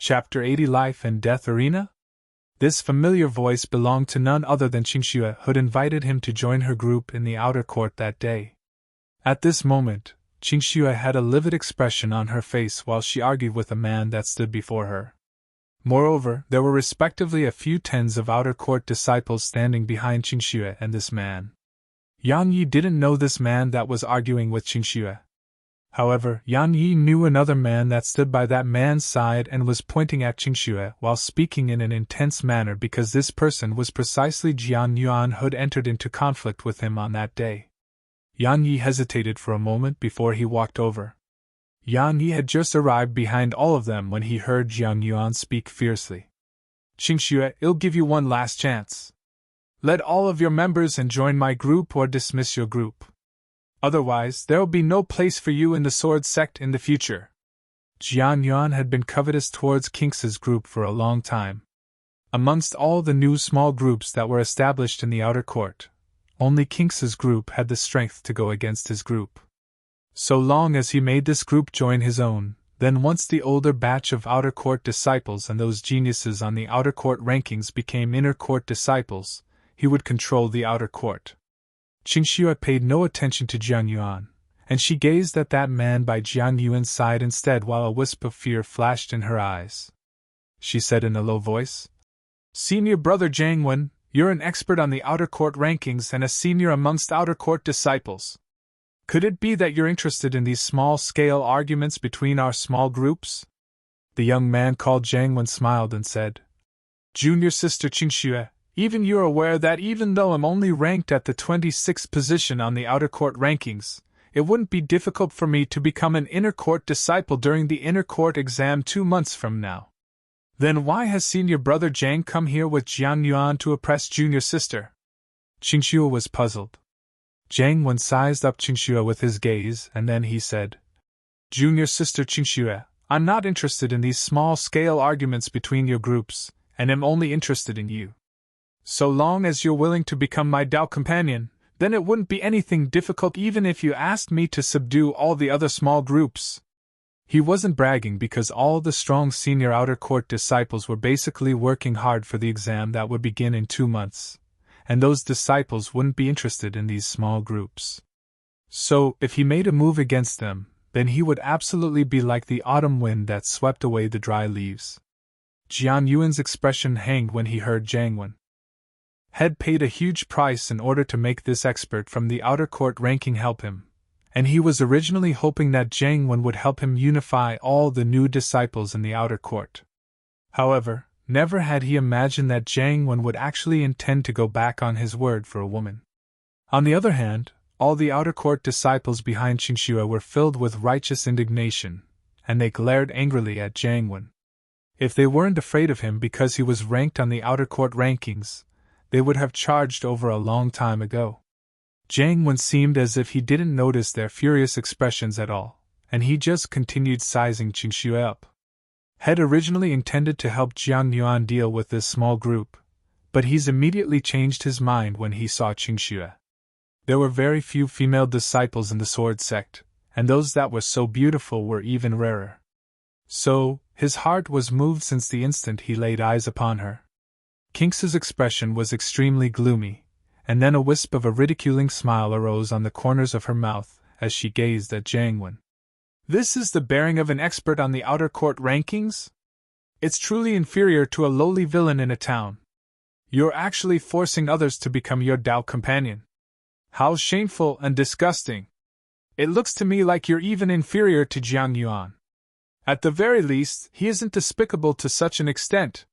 Chapter 80 Life and Death Arena? This familiar voice belonged to none other than Qingxue, who'd invited him to join her group in the outer court that day. At this moment, Qingxue had a livid expression on her face while she argued with a man that stood before her. Moreover, there were respectively a few tens of outer court disciples standing behind Qingxue and this man. Yang Yi didn't know this man that was arguing with Qingxue. However, Yang Yi knew another man that stood by that man's side and was pointing at Qingxue while speaking in an intense manner because this person was precisely Jian Yuan who'd entered into conflict with him on that day. Yang Yi hesitated for a moment before he walked over. Yang Yi had just arrived behind all of them when he heard Jian Yuan speak fiercely. Qingxue, I'll give you one last chance. Let all of your members and join my group or dismiss your group. Otherwise, there'll be no place for you in the sword sect in the future. Jian Yuan had been covetous towards Qingxue's group for a long time. Amongst all the new small groups that were established in the outer court, only Qingxue's group had the strength to go against his group. So long as he made this group join his own, then once the older batch of outer court disciples and those geniuses on the outer court rankings became inner court disciples, he would control the outer court. Qingxue paid no attention to Jian Yuan, and she gazed at that man by Jian Yuan's side instead while a wisp of fear flashed in her eyes. She said in a low voice, "Senior brother Jiang Wen, you're an expert on the outer court rankings and a senior amongst outer court disciples. Could it be that you're interested in these small-scale arguments between our small groups?" The young man called Jiang Wen smiled and said, "Junior sister Qingxue, even you're aware that even though I'm only ranked at the 26th position on the outer court rankings, it wouldn't be difficult for me to become an inner court disciple during the inner court exam 2 months from now. Then why has senior brother Jiang come here with Jian Yuan to oppress junior sister?" Qingxue was puzzled. Jiang Wen sized up Qingxue with his gaze and then he said, "Junior sister Qingxue, I'm not interested in these small-scale arguments between your groups, and am only interested in you. So long as you're willing to become my Dao companion, then it wouldn't be anything difficult even if you asked me to subdue all the other small groups." He wasn't bragging because all the strong senior outer court disciples were basically working hard for the exam that would begin in 2 months, and those disciples wouldn't be interested in these small groups. So, if he made a move against them, then he would absolutely be like the autumn wind that swept away the dry leaves. Jian Yuan's expression hanged when he heard Jiang Wen had paid a huge price in order to make this expert from the outer court ranking help him, and he was originally hoping that Jiang Wen would help him unify all the new disciples in the outer court. However, never had he imagined that Jiang Wen would actually intend to go back on his word for a woman. On the other hand, all the outer court disciples behind Qingxue were filled with righteous indignation, and they glared angrily at Jiang Wen. If they weren't afraid of him because he was ranked on the outer court rankings, they would have charged over a long time ago. Jiang Wen seemed as if he didn't notice their furious expressions at all, and he just continued sizing Qingxue up. Had originally intended to help Jian Yuan deal with this small group, but he's immediately changed his mind when he saw Qingxue. There were very few female disciples in the sword sect, and those that were so beautiful were even rarer. So, his heart was moved since the instant he laid eyes upon her. Qingxue's expression was extremely gloomy, and then a wisp of a ridiculing smile arose on the corners of her mouth as she gazed at Jiang Wen. "This is the bearing of an expert on the outer court rankings? It's truly inferior to a lowly villain in a town. You're actually forcing others to become your Dao companion. How shameful and disgusting! It looks to me like you're even inferior to Jian Yuan. At the very least, he isn't despicable to such an extent."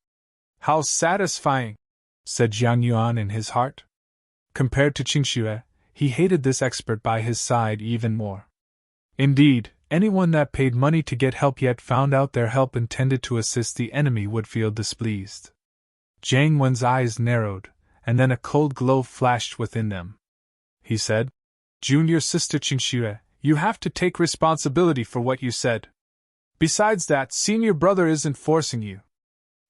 "How satisfying," said Jian Yuan in his heart. Compared to Qingxue, he hated this expert by his side even more. Indeed, anyone that paid money to get help yet found out their help intended to assist the enemy would feel displeased. Jiang Wen's eyes narrowed, and then a cold glow flashed within them. He said, "Junior sister Qingxue, you have to take responsibility for what you said. Besides that, senior brother isn't forcing you.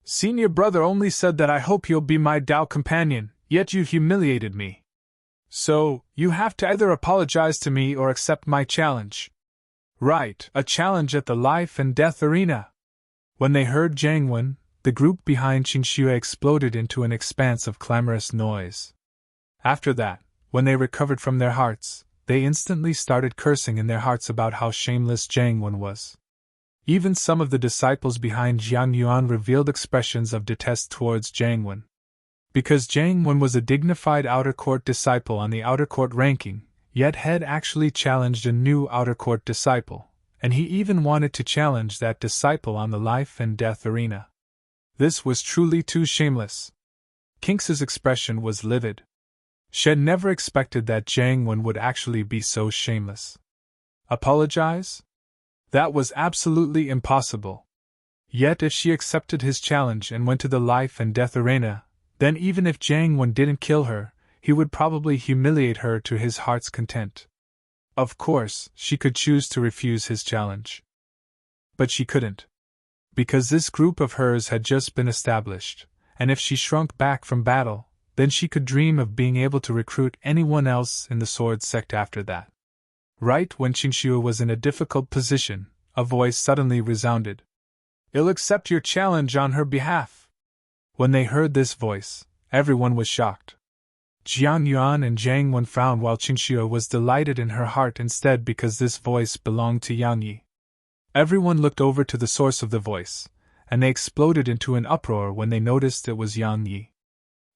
Senior brother only said that I hope you'll be my Dao companion, yet you humiliated me. So, you have to either apologize to me or accept my challenge." "Right, a challenge at the life and death arena." When they heard Jiang Wen, the group behind Qingxue exploded into an expanse of clamorous noise. After that, when they recovered from their hearts, they instantly started cursing in their hearts about how shameless Jiang Wen was. Even some of the disciples behind Jiang Yuan revealed expressions of detest towards Jiang Wen. Because Jiang Wen was a dignified outer court disciple on the outer court ranking, yet had actually challenged a new outer court disciple, and he even wanted to challenge that disciple on the life and death arena. This was truly too shameless. Kinx's expression was livid. She had never expected that Jiang Wen would actually be so shameless. Apologize? That was absolutely impossible. Yet if she accepted his challenge and went to the life and death arena, then even if Jiang Wen didn't kill her, he would probably humiliate her to his heart's content. Of course, she could choose to refuse his challenge. But she couldn't. Because this group of hers had just been established, and if she shrunk back from battle, then she could dream of being able to recruit anyone else in the sword sect after that. Right when Qingxue was in a difficult position, a voice suddenly resounded. "I'll accept your challenge on her behalf." When they heard this voice, everyone was shocked. Jiang Yuan and Jiang Wen frowned while Qingxue was delighted in her heart instead because this voice belonged to Yang Yi. Everyone looked over to the source of the voice, and they exploded into an uproar when they noticed it was Yang Yi.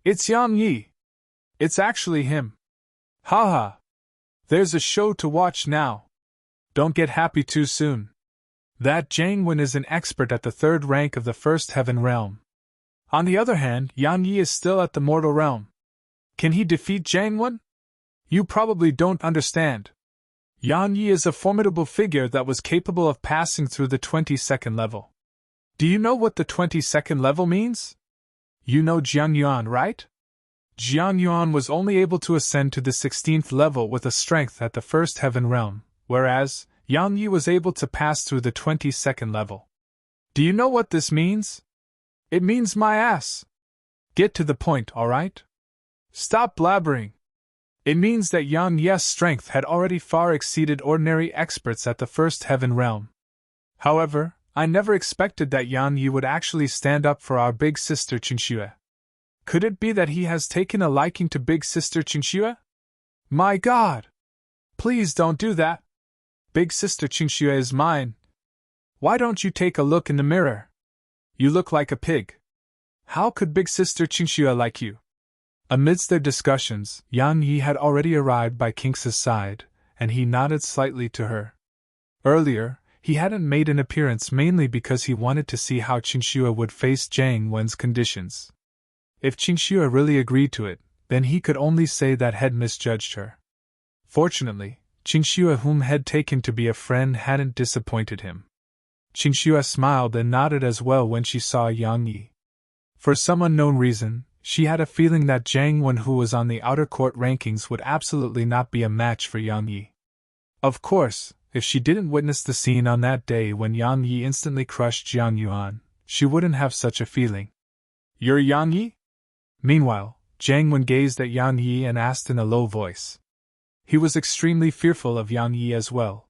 "It's Yang Yi! It's actually him! Ha ha! There's a show to watch now! Don't get happy too soon. That Jiang Wen is an expert at the third rank of the first heaven realm. On the other hand, Yang Yi is still at the mortal realm. Can he defeat Jiang Wen? You probably don't understand. Yang Yi is a formidable figure that was capable of passing through the 22nd level. Do you know what the 22nd level means? You know Jiang Yuan, right? Jiang Yuan was only able to ascend to the 16th level with a strength at the first heaven realm, whereas Yang Yi was able to pass through the 22nd level. Do you know what this means? It means my ass. Get to the point, alright? Stop blabbering. It means that Yang Yi's strength had already far exceeded ordinary experts at the first heaven realm. However, I never expected that Yang Yi would actually stand up for our big sister Qingxue. Could it be that he has taken a liking to big sister Qingxue? My God! Please don't do that. Big sister Qingxue is mine. Why don't you take a look in the mirror? You look like a pig. How could big sister Qingxue like you? Amidst their discussions, Yang Yi had already arrived by Kinx's side, and he nodded slightly to her. Earlier, he hadn't made an appearance mainly because he wanted to see how Qingxue would face Jiang Wen's conditions. If Qingxue really agreed to it, then he could only say that had misjudged her. Fortunately, Qingxue, whom had taken to be a friend, hadn't disappointed him. Qingxue smiled and nodded as well when she saw Yang Yi. For some unknown reason, she had a feeling that Jiang Wen, who was on the outer court rankings, would absolutely not be a match for Yang Yi. Of course, if she didn't witness the scene on that day when Yang Yi instantly crushed Jiang Yuan, she wouldn't have such a feeling. "You're Yang Yi?" Meanwhile, Jiang Wen gazed at Yang Yi and asked in a low voice. He was extremely fearful of Yang Yi as well.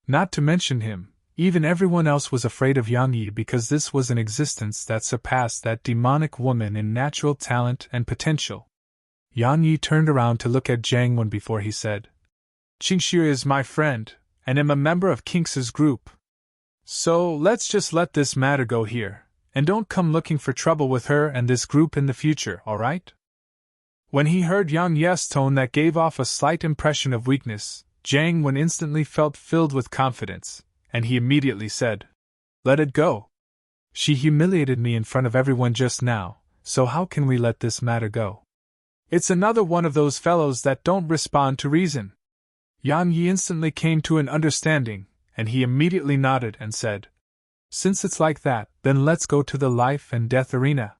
Not to mention him, even everyone else was afraid of Yang Yi because this was an existence that surpassed that demonic woman in natural talent and potential. Yang Yi turned around to look at Jiang Wen before he said, "Qingxue is my friend, and am a member of Kinx's group. So let's just let this matter go here, and don't come looking for trouble with her and this group in the future, alright?" When he heard Yang Yi's tone that gave off a slight impression of weakness, Jiang Wen instantly felt filled with confidence, and he immediately said, "Let it go. She humiliated me in front of everyone just now, so how can we let this matter go? It's another one of those fellows that don't respond to reason." Yang Yi instantly came to an understanding, and he immediately nodded and said, "Since it's like that, then let's go to the life and death arena."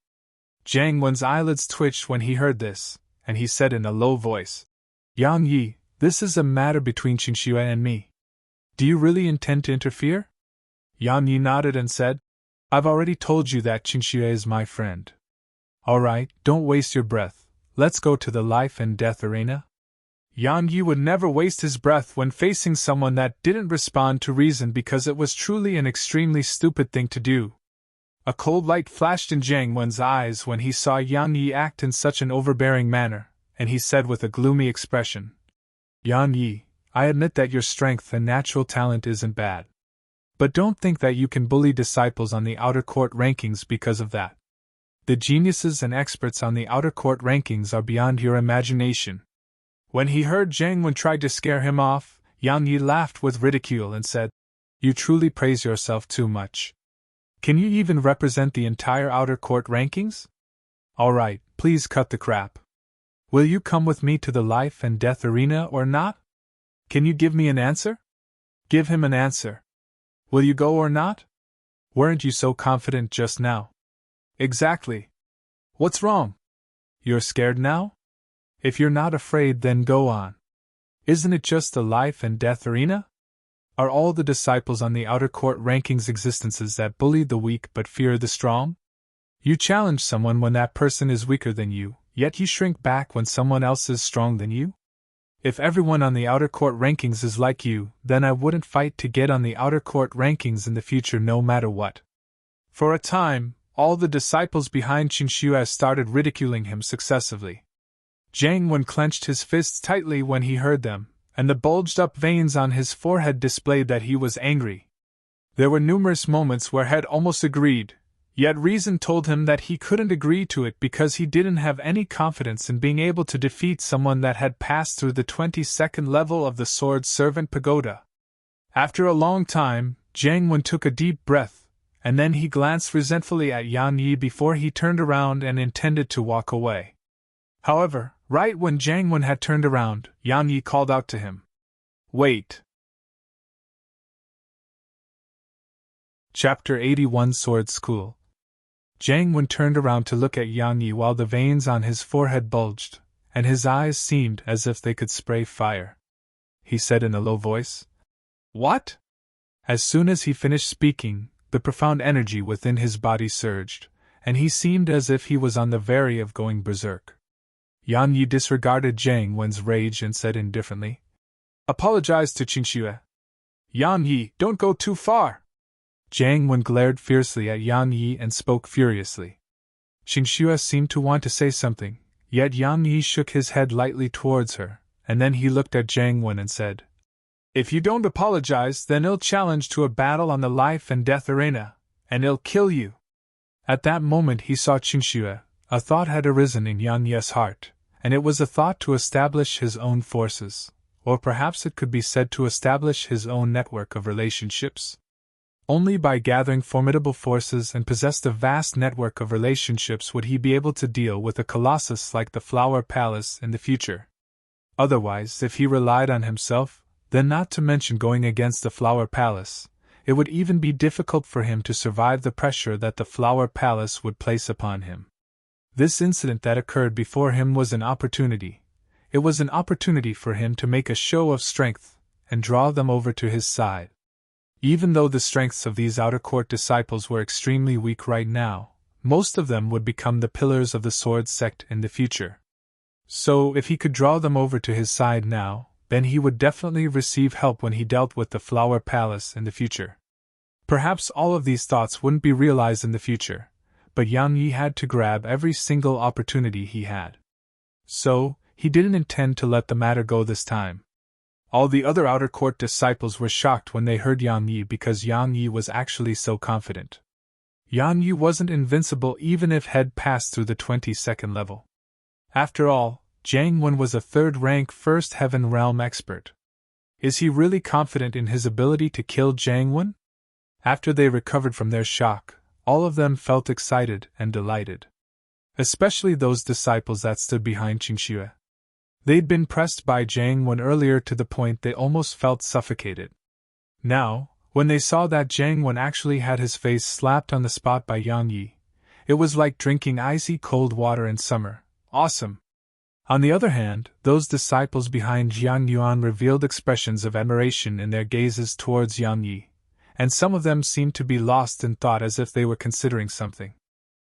Jiang Wen's eyelids twitched when he heard this, and he said in a low voice, "Yang Yi, this is a matter between Qingxue and me. Do you really intend to interfere?" Yang Yi nodded and said, "I've already told you that Qingxue is my friend. Alright, don't waste your breath, let's go to the life and death arena." Yang Yi would never waste his breath when facing someone that didn't respond to reason because it was truly an extremely stupid thing to do. A cold light flashed in Jiang Wen's eyes when he saw Yan Yi act in such an overbearing manner, and he said with a gloomy expression, "Yan Yi, I admit that your strength and natural talent isn't bad. But don't think that you can bully disciples on the outer court rankings because of that. The geniuses and experts on the outer court rankings are beyond your imagination." When he heard Jiang Wen try to scare him off, Yan Yi laughed with ridicule and said, "You truly praise yourself too much. Can you even represent the entire outer court rankings? Alright, please cut the crap. Will you come with me to the life and death arena or not? Can you give me an answer? Give him an answer. Will you go or not? Weren't you so confident just now?" "Exactly. What's wrong? You're scared now? If you're not afraid, then go on. Isn't it just the life and death arena? Are all the disciples on the outer court rankings existences that bully the weak but fear the strong? You challenge someone when that person is weaker than you, yet you shrink back when someone else is strong than you? If everyone on the outer court rankings is like you, then I wouldn't fight to get on the outer court rankings in the future no matter what." For a time, all the disciples behind Qingxue started ridiculing him successively. Jiang Wen clenched his fists tightly when he heard them, and the bulged-up veins on his forehead displayed that he was angry. There were numerous moments where head almost agreed, yet reason told him that he couldn't agree to it because he didn't have any confidence in being able to defeat someone that had passed through the 22nd level of the Sword Servant Pagoda. After a long time, Jiang Wen took a deep breath, and then he glanced resentfully at Yan Yi before he turned around and intended to walk away. However, right when Jiang Wen had turned around, Yan Yi called out to him, "Wait." Chapter 81 Sword School. Jiang Wen turned around to look at Yan Yi while the veins on his forehead bulged, and his eyes seemed as if they could spray fire. He said in a low voice, "What?" As soon as he finished speaking, the profound energy within his body surged, and he seemed as if he was on the verge of going berserk. Yan Yi disregarded Jiang Wen's rage and said indifferently, "Apologize to Qingxue." "Yan Yi, don't go too far!" Jiang Wen glared fiercely at Yan Yi and spoke furiously. Qingxue seemed to want to say something, yet Yan Yi shook his head lightly towards her, and then he looked at Jiang Wen and said, "If you don't apologize, then I'll challenge to a battle on the life and death arena, and I'll kill you." At that moment he saw Qingxue. A thought had arisen in Yan Yi's heart, and it was a thought to establish his own forces, or perhaps it could be said to establish his own network of relationships. Only by gathering formidable forces and possessed a vast network of relationships would he be able to deal with a colossus like the Flower Palace in the future. Otherwise, if he relied on himself, then not to mention going against the Flower Palace, it would even be difficult for him to survive the pressure that the Flower Palace would place upon him. This incident that occurred before him was an opportunity. It was an opportunity for him to make a show of strength and draw them over to his side. Even though the strengths of these outer court disciples were extremely weak right now, most of them would become the pillars of the sword sect in the future. So, if he could draw them over to his side now, then he would definitely receive help when he dealt with the Flower Palace in the future. Perhaps all of these thoughts wouldn't be realized in the future, but Yan Yi had to grab every single opportunity he had. So, he didn't intend to let the matter go this time. All the other outer court disciples were shocked when they heard Yan Yi because Yan Yi was actually so confident. Yan Yi wasn't invincible even if head passed through the 22nd level. After all, Jiang Wen was a third-rank First Heaven Realm expert. Is he really confident in his ability to kill Jiang Wen? After they recovered from their shock, all of them felt excited and delighted. Especially those disciples that stood behind Qingxue. They'd been pressed by Jiang Wen earlier to the point they almost felt suffocated. Now, when they saw that Jiang Wen actually had his face slapped on the spot by Yan Yi, it was like drinking icy cold water in summer. Awesome! On the other hand, those disciples behind Jiang Yuan revealed expressions of admiration in their gazes towards Yan Yi, and some of them seemed to be lost in thought as if they were considering something.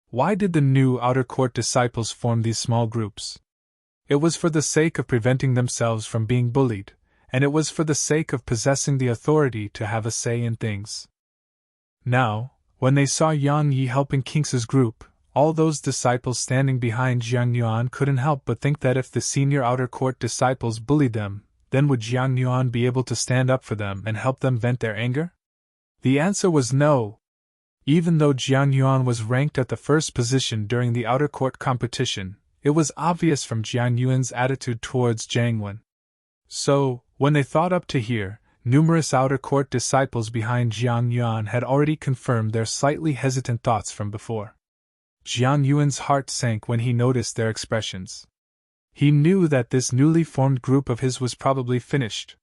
Why did the new outer court disciples form these small groups? It was for the sake of preventing themselves from being bullied, and it was for the sake of possessing the authority to have a say in things. Now, When they saw Yang Yi helping King's group, all those disciples standing behind Jiang Yuan couldn't help but think that if the senior outer court disciples bullied them, then would Jiang Yuan be able to stand up for them and help them vent their anger? The answer was no. Even though Jiang Yuan was ranked at the first position during the outer court competition, it was obvious from Jiang Yuan's attitude towards Jiang Wen. So, when they thought up to here, numerous outer court disciples behind Jiang Yuan had already confirmed their slightly hesitant thoughts from before. Jiang Yuan's heart sank when he noticed their expressions. He knew that this newly formed group of his was probably finished.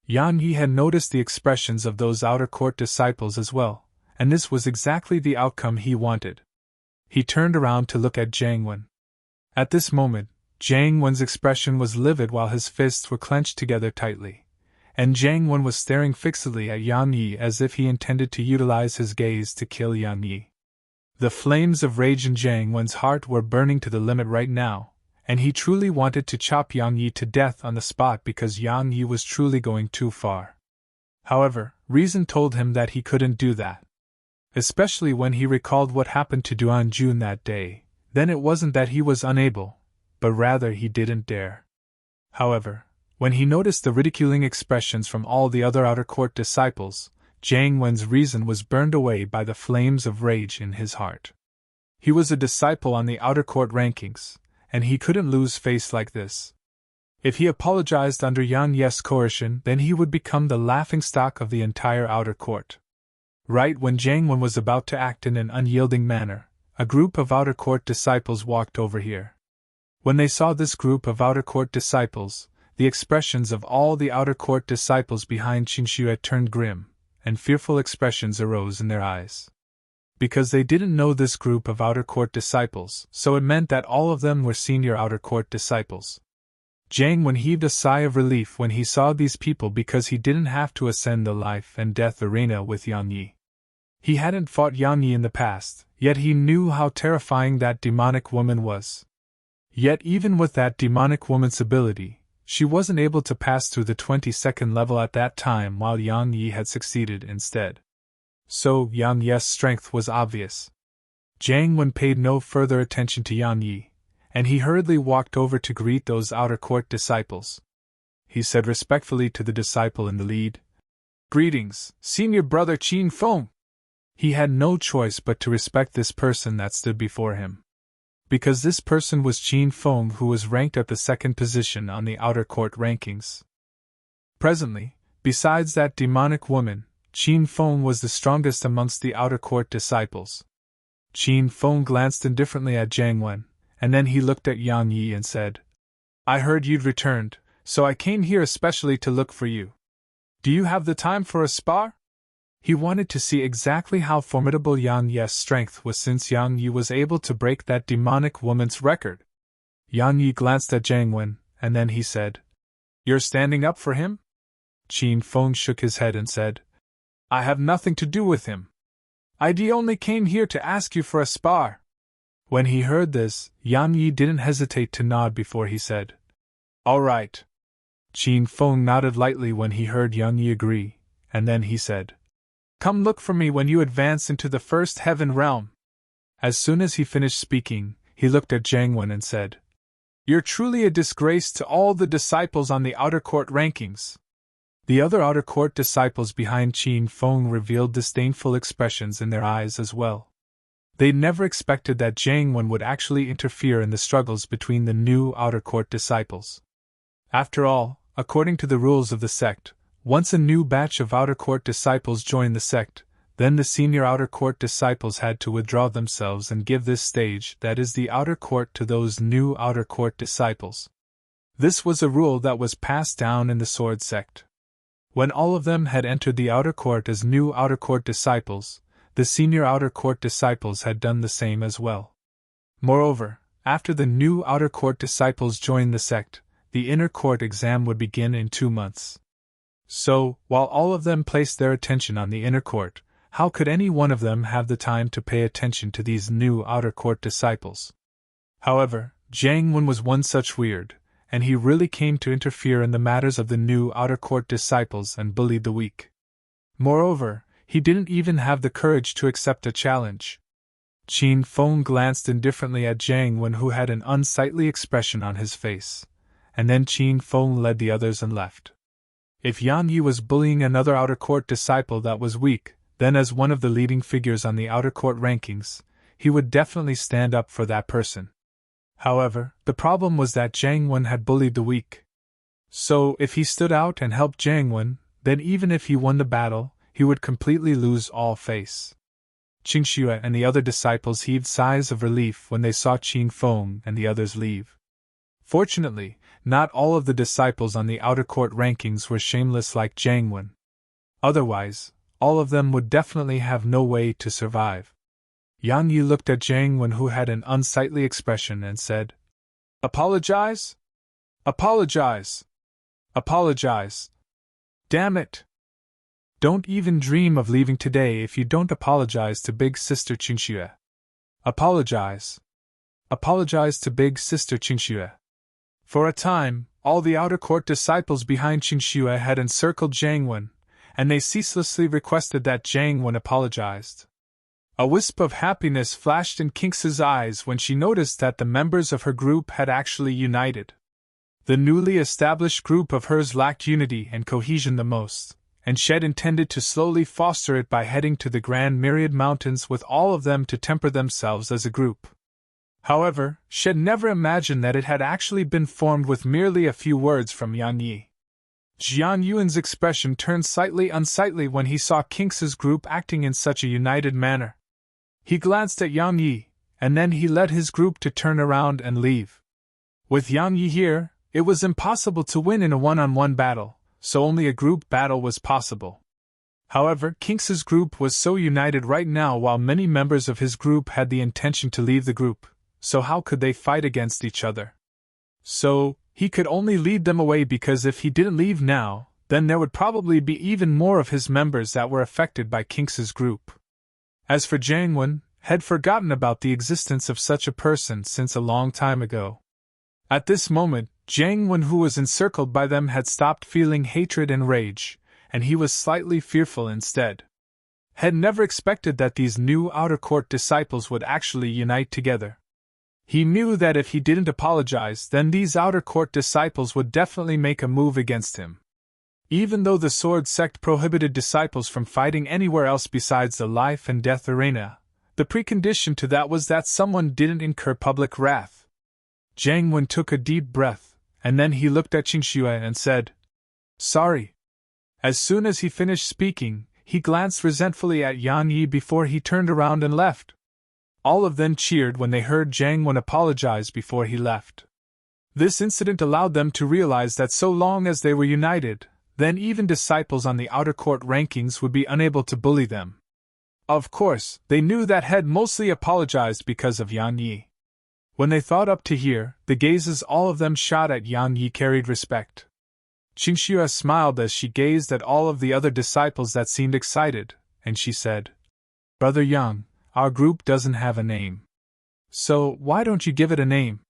Yang Yi had noticed the expressions of those outer court disciples as well, and this was exactly the outcome he wanted. He turned around to look at Jiang Wen. At this moment, Jiang Wen's expression was livid while his fists were clenched together tightly, and Jiang Wen was staring fixedly at Yang Yi as if he intended to utilize his gaze to kill Yang Yi. The flames of rage in Jiang Wen's heart were burning to the limit right now, and he truly wanted to chop Yang Yi to death on the spot because Yang Yi was truly going too far. However, reason told him that he couldn't do that. Especially when he recalled what happened to Duan Jun that day, then it wasn't that he was unable, but rather he didn't dare. However, when he noticed the ridiculing expressions from all the other outer court disciples, Jiang Wen's reason was burned away by the flames of rage in his heart. He was a disciple on the outer court rankings, and he couldn't lose face like this. If he apologized under Yang Yi's coercion, then he would become the laughingstock of the entire outer court. Right when Jiang Wen was about to act in an unyielding manner, a group of outer court disciples walked over here. When they saw this group of outer court disciples, the expressions of all the outer court disciples behind Qingxue turned grim, and fearful expressions arose in their eyes. Because they didn't know this group of outer court disciples, so it meant that all of them were senior outer court disciples. Jiang Wen heaved a sigh of relief when he saw these people because he didn't have to ascend the life and death arena with Yang Yi. He hadn't fought Yang Yi in the past, yet he knew how terrifying that demonic woman was. Yet even with that demonic woman's ability, she wasn't able to pass through the 22nd level at that time while Yang Yi had succeeded instead. So Yang Yi's strength was obvious. Jiang Wen paid no further attention to Yang Yi, and he hurriedly walked over to greet those outer court disciples. He said respectfully to the disciple in the lead, "Greetings, senior brother Qin Feng." He had no choice but to respect this person that stood before him. Because this person was Qin Feng, who was ranked at the second position on the outer court rankings. Presently, besides that demonic woman, Qin Feng was the strongest amongst the outer court disciples. Qin Feng glanced indifferently at Jiang Wen, and then he looked at Yang Yi and said, "I heard you'd returned, so I came here especially to look for you. Do you have the time for a spar?" He wanted to see exactly how formidable Yang Yi's strength was since Yang Yi was able to break that demonic woman's record. Yang Yi glanced at Jiang Wen, and then he said, "You're standing up for him?" Qin Feng shook his head and said, "I have nothing to do with him. I only came here to ask you for a spar." When he heard this, Yang Yi didn't hesitate to nod before he said, "All right." Qin Feng nodded lightly when he heard Yang Yi agree, and then he said, "Come look for me when you advance into the first heaven realm." As soon as he finished speaking, he looked at Jiang Wen and said, "You're truly a disgrace to all the disciples on the outer court rankings." The other outer court disciples behind Qin Feng revealed disdainful expressions in their eyes as well. They'd never expected that Jiang Wen would actually interfere in the struggles between the new outer court disciples. After all, according to the rules of the sect, once a new batch of outer court disciples joined the sect, then the senior outer court disciples had to withdraw themselves and give this stage, that is the outer court, to those new outer court disciples. This was a rule that was passed down in the sword sect. When all of them had entered the outer court as new outer court disciples, the senior outer court disciples had done the same as well. Moreover, after the new outer court disciples joined the sect, the inner court exam would begin in 2 months. So, while all of them placed their attention on the inner court, how could any one of them have the time to pay attention to these new outer court disciples? However, Jiang Wen was one such weird, and he really came to interfere in the matters of the new outer court disciples and bullied the weak. Moreover, he didn't even have the courage to accept a challenge. Qin Feng glanced indifferently at Jiang Wen, who had an unsightly expression on his face, and then Qin Feng led the others and left. If Yang Yi was bullying another outer court disciple that was weak, then as one of the leading figures on the outer court rankings, he would definitely stand up for that person. However, the problem was that Jiang Wen had bullied the weak. So, if he stood out and helped Jiang Wen, then even if he won the battle, he would completely lose all face. Qingxue and the other disciples heaved sighs of relief when they saw Qin Feng and the others leave. Fortunately, not all of the disciples on the outer court rankings were shameless like Jiang Wen. Otherwise, all of them would definitely have no way to survive. Yang Yi looked at Jiang Wen, who had an unsightly expression, and said, "Apologize? Apologize! Apologize! Damn it! Don't even dream of leaving today if you don't apologize to Big Sister Qingxue. Apologize! Apologize to Big Sister Qingxue." For a time, all the outer court disciples behind Qingxue had encircled Jiang Wen, and they ceaselessly requested that Jiang Wen apologized. A wisp of happiness flashed in Qingxu's eyes when she noticed that the members of her group had actually united. The newly established group of hers lacked unity and cohesion the most, and Shed intended to slowly foster it by heading to the Grand Myriad Mountains with all of them to temper themselves as a group. However, Shed never imagined that it had actually been formed with merely a few words from Yang Yi. Jian Yuan's expression turned slightly unsightly when he saw Qingxu's group acting in such a united manner. He glanced at Yang Yi, and then he led his group to turn around and leave. With Yang Yi here, it was impossible to win in a one-on-one battle, so only a group battle was possible. However, Qingxu's group was so united right now, while many members of his group had the intention to leave the group, so how could they fight against each other? So, he could only lead them away, because if he didn't leave now, then there would probably be even more of his members that were affected by Qingxu's group. As for Jiang Wen, had forgotten about the existence of such a person since a long time ago. At this moment, Jiang Wen, who was encircled by them, had stopped feeling hatred and rage, and he was slightly fearful instead. Had never expected that these new outer court disciples would actually unite together. He knew that if he didn't apologize, then these outer court disciples would definitely make a move against him. Even though the Sword Sect prohibited disciples from fighting anywhere else besides the life and death arena, the precondition to that was that someone didn't incur public wrath. Jiang Wen took a deep breath, and then he looked at Qingxue and said, "Sorry." As soon as he finished speaking, he glanced resentfully at Yang Yi before he turned around and left. All of them cheered when they heard Jiang Wen apologize before he left. This incident allowed them to realize that so long as they were united, then even disciples on the outer court rankings would be unable to bully them. Of course, they knew that had mostly apologized because of Yang Yi. When they thought up to here, the gazes all of them shot at Yang Yi carried respect. Qingxue smiled as she gazed at all of the other disciples that seemed excited, and she said, "Brother Yang, our group doesn't have a name. So, why don't you give it a name?"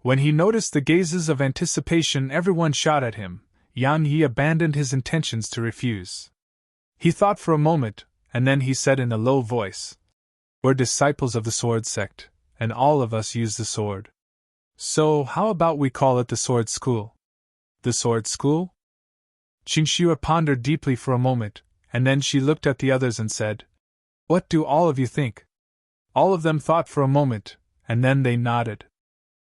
When he noticed the gazes of anticipation everyone shot at him, Yang Yi abandoned his intentions to refuse. He thought for a moment, and then he said in a low voice, "We're disciples of the Sword Sect, and all of us use the sword. So how about we call it the Sword School?" "The Sword School?" Qingxue pondered deeply for a moment, and then she looked at the others and said, "What do all of you think?" All of them thought for a moment, and then they nodded.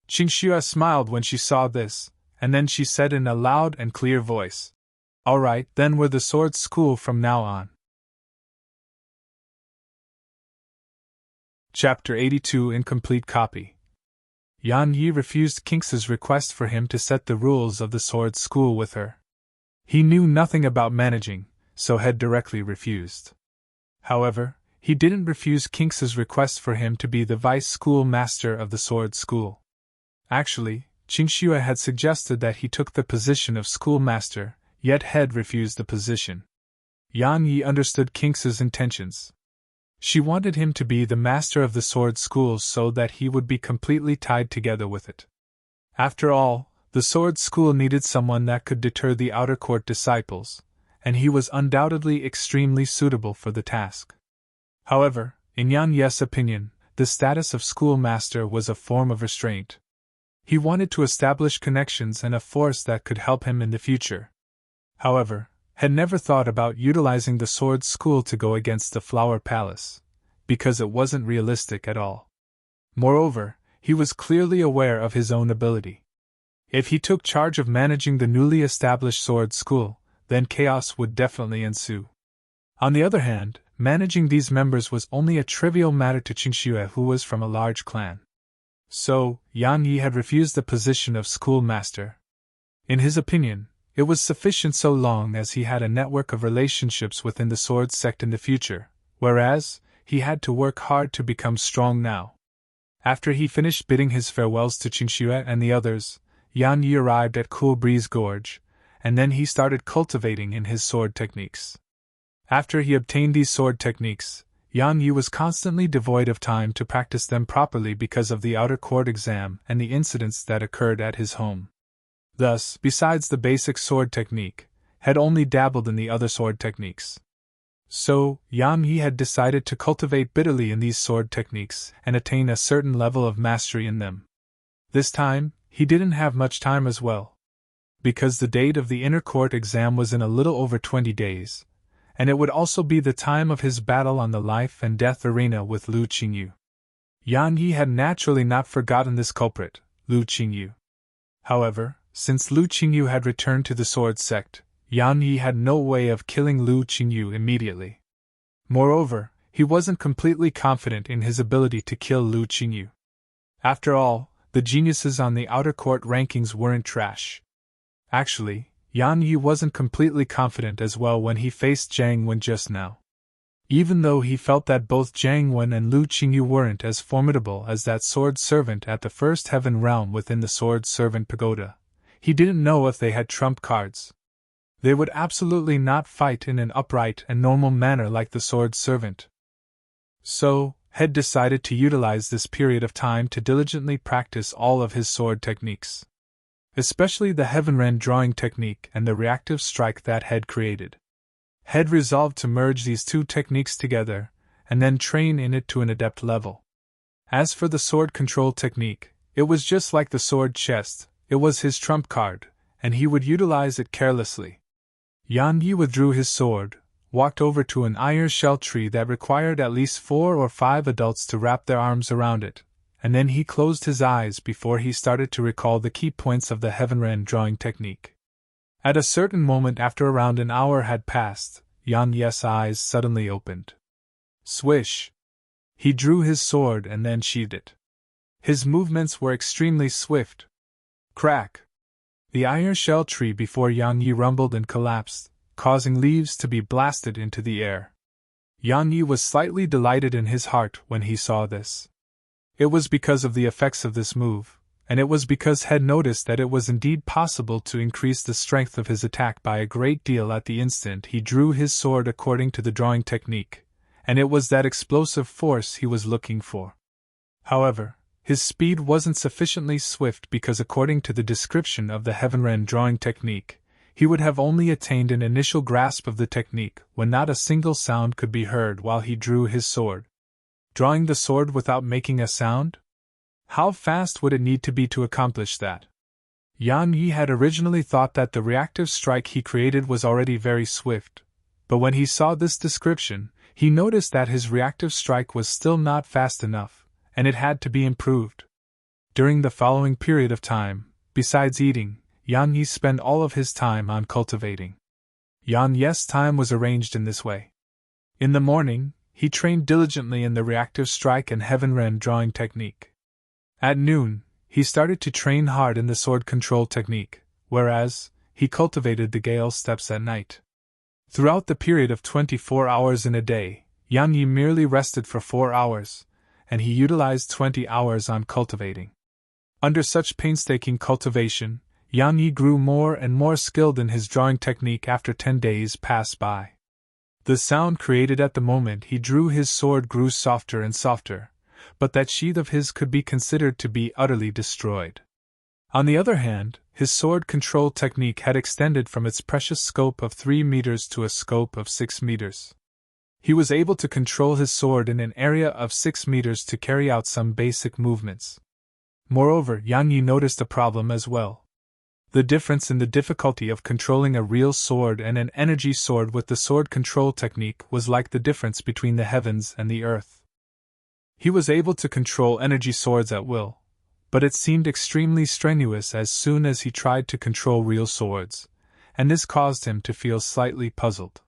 Qingxue smiled when she saw this, and then she said in a loud and clear voice, "All right, then we're the Sword School from now on." Chapter 82 Incomplete Copy. Yang Yi refused Qingxu's request for him to set the rules of the Sword School with her. He knew nothing about managing, so had directly refused. However, he didn't refuse Qingxu's request for him to be the vice school master of the Sword School. Actually, Qingxue had suggested that he took the position of schoolmaster, yet had refused the position. Yang Yi understood Qingxu's intentions. She wanted him to be the master of the Sword School so that he would be completely tied together with it. After all, the Sword School needed someone that could deter the outer court disciples, and he was undoubtedly extremely suitable for the task. However, in Yan Ye's opinion, the status of schoolmaster was a form of restraint. He wanted to establish connections and a force that could help him in the future. However, had never thought about utilizing the sword school to go against the Flower Palace, because it wasn't realistic at all. Moreover, he was clearly aware of his own ability. If he took charge of managing the newly established sword school, then chaos would definitely ensue. On the other hand, managing these members was only a trivial matter to Qingxue, who was from a large clan. So, Yan Yi had refused the position of schoolmaster. In his opinion, it was sufficient so long as he had a network of relationships within the sword sect in the future, whereas, he had to work hard to become strong now. After he finished bidding his farewells to Qingxue and the others, Yan Yi arrived at Cool Breeze Gorge, and then he started cultivating in his sword techniques. After he obtained these sword techniques, Yan Yi was constantly devoid of time to practice them properly because of the outer court exam and the incidents that occurred at his home. Thus, besides the basic sword technique, had only dabbled in the other sword techniques. So, Yan Yi had decided to cultivate bitterly in these sword techniques and attain a certain level of mastery in them. This time, he didn't have much time as well. Because the date of the inner court exam was in a little over 20 days, and it would also be the time of his battle on the life and death arena with Lu Qingyu. Yan Yi had naturally not forgotten this culprit, Lu Qingyu. However, since Lu Qingyu had returned to the sword sect, Yan Yi had no way of killing Lu Qingyu immediately. Moreover, he wasn't completely confident in his ability to kill Lu Qingyu. After all, the geniuses on the outer court rankings weren't trash. Actually, Yan Yi wasn't completely confident as well when he faced Zhang Wen just now. Even though he felt that both Zhang Wen and Lu Qingyu weren't as formidable as that sword servant at the first heaven realm within the sword servant pagoda, he didn't know if they had trump cards. They would absolutely not fight in an upright and normal manner like the sword servant. So, had decided to utilize this period of time to diligently practice all of his sword techniques. Especially the Heavenren drawing technique and the reactive strike that Head created. Head resolved to merge these two techniques together, and then train in it to an adept level. As for the sword control technique, it was just like the sword chest, it was his trump card, and he would utilize it carelessly. Yan Yi withdrew his sword, walked over to an iron shell tree that required at least 4 or 5 adults to wrap their arms around it, and then he closed his eyes before he started to recall the key points of the Heavenren drawing technique. At a certain moment after around an hour had passed, Yan Yi's eyes suddenly opened. Swish! He drew his sword and then sheathed it. His movements were extremely swift. Crack! The iron shell tree before Yan Yi rumbled and collapsed, causing leaves to be blasted into the air. Yan Yi was slightly delighted in his heart when he saw this. It was because of the effects of this move, and it was because Head noticed that it was indeed possible to increase the strength of his attack by a great deal at the instant he drew his sword according to the drawing technique, and it was that explosive force he was looking for. However, his speed wasn't sufficiently swift because according to the description of the Heavenren drawing technique, he would have only attained an initial grasp of the technique when not a single sound could be heard while he drew his sword. Drawing the sword without making a sound? How fast would it need to be to accomplish that? Yan Yi had originally thought that the reactive strike he created was already very swift, but when he saw this description, he noticed that his reactive strike was still not fast enough, and it had to be improved. During the following period of time, besides eating, Yan Yi spent all of his time on cultivating. Yan Yi's time was arranged in this way. In the morning, he trained diligently in the reactive strike and Heavenren drawing technique. At noon, he started to train hard in the sword control technique, whereas, he cultivated the Gale steps at night. Throughout the period of 24 hours in a day, Yan Yi merely rested for 4 hours, and he utilized 20 hours on cultivating. Under such painstaking cultivation, Yan Yi grew more and more skilled in his drawing technique after 10 days passed by. The sound created at the moment he drew his sword grew softer and softer, but that sheath of his could be considered to be utterly destroyed. On the other hand, his sword control technique had extended from its precious scope of 3 meters to a scope of 6 meters. He was able to control his sword in an area of 6 meters to carry out some basic movements. Moreover, Yang Yi noticed a problem as well. The difference in the difficulty of controlling a real sword and an energy sword with the sword control technique was like the difference between the heavens and the earth. He was able to control energy swords at will, but it seemed extremely strenuous as soon as he tried to control real swords, and this caused him to feel slightly puzzled.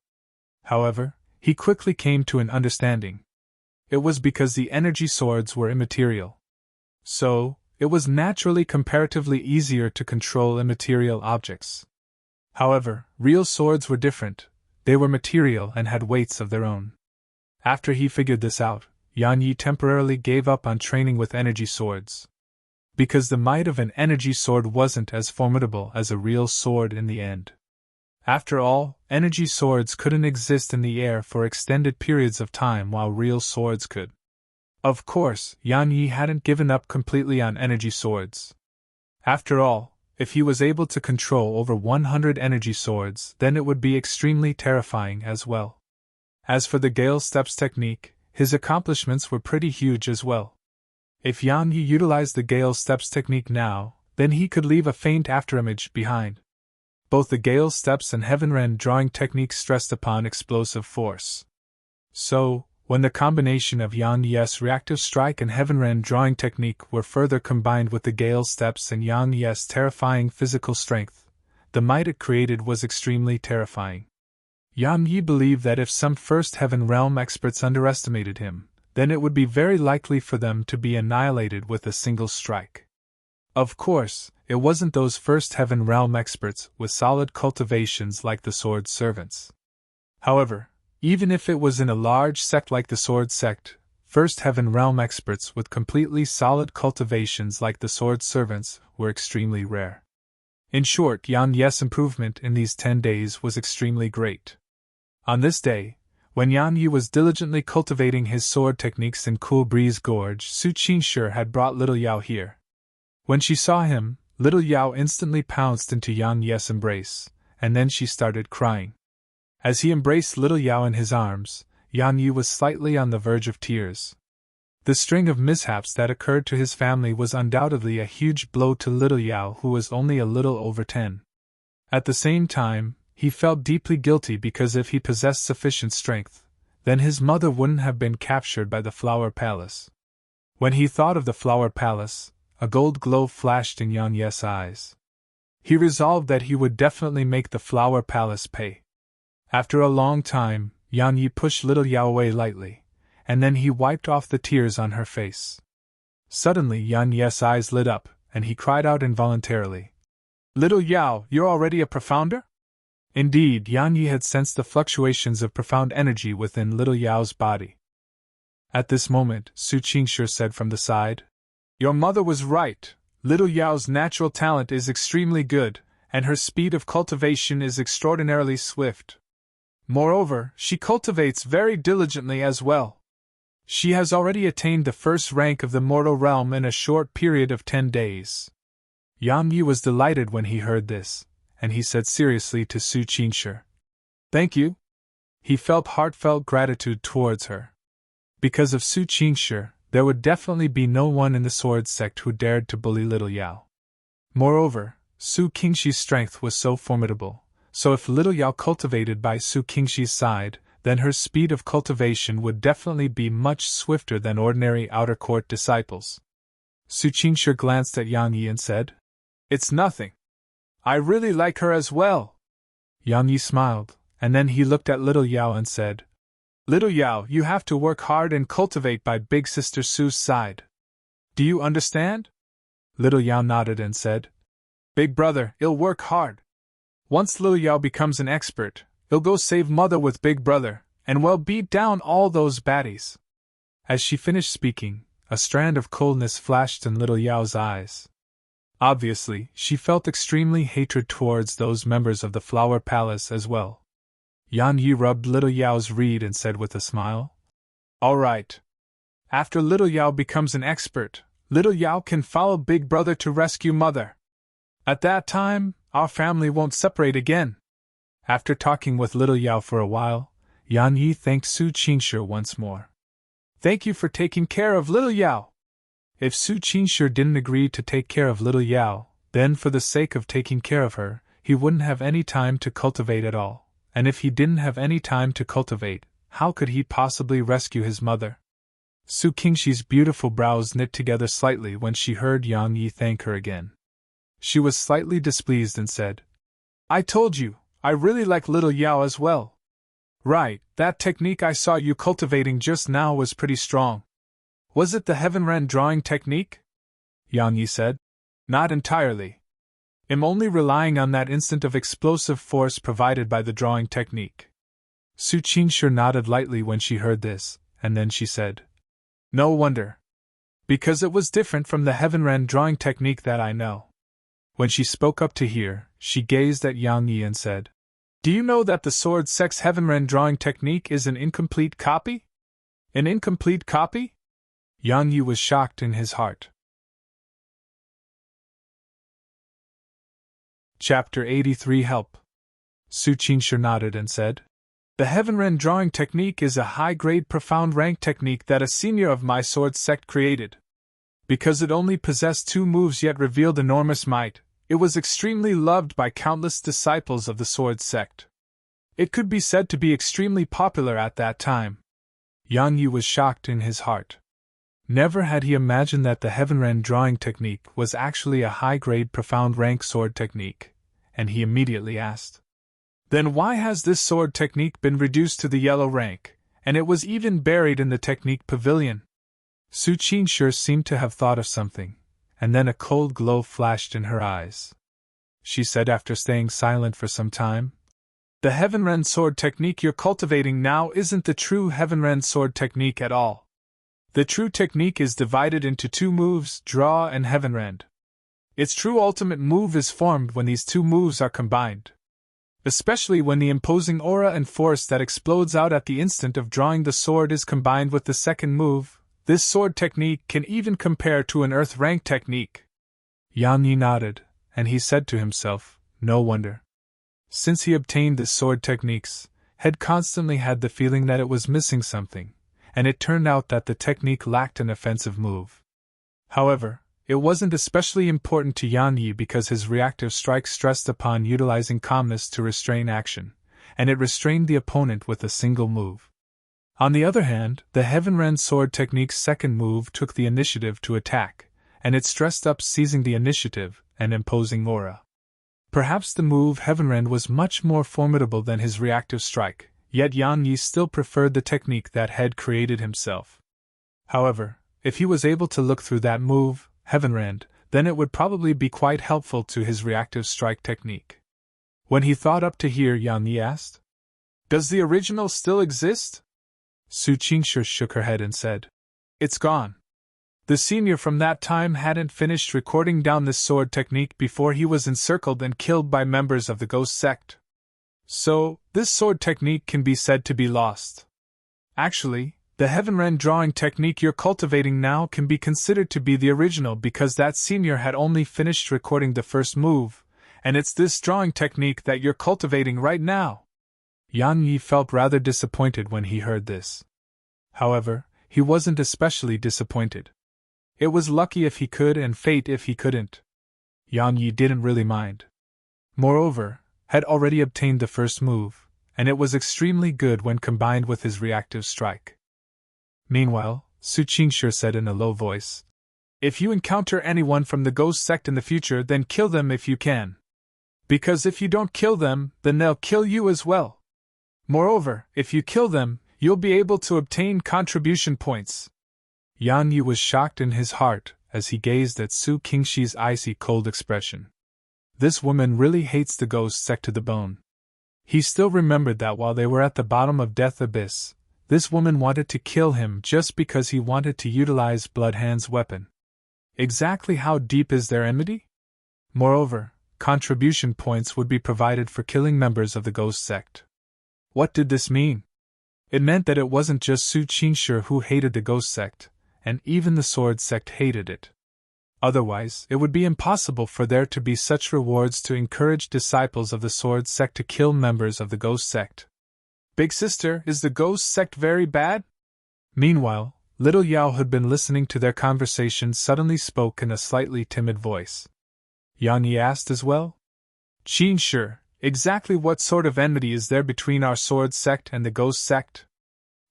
However, he quickly came to an understanding. It was because the energy swords were immaterial. So, it was naturally comparatively easier to control immaterial objects. However, real swords were different, they were material and had weights of their own. After he figured this out, Yan Yi temporarily gave up on training with energy swords. Because the might of an energy sword wasn't as formidable as a real sword in the end. After all, energy swords couldn't exist in the air for extended periods of time while real swords could. Of course, Yan Yi hadn't given up completely on energy swords. After all, if he was able to control over 100 energy swords, then it would be extremely terrifying as well. As for the Gale Steps technique, his accomplishments were pretty huge as well. If Yan Yi utilized the Gale Steps technique now, then he could leave a faint afterimage behind. Both the Gale Steps and Heavenren drawing techniques stressed upon explosive force. So, when the combination of Yan Yi's reactive strike and Heavenren drawing technique were further combined with the Gale Steps and Yan Yi's terrifying physical strength, the might it created was extremely terrifying. Yan Yi believed that if some First Heaven Realm experts underestimated him, then it would be very likely for them to be annihilated with a single strike. Of course, it wasn't those First Heaven Realm experts with solid cultivations like the Sword Servants. However, even if it was in a large sect like the Sword Sect, First Heaven Realm experts with completely solid cultivations like the Sword Servants were extremely rare. In short, Yan Yi's improvement in these 10 days was extremely great. On this day, when Yan Yi was diligently cultivating his sword techniques in Cool Breeze Gorge, Su Qingshi had brought Little Yao here. When she saw him, Little Yao instantly pounced into Yan Yi's embrace, and then she started crying. As he embraced Little Yao in his arms, Yan Yi was slightly on the verge of tears. The string of mishaps that occurred to his family was undoubtedly a huge blow to Little Yao, who was only a little over 10. At the same time, he felt deeply guilty because if he possessed sufficient strength, then his mother wouldn't have been captured by the Flower Palace. When he thought of the Flower Palace, a gold glow flashed in Yan Yi's eyes. He resolved that he would definitely make the Flower Palace pay. After a long time, Yan Yi pushed Little Yao away lightly, and then he wiped off the tears on her face. Suddenly Yan Yi's eyes lit up, and he cried out involuntarily, "Little Yao, you're already a profounder?" Indeed, Yan Yi had sensed the fluctuations of profound energy within Little Yao's body. At this moment, Su Qingshi said from the side, "Your mother was right. Little Yao's natural talent is extremely good, and her speed of cultivation is extraordinarily swift. Moreover, she cultivates very diligently as well. She has already attained the first rank of the mortal realm in a short period of 10 days. Yan Yi was delighted when he heard this, and he said seriously to Su Qingshi, "Thank you." He felt heartfelt gratitude towards her. Because of Su Qingshi, there would definitely be no one in the Sword Sect who dared to bully Little Yao. Moreover, Su Qingshi's strength was so formidable, so if Little Yao cultivated by Su Qingshi's side, then her speed of cultivation would definitely be much swifter than ordinary outer court disciples. Su Qingshi glanced at Yan Yi and said, "It's nothing. I really like her as well." Yan Yi smiled, and then he looked at Little Yao and said, "Little Yao, you have to work hard and cultivate by Big Sister Su's side. Do you understand?" Little Yao nodded and said, "Big brother, I'll work hard. Once Little Yao becomes an expert, I'll go save mother with Big brother, and we'll beat down all those baddies." As she finished speaking, a strand of coldness flashed in Little Yao's eyes. Obviously, she felt extremely hatred towards those members of the Flower Palace as well. Yan Yi rubbed Little Yao's reed and said with a smile, "All right. After Little Yao becomes an expert, Little Yao can follow Big Brother to rescue Mother." At that time, our family won't separate again. After talking with little Yao for a while, Yan Yi thanked Su Qingshi once more. Thank you for taking care of little Yao. If Su Qingshi didn't agree to take care of little Yao, then for the sake of taking care of her, he wouldn't have any time to cultivate at all. And if he didn't have any time to cultivate, how could he possibly rescue his mother? Su Qingshi's beautiful brows knit together slightly when she heard Yang Yi thank her again. She was slightly displeased and said, I told you, I really like little Yao as well. Right, that technique I saw you cultivating just now was pretty strong. Was it the Heaven Ren drawing technique? Yang Yi said. Not entirely. I'm only relying on that instant of explosive force provided by the drawing technique. Su Qingshi nodded lightly when she heard this, and then she said, No wonder. Because it was different from the Heaven Ren drawing technique that I know. When she spoke up to hear, she gazed at Yang Yi and said, Do you know that the sword sex Heaven Ren drawing technique is an incomplete copy? An incomplete copy? Yang Yi was shocked in his heart. Chapter 83 Help. Su Qingshi nodded and said, The Heaven Ren drawing technique is a high-grade profound rank technique that a senior of my sword sect created. Because it only possessed 2 moves yet revealed enormous might, it was extremely loved by countless disciples of the sword sect. It could be said to be extremely popular at that time. Yang Yi was shocked in his heart. Never had he imagined that the Heaven Ren drawing technique was actually a high-grade profound rank sword technique, and he immediately asked, Then why has this sword technique been reduced to the yellow rank, and it was even buried in the technique pavilion? Su Qingshi seemed to have thought of something, and then a cold glow flashed in her eyes. She said after staying silent for some time, The Heaven Ren sword technique you're cultivating now isn't the true Heaven Ren sword technique at all. The true technique is divided into 2 moves, draw and Heaven Ren. Its true ultimate move is formed when these 2 moves are combined. Especially when the imposing aura and force that explodes out at the instant of drawing the sword is combined with the second move, this sword technique can even compare to an earth rank technique. Yang Yi nodded, and he said to himself, No wonder. Since he obtained this sword techniques, had constantly had the feeling that it was missing something, and it turned out that the technique lacked an offensive move. However, it wasn't especially important to Yang Yi because his reactive strike stressed upon utilizing calmness to restrain action, and it restrained the opponent with a single move. On the other hand, the Heaven Ren sword technique's second move took the initiative to attack, and it stressed up seizing the initiative and imposing aura. Perhaps the move Heaven Ren was much more formidable than his reactive strike, yet Yang Yi still preferred the technique that had created himself. However, if he was able to look through that move, Heaven Ren, then it would probably be quite helpful to his reactive strike technique. When he thought up to here, Yang Yi asked, Does the original still exist? Su Qingshi shook her head and said, It's gone. The senior from that time hadn't finished recording down this sword technique before he was encircled and killed by members of the ghost sect. So, this sword technique can be said to be lost. Actually, the Heaven Ren drawing technique you're cultivating now can be considered to be the original because that senior had only finished recording the first move, and it's this drawing technique that you're cultivating right now. Yang Yi felt rather disappointed when he heard this. However, he wasn't especially disappointed. It was lucky if he could and fate if he couldn't. Yang Yi didn't really mind. Moreover, had already obtained the first move, and it was extremely good when combined with his reactive strike. Meanwhile, Su Qingshi said in a low voice, If you encounter anyone from the ghost sect in the future, then kill them if you can. Because if you don't kill them, then they'll kill you as well. Moreover, if you kill them, you'll be able to obtain contribution points. Yang Yi was shocked in his heart as he gazed at Su Qingshi's icy cold expression. This woman really hates the ghost sect to the bone. He still remembered that while they were at the bottom of Death Abyss, this woman wanted to kill him just because he wanted to utilize Bloodhand's weapon. Exactly how deep is their enmity? Moreover, contribution points would be provided for killing members of the ghost sect. What did this mean? It meant that it wasn't just Su Qingshi who hated the ghost sect, and even the sword sect hated it. Otherwise, it would be impossible for there to be such rewards to encourage disciples of the Sword Sect to kill members of the Ghost Sect. Big sister, is the Ghost Sect very bad? Meanwhile, little Yao, who'd been listening to their conversation, suddenly spoke in a slightly timid voice. Yang Yi asked as well. Qin Shi, exactly what sort of enmity is there between our Sword Sect and the Ghost Sect?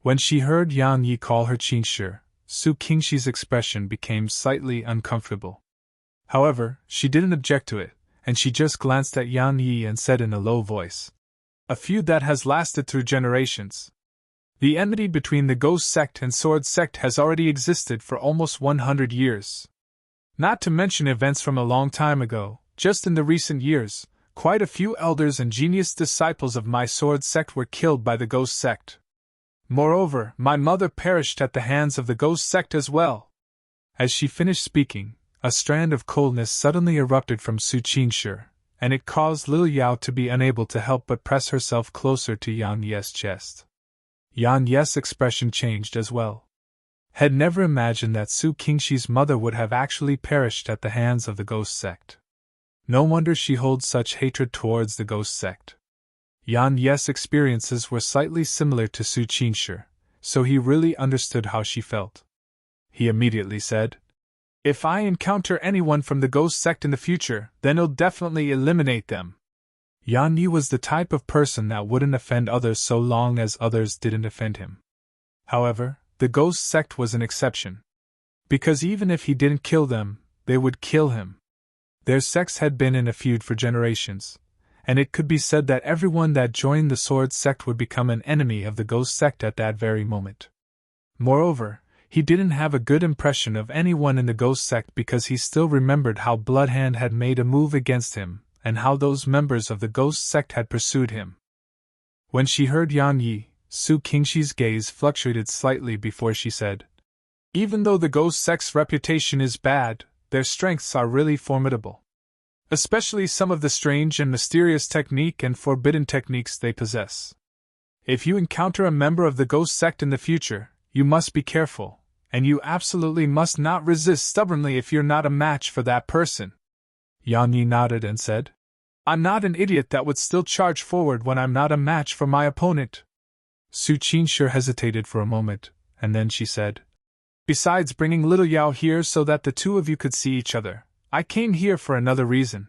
When she heard Yang Yi call her Qin Shi, Su Qingshi's expression became slightly uncomfortable. However, she didn't object to it, and she just glanced at Yang Yi and said in a low voice, "A feud that has lasted through generations. The enmity between the Ghost Sect and Sword Sect has already existed for almost 100 years. Not to mention events from a long time ago, just in the recent years, quite a few elders and genius disciples of my Sword Sect were killed by the Ghost Sect. Moreover, my mother perished at the hands of the Ghost Sect as well." As she finished speaking, a strand of coldness suddenly erupted from Su Qingshi, and it caused Lil Yao to be unable to help but press herself closer to Yang Ye's chest. Yang Ye's expression changed as well. Had never imagined that Su Qingshi's mother would have actually perished at the hands of the Ghost Sect. No wonder she holds such hatred towards the Ghost Sect. Yang Ye's experiences were slightly similar to Su Qingshi, so he really understood how she felt. He immediately said, "If I encounter anyone from the Ghost Sect in the future, then I'll definitely eliminate them." Yang Yi was the type of person that wouldn't offend others so long as others didn't offend him. However, the Ghost Sect was an exception. Because even if he didn't kill them, they would kill him. Their sects had been in a feud for generations, and it could be said that everyone that joined the Sword Sect would become an enemy of the Ghost Sect at that very moment. Moreover, he didn't have a good impression of anyone in the Ghost Sect because he still remembered how Bloodhand had made a move against him, and how those members of the Ghost Sect had pursued him. When she heard Yang Yi, Su Qingshi's gaze fluctuated slightly before she said, "Even though the Ghost Sect's reputation is bad, their strengths are really formidable. Especially some of the strange and mysterious technique and forbidden techniques they possess. If you encounter a member of the Ghost Sect in the future, you must be careful, and you absolutely must not resist stubbornly if you're not a match for that person." Yang Yi nodded and said, "I'm not an idiot that would still charge forward when I'm not a match for my opponent." Su Qingshi hesitated for a moment, and then she said, "Besides bringing little Yao here so that the two of you could see each other, I came here for another reason.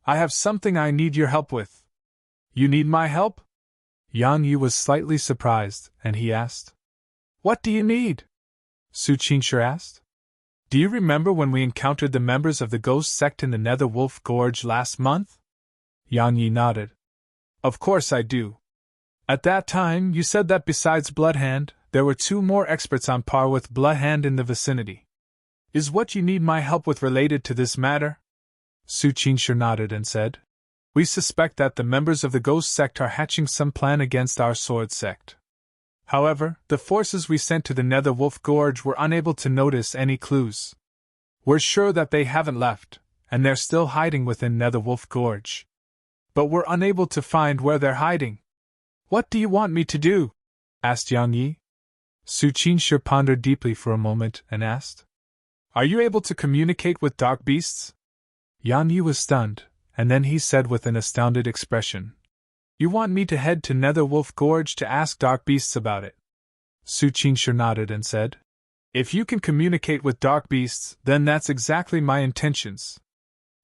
I have something I need your help with." "You need my help?" Yang Yi was slightly surprised, and he asked, "What do you need?" Su Qingshi asked. "Do you remember when we encountered the members of the Ghost Sect in the Nether Wolf Gorge last month?" Yang Yi nodded. "Of course I do. At that time, you said that besides Bloodhand, there were two more experts on par with Bloodhand in the vicinity. Is what you need my help with related to this matter?" Su Qingshi nodded and said, "We suspect that the members of the Ghost Sect are hatching some plan against our Sword Sect. However, the forces we sent to the Nether Wolf Gorge were unable to notice any clues. We're sure that they haven't left, and they're still hiding within Nether Wolf Gorge. But we're unable to find where they're hiding. What do you want me to do?" asked Yang Yi. Su Qingshi pondered deeply for a moment and asked, "Are you able to communicate with dark beasts?" Yang Yi was stunned, and then he said with an astounded expression, "You want me to head to Nether Wolf Gorge to ask dark beasts about it?" Su Qingshi nodded and said, "If you can communicate with dark beasts, then that's exactly my intentions.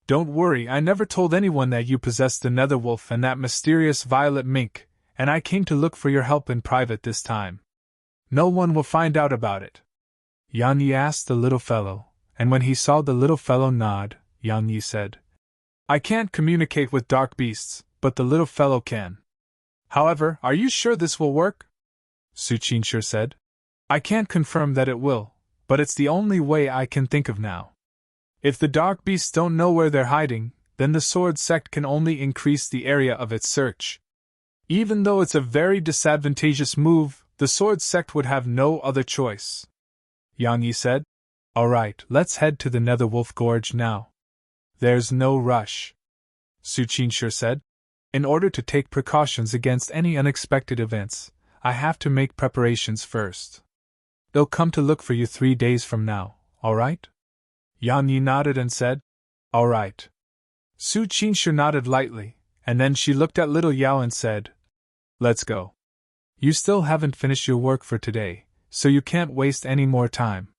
Don't worry, I never told anyone that you possessed the Nether Wolf and that mysterious violet mink, and I came to look for your help in private this time. No one will find out about it." Yang Yi asked the little fellow, and when he saw the little fellow nod, Yang Yi said, "I can't communicate with dark beasts, but the little fellow can. However, are you sure this will work?" Su Qingshi said, "I can't confirm that it will, but it's the only way I can think of now. If the dark beasts don't know where they're hiding, then the Sword Sect can only increase the area of its search. Even though it's a very disadvantageous move, the Sword Sect would have no other choice." Yang Yi said, "All right, let's head to the Nether Wolf Gorge now." "There's no rush," Su Qingshi said. "In order to take precautions against any unexpected events, I have to make preparations first. They'll come to look for you 3 days from now, all right?" Yang Yi nodded and said, "All right." Su Qingshi nodded lightly, and then she looked at little Yao and said, "Let's go. You still haven't finished your work for today, so you can't waste any more time."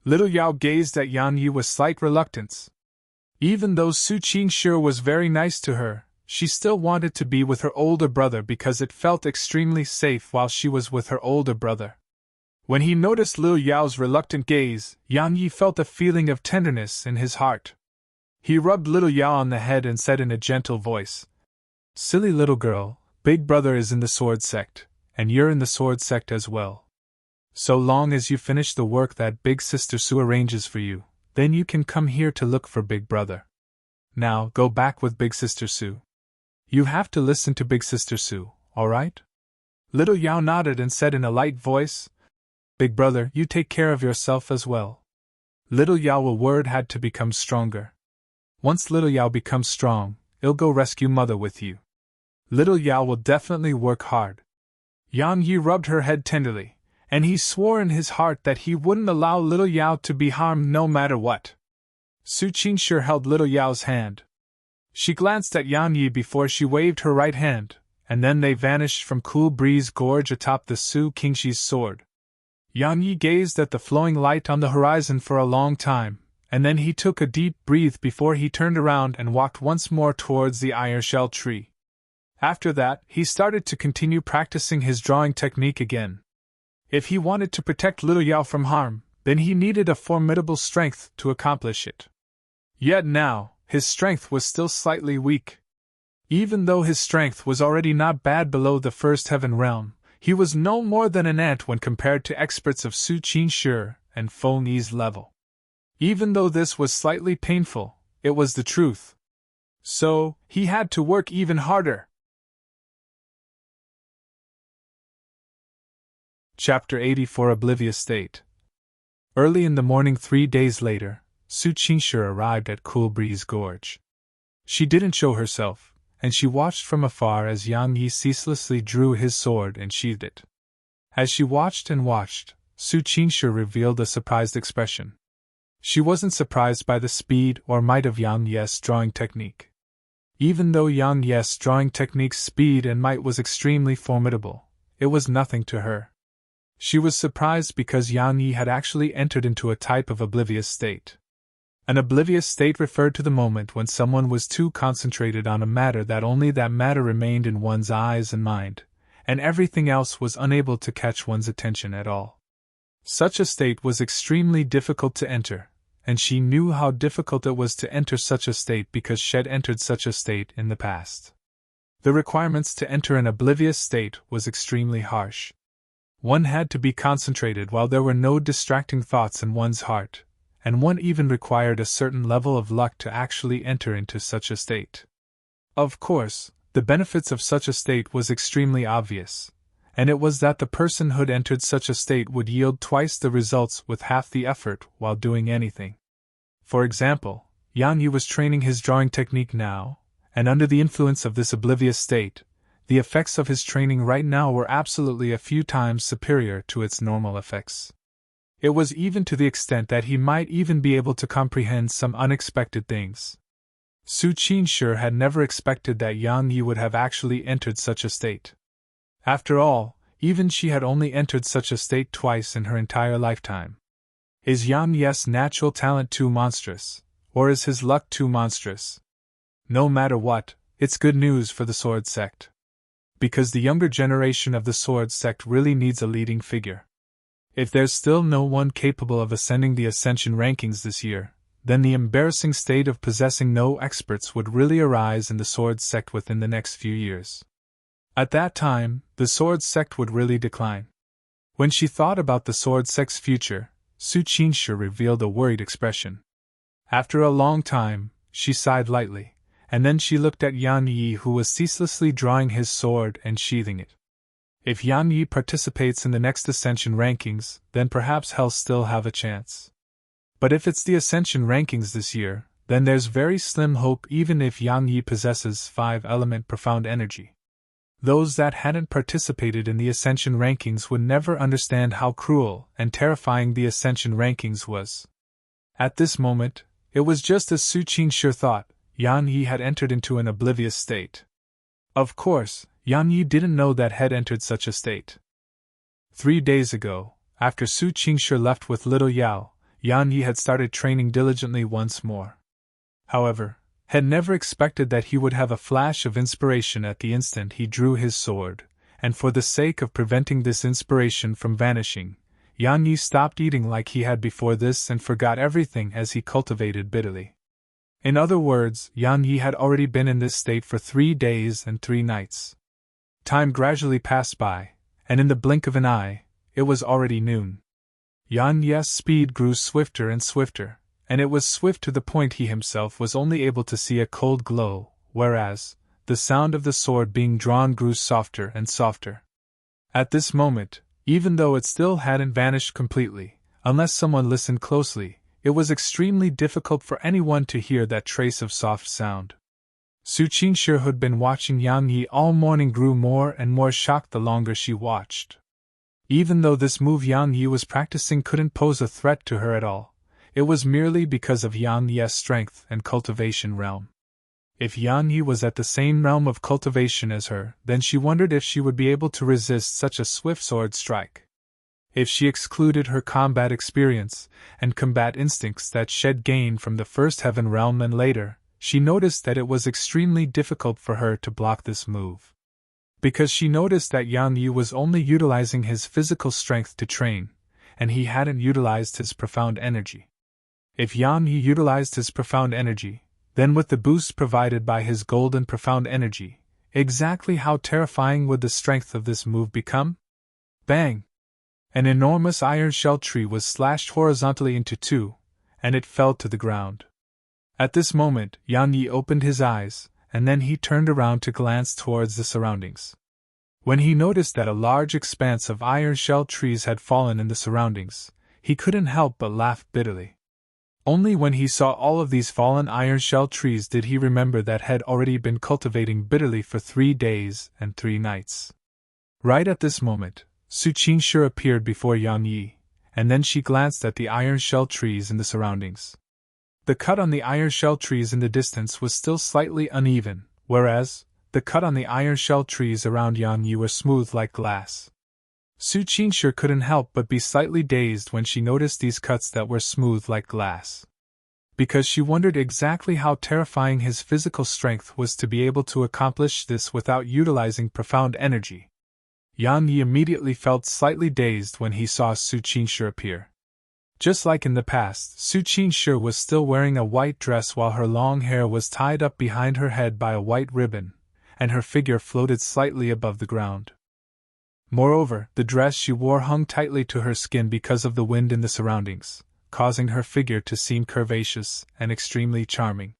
Little Yao gazed at Yang Yi with slight reluctance. Even though Su Qingshi was very nice to her, she still wanted to be with her older brother because it felt extremely safe while she was with her older brother. When he noticed Lil Yao's reluctant gaze, Yang Yi felt a feeling of tenderness in his heart. He rubbed little Yao on the head and said in a gentle voice, "Silly little girl, Big Brother is in the sword sect, and you're in the sword sect as well. So long as you finish the work that Big Sister Su arranges for you, then you can come here to look for Big Brother. Now, go back with Big Sister Su. You have to listen to Big Sister Su, alright?" Little Yao nodded and said in a light voice, "Big Brother, you take care of yourself as well." Little Yao's word had to become stronger. "Once Little Yao becomes strong, I'll go rescue Mother with you. Little Yao will definitely work hard." Yang Yi rubbed her head tenderly, and he swore in his heart that he wouldn't allow Little Yao to be harmed no matter what. Su Qingshi held Little Yao's hand. She glanced at Yang Yi before she waved her right hand, and then they vanished from Cool Breeze Gorge atop the Su Qingshi's sword. Yang Yi gazed at the flowing light on the horizon for a long time, and then he took a deep breath before he turned around and walked once more towards the iron shell tree. After that, he started to continue practicing his drawing technique again. If he wanted to protect Little Yao from harm, then he needed a formidable strength to accomplish it. Yet now, his strength was still slightly weak. Even though his strength was already not bad below the first heaven realm, he was no more than an ant when compared to experts of Su Qingshi and Feng Yi's level. Even though this was slightly painful, it was the truth. So, he had to work even harder. Chapter 84 Oblivious State. Early in the morning 3 days later, Su Qingshi arrived at Cool Breeze Gorge. She didn't show herself, and she watched from afar as Yang Yi ceaselessly drew his sword and sheathed it. As she watched and watched, Su Qingshi revealed a surprised expression. She wasn't surprised by the speed or might of Yang Yi's drawing technique. Even though Yang Yi's drawing technique's speed and might was extremely formidable, it was nothing to her. She was surprised because Yang Yi had actually entered into a type of oblivious state. An oblivious state referred to the moment when someone was too concentrated on a matter that only that matter remained in one's eyes and mind, and everything else was unable to catch one's attention at all. Such a state was extremely difficult to enter, and she knew how difficult it was to enter such a state because she had entered such a state in the past. The requirements to enter an oblivious state was extremely harsh. One had to be concentrated while there were no distracting thoughts in one's heart, and one even required a certain level of luck to actually enter into such a state. Of course, the benefits of such a state was extremely obvious, and it was that the person who'd entered such a state would yield twice the results with half the effort while doing anything. For example, Yang Yi was training his drawing technique now, and under the influence of this oblivious state, the effects of his training right now were absolutely a few times superior to its normal effects. It was even to the extent that he might even be able to comprehend some unexpected things. Su Qingshi had never expected that Yang Yi would have actually entered such a state. After all, even she had only entered such a state twice in her entire lifetime. Is Yang Yi's natural talent too monstrous, or is his luck too monstrous? No matter what, it's good news for the Sword Sect. Because the younger generation of the Sword Sect really needs a leading figure. If there's still no one capable of ascending the Ascension rankings this year, then the embarrassing state of possessing no experts would really arise in the Sword Sect within the next few years. At that time, the Sword Sect would really decline. When she thought about the Sword Sect's future, Su Qingshi revealed a worried expression. After a long time, she sighed lightly, and then she looked at Yang Yi, who was ceaselessly drawing his sword and sheathing it. If Yang Yi participates in the next Ascension rankings, then perhaps he'll still have a chance. But if it's the Ascension rankings this year, then there's very slim hope even if Yang Yi possesses 5-element profound energy. Those that hadn't participated in the Ascension rankings would never understand how cruel and terrifying the Ascension rankings was. At this moment, it was just as Su Qingshi thought. Yan Yi had entered into an oblivious state. Of course, Yan Yi didn't know that had entered such a state. 3 days ago, after Su Qingshi left with little Yao, Yan Yi had started training diligently once more. However, had never expected that he would have a flash of inspiration at the instant he drew his sword, and for the sake of preventing this inspiration from vanishing, Yan Yi stopped eating like he had before this and forgot everything as he cultivated bitterly. In other words, Yan Yi had already been in this state for 3 days and 3 nights. Time gradually passed by, and in the blink of an eye, it was already noon. Yan Yi's speed grew swifter and swifter, and it was swift to the point he himself was only able to see a cold glow, whereas, the sound of the sword being drawn grew softer and softer. At this moment, even though it still hadn't vanished completely, unless someone listened closely, it was extremely difficult for anyone to hear that trace of soft sound. Su Qingshi, who'd been watching Yan Yi all morning, grew more and more shocked the longer she watched. Even though this move Yan Yi was practicing couldn't pose a threat to her at all, it was merely because of Yan Yi's strength and cultivation realm. If Yan Yi was at the same realm of cultivation as her, then she wondered if she would be able to resist such a swift sword strike. If she excluded her combat experience and combat instincts that shed gain from the first heaven realm and later, she noticed that it was extremely difficult for her to block this move. Because she noticed that Yan Yi was only utilizing his physical strength to train, and he hadn't utilized his profound energy. If Yan Yi utilized his profound energy, then with the boost provided by his golden profound energy, exactly how terrifying would the strength of this move become? Bang! An enormous iron shell tree was slashed horizontally into 2, and it fell to the ground. At this moment, Yan Yi opened his eyes, and then he turned around to glance towards the surroundings. When he noticed that a large expanse of iron shell trees had fallen in the surroundings, he couldn't help but laugh bitterly. Only when he saw all of these fallen iron shell trees did he remember that had already been cultivating bitterly for 3 days and 3 nights. Right at this moment, Su Qingshi appeared before Yan Yi, and then she glanced at the iron shell trees in the surroundings. The cut on the iron shell trees in the distance was still slightly uneven, whereas, the cut on the iron shell trees around Yan Yi were smooth like glass. Su Qingshi couldn't help but be slightly dazed when she noticed these cuts that were smooth like glass. Because she wondered exactly how terrifying his physical strength was to be able to accomplish this without utilizing profound energy. Yan Yi immediately felt slightly dazed when he saw Su Qingshi appear. Just like in the past, Su Qingshi was still wearing a white dress while her long hair was tied up behind her head by a white ribbon, and her figure floated slightly above the ground. Moreover, the dress she wore hung tightly to her skin because of the wind in the surroundings, causing her figure to seem curvaceous and extremely charming.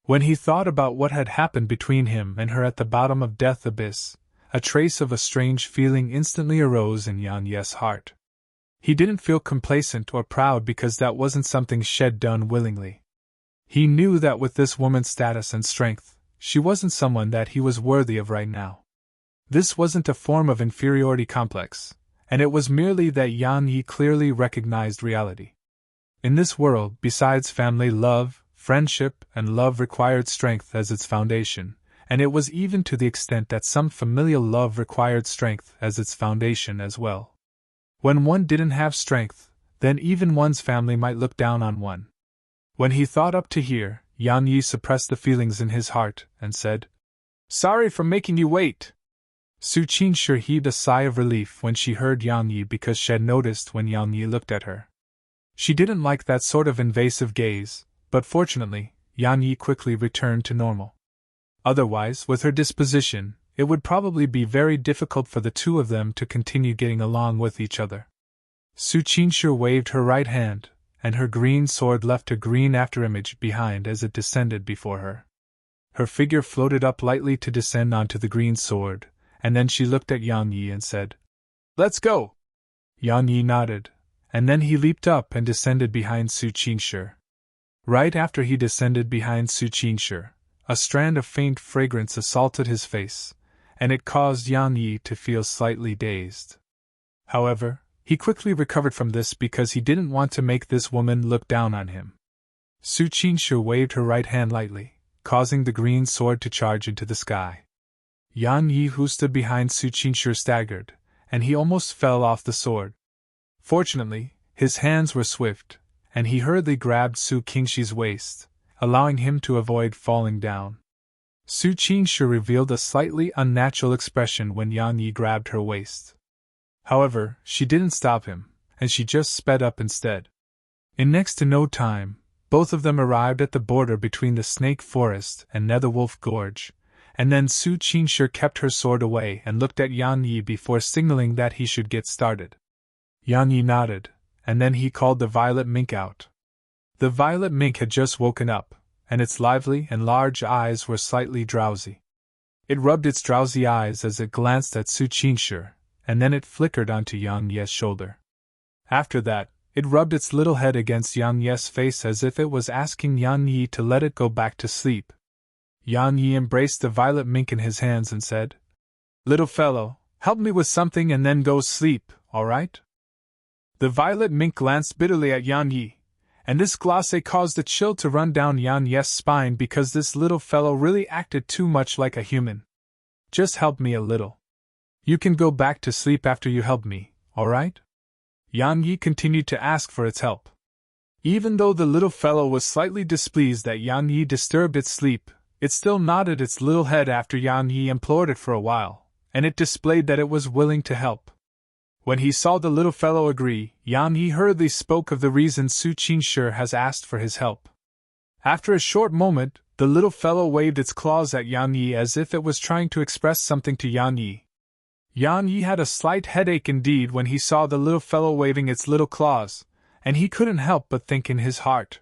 When he thought about what had happened between him and her at the bottom of Death Abyss, a trace of a strange feeling instantly arose in Yan Yi's heart. He didn't feel complacent or proud because that wasn't something she'd done willingly. He knew that with this woman's status and strength, she wasn't someone that he was worthy of right now. This wasn't a form of inferiority complex, and it was merely that Yan Yi clearly recognized reality. In this world, besides family love, friendship and love required strength as its foundation, and it was even to the extent that some familial love required strength as its foundation as well. When one didn't have strength, then even one's family might look down on one. When he thought up to here, Yan Yi suppressed the feelings in his heart and said, "Sorry for making you wait." Su Qingshi heaved a sigh of relief when she heard Yan Yi because she had noticed when Yan Yi looked at her. She didn't like that sort of invasive gaze, but fortunately, Yan Yi quickly returned to normal. Otherwise, with her disposition, it would probably be very difficult for the two of them to continue getting along with each other. Su Qingshi waved her right hand, and her green sword left a green afterimage behind as it descended before her. Her figure floated up lightly to descend onto the green sword, and then she looked at Yan Yi and said, "Let's go!" Yan Yi nodded, and then he leaped up and descended behind Su Qingshi. Right after he descended behind Su Qingshi, a strand of faint fragrance assaulted his face, and it caused Yan Yi to feel slightly dazed. However, He quickly recovered from this because he didn't want to make this woman look down on him. Su Qingshu waved her right hand lightly, causing the green sword to charge into the sky. Yan Yi, who stood behind Su Qingshu, staggered, and he almost fell off the sword. Fortunately, his hands were swift, and he hurriedly grabbed Su Qingshu's waist, allowing him to avoid falling down. Su Qingshu revealed a slightly unnatural expression when Yan Yi grabbed her waist. However, she didn't stop him, and she just sped up instead. In next to no time, both of them arrived at the border between the Snake Forest and Netherwolf Gorge, and then Su Qingshu kept her sword away and looked at Yan Yi before signaling that he should get started. Yan Yi nodded, and then he called the violet mink out. The violet mink had just woken up, and its lively and large eyes were slightly drowsy. It rubbed its drowsy eyes as it glanced at Su Qingshu, and then it flickered onto Yang Ye's shoulder. After that, it rubbed its little head against Yang Ye's face as if it was asking Yan Yi to let it go back to sleep. Yan Yi embraced the violet mink in his hands and said, "Little fellow, help me with something and then go sleep, all right?" The violet mink glanced bitterly at Yan Yi, and this glance caused a chill to run down Yan Ye's spine because this little fellow really acted too much like a human. "Just help me a little. You can go back to sleep after you help me, all right?" Yan Yi continued to ask for its help. Even though the little fellow was slightly displeased that Yan Yi disturbed its sleep, it still nodded its little head after Yan Yi implored it for a while, and it displayed that it was willing to help. When he saw the little fellow agree, Yan Yi hurriedly spoke of the reason Su Qingshu has asked for his help. After a short moment, the little fellow waved its claws at Yan Yi as if it was trying to express something to Yan Yi. Yan Yi had a slight headache indeed when he saw the little fellow waving its little claws, and he couldn't help but think in his heart,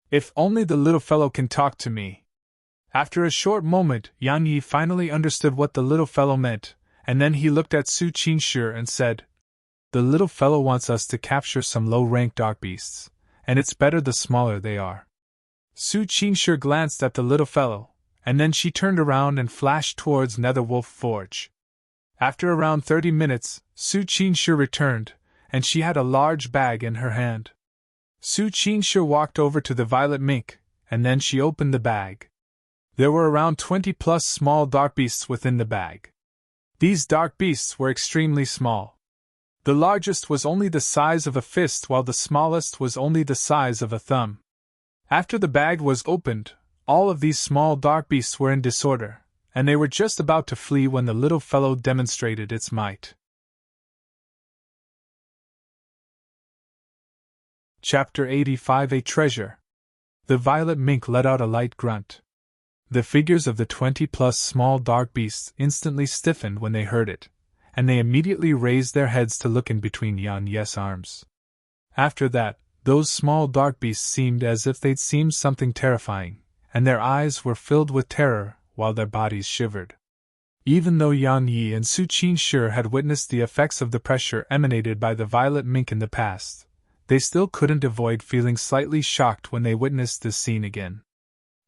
"If only the little fellow can talk to me." After a short moment, Yan Yi finally understood what the little fellow meant, and then he looked at Su Qingshu and said, "The little fellow wants us to capture some low-ranked dark beasts, and it's better the smaller they are." Su Qingshu glanced at the little fellow, and then she turned around and flashed towards Netherwolf Forge. After around 30 minutes, Su Qingshu returned, and she had a large bag in her hand. Su Qingshu walked over to the violet mink, and then she opened the bag. There were around 20+ small dark beasts within the bag. These dark beasts were extremely small. The largest was only the size of a fist while the smallest was only the size of a thumb. After the bag was opened, all of these small dark beasts were in disorder, and they were just about to flee when the little fellow demonstrated its might. Chapter 85: A Treasure. The violet mink let out a light grunt. The figures of the 20+ small dark beasts instantly stiffened when they heard it, and they immediately raised their heads to look in between Yan Ye's arms. After that, those small dark beasts seemed as if they'd seen something terrifying, and their eyes were filled with terror, while their bodies shivered. Even though Yan Yi and Su Qingshu had witnessed the effects of the pressure emanated by the violet mink in the past, they still couldn't avoid feeling slightly shocked when they witnessed this scene again.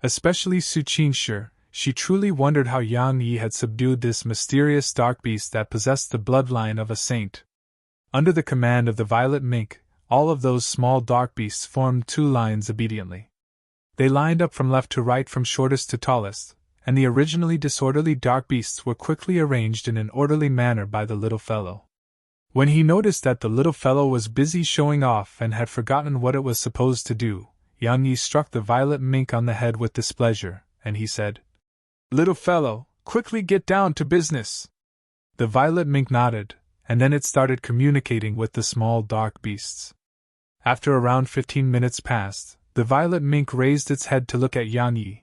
Especially Su Qingshu, she truly wondered how Yan Yi had subdued this mysterious dark beast that possessed the bloodline of a saint. Under the command of the violet mink, all of those small dark beasts formed 2 lines obediently. They lined up from left to right from shortest to tallest, and the originally disorderly dark beasts were quickly arranged in an orderly manner by the little fellow. When he noticed that the little fellow was busy showing off and had forgotten what it was supposed to do, Yan Yi struck the violet mink on the head with displeasure, and he said, "Little fellow, quickly get down to business." The violet mink nodded, and then it started communicating with the small dark beasts. After around 15 minutes passed, the violet mink raised its head to look at Yan Yi,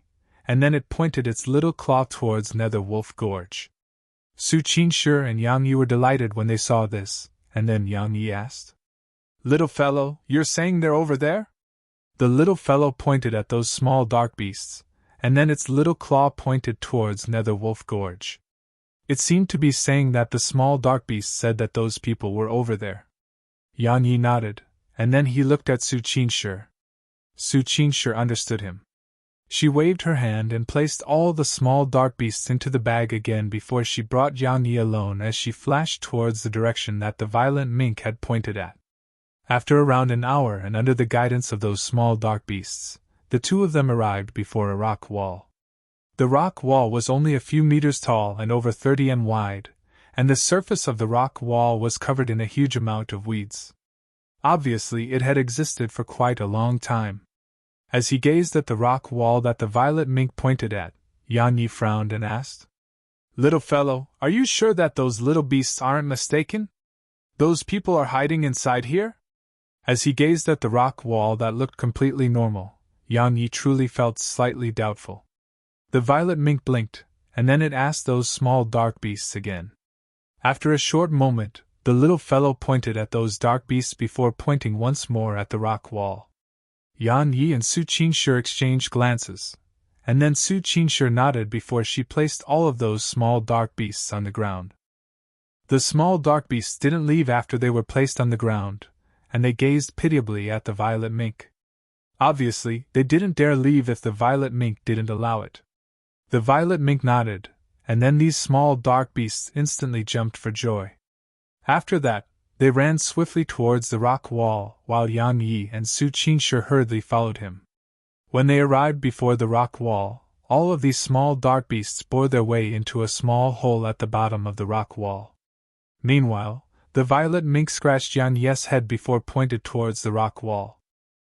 and then it pointed its little claw towards Netherwolf Gorge. Su Qingshu and Yan Yi were delighted when they saw this, and then Yan Yi asked, "Little fellow, you're saying they're over there?" The little fellow pointed at those small dark beasts, and then its little claw pointed towards Netherwolf Gorge. It seemed to be saying that the small dark beasts said that those people were over there. Yan Yi nodded, and then he looked at Su Qingshu. Su Qingshu understood him. She waved her hand and placed all the small dark beasts into the bag again before she brought Yang Yi alone as she flashed towards the direction that the violent mink had pointed at. After around an hour and under the guidance of those small dark beasts, the two of them arrived before a rock wall. The rock wall was only a few meters tall and over 30 m wide, and the surface of the rock wall was covered in a huge amount of weeds. Obviously, it had existed for quite a long time. As he gazed at the rock wall that the violet mink pointed at, Yang Yi frowned and asked, "Little fellow, are you sure that those little beasts aren't mistaken? Those people are hiding inside here?" As he gazed at the rock wall that looked completely normal, Yang Yi truly felt slightly doubtful. The violet mink blinked, and then it asked those small dark beasts again. After a short moment, the little fellow pointed at those dark beasts before pointing once more at the rock wall. Yang Yi and Su Qingshu exchanged glances, and then Su Qingshu nodded before she placed all of those small dark beasts on the ground. The small dark beasts didn't leave after they were placed on the ground, and they gazed pitiably at the violet mink. Obviously, they didn't dare leave if the violet mink didn't allow it. The violet mink nodded, and then these small dark beasts instantly jumped for joy. After that, they ran swiftly towards the rock wall, while Yang Yi and Su Qingshu hurriedly followed him. When they arrived before the rock wall, all of these small dark beasts bore their way into a small hole at the bottom of the rock wall. Meanwhile, the violet mink scratched Yang Yi's head before pointed towards the rock wall.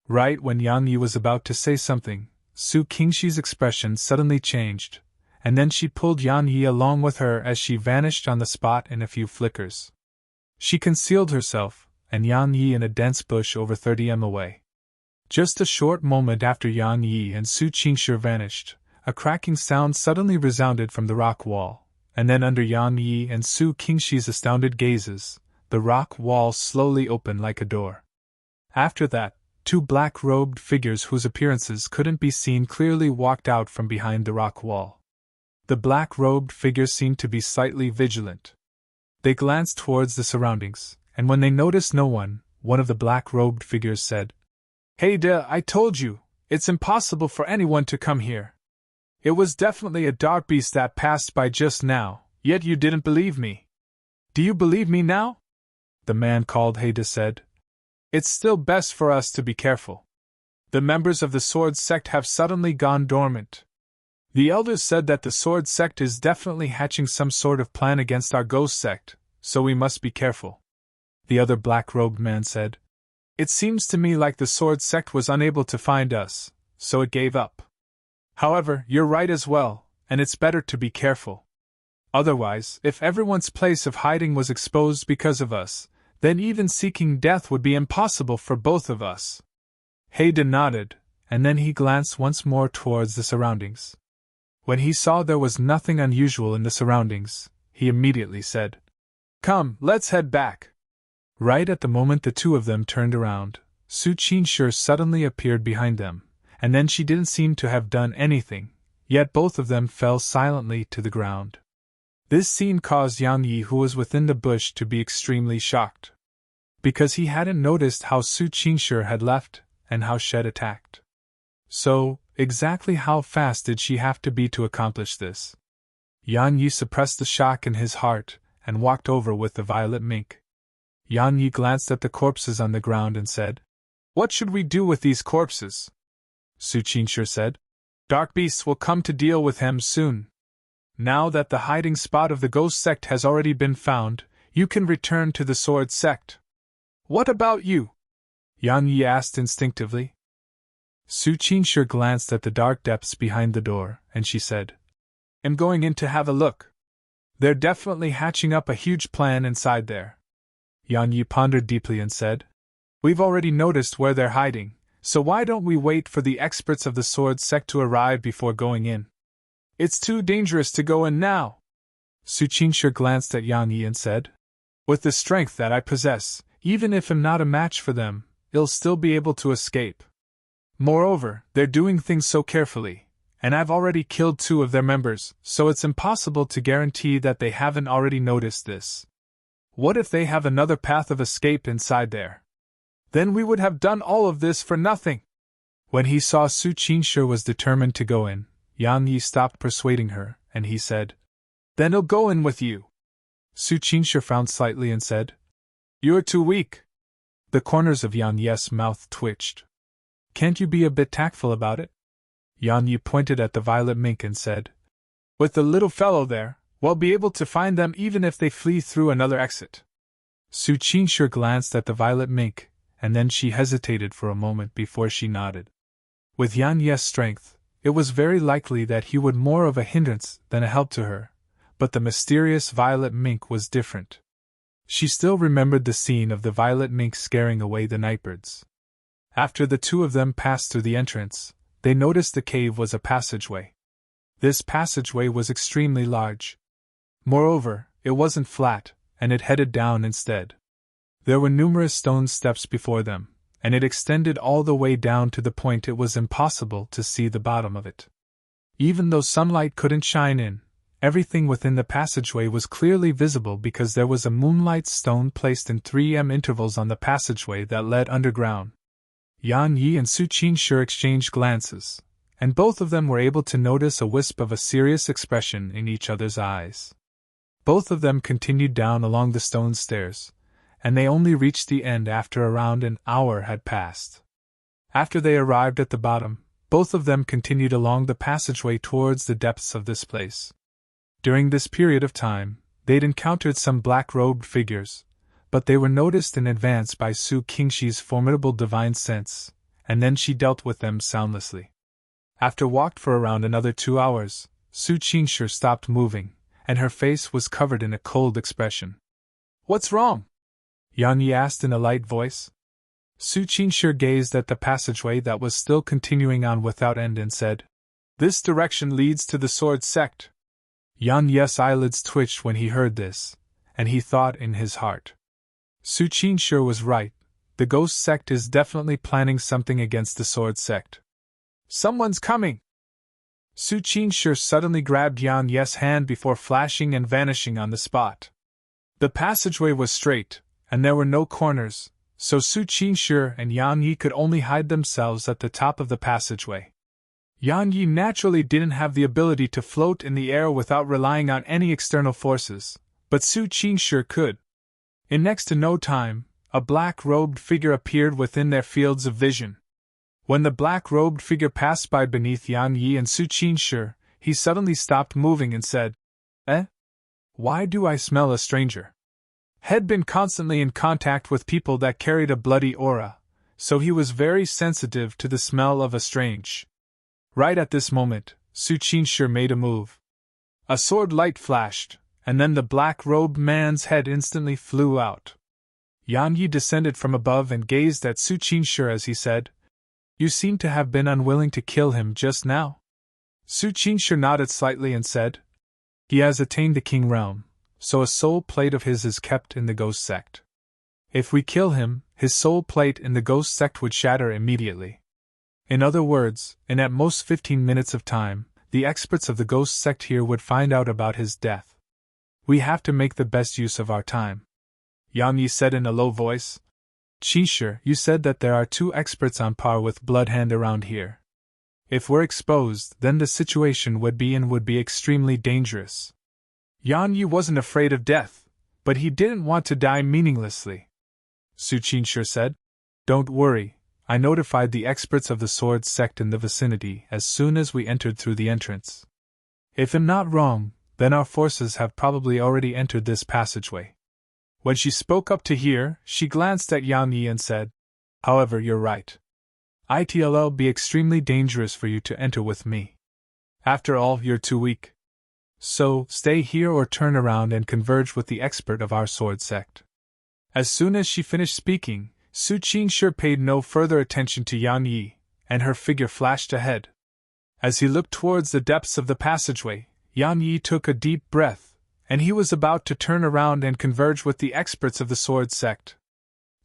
Right when Yang Yi was about to say something, Su Qingshu's expression suddenly changed, and then she pulled Yang Yi along with her as she vanished on the spot in a few flickers. She concealed herself, and Yang Yi in a dense bush over 30 m away. Just a short moment after Yang Yi and Su Qingshu vanished, a cracking sound suddenly resounded from the rock wall, and then under Yang Yi and Su Qingshu's astounded gazes, the rock wall slowly opened like a door. After that, two black-robed figures whose appearances couldn't be seen clearly walked out from behind the rock wall. The black-robed figures seemed to be slightly vigilant. They glanced towards the surroundings, and when they noticed no one of the black-robed figures said, "Hey duh, I told you, it's impossible for anyone to come here. It was definitely a dark beast that passed by just now, yet you didn't believe me. Do you believe me now?" The man called Haida said, "It's still best for us to be careful. The members of the Sword Sect have suddenly gone dormant. The elders said that the Sword Sect is definitely hatching some sort of plan against our Ghost Sect, so we must be careful." The other black-robed man said, "It seems to me like the Sword Sect was unable to find us, so it gave up. However, you're right as well, and it's better to be careful. Otherwise, if everyone's place of hiding was exposed because of us, then even seeking death would be impossible for both of us." Haida nodded, and then he glanced once more towards the surroundings. When he saw there was nothing unusual in the surroundings, he immediately said, "Come, let's head back." Right at the moment the two of them turned around, Su Qingshu suddenly appeared behind them, and then she didn't seem to have done anything, yet both of them fell silently to the ground. This scene caused Yang Yi, who was within the bush, to be extremely shocked, because he hadn't noticed how Su Qingshu had left and how she had attacked. So, exactly how fast did she have to be to accomplish this? Yang Yi suppressed the shock in his heart and walked over with the violet mink. Yang Yi glanced at the corpses on the ground and said, "What should we do with these corpses?" Su Qingshu said, "Dark beasts will come to deal with him soon. Now that the hiding spot of the Ghost Sect has already been found, you can return to the Sword Sect." "What about you?" Yang Yi asked instinctively. Su Qingshu glanced at the dark depths behind the door, and she said, "I'm going in to have a look. They're definitely hatching up a huge plan inside there." Yang Yi pondered deeply and said, "We've already noticed where they're hiding, so why don't we wait for the experts of the Sword Sect to arrive before going in? It's too dangerous to go in now." Su Qingshu glanced at Yang Yi and said, "With the strength that I possess, even if I'm not a match for them, I'll still be able to escape. Moreover, they're doing things so carefully, and I've already killed 2 of their members, so it's impossible to guarantee that they haven't already noticed this. What if they have another path of escape inside there? Then we would have done all of this for nothing. When he saw Su Qingshe was determined to go in, Yang Yi stopped persuading her, and he said, "Then I'll go in with you." Su Qingshe frowned slightly and said, "You're too weak." The corners of Yang Yi's mouth twitched. "Can't you be a bit tactful about it?" Yang Yi pointed at the violet mink and said, "With the little fellow there, we'll be able to find them even if they flee through another exit." Su Qingshe glanced at the violet mink, and then she hesitated for a moment before she nodded. With Yang Yi's strength, it was very likely that he would more of a hindrance than a help to her, but the mysterious violet mink was different. She still remembered the scene of the violet mink scaring away the nightbirds. After the two of them passed through the entrance, they noticed the cave was a passageway. This passageway was extremely large. Moreover, it wasn't flat, and it headed down instead. There were numerous stone steps before them, and it extended all the way down to the point it was impossible to see the bottom of it. Even though sunlight couldn't shine in, everything within the passageway was clearly visible because there was a moonlight stone placed in 3 intervals on the passageway that led underground. Yang Yi and Su Qingshe exchanged glances, and both of them were able to notice a wisp of a serious expression in each other's eyes. Both of them continued down along the stone stairs, and they only reached the end after around an hour had passed. After they arrived at the bottom, both of them continued along the passageway towards the depths of this place. During this period of time, they'd encountered some black-robed figures, but they were noticed in advance by Su Qingshe's formidable divine sense, and then she dealt with them soundlessly. After walked for around another 2 hours, Su Qingshe stopped moving, and her face was covered in a cold expression. "What's wrong?" Yang Yi asked in a light voice. Su Qingshe gazed at the passageway that was still continuing on without end and said, "This direction leads to the Sword Sect." Yang Yi's eyelids twitched when he heard this, and he thought in his heart, Su Qingshe was right, the Ghost Sect is definitely planning something against the Sword Sect. "Someone's coming!" Su Qingshe suddenly grabbed Yang Yi's hand before flashing and vanishing on the spot. The passageway was straight, and there were no corners, so Su Qingshe and Yang Yi could only hide themselves at the top of the passageway. Yang Yi naturally didn't have the ability to float in the air without relying on any external forces, but Su Qingshe could. In next to no time, a black-robed figure appeared within their fields of vision. When the black-robed figure passed by beneath Yang Yi and Su Qingshe, he suddenly stopped moving and said, "Eh? Why do I smell a stranger?" Had been constantly in contact with people that carried a bloody aura, so he was very sensitive to the smell of a strange. Right at this moment, Su Qingshe made a move. A sword light flashed, and then the black-robed man's head instantly flew out. Yang Yi descended from above and gazed at Su Qingshe as he said, "You seem to have been unwilling to kill him just now." Su Qingshe nodded slightly and said, "He has attained the king realm, so a soul plate of his is kept in the Ghost Sect. If we kill him, his soul plate in the Ghost Sect would shatter immediately. In other words, in at most 15 minutes of time, the experts of the Ghost Sect here would find out about his death. We have to make the best use of our time." Yang Yi said in a low voice, "Qingshe, you said that there are 2 experts on par with Bloodhand around here. If we're exposed, then the situation would be extremely dangerous." Yang Yi wasn't afraid of death, but he didn't want to die meaninglessly. Su Qingshe said, "Don't worry, I notified the experts of the Sword Sect in the vicinity as soon as we entered through the entrance. If I'm not wrong, then our forces have probably already entered this passageway." When she spoke up to hear, she glanced at Yang Yi and said, "However, you're right. It'll be extremely dangerous for you to enter with me. After all, you're too weak. So, stay here or turn around and converge with the expert of our Sword Sect." As soon as she finished speaking, Su Qingshe paid no further attention to Yang Yi, and her figure flashed ahead. As he looked towards the depths of the passageway, Yang Yi took a deep breath, and he was about to turn around and converge with the experts of the Sword Sect.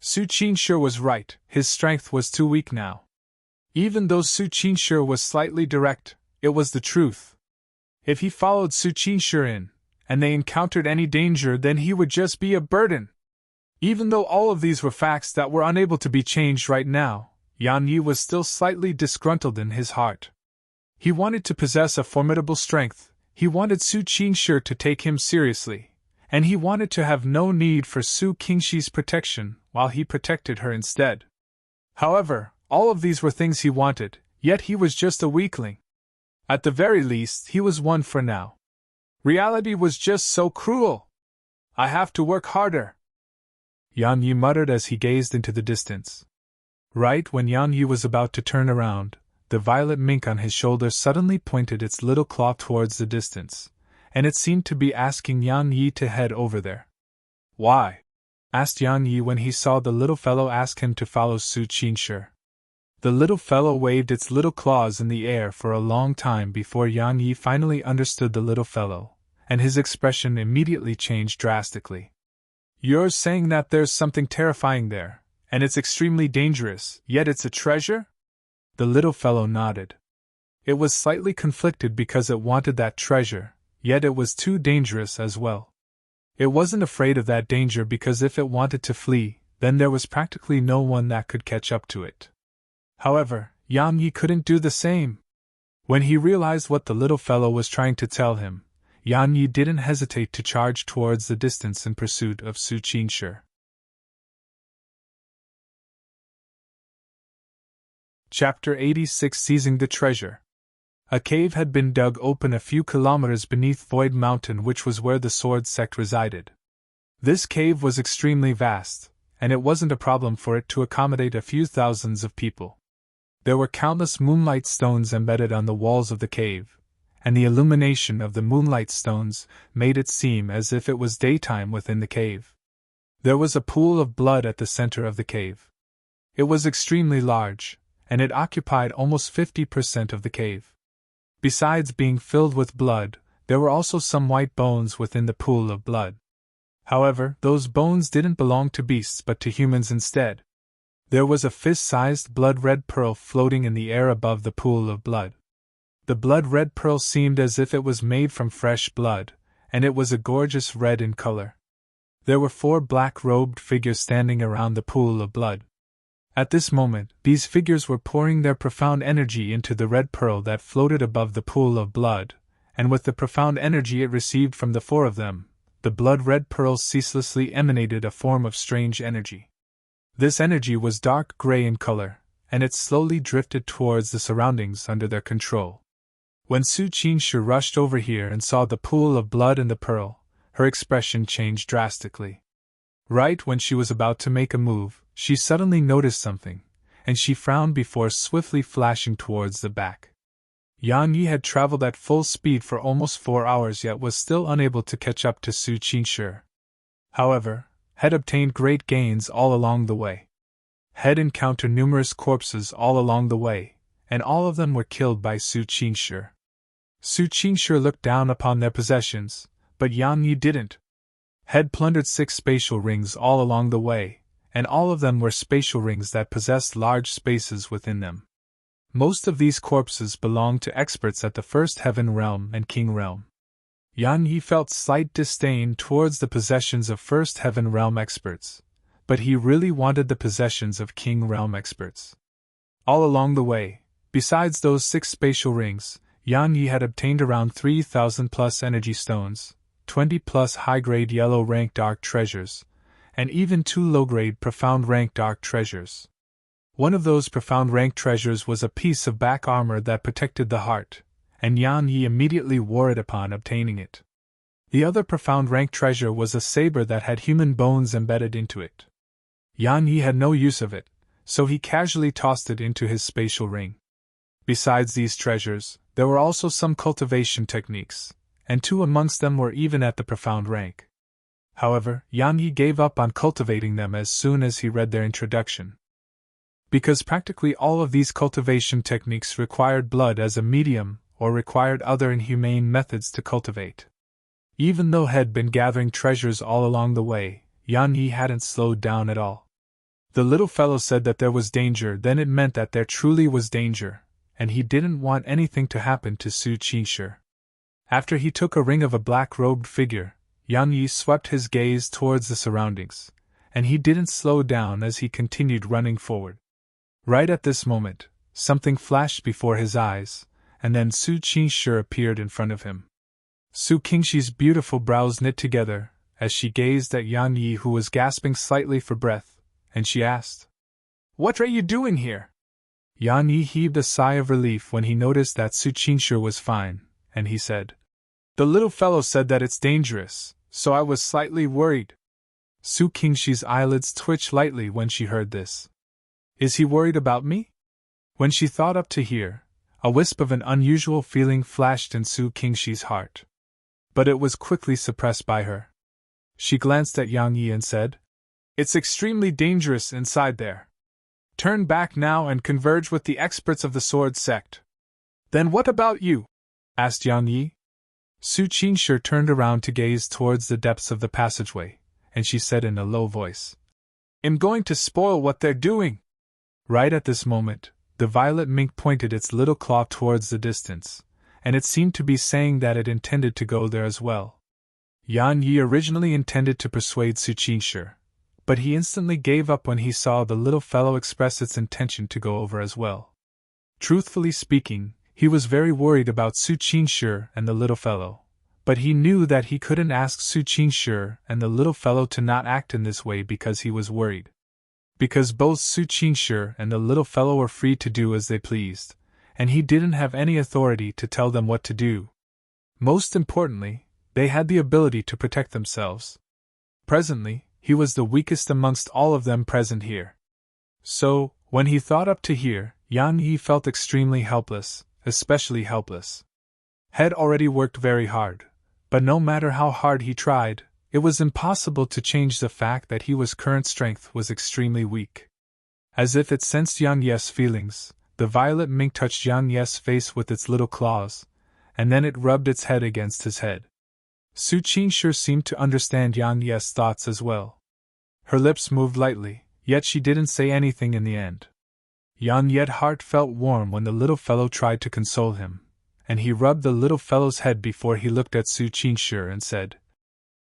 Su Qingshe was right, his strength was too weak now. Even though Su Qingshe was slightly direct, it was the truth. If he followed Su Qingshe in, and they encountered any danger, then he would just be a burden. Even though all of these were facts that were unable to be changed right now, Yan Yi was still slightly disgruntled in his heart. He wanted to possess a formidable strength, he wanted Su Qingshi to take him seriously, and he wanted to have no need for Su Qingshi's protection while he protected her instead. However, all of these were things he wanted, yet he was just a weakling. At the very least, he was one for now. Reality was just so cruel. I have to work harder, Yan Yi muttered as he gazed into the distance. Right when Yan Yi was about to turn around, the violet mink on his shoulder suddenly pointed its little claw towards the distance, and it seemed to be asking Yan Yi to head over there. Why? Asked Yan Yi when he saw the little fellow ask him to follow Su Qingshi. The little fellow waved its little claws in the air for a long time before Yan Yi finally understood the little fellow, and his expression immediately changed drastically. You're saying that there's something terrifying there, and it's extremely dangerous, yet it's a treasure? The little fellow nodded. It was slightly conflicted because it wanted that treasure, yet it was too dangerous as well. It wasn't afraid of that danger because if it wanted to flee, then there was practically no one that could catch up to it. However, Yan Yi couldn't do the same. When he realized what the little fellow was trying to tell him, Yan Yi didn't hesitate to charge towards the distance in pursuit of Su Qingshi. Chapter 86 Seizing the Treasure. A cave had been dug open a few kilometers beneath Void Mountain, which was where the Sword sect resided. This cave was extremely vast, and it wasn't a problem for it to accommodate a few thousands of people. There were countless moonlight stones embedded on the walls of the cave, and the illumination of the moonlight stones made it seem as if it was daytime within the cave. There was a pool of blood at the center of the cave. It was extremely large, and it occupied almost 50% of the cave. Besides being filled with blood, there were also some white bones within the pool of blood. However, those bones didn't belong to beasts but to humans instead. There was a fist-sized blood-red pearl floating in the air above the pool of blood. The blood-red pearl seemed as if it was made from fresh blood, and it was a gorgeous red in color. There were 4 black-robed figures standing around the pool of blood. At this moment, these figures were pouring their profound energy into the red pearl that floated above the pool of blood, and with the profound energy it received from the 4 of them, the blood-red pearl ceaselessly emanated a form of strange energy. This energy was dark gray in color, and it slowly drifted towards the surroundings under their control. When Su Qingshi rushed over here and saw the pool of blood and the pearl, her expression changed drastically. Right when she was about to make a move, she suddenly noticed something, and she frowned before swiftly flashing towards the back. Yan Yi had traveled at full speed for almost 4 hours yet was still unable to catch up to Su Qingshi. However, had obtained great gains all along the way. Had encountered numerous corpses all along the way, and all of them were killed by Su Qingshi. Su Qingshi looked down upon their possessions, but Yan Yi didn't. Had plundered 6 spatial rings all along the way, and all of them were spatial rings that possessed large spaces within them. Most of these corpses belonged to experts at the First Heaven Realm and King Realm. Yan Yi felt slight disdain towards the possessions of First Heaven Realm experts, but he really wanted the possessions of King Realm experts. All along the way, besides those 6 spatial rings, Yan Yi had obtained around 3,000 plus energy stones, 20 plus high-grade yellow rank dark treasures, and even 2 low-grade profound rank dark treasures. One of those profound rank treasures was a piece of back armor that protected the heart, and Yan Yi immediately wore it upon obtaining it. The other profound rank treasure was a saber that had human bones embedded into it. Yan Yi had no use of it, so he casually tossed it into his spatial ring. Besides these treasures, there were also some cultivation techniques, and 2 amongst them were even at the profound rank. However, Yan Yi gave up on cultivating them as soon as he read their introduction. Because practically all of these cultivation techniques required blood as a medium or required other inhumane methods to cultivate. Even though had been gathering treasures all along the way, Yan Yi hadn't slowed down at all. The little fellow said that there was danger, then it meant that there truly was danger, and he didn't want anything to happen to Su Qingshi. After he took a ring of a black-robed figure, Yan Yi swept his gaze towards the surroundings, and he didn't slow down as he continued running forward. Right at this moment, something flashed before his eyes, and then Su Qingshi appeared in front of him. Su Qingshi's beautiful brows knit together as she gazed at Yan Yi, who was gasping slightly for breath, and she asked, "What are you doing here?" Yan Yi heaved a sigh of relief when he noticed that Su Qingshi was fine, and he said, "The little fellow said that it's dangerous, so I was slightly worried." Su Qingshi's eyelids twitched lightly when she heard this. "Is he worried about me?" When she thought up to hear, a wisp of an unusual feeling flashed in Su Qingshi's heart. But it was quickly suppressed by her. She glanced at Yang Yi and said, "It's extremely dangerous inside there. Turn back now and converge with the experts of the sword sect." "Then what about you?" asked Yang Yi. Su Qingshi turned around to gaze towards the depths of the passageway, and she said in a low voice, "I'm going to spoil what they're doing." Right at this moment, the violet mink pointed its little claw towards the distance, and it seemed to be saying that it intended to go there as well. Yan Yi originally intended to persuade Su Qingshi, but he instantly gave up when he saw the little fellow express its intention to go over as well. Truthfully speaking, he was very worried about Su Qingshi and the little fellow, but he knew that he couldn't ask Su Qingshi and the little fellow to not act in this way because he was worried. Because both Su Qingshi and the little fellow were free to do as they pleased, and he didn't have any authority to tell them what to do. Most importantly, they had the ability to protect themselves. Presently, he was the weakest amongst all of them present here. So, when he thought up to here, Yan Yi felt extremely helpless, especially helpless. Had already worked very hard, but no matter how hard he tried, it was impossible to change the fact that his current strength was extremely weak. As if it sensed Yang Yi's feelings, the violet mink touched Yang Yi's face with its little claws, and then it rubbed its head against his head. Su Qingshi seemed to understand Yang Yi's thoughts as well. Her lips moved lightly, yet she didn't say anything in the end. Yang Yi's heart felt warm when the little fellow tried to console him, and he rubbed the little fellow's head before he looked at Su Qingshi and said,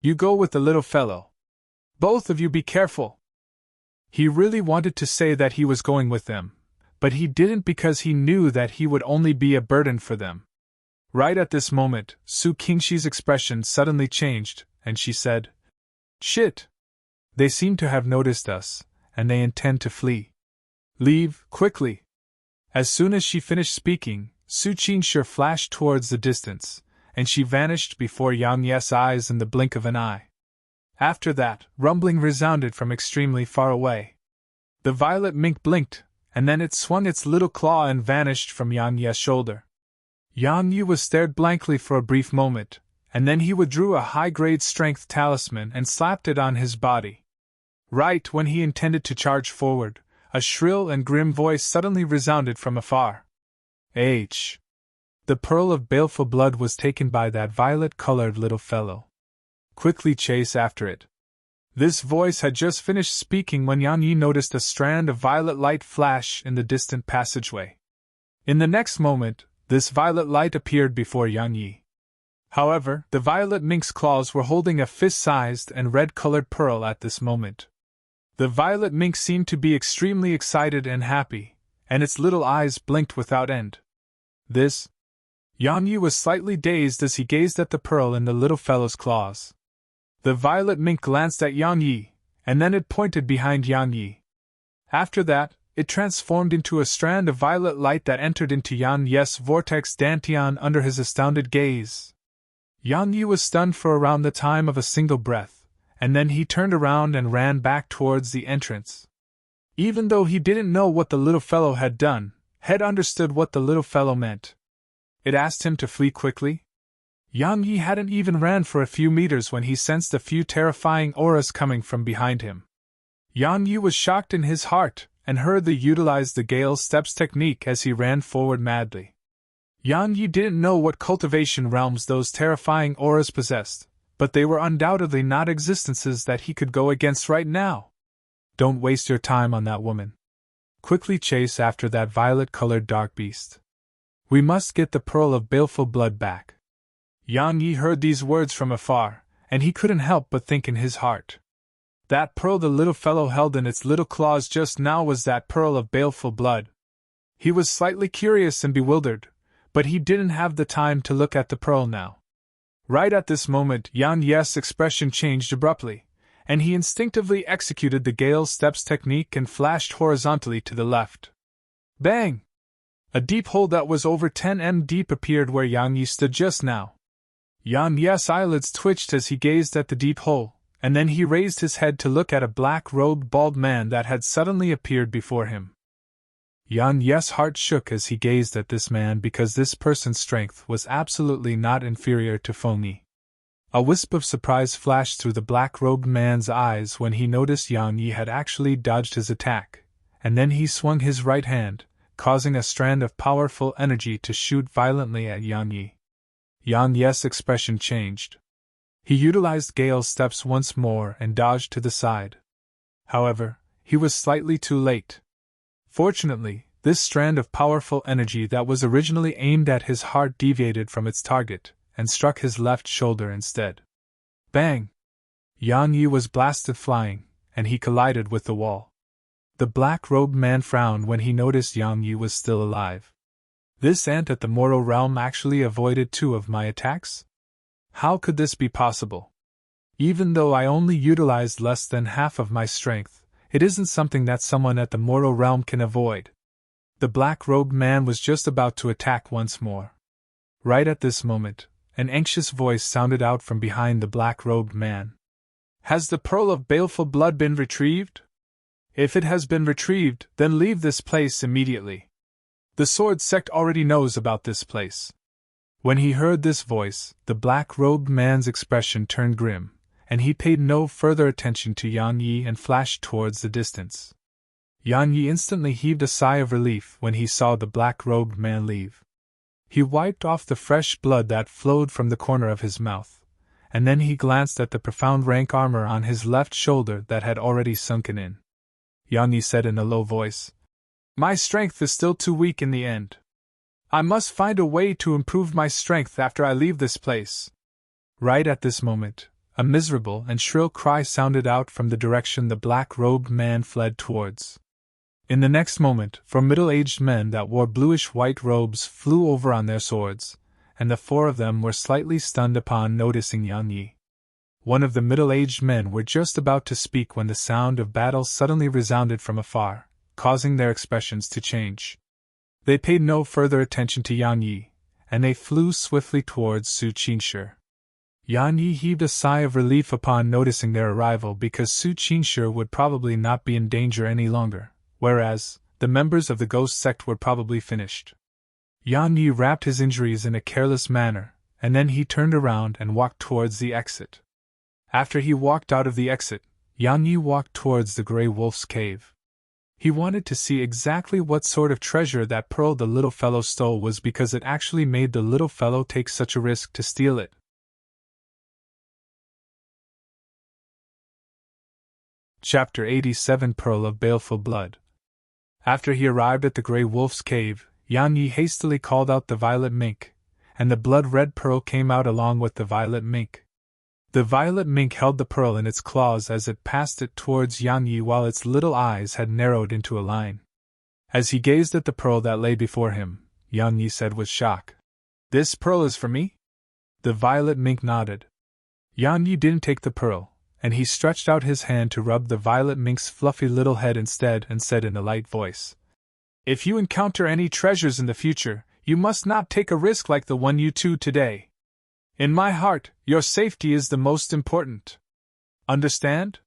"You go with the little fellow. Both of you be careful." He really wanted to say that he was going with them, but he didn't because he knew that he would only be a burden for them. Right at this moment, Su Qingshi's expression suddenly changed, and she said, "Shit! They seem to have noticed us, and they intend to flee. Leave, quickly!" As soon as she finished speaking, Su Qingshi flashed towards the distance, and she vanished before Yang Yi's eyes in the blink of an eye. After that, rumbling resounded from extremely far away. The violet mink blinked, and then it swung its little claw and vanished from Yang Yi's shoulder. Yang Yi was stared blankly for a brief moment, and then he withdrew a high-grade strength talisman and slapped it on his body. Right when he intended to charge forward, a shrill and grim voice suddenly resounded from afar. "H." The pearl of baleful blood was taken by that violet-colored little fellow. Quickly chase after it. This voice had just finished speaking when Yang Yi noticed a strand of violet light flash in the distant passageway. In the next moment, this violet light appeared before Yang Yi. However, the violet mink's claws were holding a fist-sized and red-colored pearl at this moment. The violet mink seemed to be extremely excited and happy, and its little eyes blinked without end. This? Yang Yi was slightly dazed as he gazed at the pearl in the little fellow's claws. The violet mink glanced at Yang Yi, and then it pointed behind Yang Yi. After that, it transformed into a strand of violet light that entered into Yang Yi's vortex dantian under his astounded gaze. Yang Yi was stunned for around the time of a single breath, and then he turned around and ran back towards the entrance. Even though he didn't know what the little fellow had done, had understood what the little fellow meant. It asked him to flee quickly. Yang Yi hadn't even ran for a few meters when he sensed a few terrifying auras coming from behind him. Yang Yi was shocked in his heart, and hurriedly utilized the Gale Steps technique as he ran forward madly. Yang Yi didn't know what cultivation realms those terrifying auras possessed, but they were undoubtedly not existences that he could go against right now. Don't waste your time on that woman. Quickly chase after that violet-colored dark beast. We must get the pearl of baleful blood back. Yang Yi heard these words from afar, and he couldn't help but think in his heart. That pearl the little fellow held in its little claws just now was that pearl of baleful blood. He was slightly curious and bewildered, but he didn't have the time to look at the pearl now. Right at this moment, Yan Yes' expression changed abruptly, and he instinctively executed the Gale Steps technique and flashed horizontally to the left. Bang! A deep hole that was over 10 m deep appeared where Yang Yi stood just now. Yan Yes' eyelids twitched as he gazed at the deep hole, and then he raised his head to look at a black-robed bald man that had suddenly appeared before him. Yan Yes' heart shook as he gazed at this man because this person's strength was absolutely not inferior to Feng Yi. A wisp of surprise flashed through the black-robed man's eyes when he noticed Yang Yi had actually dodged his attack, and then he swung his right hand, causing a strand of powerful energy to shoot violently at Yang Yi. Yan Yes' expression changed. He utilized Gale Steps once more and dodged to the side. However, he was slightly too late. Fortunately, this strand of powerful energy that was originally aimed at his heart deviated from its target and struck his left shoulder instead. Bang! Yang Yi was blasted flying, and he collided with the wall. The black-robed man frowned when he noticed Yang Yi was still alive. This ant at the mortal realm actually avoided 2 of my attacks? How could this be possible? Even though I only utilized less than half of my strength, it isn't something that someone at the mortal realm can avoid. The black-robed man was just about to attack once more. Right at this moment, an anxious voice sounded out from behind the black-robed man. Has the pearl of baleful blood been retrieved? If it has been retrieved, then leave this place immediately. The sword sect already knows about this place. When he heard this voice, the black-robed man's expression turned grim, and he paid no further attention to Yan Yi and flashed towards the distance. Yan Yi instantly heaved a sigh of relief when he saw the black-robed man leave. He wiped off the fresh blood that flowed from the corner of his mouth, and then he glanced at the profound rank armor on his left shoulder that had already sunken in. Yan Yi said in a low voice, "My strength is still too weak in the end. I must find a way to improve my strength after I leave this place." Right at this moment, a miserable and shrill cry sounded out from the direction the black-robed man fled towards. In the next moment, 4 middle-aged men that wore bluish-white robes flew over on their swords, and the 4 of them were slightly stunned upon noticing Yang Yi. One of the middle-aged men were just about to speak when the sound of battle suddenly resounded from afar, causing their expressions to change. They paid no further attention to Yang Yi, and they flew swiftly towards Su Qingshi. Yan Yi heaved a sigh of relief upon noticing their arrival because Su Qingshi would probably not be in danger any longer, whereas the members of the ghost sect were probably finished. Yan Yi wrapped his injuries in a careless manner, and then he turned around and walked towards the exit. After he walked out of the exit, Yan Yi walked towards the Grey Wolf's cave. He wanted to see exactly what sort of treasure that pearl the little fellow stole was because it actually made the little fellow take such a risk to steal it. Chapter 87 Pearl of Baleful Blood. After he arrived at the Grey Wolf's cave, Yan Yi hastily called out the violet mink, and the blood-red pearl came out along with the violet mink. The violet mink held the pearl in its claws as it passed it towards Yan Yi while its little eyes had narrowed into a line. As he gazed at the pearl that lay before him, Yan Yi said with shock, "This pearl is for me?" The violet mink nodded. Yan Yi didn't take the pearl, and he stretched out his hand to rub the violet mink's fluffy little head instead and said in a light voice, "If you encounter any treasures in the future, you must not take a risk like the one you took today. In my heart, your safety is the most important. Understand?"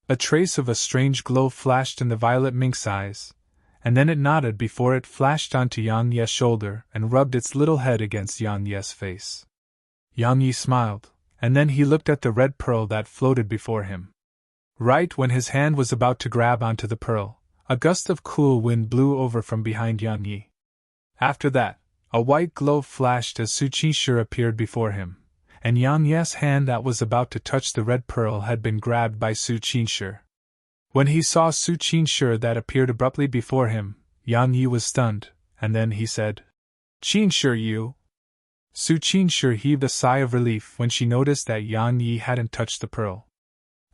A trace of a strange glow flashed in the violet mink's eyes, and then it nodded before it flashed onto Yang Yi's shoulder and rubbed its little head against Yang Yi's face. Yang Yi smiled, and then he looked at the red pearl that floated before him. Right when his hand was about to grab onto the pearl, a gust of cool wind blew over from behind Yang Yi. After that, a white glow flashed as Su Qingshi appeared before him, and Yang Yi's hand that was about to touch the red pearl had been grabbed by Su Qingshi. When he saw Su Qingshi that appeared abruptly before him, Yang Yi was stunned, and then he said, "Qingshi, you." Su Qingshi heaved a sigh of relief when she noticed that Yang Yi hadn't touched the pearl.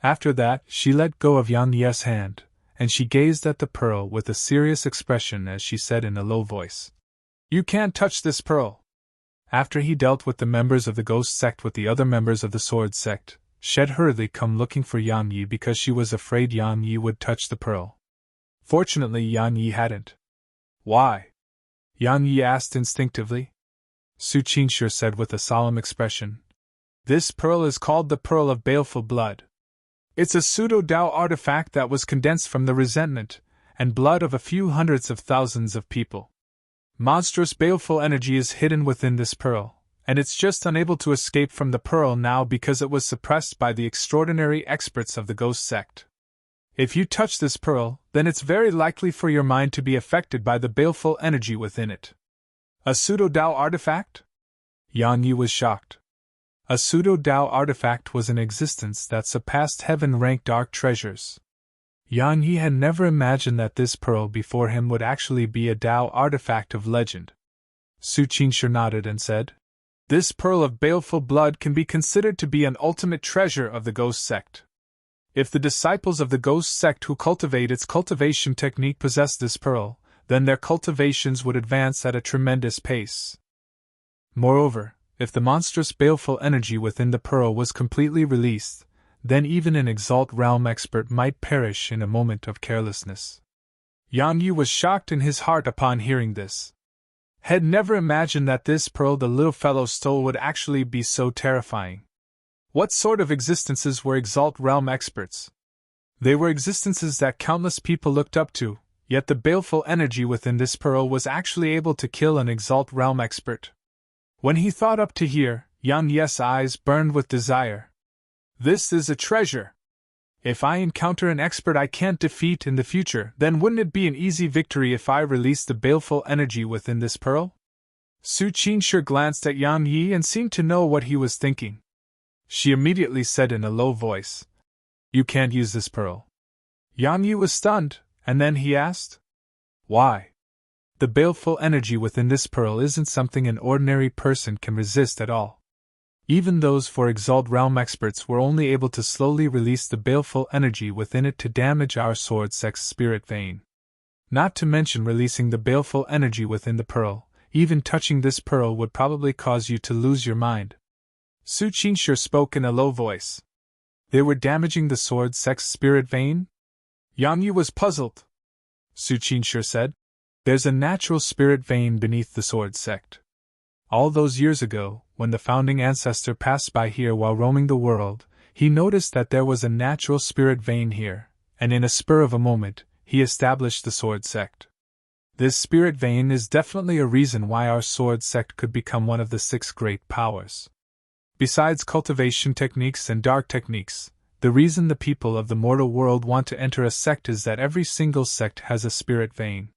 After that, she let go of Yang Yi's hand, and she gazed at the pearl with a serious expression as she said in a low voice, "You can't touch this pearl." After he dealt with the members of the ghost sect with the other members of the sword sect, she had hurriedly come looking for Yang Yi because she was afraid Yang Yi would touch the pearl. Fortunately, Yang Yi hadn't. "Why?" Yang Yi asked instinctively. Su Qingshi said with a solemn expression, "This pearl is called the Pearl of Baleful Blood. It's a pseudo-Dao artifact that was condensed from the resentment and blood of a few hundreds of thousands of people. Monstrous baleful energy is hidden within this pearl, and it's just unable to escape from the pearl now because it was suppressed by the extraordinary experts of the ghost sect. If you touch this pearl, then it's very likely for your mind to be affected by the baleful energy within it." "A pseudo-Dao artifact?" Yang Yi was shocked. A pseudo-Dao artifact was in existence that surpassed heaven-ranked dark treasures. Yang Yi had never imagined that this pearl before him would actually be a Dao artifact of legend. Su Qingshi nodded and said, "This pearl of baleful blood can be considered to be an ultimate treasure of the ghost sect. If the disciples of the ghost sect who cultivate its cultivation technique possess this pearl, then their cultivations would advance at a tremendous pace. Moreover, if the monstrous baleful energy within the pearl was completely released, then even an Exalt Realm expert might perish in a moment of carelessness." Yang Yi was shocked in his heart upon hearing this. Had never imagined that this pearl the little fellow stole would actually be so terrifying. What sort of existences were Exalt Realm experts? They were existences that countless people looked up to, yet the baleful energy within this pearl was actually able to kill an Exalt Realm expert. When he thought up to here, Yang Yi's eyes burned with desire. This is a treasure. If I encounter an expert I can't defeat in the future, then wouldn't it be an easy victory if I release the baleful energy within this pearl? Su Qingshi glanced at Yang Yi and seemed to know what he was thinking. She immediately said in a low voice, "You can't use this pearl." Yang Yi was stunned, and then he asked, "Why?" "The baleful energy within this pearl isn't something an ordinary person can resist at all. Even those for Exalt Realm experts were only able to slowly release the baleful energy within it to damage our sword sect's spirit vein. Not to mention releasing the baleful energy within the pearl, even touching this pearl would probably cause you to lose your mind." Su Qingshi spoke in a low voice. They were damaging the sword sect's spirit vein? Yang Yi was puzzled. Su Qingshi said, "There's a natural spirit vein beneath the sword sect. All those years ago, when the founding ancestor passed by here while roaming the world, he noticed that there was a natural spirit vein here, and in a spur of a moment, he established the sword sect. This spirit vein is definitely a reason why our sword sect could become one of the 6 great powers. Besides cultivation techniques and dark techniques, the reason the people of the mortal world want to enter a sect is that every single sect has a spirit vein.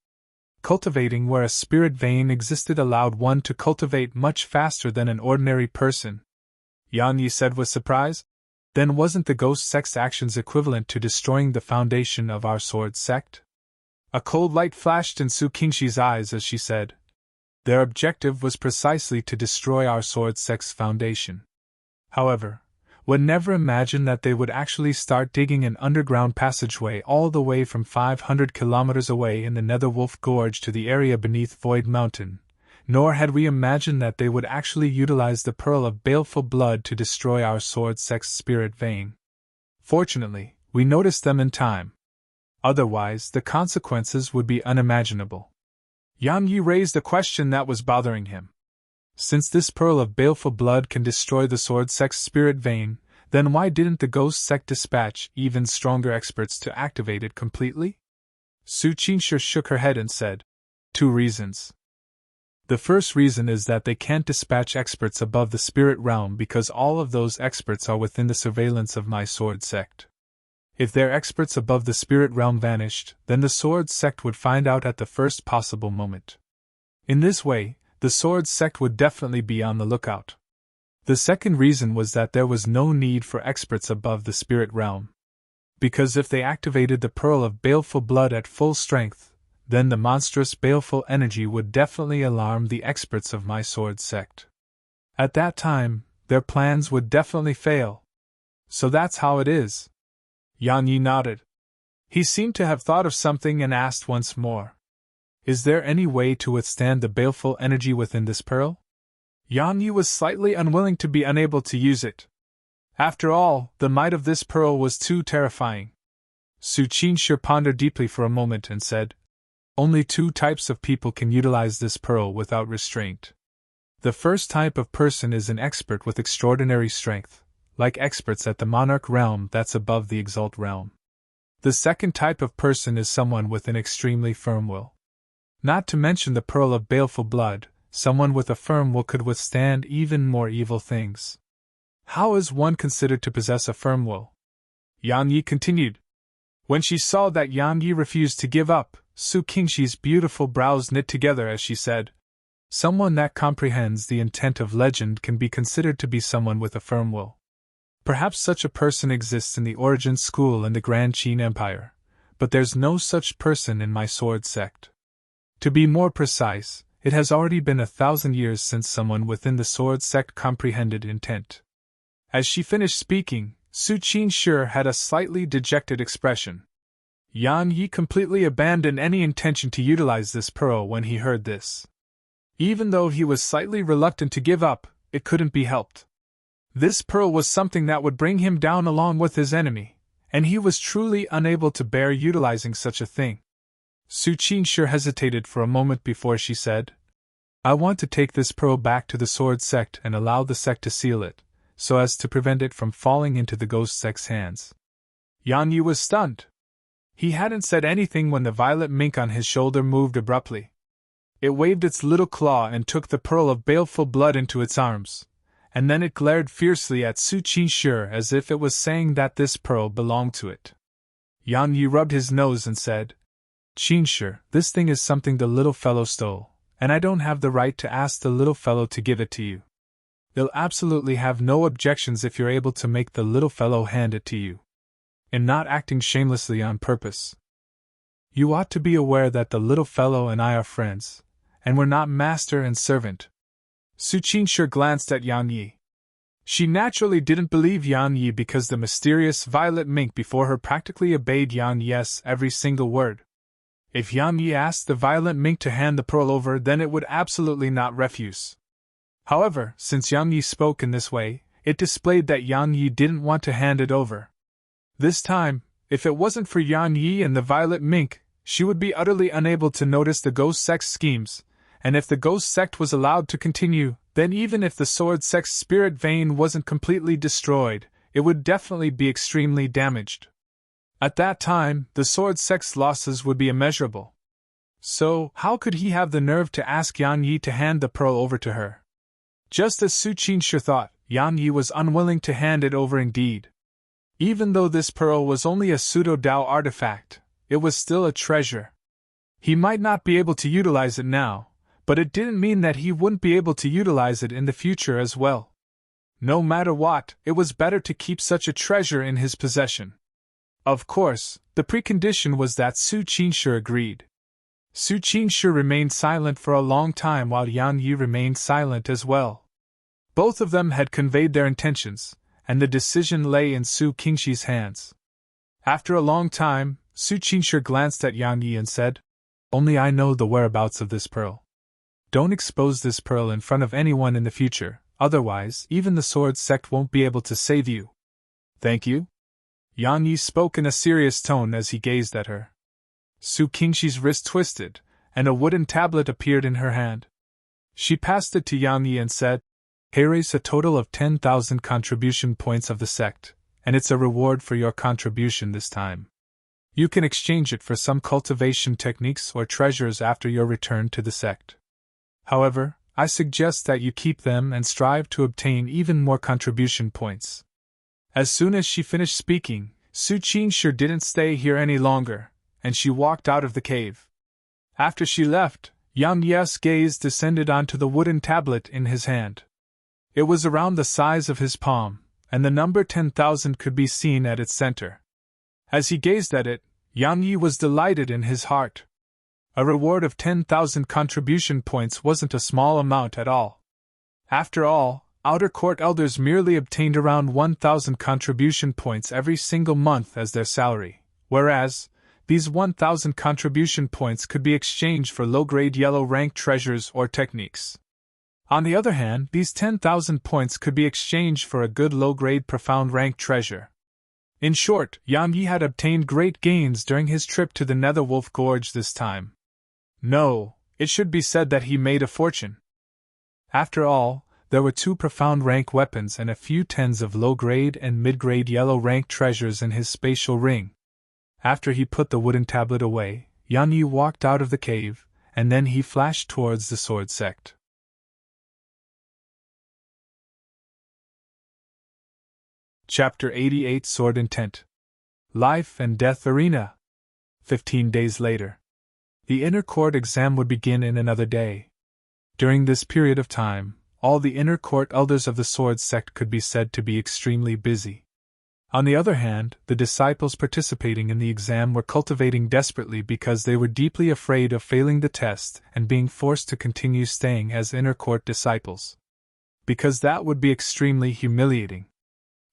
Cultivating where a spirit vein existed allowed one to cultivate much faster than an ordinary person." Yang Yi said with surprise. "Then wasn't the ghost sect's actions equivalent to destroying the foundation of our sword sect?" A cold light flashed in Su Qingshi's eyes as she said, "Their objective was precisely to destroy our sword sect's foundation. However, would never imagine that they would actually start digging an underground passageway all the way from 500 kilometers away in the Netherwolf Gorge to the area beneath Void Mountain, nor had we imagined that they would actually utilize the Pearl of Baleful Blood to destroy our sword sect's spirit vein. Fortunately, we noticed them in time. Otherwise, the consequences would be unimaginable." Yang Yi raised a question that was bothering him. Since this Pearl of Baleful Blood can destroy the sword sect's spirit vein, then why didn't the ghost sect dispatch even stronger experts to activate it completely? Su Qingshi shook her head and said, 2 reasons. The first reason is that they can't dispatch experts above the spirit realm because all of those experts are within the surveillance of my sword sect. If their experts above the spirit realm vanished, then the sword sect would find out at the first possible moment. In this way, the sword sect would definitely be on the lookout. The second reason was that there was no need for experts above the spirit realm. Because if they activated the Pearl of Baleful Blood at full strength, then the monstrous baleful energy would definitely alarm the experts of my sword sect. At that time, their plans would definitely fail. So that's how it is. Yan Yi nodded. He seemed to have thought of something and asked once more. Is there any way to withstand the baleful energy within this pearl? Yan Yi was slightly unwilling to be unable to use it. After all, the might of this pearl was too terrifying. Su Qingshu pondered deeply for a moment and said, Only two types of people can utilize this pearl without restraint. The first type of person is an expert with extraordinary strength, like experts at the monarch realm that's above the exalt realm. The second type of person is someone with an extremely firm will. Not to mention the pearl of baleful blood, someone with a firm will could withstand even more evil things. How is one considered to possess a firm will? Yan Yi continued. When she saw that Yan Yi refused to give up, Su Qingshi's beautiful brows knit together as she said, Someone that comprehends the intent of legend can be considered to be someone with a firm will. Perhaps such a person exists in the origin school in the Grand Qin Empire, but there's no such person in my sword sect. To be more precise, it has already been 1,000 years since someone within the sword sect comprehended intent. As she finished speaking, Su Qingshu had a slightly dejected expression. Yan Yi completely abandoned any intention to utilize this pearl when he heard this. Even though he was slightly reluctant to give up, it couldn't be helped. This pearl was something that would bring him down along with his enemy, and he was truly unable to bear utilizing such a thing. Su Qingshu hesitated for a moment before she said, I want to take this pearl back to the sword sect and allow the sect to seal it, so as to prevent it from falling into the ghost sect's hands. Yan Yi was stunned. He hadn't said anything when the violet mink on his shoulder moved abruptly. It waved its little claw and took the pearl of baleful blood into its arms, and then it glared fiercely at Su Qingshu as if it was saying that this pearl belonged to it. Yan Yi rubbed his nose and said, Qingshu, this thing is something the little fellow stole, and I don't have the right to ask the little fellow to give it to you. They'll absolutely have no objections if you're able to make the little fellow hand it to you. And not acting shamelessly on purpose. You ought to be aware that the little fellow and I are friends, and we're not master and servant. Su Qingshu glanced at Yan Yi. She naturally didn't believe Yan Yi because the mysterious violet mink before her practically obeyed Yan Yi's every single word. If Yan Yi asked the violet mink to hand the pearl over, then it would absolutely not refuse. However, since Yan Yi spoke in this way, it displayed that Yan Yi didn't want to hand it over. This time, if it wasn't for Yan Yi and the violet mink, she would be utterly unable to notice the ghost sect's schemes, and if the ghost sect was allowed to continue, then even if the sword sect's spirit vein wasn't completely destroyed, it would definitely be extremely damaged. At that time, the sword sect's losses would be immeasurable. So, how could he have the nerve to ask Yan Yi to hand the pearl over to her? Just as Su Qingshu thought, Yan Yi was unwilling to hand it over indeed. Even though this pearl was only a pseudo-Dao artifact, it was still a treasure. He might not be able to utilize it now, but it didn't mean that he wouldn't be able to utilize it in the future as well. No matter what, it was better to keep such a treasure in his possession. Of course, the precondition was that Su Qingshu agreed. Su Qingshu remained silent for a long time while Yan Yi remained silent as well. Both of them had conveyed their intentions, and the decision lay in Su Qingshi's hands. After a long time, Su Qingshu glanced at Yan Yi and said, Only I know the whereabouts of this pearl. Don't expose this pearl in front of anyone in the future, otherwise even the sword sect won't be able to save you. Thank you? Yan Yi spoke in a serious tone as he gazed at her. Su Qingshi's wrist twisted, and a wooden tablet appeared in her hand. She passed it to Yan Yi and said, Raise a total of 10,000 contribution points of the sect, and it's a reward for your contribution this time. You can exchange it for some cultivation techniques or treasures after your return to the sect. However, I suggest that you keep them and strive to obtain even more contribution points. As soon as she finished speaking, Su Qingshu didn't stay here any longer, and she walked out of the cave. After she left, Yan Yi's gaze descended onto the wooden tablet in his hand. It was around the size of his palm, and the number 10,000 could be seen at its center. As he gazed at it, Yan Yi was delighted in his heart. A reward of 10,000 contribution points wasn't a small amount at all. After all, outer court elders merely obtained around 1,000 contribution points every single month as their salary, whereas these 1,000 contribution points could be exchanged for low-grade yellow rank treasures or techniques. On the other hand, these 10,000 points could be exchanged for a good low-grade profound rank treasure. In short, Yang Yi had obtained great gains during his trip to the Netherwolf Gorge this time. No, it should be said that he made a fortune. After all, there were 2 profound rank weapons and a few tens of low-grade and mid-grade yellow rank treasures in his spatial ring. After he put the wooden tablet away, Yang Yi walked out of the cave, and then he flashed towards the sword sect. Chapter 88 Sword Intent. Life and Death Arena. 15 days later. The inner court exam would begin in another day. During this period of time, all the inner court elders of the sword sect could be said to be extremely busy. On the other hand, the disciples participating in the exam were cultivating desperately because they were deeply afraid of failing the test and being forced to continue staying as inner court disciples. Because that would be extremely humiliating.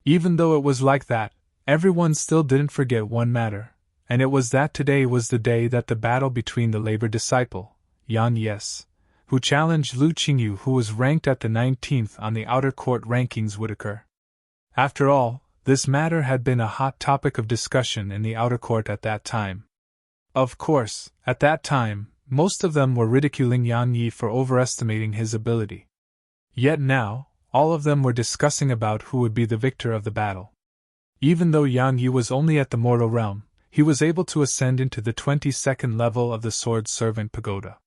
Even though it was like that, everyone still didn't forget one matter, and it was that today was the day that the battle between the labor disciple, Yan Yes, who challenged Lu Qingyu, who was ranked at the 19th on the outer court rankings, would occur. After all, this matter had been a hot topic of discussion in the outer court at that time. Of course, at that time, most of them were ridiculing Yan Yi for overestimating his ability. Yet now, all of them were discussing about who would be the victor of the battle. Even though Yang Yi was only at the mortal realm, he was able to ascend into the 22nd level of the Sword Servant Pagoda.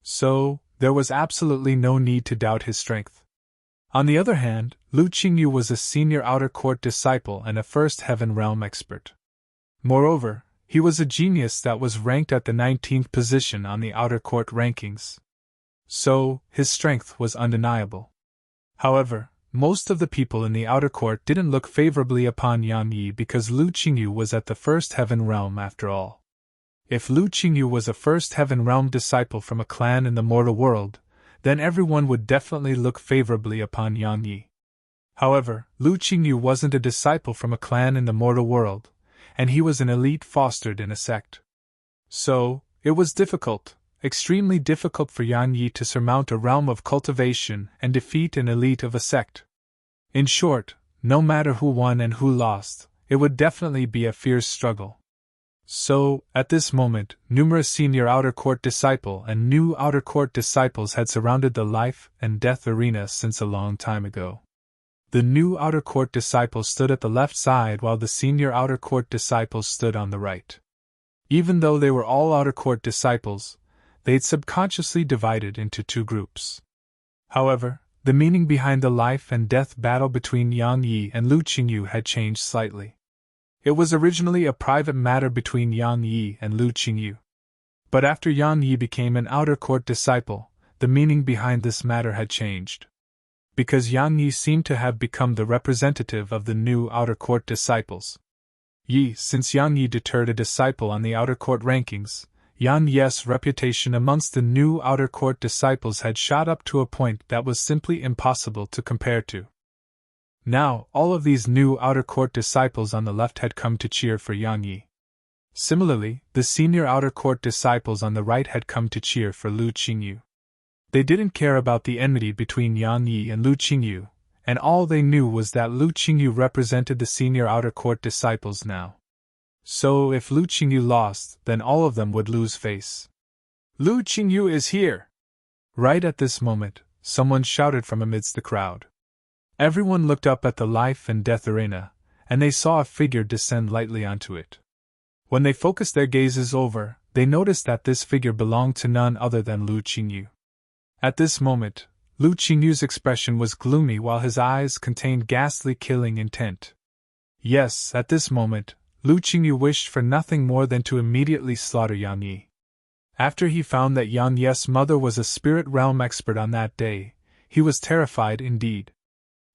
So, there was absolutely no need to doubt his strength. On the other hand, Lu Qingyu was a senior outer court disciple and a first heaven realm expert. Moreover, he was a genius that was ranked at the 19th position on the outer court rankings. So, his strength was undeniable. However, most of the people in the outer court didn't look favorably upon Yang Yi because Lu Qingyu was at the first heaven realm after all. If Lu Qingyu was a first heaven realm disciple from a clan in the mortal world, then everyone would definitely look favorably upon Yang Yi. However, Lu Qingyu wasn't a disciple from a clan in the mortal world, and he was an elite fostered in a sect. So, it was difficult, extremely difficult for Yang Yi to surmount a realm of cultivation and defeat an elite of a sect. In short, no matter who won and who lost, it would definitely be a fierce struggle. So, at this moment, numerous senior outer court disciple and new outer court disciples had surrounded the life and death arena since a long time ago. The new outer court disciples stood at the left side while the senior outer court disciples stood on the right. Even though they were all outer court disciples, they'd subconsciously divided into 2 groups. However, the meaning behind the life and death battle between Yang Yi and Lu Qingyu had changed slightly. It was originally a private matter between Yang Yi and Lu Qingyu. But after Yang Yi became an outer court disciple, the meaning behind this matter had changed. Because Yang Yi seemed to have become the representative of the new outer court disciples. Since Yang Yi deterred a disciple on the outer court rankings, Yan Yi's reputation amongst the new outer court disciples had shot up to a point that was simply impossible to compare to. Now, all of these new outer court disciples on the left had come to cheer for Yang Yi. Similarly, the senior outer court disciples on the right had come to cheer for Lu Qingyu. They didn't care about the enmity between Yang Yi and Lu Qingyu, and all they knew was that Lu Qingyu represented the senior outer court disciples now. So if Lu Qingyu lost, then all of them would lose face. Lu Qingyu is here! Right at this moment, someone shouted from amidst the crowd. Everyone looked up at the life and death arena, and they saw a figure descend lightly onto it. When they focused their gazes over, they noticed that this figure belonged to none other than Lu Qingyu. At this moment, Lu Qingyu's expression was gloomy while his eyes contained ghastly killing intent. Yes, at this moment, Lu Qingyu wished for nothing more than to immediately slaughter Yang Yi. After he found that Yang Yi's mother was a spirit realm expert on that day, he was terrified indeed.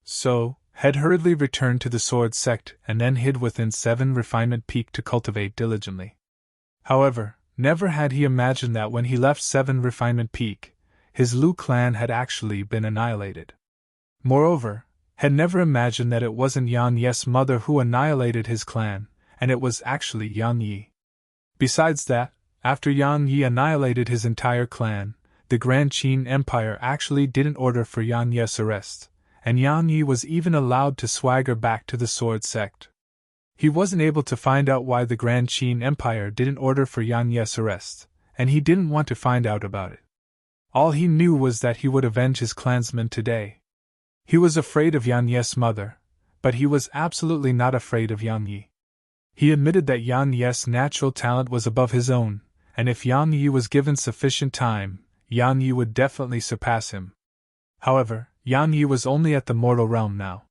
So, had hurriedly returned to the sword sect and then hid within 7 Refinement Peak to cultivate diligently. However, never had he imagined that when he left 7 Refinement Peak, his Lu clan had actually been annihilated. Moreover, had never imagined that it wasn't Yan Ye's mother who annihilated his clan, and it was actually Yan Yi. Besides that, after Yan Yi annihilated his entire clan, the Grand Qin Empire actually didn't order for Yan Ye's arrest, and Yan Yi was even allowed to swagger back to the Sword Sect. He wasn't able to find out why the Grand Qin Empire didn't order for Yan Ye's arrest, and he didn't want to find out about it. All he knew was that he would avenge his clansmen today. He was afraid of Yan Ye's mother, but he was absolutely not afraid of Yan Yi. He admitted that Yan Ye's natural talent was above his own, and if Yan Yi was given sufficient time, Yan Yi would definitely surpass him. However, Yan Yi was only at the mortal realm now.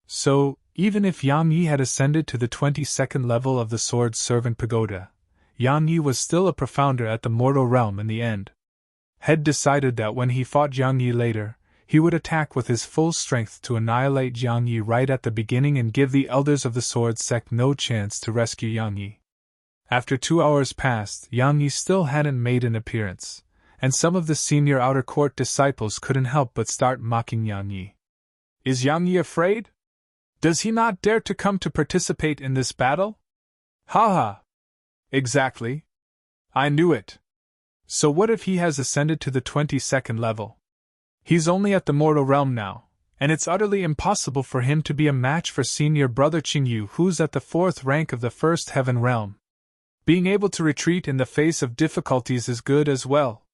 So, even if Yan Yi had ascended to the 22nd level of the Sword Servant Pagoda, Yan Yi was still a profounder at the mortal realm in the end. Had decided that when he fought Yan Yi later, he would attack with his full strength to annihilate Yan Yi right at the beginning and give the elders of the Sword Sect no chance to rescue Yan Yi. After 2 hours passed, Yan Yi still hadn't made an appearance, and some of the senior outer court disciples couldn't help but start mocking Yan Yi. Is Yan Yi afraid? Does he not dare to come to participate in this battle? Ha ha! Exactly. I knew it. So what if he has ascended to the 22nd level? He's only at the mortal realm now, and it's utterly impossible for him to be a match for senior brother Qingyu, who's at the 4th rank of the 1st heaven realm. Being able to retreat in the face of difficulties is good as well.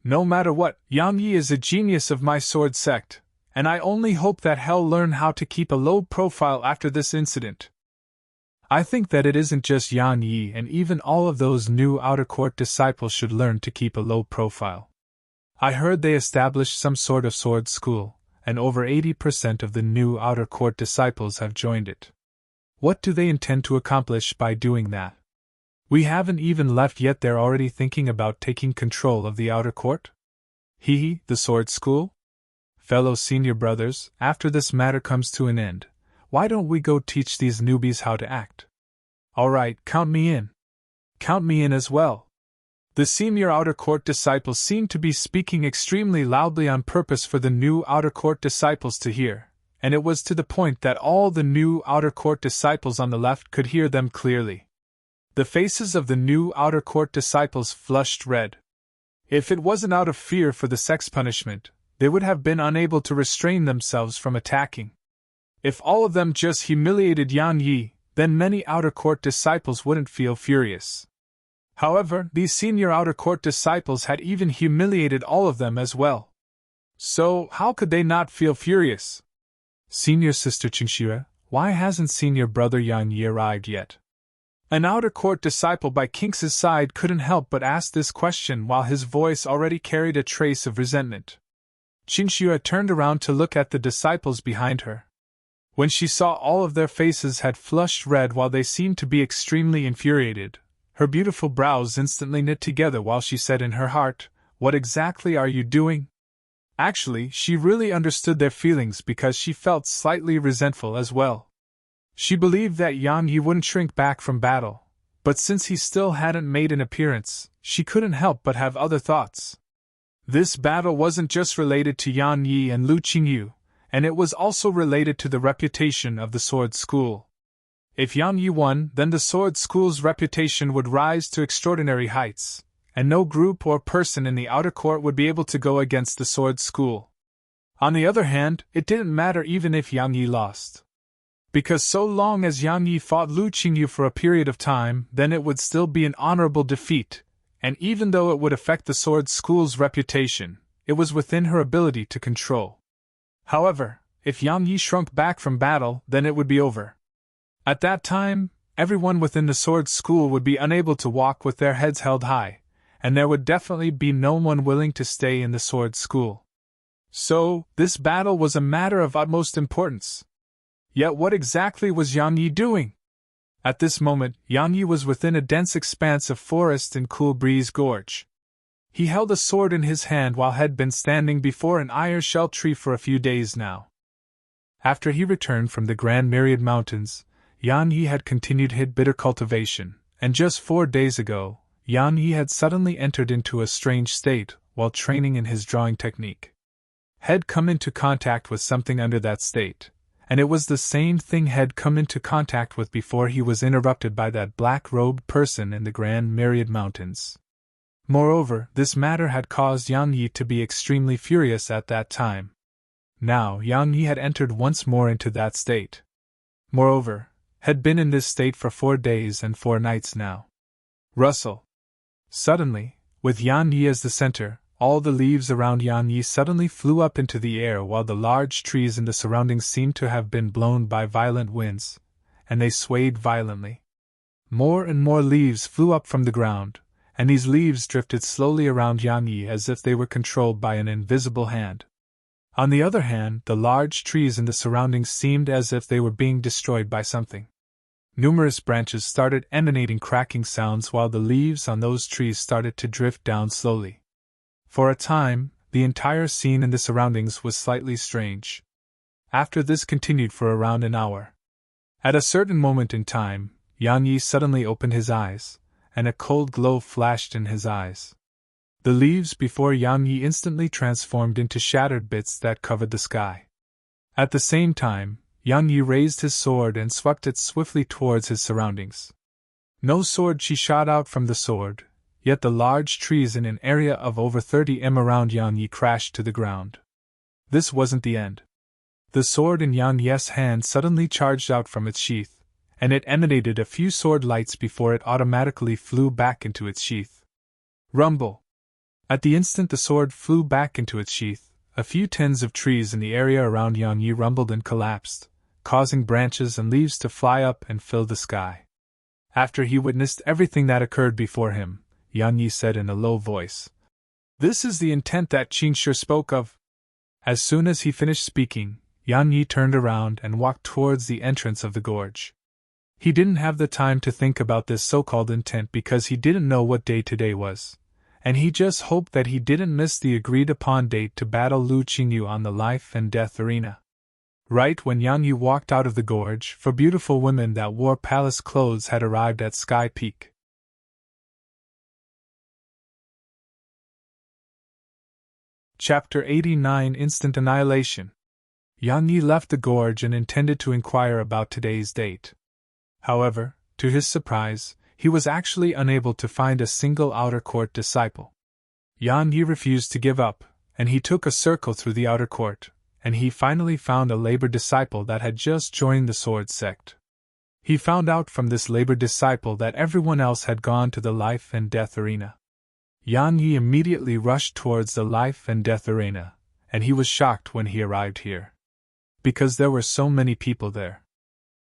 No matter what, Yan Yi is a genius of my sword sect, and I only hope that he'll learn how to keep a low profile after this incident. I think that it isn't just Yan Yi, and even all of those new outer court disciples should learn to keep a low profile. I heard they established some sort of sword school, and over 80% of the new outer court disciples have joined it. What do they intend to accomplish by doing that? We haven't even left yet, they're already thinking about taking control of the outer court? The sword school? Fellow senior brothers, after this matter comes to an end, why don't we go teach these newbies how to act? Alright, count me in. Count me in as well. The senior outer court disciples seemed to be speaking extremely loudly on purpose for the new outer court disciples to hear, and it was to the point that all the new outer court disciples on the left could hear them clearly. The faces of the new outer court disciples flushed red. If it wasn't out of fear for the sex punishment, they would have been unable to restrain themselves from attacking. If all of them just humiliated Yan Yi, then many outer court disciples wouldn't feel furious. However, these senior outer court disciples had even humiliated all of them as well. So, how could they not feel furious? Senior sister Qingxue, why hasn't senior brother Yan Yi arrived yet? An outer court disciple by Kinx's side couldn't help but ask this question while his voice already carried a trace of resentment. Qingxue turned around to look at the disciples behind her. When she saw all of their faces had flushed red while they seemed to be extremely infuriated, her beautiful brows instantly knit together while she said in her heart, "What exactly are you doing?" Actually, she really understood their feelings because she felt slightly resentful as well. She believed that Yan Yi wouldn't shrink back from battle, but since he still hadn't made an appearance, she couldn't help but have other thoughts. This battle wasn't just related to Yan Yi and Lu Qingyu, and it was also related to the reputation of the sword school. If Yan Yi won, then the sword school's reputation would rise to extraordinary heights, and no group or person in the outer court would be able to go against the sword school. On the other hand, it didn't matter even if Yan Yi lost. Because so long as Yan Yi fought Lu Qingyu for a period of time, then it would still be an honorable defeat, and even though it would affect the sword school's reputation, it was within her ability to control. However, if Yan Yi shrunk back from battle, then it would be over. At that time, everyone within the sword school would be unable to walk with their heads held high, and there would definitely be no one willing to stay in the sword school. So, this battle was a matter of utmost importance. Yet what exactly was Yan Yi doing? At this moment, Yan Yi was within a dense expanse of forest in Cool Breeze Gorge. He held a sword in his hand while had been standing before an iron shell tree for a few days now. After he returned from the Grand Myriad Mountains, Yan Yi had continued his bitter cultivation, and just 4 days ago, Yan Yi had suddenly entered into a strange state while training in his drawing technique. had come into contact with something under that state, and it was the same thing had come into contact with before he was interrupted by that black-robed person in the Grand Myriad Mountains. Moreover, this matter had caused Yang Yi to be extremely furious at that time. Now Yang Yi had entered once more into that state. Moreover, had been in this state for 4 days and 4 nights now. Rustle! Suddenly, with Yang Yi as the center, all the leaves around Yang Yi suddenly flew up into the air while the large trees in the surroundings seemed to have been blown by violent winds, and they swayed violently. More and more leaves flew up from the ground, and these leaves drifted slowly around Yang Yi as if they were controlled by an invisible hand. On the other hand, the large trees in the surroundings seemed as if they were being destroyed by something. Numerous branches started emanating cracking sounds while the leaves on those trees started to drift down slowly. For a time, the entire scene in the surroundings was slightly strange. After this continued for around an hour. At a certain moment in time, Yang Yi suddenly opened his eyes, and a cold glow flashed in his eyes. The leaves before Yang Yi instantly transformed into shattered bits that covered the sky. At the same time, Yang Yi raised his sword and swept it swiftly towards his surroundings. No sword chi shot out from the sword, yet the large trees in an area of over 30 m around Yang Yi crashed to the ground. This wasn't the end. The sword in Yang Yi's hand suddenly charged out from its sheath, and it emanated a few sword lights before it automatically flew back into its sheath. Rumble! At the instant the sword flew back into its sheath, a few tens of trees in the area around Yang Yi rumbled and collapsed, causing branches and leaves to fly up and fill the sky. After he witnessed everything that occurred before him, Yang Yi said in a low voice, "This is the intent that Qingshi spoke of." As soon as he finished speaking, Yang Yi turned around and walked towards the entrance of the gorge. He didn't have the time to think about this so-called intent because he didn't know what day today was, and he just hoped that he didn't miss the agreed-upon date to battle Lu Qingyu on the life and death arena. Right when Yang Yi walked out of the gorge, 4 beautiful women that wore palace clothes had arrived at Sky Peak. Chapter 89 Instant Annihilation. Yang Yi left the gorge and intended to inquire about today's date. However, to his surprise, he was actually unable to find a single outer court disciple. Yang Yi refused to give up, and he took a circle through the outer court, and he finally found a labor disciple that had just joined the sword sect. He found out from this labor disciple that everyone else had gone to the life and death arena. Yang Yi immediately rushed towards the life and death arena, and he was shocked when he arrived here, because there were so many people there.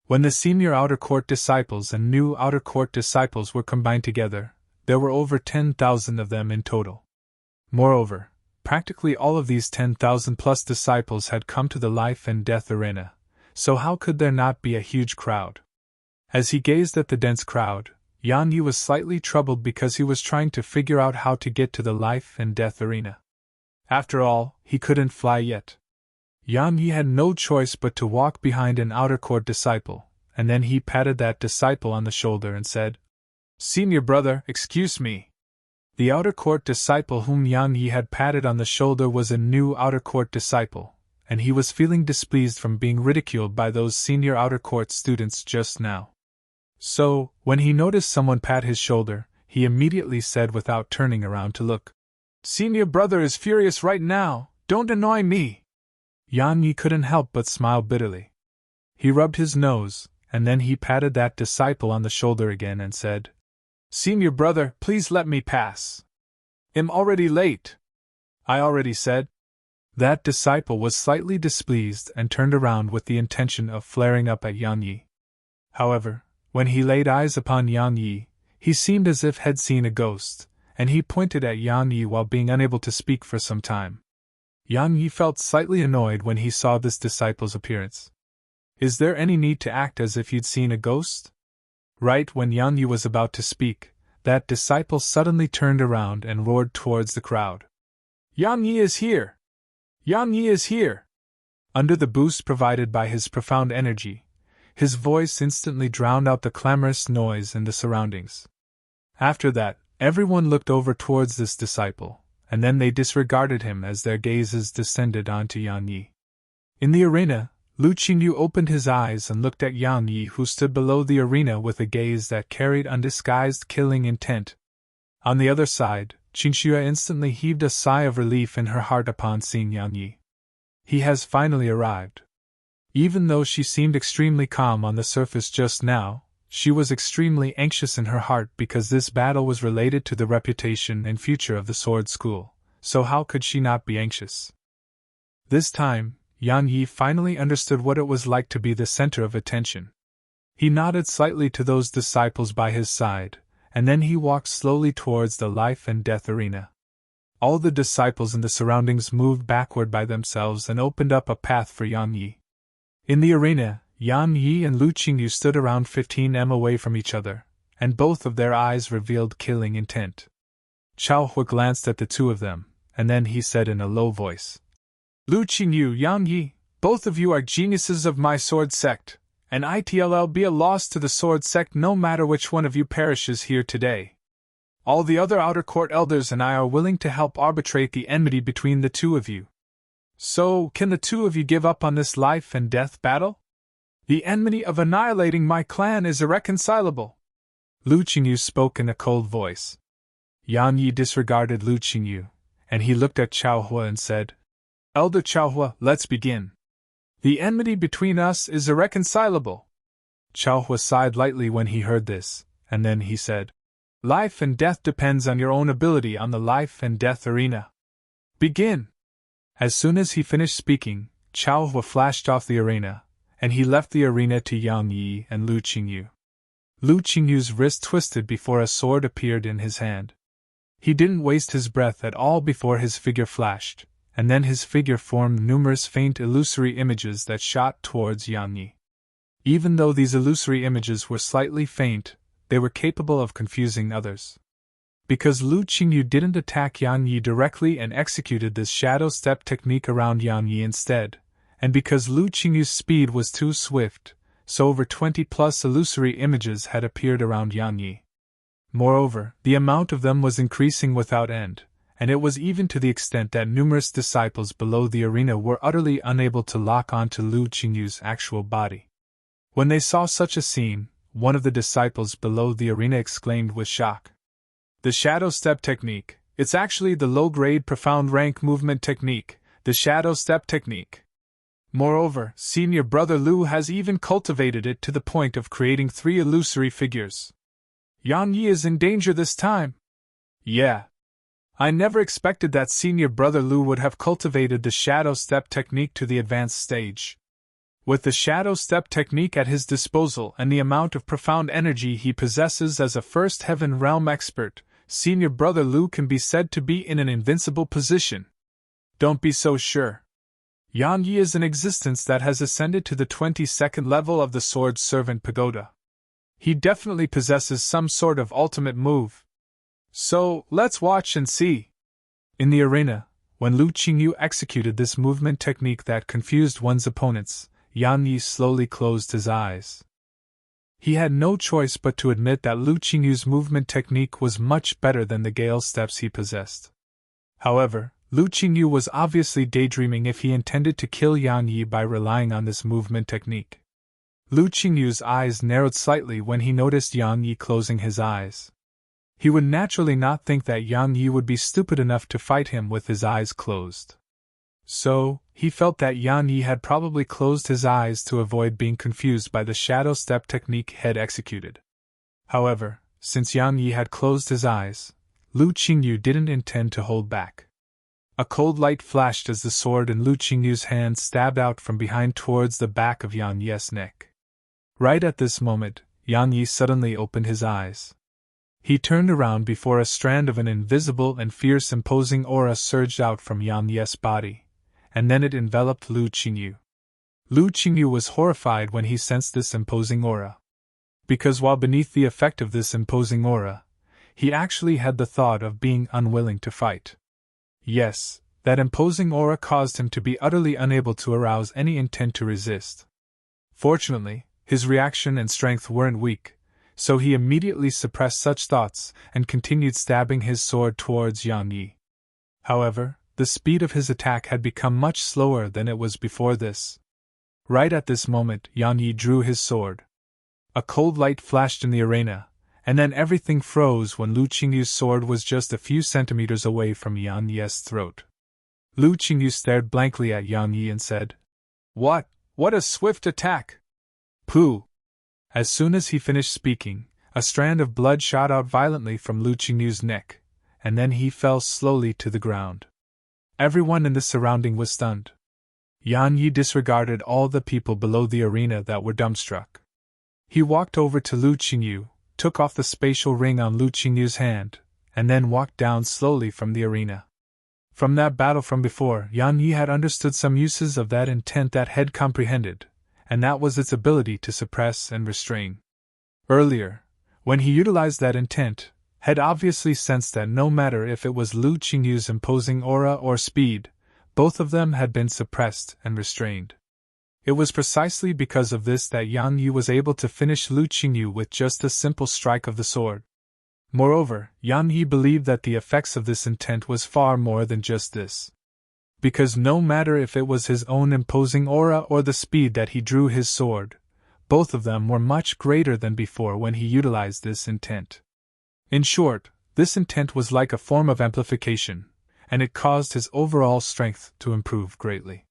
When the senior outer court disciples and new outer court disciples were combined together, there were over 10,000 of them in total. Moreover, practically all of these 10,000 plus disciples had come to the life and death arena, so how could there not be a huge crowd? As he gazed at the dense crowd, Yang Yi was slightly troubled because he was trying to figure out how to get to the life and death arena. After all, he couldn't fly yet. Yang Yi had no choice but to walk behind an outer court disciple, and then he patted that disciple on the shoulder and said, "Senior brother, excuse me." The outer court disciple whom Yang Yi had patted on the shoulder was a new outer court disciple, and he was feeling displeased from being ridiculed by those senior outer court students just now. So, when he noticed someone pat his shoulder, he immediately said without turning around to look, "Senior brother is furious right now, don't annoy me." Yang Yi couldn't help but smile bitterly. He rubbed his nose, and then he patted that disciple on the shoulder again and said, "Senior brother, please let me pass. I'm already late." "I already said." That disciple was slightly displeased and turned around with the intention of flaring up at Yang Yi. However, when he laid eyes upon Yang Yi, he seemed as if had seen a ghost, and he pointed at Yang Yi while being unable to speak for some time. Yang Yi felt slightly annoyed when he saw this disciple's appearance. Is there any need to act as if you'd seen a ghost? Right when Yang Yi was about to speak, that disciple suddenly turned around and roared towards the crowd. "Yang Yi is here! Yang Yi is here!" Under the boost provided by his profound energy, his voice instantly drowned out the clamorous noise in the surroundings. After that, everyone looked over towards this disciple, and then they disregarded him as their gazes descended onto Yan Yi. In the arena, Lu Qingyu opened his eyes and looked at Yan Yi, who stood below the arena with a gaze that carried undisguised killing intent. On the other side, Qingxue instantly heaved a sigh of relief in her heart upon seeing Yan Yi. He has finally arrived. Even though she seemed extremely calm on the surface just now, she was extremely anxious in her heart because this battle was related to the reputation and future of the sword school, so how could she not be anxious? This time, Yan Yi finally understood what it was like to be the center of attention. He nodded slightly to those disciples by his side, and then he walked slowly towards the life and death arena. All the disciples in the surroundings moved backward by themselves and opened up a path for Yan Yi. In the arena, Yan Yi and Lu Qingyu stood around 15 m away from each other, and both of their eyes revealed killing intent. Chao Hui glanced at the two of them, and then he said in a low voice, "Lu Qingyu, Yan Yi, both of you are geniuses of my sword sect, and it'll be a loss to the sword sect no matter which one of you perishes here today. All the other outer court elders and I are willing to help arbitrate the enmity between the two of you. So, can the two of you give up on this life and death battle? The enmity of annihilating my clan is irreconcilable." Lu Qingyu spoke in a cold voice. Yan Yi disregarded Lu Qingyu, and he looked at Chao Hui and said, "Elder Chao Hui, let's begin. The enmity between us is irreconcilable." Chao Hui sighed lightly when he heard this, and then he said, "Life and death depends on your own ability on the life and death arena. Begin." As soon as he finished speaking, Chao Hui flashed off the arena, and he left the arena to Yan Yi and Lu Qingyu. Lu Qingyu's wrist twisted before a sword appeared in his hand. He didn't waste his breath at all before his figure flashed, and then his figure formed numerous faint illusory images that shot towards Yan Yi. Even though these illusory images were slightly faint, they were capable of confusing others. Because Lu Qingyu didn't attack Yan Yi directly and executed this shadow step technique around Yan Yi instead, and because Lu Qingyu's speed was too swift, so over 20+ illusory images had appeared around Yan Yi. Moreover, the amount of them was increasing without end, and it was even to the extent that numerous disciples below the arena were utterly unable to lock onto Lu Qingyu's actual body. When they saw such a scene, one of the disciples below the arena exclaimed with shock, "The shadow step technique, it's actually the low-grade profound rank movement technique, the shadow step technique. Moreover, senior brother Lu has even cultivated it to the point of creating 3 illusory figures. Yan Yi is in danger this time. Yeah. I never expected that senior brother Lu would have cultivated the shadow step technique to the advanced stage. With the shadow step technique at his disposal and the amount of profound energy he possesses as a first heaven realm expert, senior brother Lu can be said to be in an invincible position. Don't be so sure. Yan Yi is an existence that has ascended to the 22nd level of the Sword Servant Pagoda. He definitely possesses some sort of ultimate move. So, let's watch and see." In the arena, when Lu Qingyu executed this movement technique that confused one's opponents, Yan Yi slowly closed his eyes. He had no choice but to admit that Lu Qingyu's movement technique was much better than the Gale steps he possessed. However, Lu Qingyu was obviously daydreaming if he intended to kill Yan Yi by relying on this movement technique. Lu Qingyu's eyes narrowed slightly when he noticed Yan Yi closing his eyes. He would naturally not think that Yan Yi would be stupid enough to fight him with his eyes closed. So, he felt that Yan Yi had probably closed his eyes to avoid being confused by the shadow step technique he had executed. However, since Yan Yi had closed his eyes, Lu Qingyu didn't intend to hold back. A cold light flashed as the sword in Lu Qingyu's hand stabbed out from behind towards the back of Yan Yi's neck. Right at this moment, Yan Yi suddenly opened his eyes. He turned around before a strand of an invisible and fierce imposing aura surged out from Yan Yi's body, and then it enveloped Lu Qingyu. Lu Qingyu was horrified when he sensed this imposing aura. Because while beneath the effect of this imposing aura, he actually had the thought of being unwilling to fight. Yes, that imposing aura caused him to be utterly unable to arouse any intent to resist. Fortunately, his reaction and strength weren't weak, so he immediately suppressed such thoughts and continued stabbing his sword towards Yan Yi. However, the speed of his attack had become much slower than it was before this. Right at this moment, Yang Yi drew his sword. A cold light flashed in the arena, and then everything froze when Lu Qingyu's sword was just a few centimeters away from Yang Yi's throat. Lu Qingyu stared blankly at Yang Yi and said, What a swift attack! Pooh! As soon as he finished speaking, a strand of blood shot out violently from Lu Qingyu's neck, and then he fell slowly to the ground. Everyone in the surrounding was stunned. Yang Yi disregarded all the people below the arena that were dumbstruck. He walked over to Lu Qingyu, took off the spatial ring on Lu Qingyu's hand, and then walked down slowly from the arena. From that battle from before, Yang Yi had understood some uses of that intent that had comprehended, and that was its ability to suppress and restrain. Earlier, when he utilized that intent, had obviously sensed that no matter if it was Lu Qingyu's imposing aura or speed, both of them had been suppressed and restrained. It was precisely because of this that Yang Yi was able to finish Lu Qingyu with just a simple strike of the sword. Moreover, Yang Yi believed that the effects of this intent was far more than just this. Because no matter if it was his own imposing aura or the speed that he drew his sword, both of them were much greater than before when he utilized this intent. In short, this intent was like a form of amplification, and it caused his overall strength to improve greatly.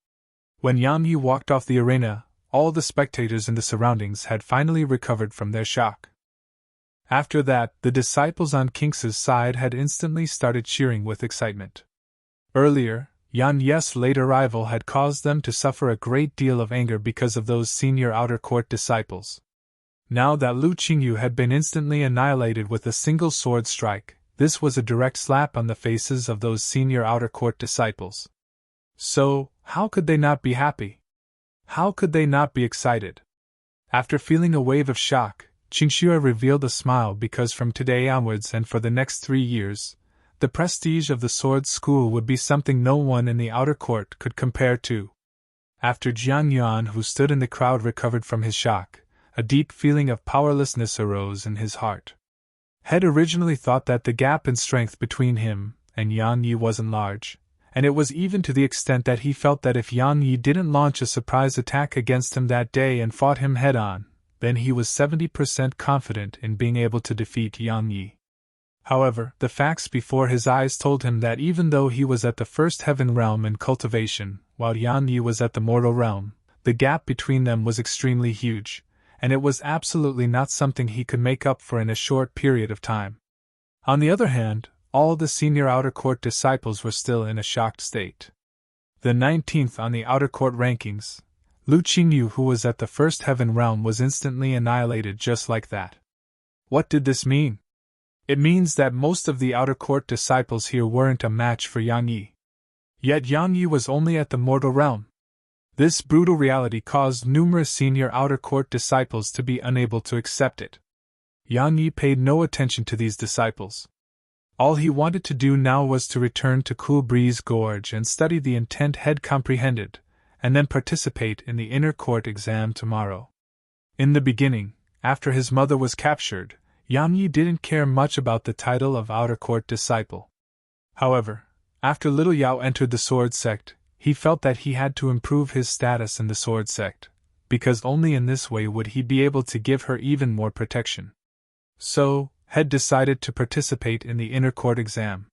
When Yang Yi walked off the arena, all the spectators in the surroundings had finally recovered from their shock. After that, the disciples on King's side had instantly started cheering with excitement. Earlier, Yang Yi's late arrival had caused them to suffer a great deal of anger because of those senior outer court disciples. Now that Lu Qingyu had been instantly annihilated with a single sword strike, this was a direct slap on the faces of those senior outer court disciples. So, how could they not be happy? How could they not be excited? After feeling a wave of shock, Qingxue revealed a smile because from today onwards and for the next 3 years, the prestige of the sword school would be something no one in the outer court could compare to. After Jiang Yuan, who stood in the crowd, recovered from his shock, a deep feeling of powerlessness arose in his heart. Had originally thought that the gap in strength between him and Yang Yi wasn't large, and it was even to the extent that he felt that if Yang Yi didn't launch a surprise attack against him that day and fought him head-on, then he was 70% confident in being able to defeat Yang Yi. However, the facts before his eyes told him that even though he was at the first heaven realm in cultivation, while Yang Yi was at the mortal realm, the gap between them was extremely huge, and it was absolutely not something he could make up for in a short period of time. On the other hand, all the senior outer court disciples were still in a shocked state. The 19th on the outer court rankings, Lu Qingyu, who was at the first heaven realm, was instantly annihilated just like that. What did this mean? It means that most of the outer court disciples here weren't a match for Yang Yi. Yet Yang Yi was only at the mortal realm. This brutal reality caused numerous senior outer court disciples to be unable to accept it. Yang Yi paid no attention to these disciples. All he wanted to do now was to return to Cool Breeze Gorge and study the intent head comprehended, and then participate in the inner court exam tomorrow. In the beginning, after his mother was captured, Yang Yi didn't care much about the title of outer court disciple. However, after Little Yao entered the sword sect, he felt that he had to improve his status in the sword sect, because only in this way would he be able to give her even more protection. So, had decided to participate in the inner court exam.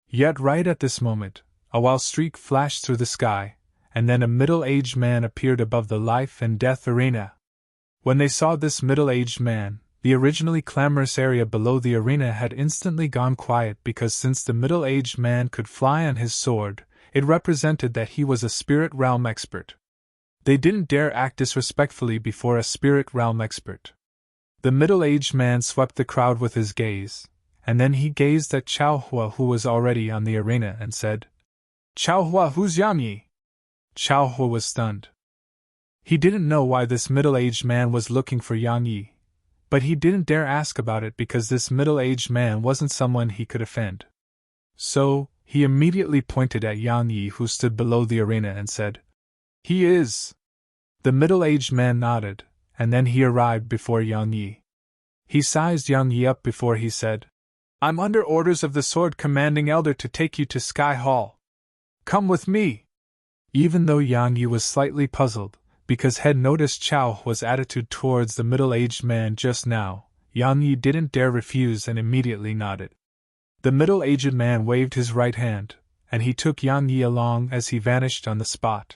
Yet right at this moment, a wild streak flashed through the sky, and then a middle-aged man appeared above the life and death arena. When they saw this middle-aged man, the originally clamorous area below the arena had instantly gone quiet, because since the middle-aged man could fly on his sword, it represented that he was a spirit realm expert. They didn't dare act disrespectfully before a spirit realm expert. The middle-aged man swept the crowd with his gaze, and then he gazed at Chao Hua, who was already on the arena, and said, "Chao Hua, who's Yang Yi?" Chao Hua was stunned. He didn't know why this middle-aged man was looking for Yang Yi, but he didn't dare ask about it because this middle-aged man wasn't someone he could offend. So, he immediately pointed at Yang Yi, who stood below the arena, and said, "He is." The middle-aged man nodded, and then he arrived before Yang Yi. He sized Yang Yi up before he said, I'm under orders of the Sword Commanding Elder to take you to Sky Hall. Come with me. Even though Yang Yi was slightly puzzled, because had noticed Chao Hua's attitude towards the middle-aged man just now, Yang Yi didn't dare refuse and immediately nodded. The middle-aged man waved his right hand, and he took Yang Yi along as he vanished on the spot.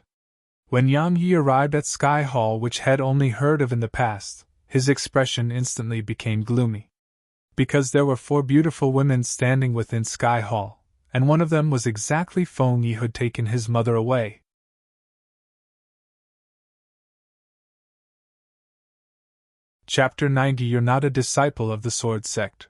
When Yang Yi arrived at Sky Hall, which had only heard of in the past, his expression instantly became gloomy. Because there were 4 beautiful women standing within Sky Hall, and one of them was exactly Feng Yi who had taken his mother away. Chapter 90. You're not a disciple of the Sword Sect.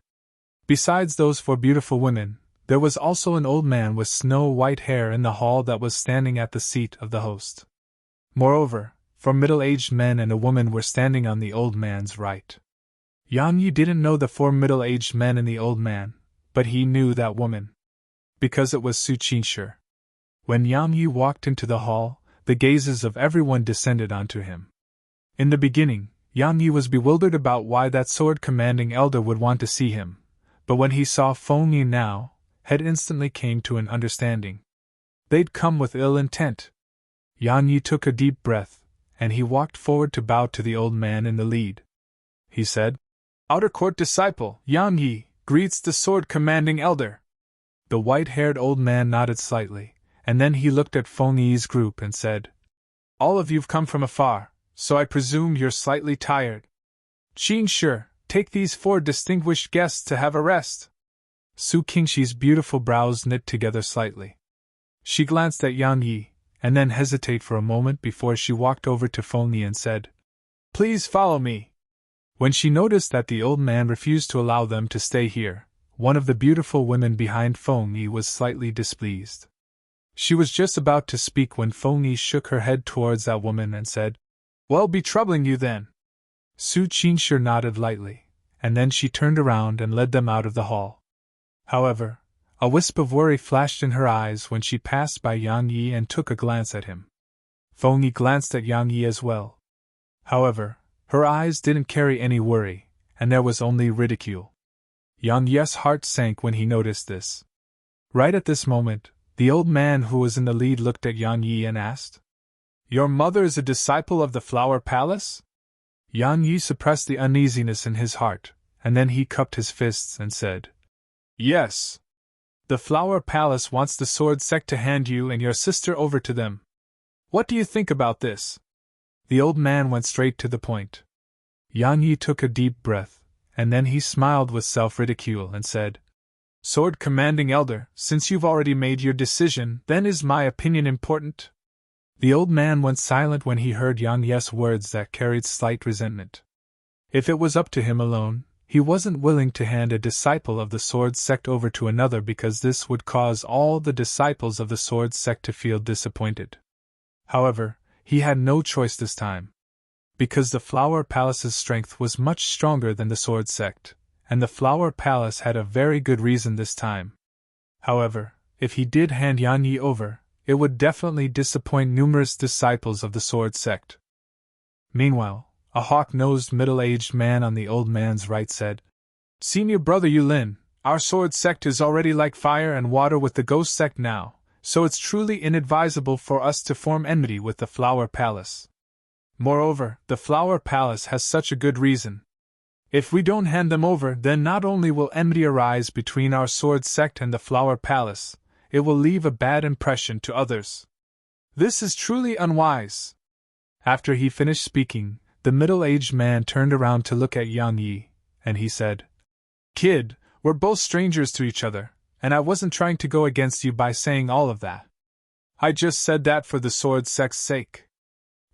Besides those 4 beautiful women, there was also an old man with snow-white hair in the hall that was standing at the seat of the host. Moreover, 4 middle-aged men and a woman were standing on the old man's right. Yang Yi didn't know the 4 middle-aged men and the old man, but he knew that woman. Because it was Su Qingshi. When Yang Yi walked into the hall, the gazes of everyone descended onto him. In the beginning, Yang Yi was bewildered about why that Sword Commanding Elder would want to see him, but when he saw Feng Yi now, had instantly came to an understanding. They'd come with ill intent. Yang Yi took a deep breath, and he walked forward to bow to the old man in the lead. He said, "Outer Court disciple, Yang Yi, greets the Sword Commanding Elder." The white-haired old man nodded slightly, and then he looked at Feng Yi's group and said, "All of you've come from afar, so I presume you're slightly tired. Qingshi, take these 4 distinguished guests to have a rest." Su Qingshi's beautiful brows knit together slightly. She glanced at Yang Yi, and then hesitated for a moment before she walked over to Feng Yi and said, "Please follow me." When she noticed that the old man refused to allow them to stay here, one of the beautiful women behind Feng Yi was slightly displeased. She was just about to speak when Feng Yi shook her head towards that woman and said, "Well, be troubling you then." Su Qingshi nodded lightly, and then she turned around and led them out of the hall. However, a wisp of worry flashed in her eyes when she passed by Yang Yi and took a glance at him. Feng Yi glanced at Yang Yi as well. However, her eyes didn't carry any worry, and there was only ridicule. Yang Yi's heart sank when he noticed this. Right at this moment, the old man who was in the lead looked at Yang Yi and asked, "Your mother is a disciple of the Flower Palace?" Yang Yi suppressed the uneasiness in his heart, and then he cupped his fists and said, "Yes. The Flower Palace wants the Sword Sect to hand you and your sister over to them. What do you think about this?" The old man went straight to the point. Yang Yi took a deep breath, and then he smiled with self-ridicule and said, "Sword Commanding Elder, since you've already made your decision, then is my opinion important?" The old man went silent when he heard Yang Yi's words that carried slight resentment. If it was up to him alone, he wasn't willing to hand a disciple of the Sword Sect over to another because this would cause all the disciples of the Sword Sect to feel disappointed. However, he had no choice this time. Because the Flower Palace's strength was much stronger than the Sword Sect, and the Flower Palace had a very good reason this time. However, if he did hand Yang Yi over, it would definitely disappoint numerous disciples of the Sword Sect. Meanwhile, a hawk-nosed middle-aged man on the old man's right said, "Senior brother Yulin, our Sword Sect is already like fire and water with the Ghost Sect now, so it's truly inadvisable for us to form enmity with the Flower Palace. Moreover, the Flower Palace has such a good reason. If we don't hand them over, then not only will enmity arise between our Sword Sect and the Flower Palace, it will leave a bad impression to others. This is truly unwise." After he finished speaking, the middle-aged man turned around to look at Yang Yi, and he said, "Kid, we're both strangers to each other, and I wasn't trying to go against you by saying all of that. I just said that for the Sword Sect's sake.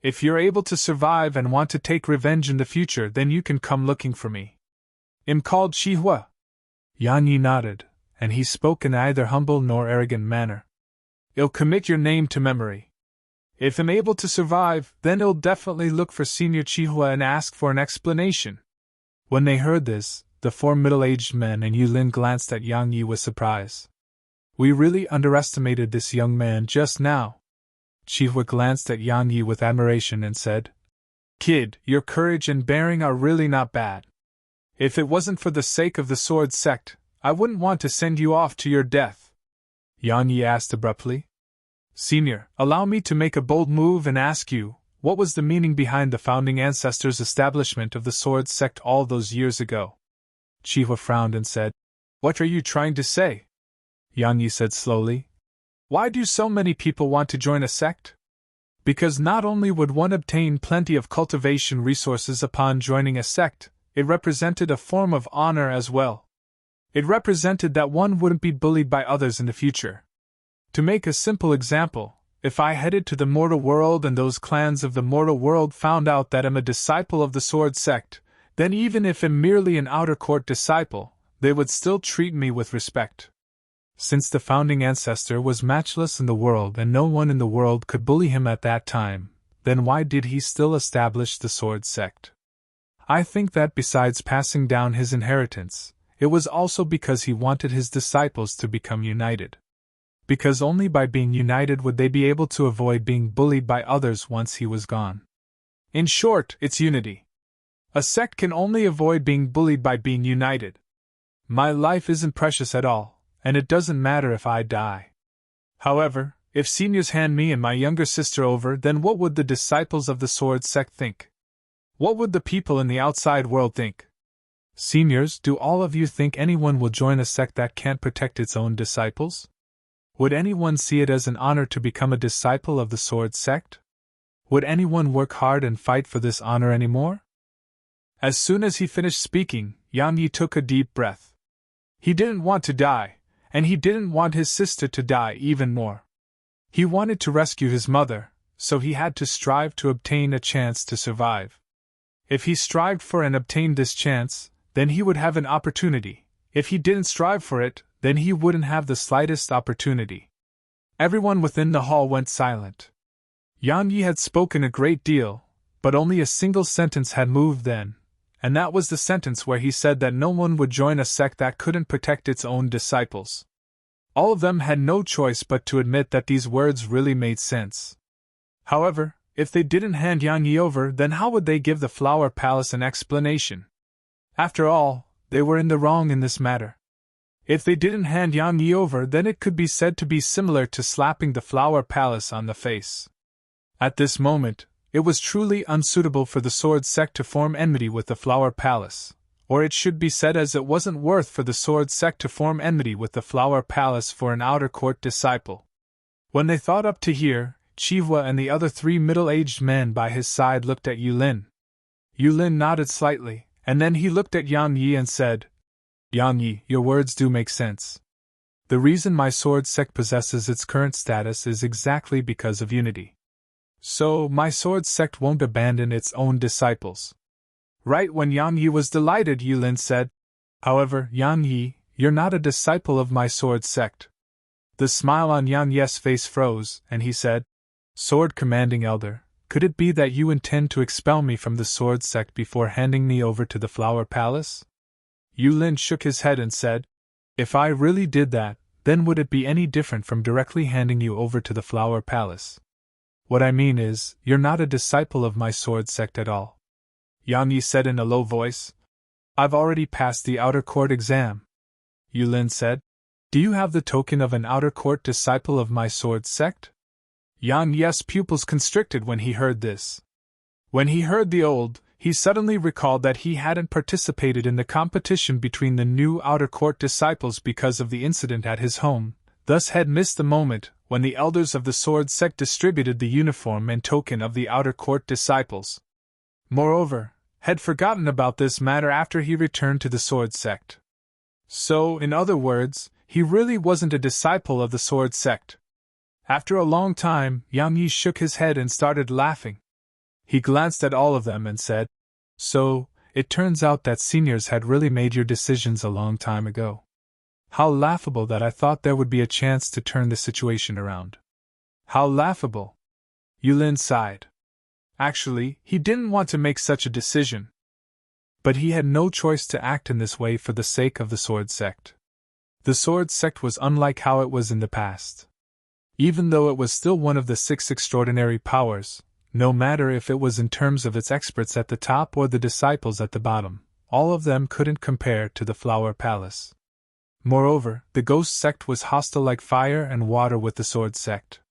If you're able to survive and want to take revenge in the future, then you can come looking for me. I'm called Qihua." Yang Yi nodded, and he spoke in neither humble nor arrogant manner. "I'll commit your name to memory. If I'm able to survive, then I'll definitely look for Senior Qihua and ask for an explanation." When they heard this, the 4 middle-aged men and Yulin glanced at Yang Yi with surprise. "We really underestimated this young man just now." Qihua glanced at Yang Yi with admiration and said, "Kid, your courage and bearing are really not bad. If it wasn't for the sake of the Sword Sect, I wouldn't want to send you off to your death. Yang Yi asked abruptly. Senior, allow me to make a bold move and ask you, what was the meaning behind the founding ancestors' establishment of the Sword Sect all those years ago? Chihua frowned and said, What are you trying to say? Yang Yi said slowly. Why do so many people want to join a sect? Because not only would one obtain plenty of cultivation resources upon joining a sect, it represented a form of honor as well. It represented that one wouldn't be bullied by others in the future. To make a simple example, if I headed to the mortal world and those clans of the mortal world found out that I'm a disciple of the Sword Sect, then even if I'm merely an outer court disciple, they would still treat me with respect. Since the founding ancestor was matchless in the world and no one in the world could bully him at that time, then why did he still establish the Sword Sect? I think that besides passing down his inheritance, it was also because he wanted his disciples to become united. Because only by being united would they be able to avoid being bullied by others once he was gone. In short, it's unity. A sect can only avoid being bullied by being united. My life isn't precious at all, and it doesn't matter if I die. However, if seniors hand me and my younger sister over, then what would the disciples of the Sword Sect think? What would the people in the outside world think? Seniors, do all of you think anyone will join a sect that can't protect its own disciples? Would anyone see it as an honor to become a disciple of the Sword Sect? Would anyone work hard and fight for this honor anymore? As soon as he finished speaking, Yang Yi took a deep breath. He didn't want to die, and he didn't want his sister to die even more. He wanted to rescue his mother, so he had to strive to obtain a chance to survive. If he strived for and obtained this chance, then he would have an opportunity. If he didn't strive for it, then he wouldn't have the slightest opportunity. Everyone within the hall went silent. Yang Yi had spoken a great deal, but only a single sentence had moved then, and that was the sentence where he said that no one would join a sect that couldn't protect its own disciples. All of them had no choice but to admit that these words really made sense. However, if they didn't hand Yang Yi over, then how would they give the Flower Palace an explanation? After all, they were in the wrong in this matter. If they didn't hand Yang Yi over, then it could be said to be similar to slapping the Flower Palace on the face. At this moment, it was truly unsuitable for the Sword Sect to form enmity with the Flower Palace, or it should be said as it wasn't worth for the Sword Sect to form enmity with the Flower Palace for an outer court disciple. When they thought up to here, Chihua and the other 3 middle-aged men by his side looked at Yulin. Yulin nodded slightly, and then he looked at Yang Yi and said, Yang Yi, your words do make sense. The reason my Sword Sect possesses its current status is exactly because of unity. So, my Sword Sect won't abandon its own disciples. Right when Yang Yi was delighted, Yulin said, However, Yang Yi, you're not a disciple of my Sword Sect. The smile on Yang Yi's face froze, and he said, Sword Commanding Elder, could it be that you intend to expel me from the Sword Sect before handing me over to the Flower Palace? Yulin shook his head and said, If I really did that, then would it be any different from directly handing you over to the Flower Palace? What I mean is, you're not a disciple of my Sword Sect at all. Yang Yi said in a low voice, I've already passed the outer court exam. Yulin said, Do you have the token of an outer court disciple of my Sword Sect? Yang Yi's pupils constricted when he heard this. When he heard the old, he suddenly recalled that he hadn't participated in the competition between the new outer court disciples because of the incident at his home, thus had missed the moment when the elders of the Sword Sect distributed the uniform and token of the outer court disciples. Moreover, had forgotten about this matter after he returned to the Sword Sect. So, in other words, he really wasn't a disciple of the Sword Sect. After a long time, Yang Yi shook his head and started laughing. He glanced at all of them and said, So, it turns out that seniors had really made your decisions a long time ago. How laughable that I thought there would be a chance to turn the situation around. How laughable! Yulin sighed. Actually, he didn't want to make such a decision. But he had no choice to act in this way for the sake of the Sword Sect. The Sword Sect was unlike how it was in the past. Even though it was still one of the 6 extraordinary powers, no matter if it was in terms of its experts at the top or the disciples at the bottom, all of them couldn't compare to the Flower Palace. Moreover, the ghost sect was hostile like fire and water with the sword sect.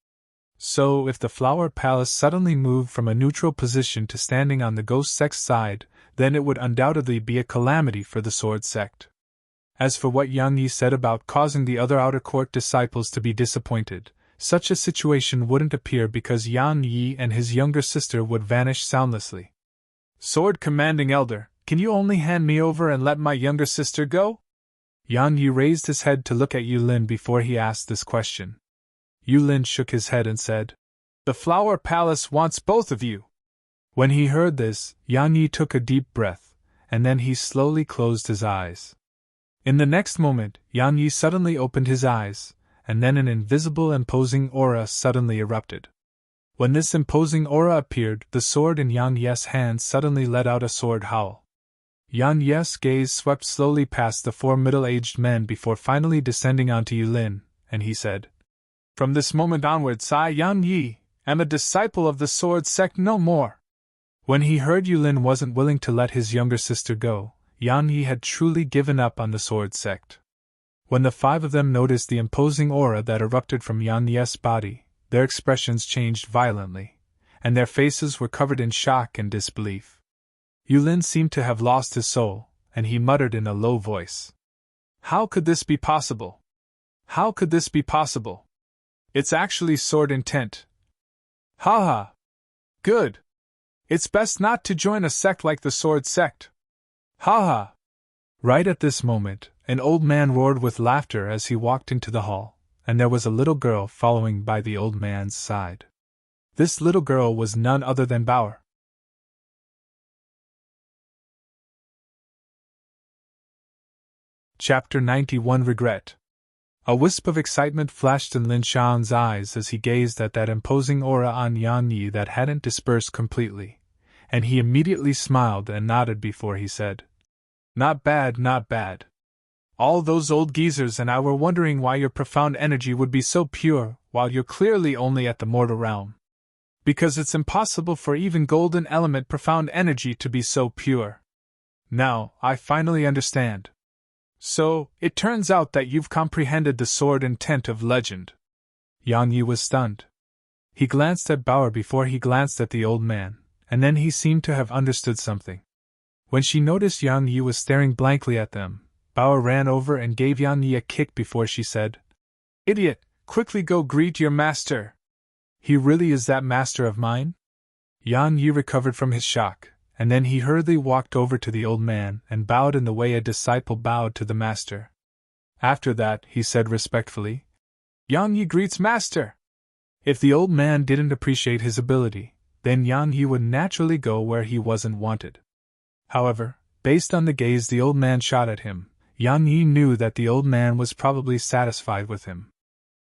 So, if the Flower Palace suddenly moved from a neutral position to standing on the ghost sect's side, then it would undoubtedly be a calamity for the sword sect. As for what Yang Yi said about causing the other outer court disciples to be disappointed, such a situation wouldn't appear because Yang Yi and his younger sister would vanish soundlessly. Sword Commanding Elder, can you only hand me over and let my younger sister go? Yang Yi raised his head to look at Yulin before he asked this question. Yulin shook his head and said, The Flower Palace wants both of you. When he heard this, Yang Yi took a deep breath, and then he slowly closed his eyes. In the next moment, Yang Yi suddenly opened his eyes, and then an invisible imposing aura suddenly erupted. When this imposing aura appeared, the sword in Yang Yi's hand suddenly let out a sword howl. Yang Yi's gaze swept slowly past the four middle-aged men before finally descending onto Yulin, and he said, From this moment onwards I, Yang Yi, am a disciple of the sword sect no more. When he heard Yulin wasn't willing to let his younger sister go, Yang Yi had truly given up on the sword sect. When the five of them noticed the imposing aura that erupted from Yang Yi's body, their expressions changed violently, and their faces were covered in shock and disbelief. Yulin seemed to have lost his soul, and he muttered in a low voice, How could this be possible? How could this be possible? It's actually sword intent. Ha ha! Good! It's best not to join a sect like the sword sect. Ha ha! Right at this moment, an old man roared with laughter as he walked into the hall, and there was a little girl following by the old man's side. This little girl was none other than Bauer. Chapter 91 Regret. A wisp of excitement flashed in Lin Shan's eyes as he gazed at that imposing aura on Yang Yi that hadn't dispersed completely, and he immediately smiled and nodded before he said, Not bad, not bad. All those old geezers and I were wondering why your profound energy would be so pure, while you're clearly only at the mortal realm. Because it's impossible for even golden element profound energy to be so pure. Now, I finally understand. So, it turns out that you've comprehended the sword intent of legend. Yang Yi was stunned. He glanced at Bauer before he glanced at the old man, and then he seemed to have understood something. When she noticed Yang Yi was staring blankly at them, Bauer ran over and gave Yang Yi a kick before she said, Idiot, quickly go greet your master. He really is that master of mine? Yang Yi recovered from his shock, and then he hurriedly walked over to the old man and bowed in the way a disciple bowed to the master. After that, he said respectfully, Yang Yi greets master. If the old man didn't appreciate his ability, then Yang Yi would naturally go where he wasn't wanted. However, based on the gaze the old man shot at him, Yang Yi knew that the old man was probably satisfied with him.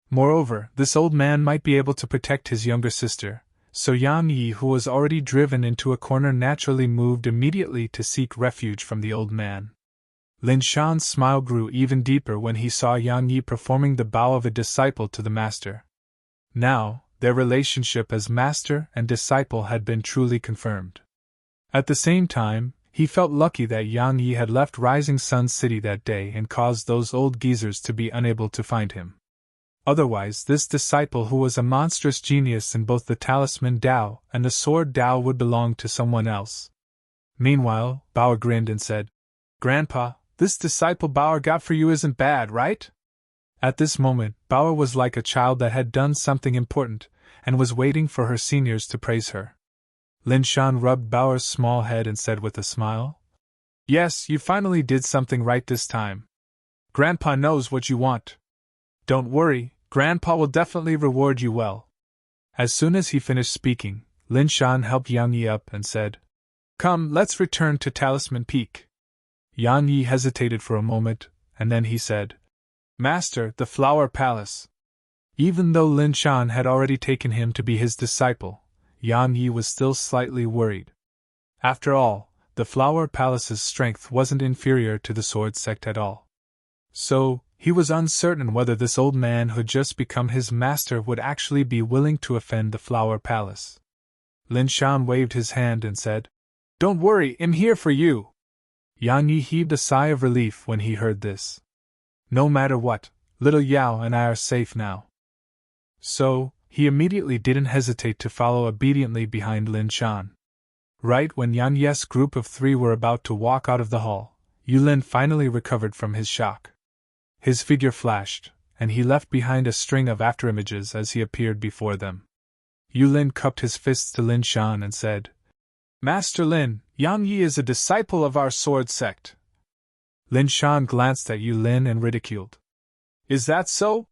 Moreover, this old man might be able to protect his younger sister, so Yang Yi, who was already driven into a corner, naturally moved immediately to seek refuge from the old man. Lin Shan's smile grew even deeper when he saw Yang Yi performing the bow of a disciple to the master. Now, their relationship as master and disciple had been truly confirmed. At the same time, he felt lucky that Yang Yi had left Rising Sun City that day and caused those old geezers to be unable to find him. Otherwise, this disciple, who was a monstrous genius in both the talisman Dao and the sword Dao, would belong to someone else. Meanwhile, Bauer grinned and said, Grandpa, this disciple Bauer got for you isn't bad, right? At this moment, Bauer was like a child that had done something important, and was waiting for her seniors to praise her. Lin Shan rubbed Bauer's small head and said with a smile, Yes, you finally did something right this time. Grandpa knows what you want. Don't worry, Grandpa will definitely reward you well. As soon as he finished speaking, Lin Shan helped Yang Yi up and said, Come, let's return to Talisman Peak. Yang Yi hesitated for a moment, and then he said, Master, the Flower Palace. Even though Lin Shan had already taken him to be his disciple, Yang Yi was still slightly worried. After all, the Flower Palace's strength wasn't inferior to the Sword Sect at all. So, he was uncertain whether this old man who had just become his master would actually be willing to offend the Flower Palace. Lin Shan waved his hand and said, Don't worry, I'm here for you. Yang Yi heaved a sigh of relief when he heard this. No matter what, little Yao and I are safe now. So, he immediately didn't hesitate to follow obediently behind Lin Shan. Right when Yan Ye's group of 3 were about to walk out of the hall, Yulin finally recovered from his shock. His figure flashed, and he left behind a string of afterimages as he appeared before them. Yulin cupped his fists to Lin Shan and said, Master Lin, Yang Yi is a disciple of our sword sect. Lin Shan glanced at Yulin and ridiculed. Is that so?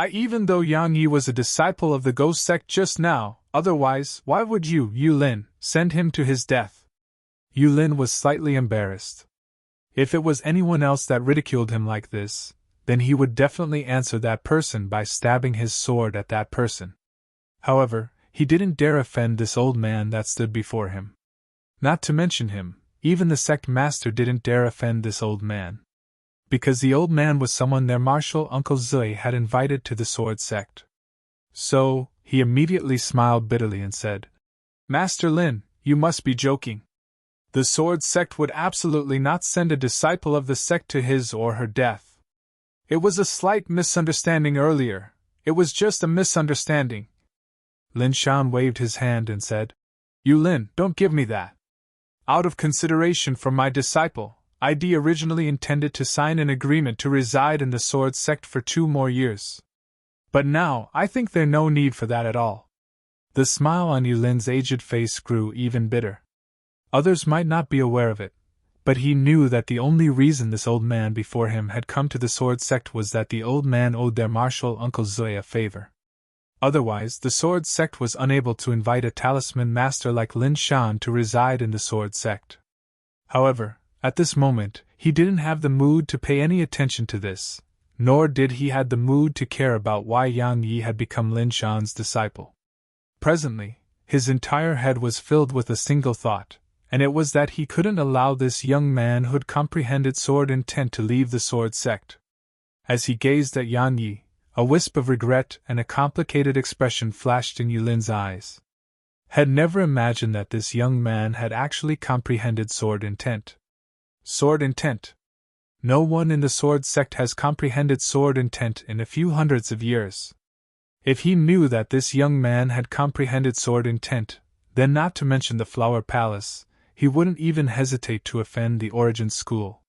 Even though Yang Yi was a disciple of the ghost sect just now, otherwise, why would you, Yulin, send him to his death? Yulin was slightly embarrassed. If it was anyone else that ridiculed him like this, then he would definitely answer that person by stabbing his sword at that person. However, he didn't dare offend this old man that stood before him. Not to mention him, even the sect master didn't dare offend this old man. Because the old man was someone their martial uncle Zui had invited to the sword sect. So, he immediately smiled bitterly and said, Master Lin, you must be joking. The sword sect would absolutely not send a disciple of the sect to his or her death. It was a slight misunderstanding earlier. It was just a misunderstanding. Lin Shan waved his hand and said, Yulin, don't give me that. Out of consideration for my disciple, ID originally intended to sign an agreement to reside in the sword sect for 2 more years. But now, I think there's no need for that at all. The smile on Yulin's aged face grew even bitter. Others might not be aware of it, but he knew that the only reason this old man before him had come to the sword sect was that the old man owed their martial uncle Zui a favor. Otherwise, the sword sect was unable to invite a talisman master like Lin Shan to reside in the sword sect. However, at this moment, he didn't have the mood to pay any attention to this, nor did he had the mood to care about why Yang Yi had become Lin Shan's disciple. Presently, his entire head was filled with a single thought, and it was that he couldn't allow this young man who'd comprehended sword intent to leave the sword sect. As he gazed at Yang Yi, a wisp of regret and a complicated expression flashed in Yulin's eyes. Had never imagined that this young man had actually comprehended sword intent. Sword intent. No one in the sword sect has comprehended sword intent in a few hundreds of years. If he knew that this young man had comprehended sword intent, then not to mention the Flower Palace, he wouldn't even hesitate to offend the Origin School.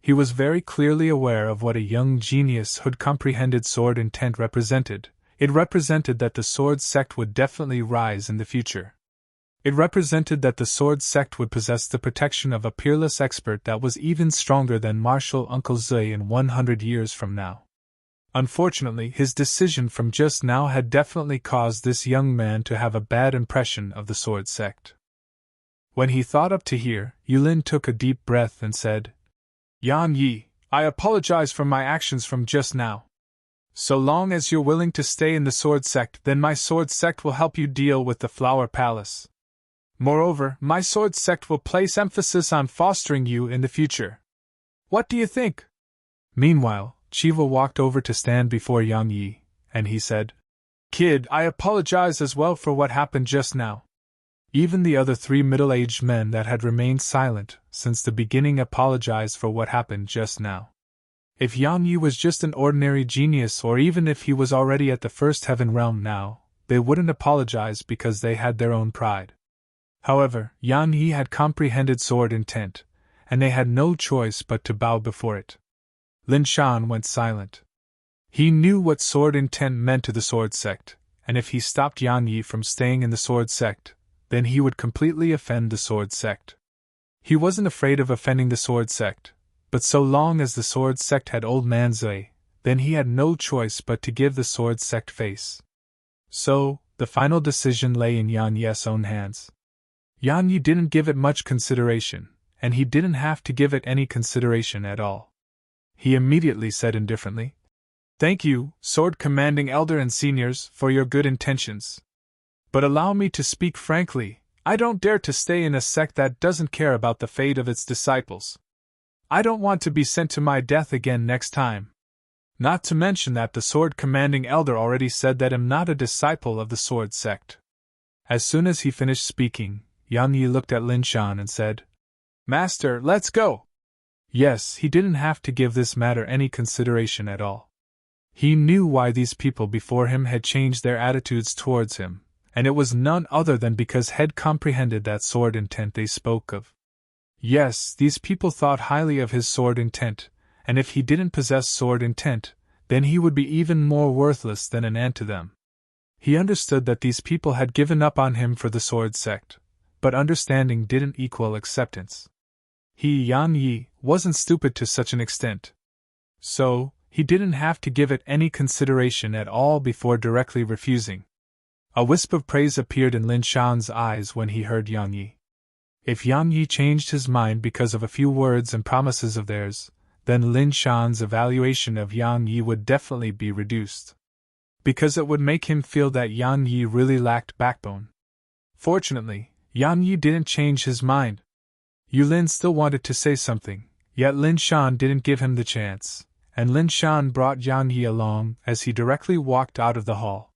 He was very clearly aware of what a young genius who'd comprehended sword intent represented. It represented that the sword sect would definitely rise in the future. It represented that the sword sect would possess the protection of a peerless expert that was even stronger than martial Uncle Zui in 100 years from now. Unfortunately, his decision from just now had definitely caused this young man to have a bad impression of the sword sect. When he thought up to here, Yulin took a deep breath and said, Yan Yi, I apologize for my actions from just now. So long as you're willing to stay in the sword sect, then my sword sect will help you deal with the Flower Palace. Moreover, my sword sect will place emphasis on fostering you in the future. What do you think? Meanwhile, Chiva walked over to stand before Yang Yi, and he said, Kid, I apologize as well for what happened just now. Even the other 3 middle-aged men that had remained silent since the beginning apologized for what happened just now. If Yang Yi was just an ordinary genius, or even if he was already at the first heaven realm now, they wouldn't apologize because they had their own pride. However, Yang Yi had comprehended sword intent, and they had no choice but to bow before it. Lin Shan went silent. He knew what sword intent meant to the sword sect, and if he stopped Yang Yi from staying in the sword sect, then he would completely offend the sword sect. He wasn't afraid of offending the sword sect, but so long as the sword sect had old man Zui, then he had no choice but to give the sword sect face. So, the final decision lay in Yan Yi's own hands. Yang Yi didn't give it much consideration, and he didn't have to give it any consideration at all. He immediately said indifferently, Thank you, Sword Commanding Elder and Seniors, for your good intentions. But allow me to speak frankly, I don't dare to stay in a sect that doesn't care about the fate of its disciples. I don't want to be sent to my death again next time. Not to mention that the Sword Commanding Elder already said that I'm not a disciple of the Sword sect. As soon as he finished speaking, Yang Yi looked at Lin Shan and said, Master, let's go! Yes, he didn't have to give this matter any consideration at all. He knew why these people before him had changed their attitudes towards him, and it was none other than because Head comprehended that sword intent they spoke of. Yes, these people thought highly of his sword intent, and if he didn't possess sword intent, then he would be even more worthless than an ant to them. He understood that these people had given up on him for the sword sect, but understanding didn't equal acceptance. He, Yan Yi, wasn't stupid to such an extent. So, he didn't have to give it any consideration at all before directly refusing. A wisp of praise appeared in Lin Shan's eyes when he heard Yan Yi. If Yan Yi changed his mind because of a few words and promises of theirs, then Lin Shan's evaluation of Yan Yi would definitely be reduced. Because it would make him feel that Yan Yi really lacked backbone. Fortunately, Yan Yi didn't change his mind. Yulin still wanted to say something, yet Lin Shan didn't give him the chance, and Lin Shan brought Yan Yi along as he directly walked out of the hall.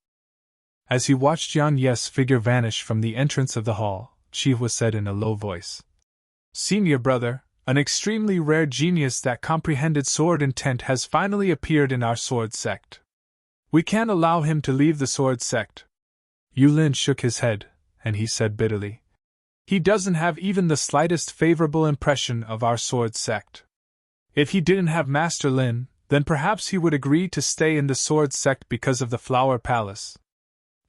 As he watched Yan Yi's figure vanish from the entrance of the hall, Chihua said in a low voice, "Senior brother, an extremely rare genius that comprehended sword intent has finally appeared in our sword sect. We can't allow him to leave the sword sect." Yulin shook his head, and he said bitterly, "He doesn't have even the slightest favorable impression of our sword sect. If he didn't have Master Lin, then perhaps he would agree to stay in the sword sect because of the Flower Palace.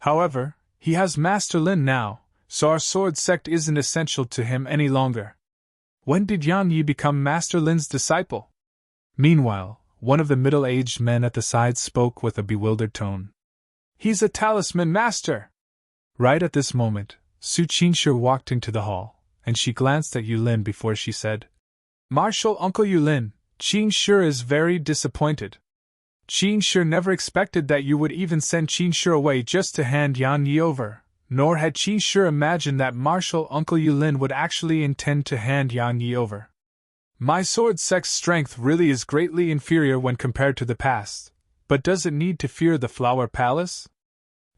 However, he has Master Lin now, so our sword sect isn't essential to him any longer. When did Yan Yi become Master Lin's disciple?" Meanwhile, one of the middle-aged men at the side spoke with a bewildered tone. "He's a talisman master!" Right at this moment, Su Qingshi walked into the hall, and she glanced at Yulin before she said, "Martial Uncle Yulin, Qingshi is very disappointed. Qingshi never expected that you would even send Qingshi away just to hand Yan Yi over, nor had Qingshi imagined that Martial Uncle Yulin would actually intend to hand Yan Yi over. My sword sect's strength really is greatly inferior when compared to the past, but does it need to fear the Flower Palace?"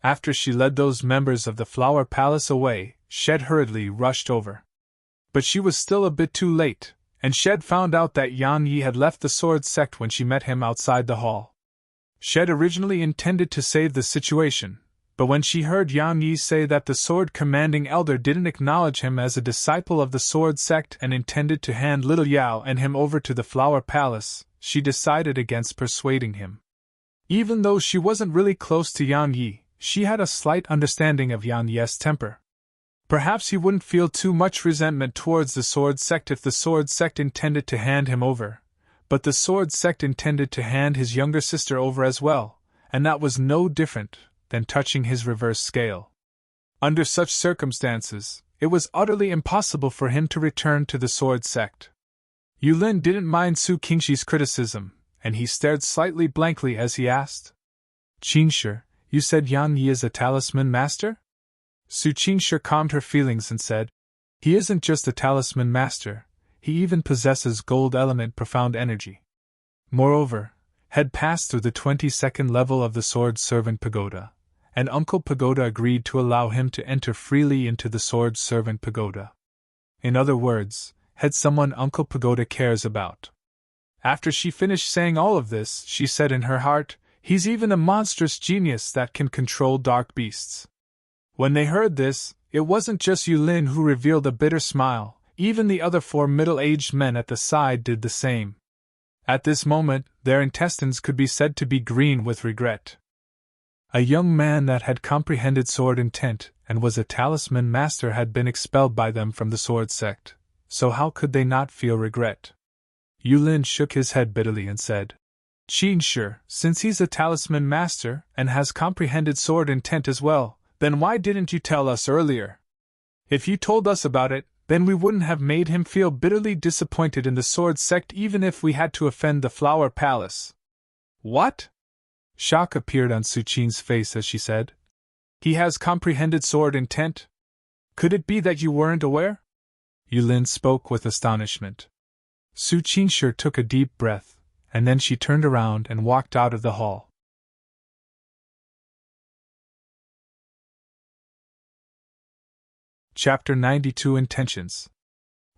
After she led those members of the Flower Palace away, Shed hurriedly rushed over. But she was still a bit too late, and Shed found out that Yan Yi had left the sword sect when she met him outside the hall. Shed originally intended to save the situation, but when she heard Yan Yi say that the sword commanding elder didn't acknowledge him as a disciple of the sword sect and intended to hand little Yao and him over to the Flower Palace, she decided against persuading him. Even though she wasn't really close to Yan Yi, she had a slight understanding of Yan Yi's temper. Perhaps he wouldn't feel too much resentment towards the sword sect if the sword sect intended to hand him over, but the sword sect intended to hand his younger sister over as well, and that was no different than touching his reverse scale. Under such circumstances, it was utterly impossible for him to return to the sword sect. Yulin didn't mind Su Qingshi's criticism, and he stared slightly blankly as he asked, "Qingshi, you said Yan Yi is a talisman master?" Su Qingshi calmed her feelings and said, "He isn't just a talisman master, he even possesses gold element profound energy. Moreover, had passed through the 22nd level of the Sword Servant Pagoda, and Uncle Pagoda agreed to allow him to enter freely into the Sword Servant Pagoda. In other words, had someone Uncle Pagoda cares about." After she finished saying all of this, she said in her heart, "He's even a monstrous genius that can control dark beasts." When they heard this, it wasn't just Yulin who revealed a bitter smile, even the other 4 middle-aged men at the side did the same. At this moment, their intestines could be said to be green with regret. A young man that had comprehended sword intent and was a talisman master had been expelled by them from the sword sect, so how could they not feel regret? Yulin shook his head bitterly and said, "Qingshi, since he's a talisman master and has comprehended sword intent as well, then why didn't you tell us earlier? If you told us about it, then we wouldn't have made him feel bitterly disappointed in the sword sect even if we had to offend the Flower Palace." "What?" Shock appeared on Su Qing's face as she said, "He has comprehended sword intent? Could it be that you weren't aware?" Yulin spoke with astonishment. Su Qingshi took a deep breath, and then she turned around and walked out of the hall. Chapter 92 Intentions.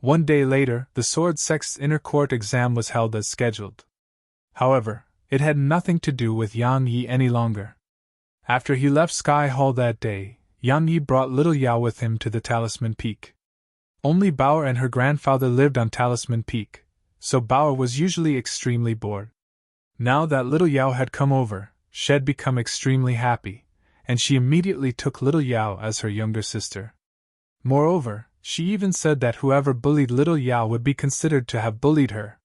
One day later, the sword sect's inner court exam was held as scheduled. However, it had nothing to do with Yan Yi any longer. After he left Sky Hall that day, Yan Yi brought little Yao with him to the Talisman Peak. Only Bao and her grandfather lived on Talisman Peak, so Bao was usually extremely bored. Now that little Yao had come over, she had become extremely happy, and she immediately took little Yao as her younger sister. Moreover, she even said that whoever bullied little Yao would be considered to have bullied her.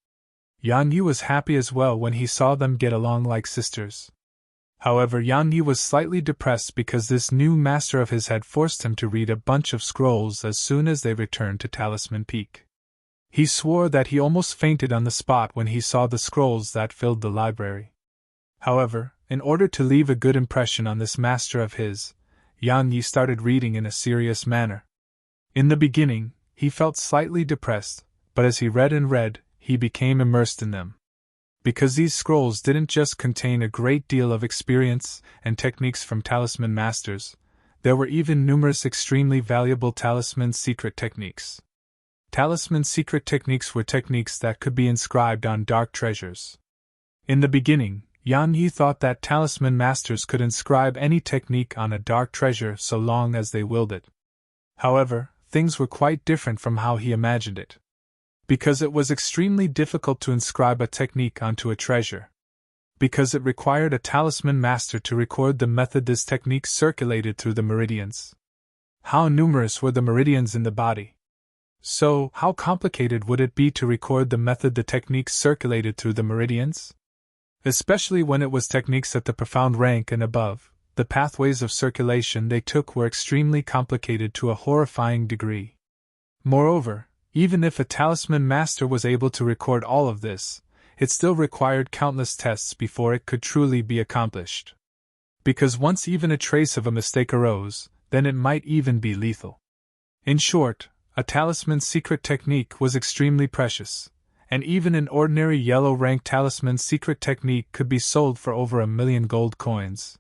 Yan Yi was happy as well when he saw them get along like sisters. However, Yan Yi was slightly depressed because this new master of his had forced him to read a bunch of scrolls as soon as they returned to Talisman Peak. He swore that he almost fainted on the spot when he saw the scrolls that filled the library. However, in order to leave a good impression on this master of his, Yan Yi started reading in a serious manner. In the beginning, he felt slightly depressed, but as he read and read, he became immersed in them. Because these scrolls didn't just contain a great deal of experience and techniques from talisman masters, there were even numerous extremely valuable talisman secret techniques. Talisman secret techniques were techniques that could be inscribed on dark treasures. In the beginning, Yan Yi thought that talisman masters could inscribe any technique on a dark treasure so long as they willed it. However, things were quite different from how he imagined it. Because it was extremely difficult to inscribe a technique onto a treasure. Because it required a talisman master to record the method this technique circulated through the meridians. How numerous were the meridians in the body? So, how complicated would it be to record the method the technique circulated through the meridians? Especially when it was techniques at the profound rank and above, the pathways of circulation they took were extremely complicated to a horrifying degree. Moreover, even if a talisman master was able to record all of this, it still required countless tests before it could truly be accomplished. Because once even a trace of a mistake arose, then it might even be lethal. In short, a talisman secret technique was extremely precious, and even an ordinary yellow rank talisman secret technique could be sold for over 1 million gold coins.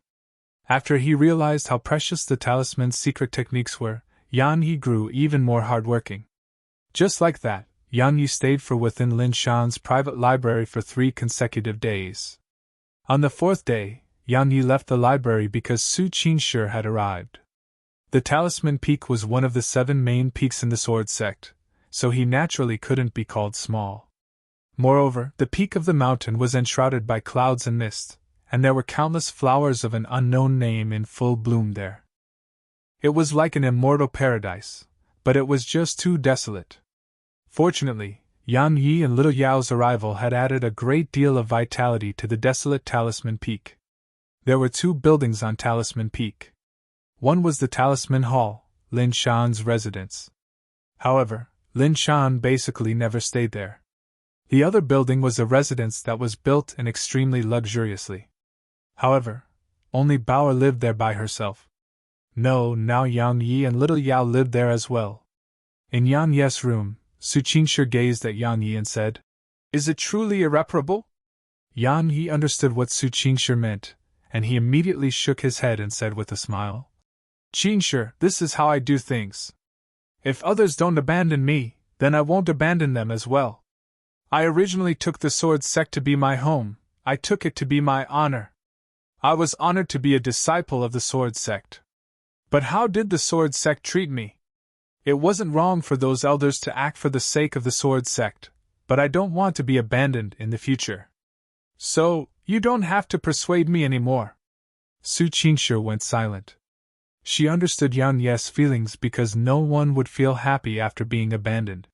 After he realized how precious the talisman secret techniques were, Yan Yi grew even more hardworking. Just like that, Yan Yi stayed within Lin Shan's private library for 3 consecutive days. On the 4th day, Yan Yi left the library because Su Qingshi had arrived. The Talisman Peak was one of the 7 main peaks in the Sword Sect, so he naturally couldn't be called small. Moreover, the peak of the mountain was enshrouded by clouds and mist, and there were countless flowers of an unknown name in full bloom there. It was like an immortal paradise, but it was just too desolate. Fortunately, Yan Yi and little Yao's arrival had added a great deal of vitality to the desolate Talisman Peak. There were 2 buildings on Talisman Peak. One was the Talisman Hall, Lin Shan's residence. However, Lin Shan basically never stayed there. The other building was a residence that was built and extremely luxuriously. However, only Bao lived there by herself. No, now Yan Yi and little Yao lived there as well. In Yan Yi's room, Su Qingshi gazed at Yan Yi and said, "Is it truly irreparable?" Yan Yi understood what Su Qingshi meant, and he immediately shook his head and said with a smile, "Qingshi, this is how I do things. If others don't abandon me, then I won't abandon them as well. I originally took the Sword Sect to be my home, I took it to be my honor. I was honored to be a disciple of the Sword Sect. But how did the Sword Sect treat me? It wasn't wrong for those elders to act for the sake of the Sword Sect, but I don't want to be abandoned in the future. So, you don't have to persuade me anymore." Su Qingshi went silent. She understood Yan Yi's feelings because no one would feel happy after being abandoned.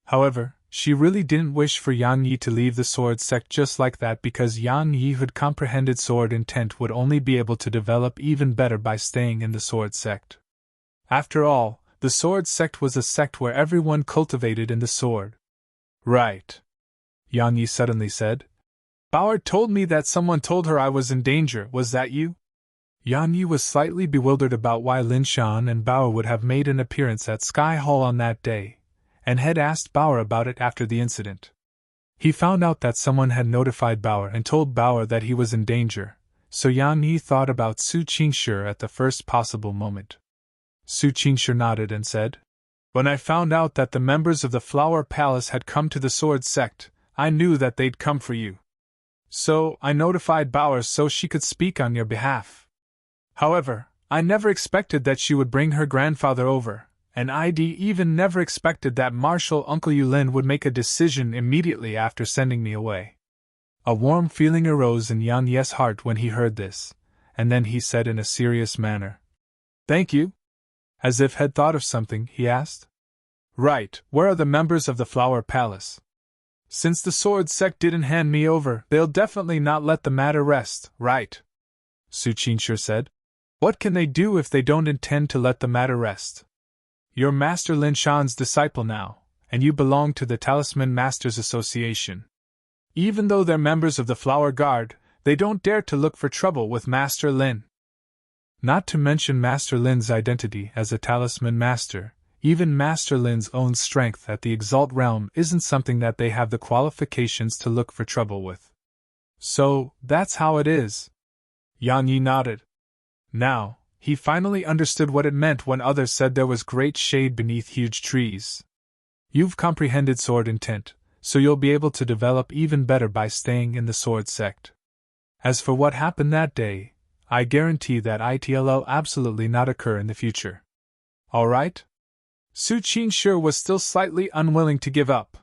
However, she really didn't wish for Yan Yi to leave the Sword Sect just like that because Yan Yi who'd comprehended sword intent would only be able to develop even better by staying in the Sword Sect. After all, the Sword Sect was a sect where everyone cultivated in the sword. "Right," Yan Yi suddenly said. "Bauer told me that someone told her I was in danger, was that you?" Yan Yi was slightly bewildered about why Lin Shan and Bauer would have made an appearance at Sky Hall on that day, and had asked Bauer about it after the incident. He found out that someone had notified Bauer and told Bauer that he was in danger, so Yan Yi thought about Su Qingshi at the first possible moment. Su Qingshi nodded and said, When I found out that the members of the Flower Palace had come to the Sword Sect, I knew that they'd come for you. So, I notified Bowers so she could speak on your behalf. However, I never expected that she would bring her grandfather over, and I'd even never expected that Marshal Uncle Yulin would make a decision immediately after sending me away. A warm feeling arose in Yan Ye's heart when he heard this, and then he said in a serious manner, "Thank you." As if had thought of something, he asked, "Right, where are the members of the Flower Palace? Since the Sword Sect didn't hand me over, they'll definitely not let the matter rest, right?" Su Qingshi said. "What can they do if they don't intend to let the matter rest? You're Master Lin Shan's disciple now, and you belong to the Talisman Masters Association. Even though they're members of the Flower Guard, they don't dare to look for trouble with Master Lin. Not to mention Master Lin's identity as a Talisman Master, even Master Lin's own strength at the Exalt realm isn't something that they have the qualifications to look for trouble with. So, that's how it is." Yan Yi nodded. Now, he finally understood what it meant when others said there was great shade beneath huge trees. You've comprehended sword intent, so you'll be able to develop even better by staying in the Sword Sect. As for what happened that day, I guarantee that it'll absolutely not occur in the future. All right? Su Qingshi was still slightly unwilling to give up.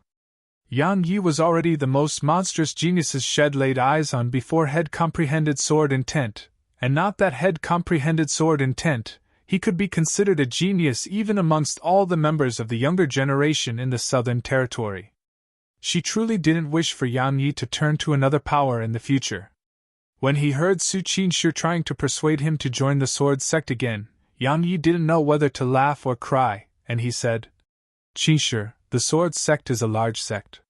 Yan Yi was already the most monstrous geniuses Shed laid eyes on before had comprehended sword intent, and not that had comprehended sword intent, he could be considered a genius even amongst all the members of the younger generation in the Southern Territory. She truly didn't wish for Yan Yi to turn to another power in the future. When he heard Su Qingshi trying to persuade him to join the Sword Sect again, Yan Yi didn't know whether to laugh or cry, and he said, "Qingshi, the Sword Sect is a large sect.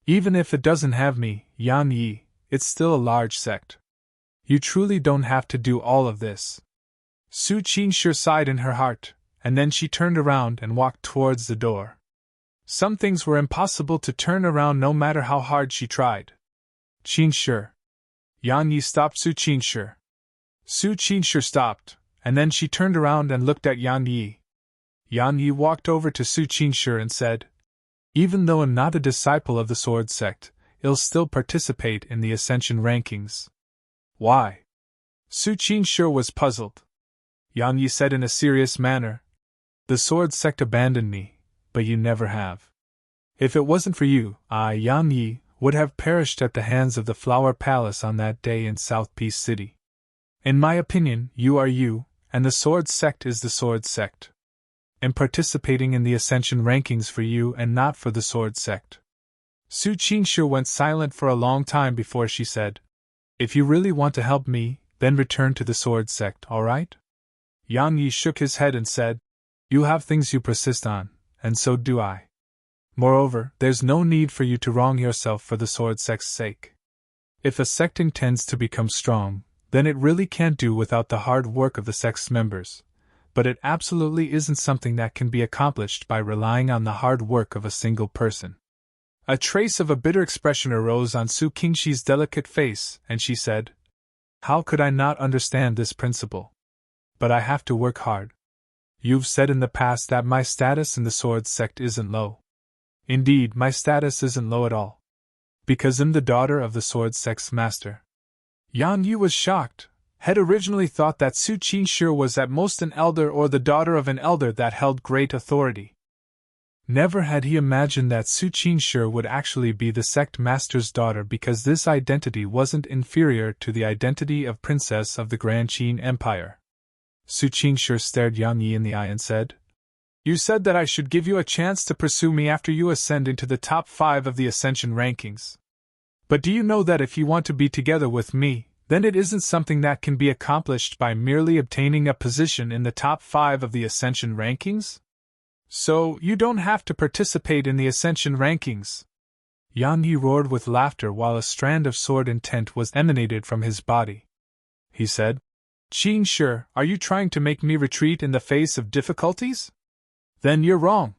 Even if it doesn't have me, Yan Yi, it's still a large sect. You truly don't have to do all of this." Su Qingshi sighed in her heart, and then she turned around and walked towards the door. Some things were impossible to turn around no matter how hard she tried. "Qingshi." Yan Yi stopped Su Qingshi. Su Qingshi stopped, and then she turned around and looked at Yan Yi. Yan Yi walked over to Su Qingshi and said, "Even though I'm not a disciple of the Sword Sect, I'll still participate in the Ascension rankings." "Why?" Su Qingshi was puzzled. Yan Yi said in a serious manner, "The Sword Sect abandoned me, but you never have. If it wasn't for you, I, Yan Yi, would have perished at the hands of the Flower Palace on that day in South Peace City. In my opinion, you are you, and the Sword Sect is the Sword Sect. I'm participating in the Ascension rankings for you and not for the Sword Sect." Su Qingshi went silent for a long time before she said, "If you really want to help me, then return to the Sword Sect, all right?" Yan Yi shook his head and said, "You have things you persist on, and so do I. Moreover, there's no need for you to wrong yourself for the Sword Sect's sake. If a sect intends to become strong, then it really can't do without the hard work of the sect's members, but it absolutely isn't something that can be accomplished by relying on the hard work of a single person." A trace of a bitter expression arose on Su Qingshi's delicate face, and she said, "How could I not understand this principle? But I have to work hard. You've said in the past that my status in the Sword Sect isn't low. Indeed, my status isn't low at all. Because I'm the daughter of the Sword Sect's master." Yan Yi was shocked, had originally thought that Su Qingshi was at most an elder or the daughter of an elder that held great authority. Never had he imagined that Su Qingshi would actually be the sect master's daughter, because this identity wasn't inferior to the identity of princess of the Grand Qin Empire. Su Qingshi stared Yan Yi in the eye and said, "You said that I should give you a chance to pursue me after you ascend into the top 5 of the Ascension rankings. But do you know that if you want to be together with me, then it isn't something that can be accomplished by merely obtaining a position in the top 5 of the Ascension rankings? So, you don't have to participate in the Ascension rankings." Yan Yi roared with laughter while a strand of sword intent was emanated from his body. He said, "Qingshi, are you trying to make me retreat in the face of difficulties? Then you're wrong.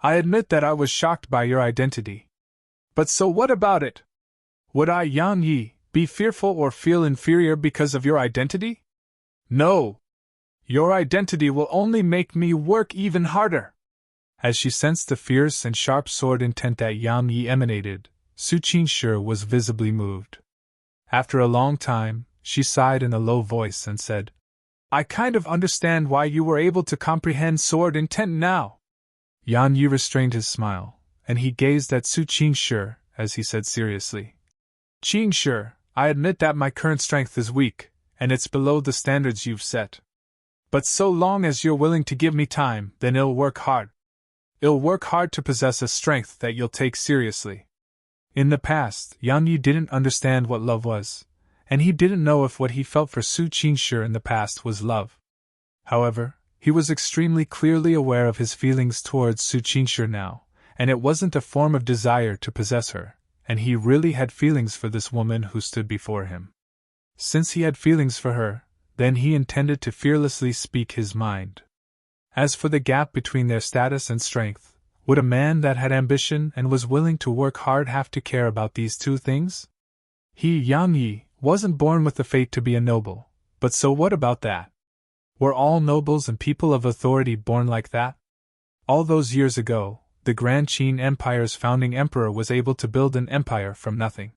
I admit that I was shocked by your identity. But so what about it? Would I, Yan Yi, be fearful or feel inferior because of your identity? No. Your identity will only make me work even harder. As she sensed the fierce and sharp sword intent that Yang Yi emanated, Su Qingshi was visibly moved. After a long time, she sighed in a low voice and said, "I kind of understand why you were able to comprehend sword intent now." Yan Yi restrained his smile, and he gazed at Su Qingshi as he said seriously, "Qingshi, I admit that my current strength is weak, and it's below the standards you've set. But so long as you're willing to give me time, then I'll work hard. I'll work hard to possess a strength that you'll take seriously." In the past, Yan Yi didn't understand what love was, and he didn't know if what he felt for Su Qingshi in the past was love. However, he was extremely clearly aware of his feelings towards Su Qingshi now, and it wasn't a form of desire to possess her, and he really had feelings for this woman who stood before him. Since he had feelings for her, then he intended to fearlessly speak his mind. As for the gap between their status and strength, would a man that had ambition and was willing to work hard have to care about these two things? He, Yang Yi, wasn't born with the fate to be a noble, but so what about that? Were all nobles and people of authority born like that? All those years ago, the Grand Qin Empire's founding emperor was able to build an empire from nothing.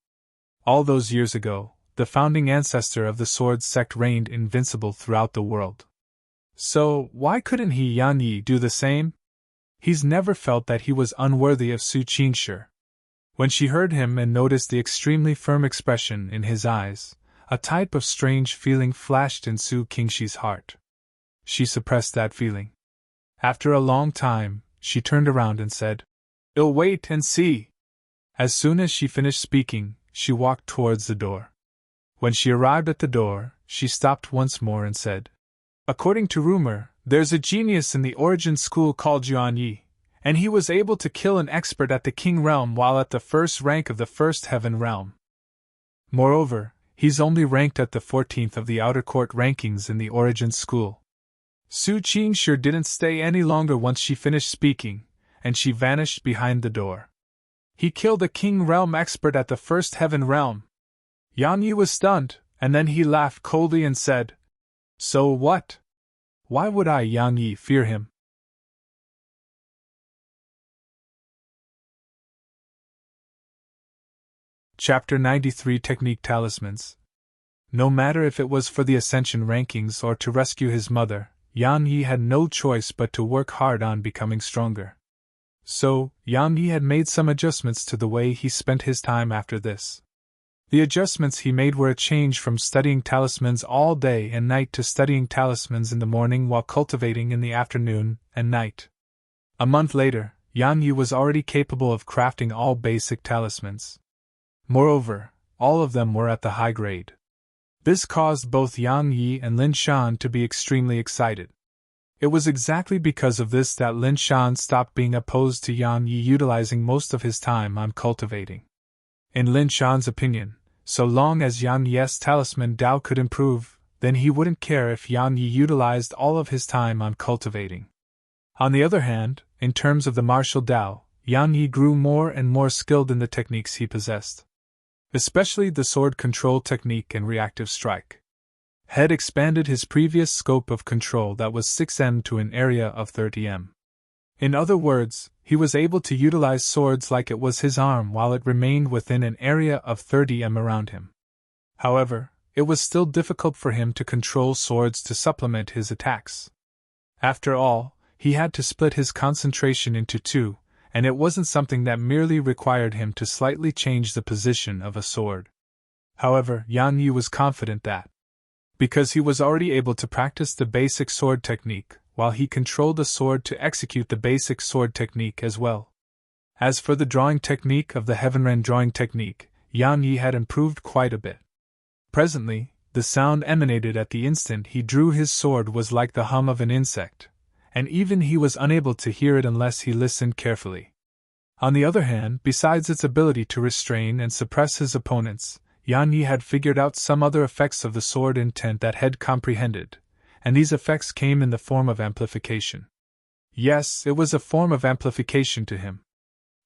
All those years ago, the founding ancestor of the Sword sect reigned invincible throughout the world. So, why couldn't he, Yan Yi, do the same? He's never felt that he was unworthy of Su Qingshi. When she heard him and noticed the extremely firm expression in his eyes, a type of strange feeling flashed in Su Qingshi's heart. She suppressed that feeling. After a long time, she turned around and said, "I'll wait and see." As soon as she finished speaking, she walked towards the door. When she arrived at the door, she stopped once more and said, "According to rumor, there's a genius in the Origin School called Yuan Yi, and he was able to kill an expert at the King Realm while at the first rank of the First Heaven Realm. Moreover, he's only ranked at the 14th of the Outer Court rankings in the Origin School." Su Qingshi didn't stay any longer once she finished speaking, and she vanished behind the door. "He killed a King Realm expert at the First Heaven Realm." Yan Yi was stunned, and then he laughed coldly and said, "So what? Why would I, Yang Yi, fear him?" Chapter 93 Technique Talismans. No matter if it was for the Ascension rankings or to rescue his mother, Yang Yi had no choice but to work hard on becoming stronger. So, Yang Yi had made some adjustments to the way he spent his time after this. The adjustments he made were a change from studying talismans all day and night to studying talismans in the morning while cultivating in the afternoon and night. A month later, Yang Yi was already capable of crafting all basic talismans. Moreover, all of them were at the high grade. This caused both Yang Yi and Lin Shan to be extremely excited. It was exactly because of this that Lin Shan stopped being opposed to Yang Yi utilizing most of his time on cultivating. In Lin Shan's opinion, so long as Yang Yi's talisman Dao could improve, then he wouldn't care if Yang Yi utilized all of his time on cultivating. On the other hand, in terms of the martial Dao, Yang Yi grew more and more skilled in the techniques he possessed. Especially the sword control technique and reactive strike. Had expanded his previous scope of control that was 6m to an area of 30m. In other words, he was able to utilize swords like it was his arm while it remained within an area of 30m around him. However, it was still difficult for him to control swords to supplement his attacks. After all, he had to split his concentration into two, and it wasn't something that merely required him to slightly change the position of a sword. However, Yang Yi was confident that, because he was already able to practice the basic sword technique, while he controlled the sword to execute the basic sword technique as well. As for the drawing technique of the Heavenren drawing technique, Yang Yi had improved quite a bit. Presently, the sound emanated at the instant he drew his sword was like the hum of an insect, and even he was unable to hear it unless he listened carefully. On the other hand, besides its ability to restrain and suppress his opponents, Yang Yi had figured out some other effects of the sword intent that had comprehended, and these effects came in the form of amplification. Yes, it was a form of amplification to him.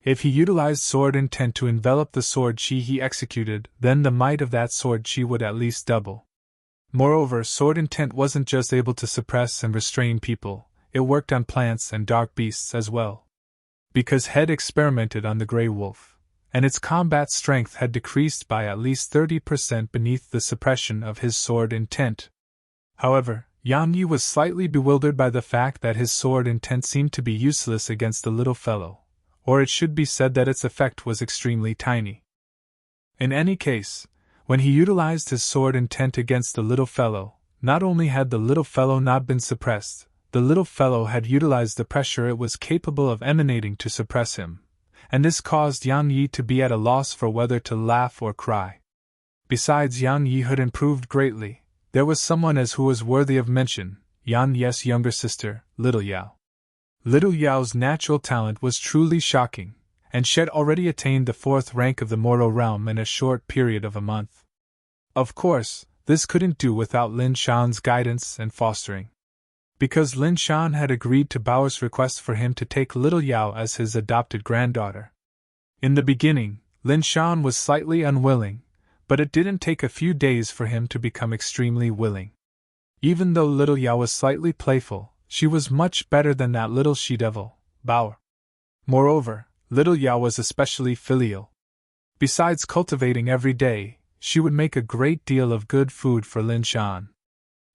If he utilized sword intent to envelop the sword chi he executed, then the might of that sword chi would at least double. Moreover, sword intent wasn't just able to suppress and restrain people, it worked on plants and dark beasts as well. because Head experimented on the Grey Wolf, and its combat strength had decreased by at least 30% beneath the suppression of his sword intent. However, Yang Yi was slightly bewildered by the fact that his sword intent seemed to be useless against the little fellow, or it should be said that its effect was extremely tiny. In any case, when he utilized his sword intent against the little fellow, not only had the little fellow not been suppressed, the little fellow had utilized the pressure it was capable of emanating to suppress him, and this caused Yang Yi to be at a loss for whether to laugh or cry. Besides, Yang Yi had improved greatly. There was someone else who was worthy of mention, Yan Ye's younger sister, Little Yao. Little Yao's natural talent was truly shocking, and she had already attained the 4th rank of the mortal realm in a short period of a month. Of course, this couldn't do without Lin Shan's guidance and fostering. Because Lin Shan had agreed to Bao's request for him to take Little Yao as his adopted granddaughter. In the beginning, Lin Shan was slightly unwilling, but it didn't take a few days for him to become extremely willing. Even though Little Yao was slightly playful, she was much better than that little she-devil, Bao. Moreover, Little Yao was especially filial. Besides cultivating every day, she would make a great deal of good food for Lin Shan.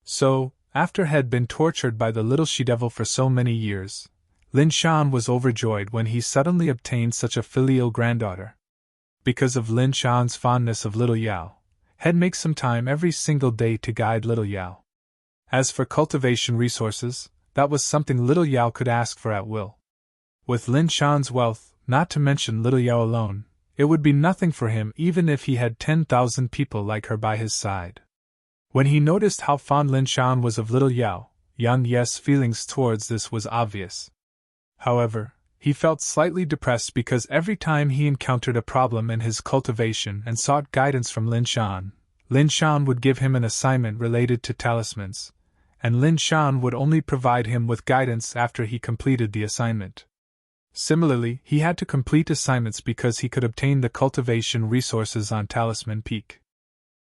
So, after had been tortured by the little she-devil for so many years, Lin Shan was overjoyed when he suddenly obtained such a filial granddaughter. Because of Lin Shan's fondness of Little Yao, Head makes some time every single day to guide Little Yao. As for cultivation resources, that was something Little Yao could ask for at will. With Lin Shan's wealth, not to mention Little Yao alone, it would be nothing for him even if he had 10,000 people like her by his side. When he noticed how fond Lin Shan was of Little Yao, Yang Ye's feelings towards this was obvious. However, he felt slightly depressed because every time he encountered a problem in his cultivation and sought guidance from Lin Shan would give him an assignment related to talismans, and Lin Shan would only provide him with guidance after he completed the assignment. Similarly, he had to complete assignments because he could obtain the cultivation resources on Talisman Peak.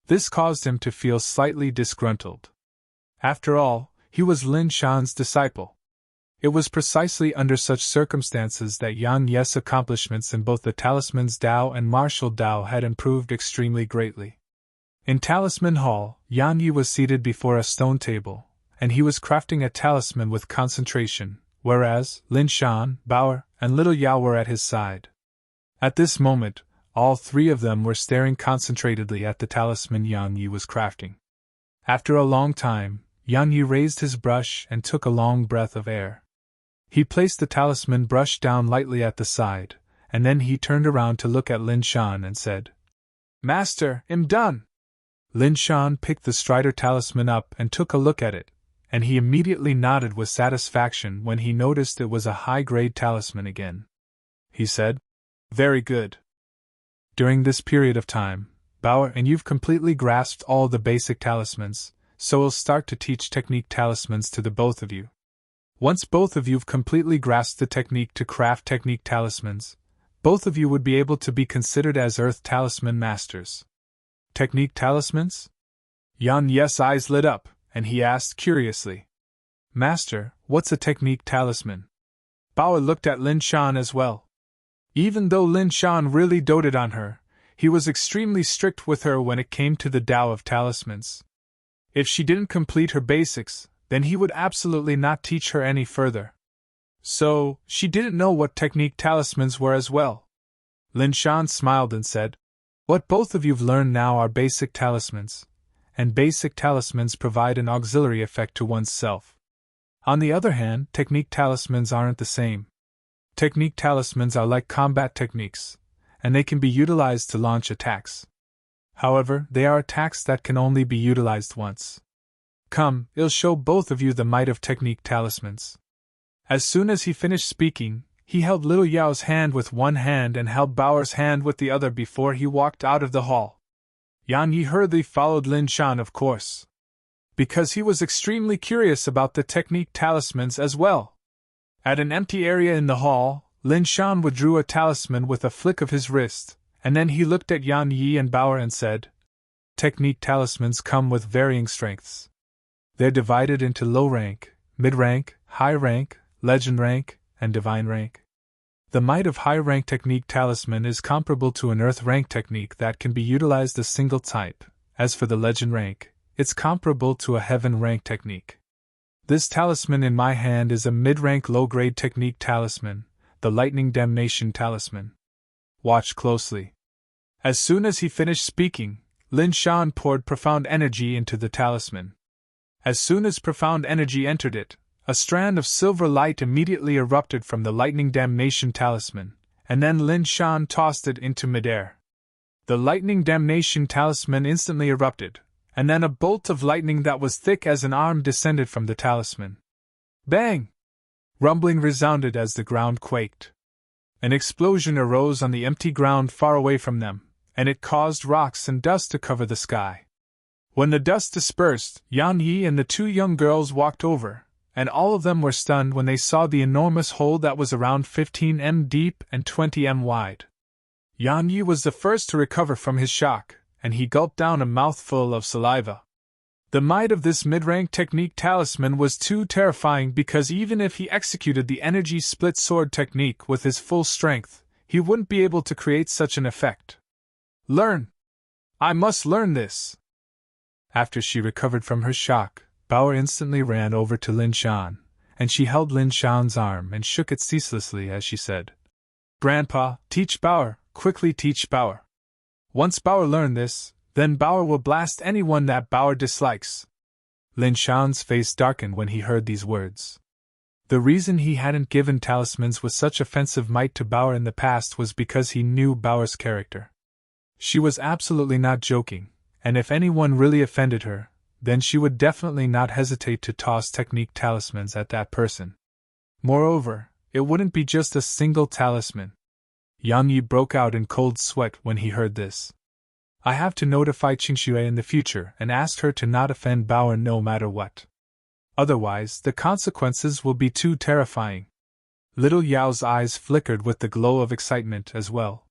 This caused him to feel slightly disgruntled. After all, he was Lin Shan's disciple. It was precisely under such circumstances that Yang Ye's accomplishments in both the Talisman's Dao and Martial Dao had improved extremely greatly. In Talisman Hall, Yang Yi was seated before a stone table, and he was crafting a talisman with concentration, whereas Lin Shan, Bao, and Little Yao were at his side. At this moment, all 3 of them were staring concentratedly at the talisman Yang Yi was crafting. After a long time, Yang Yi raised his brush and took a long breath of air. He placed the talisman brush down lightly at the side, and then he turned around to look at Lin Shan and said, "Master, I'm done." Lin Shan picked the Strider talisman up and took a look at it, and he immediately nodded with satisfaction when he noticed it was a high-grade talisman again. He said, "Very good. During this period of time, Bao and you've completely grasped all the basic talismans, so we'll start to teach technique talismans to the both of you. Once both of you've completely grasped the technique to craft technique talismans, both of you would be able to be considered as Earth Talisman Masters." Technique talismans? Yan Ye's eyes lit up, and he asked curiously, "Master, what's a technique talisman?" Bao looked at Lin Shan as well. Even though Lin Shan really doted on her, he was extremely strict with her when it came to the Tao of talismans. If she didn't complete her basics, then he would absolutely not teach her any further. So, she didn't know what technique talismans were as well. Lin Shan smiled and said, "What both of you've learned now are basic talismans, and basic talismans provide an auxiliary effect to one's self. On the other hand, technique talismans aren't the same. Technique talismans are like combat techniques, and they can be utilized to launch attacks. However, they are attacks that can only be utilized once. Come, I'll show both of you the might of technique talismans." As soon as he finished speaking, he held Little Yao's hand with one hand and held Bao's hand with the other before he walked out of the hall. Yang Yi hurriedly followed Lin Shan, of course, because he was extremely curious about the technique talismans as well. At an empty area in the hall, Lin Shan withdrew a talisman with a flick of his wrist, and then he looked at Yang Yi and Bao and said, "Technique talismans come with varying strengths. They're divided into low rank, mid rank, high rank, legend rank, and divine rank. The might of high-rank technique talisman is comparable to an earth rank technique that can be utilized a single type. As for the legend rank, it's comparable to a heaven rank technique. This talisman in my hand is a mid-rank low-grade technique talisman, the lightning damnation talisman. Watch closely. As soon as he finished speaking, Lin Shan poured profound energy into the talisman. As soon as profound energy entered it, a strand of silver light immediately erupted from the lightning damnation talisman, and then Lin Shan tossed it into midair. The lightning damnation talisman instantly erupted, and then a bolt of lightning that was thick as an arm descended from the talisman. Bang! Rumbling resounded as the ground quaked. An explosion arose on the empty ground far away from them, and it caused rocks and dust to cover the sky. When the dust dispersed, Yan Yi and the two young girls walked over, and all of them were stunned when they saw the enormous hole that was around 15 m deep and 20 m wide. Yan Yi was the first to recover from his shock, and he gulped down a mouthful of saliva. The might of this mid-rank technique talisman was too terrifying because even if he executed the energy split sword technique with his full strength, he wouldn't be able to create such an effect. Learn! I must learn this! After she recovered from her shock, Bauer instantly ran over to Lin Shan, and she held Lin Shan's arm and shook it ceaselessly as she said, "Grandpa, teach Bauer, quickly teach Bauer. Once Bauer learn this, then Bauer will blast anyone that Bauer dislikes." Lin Shan's face darkened when he heard these words. The reason he hadn't given talismans with such offensive might to Bauer in the past was because he knew Bauer's character. She was absolutely not joking, and if anyone really offended her, then she would definitely not hesitate to toss technique talismans at that person. Moreover, it wouldn't be just a single talisman. Yang Yi broke out in cold sweat when he heard this. I have to notify Qingxue in the future and ask her to not offend Bauer no matter what. Otherwise, the consequences will be too terrifying. Little Yao's eyes flickered with the glow of excitement as well.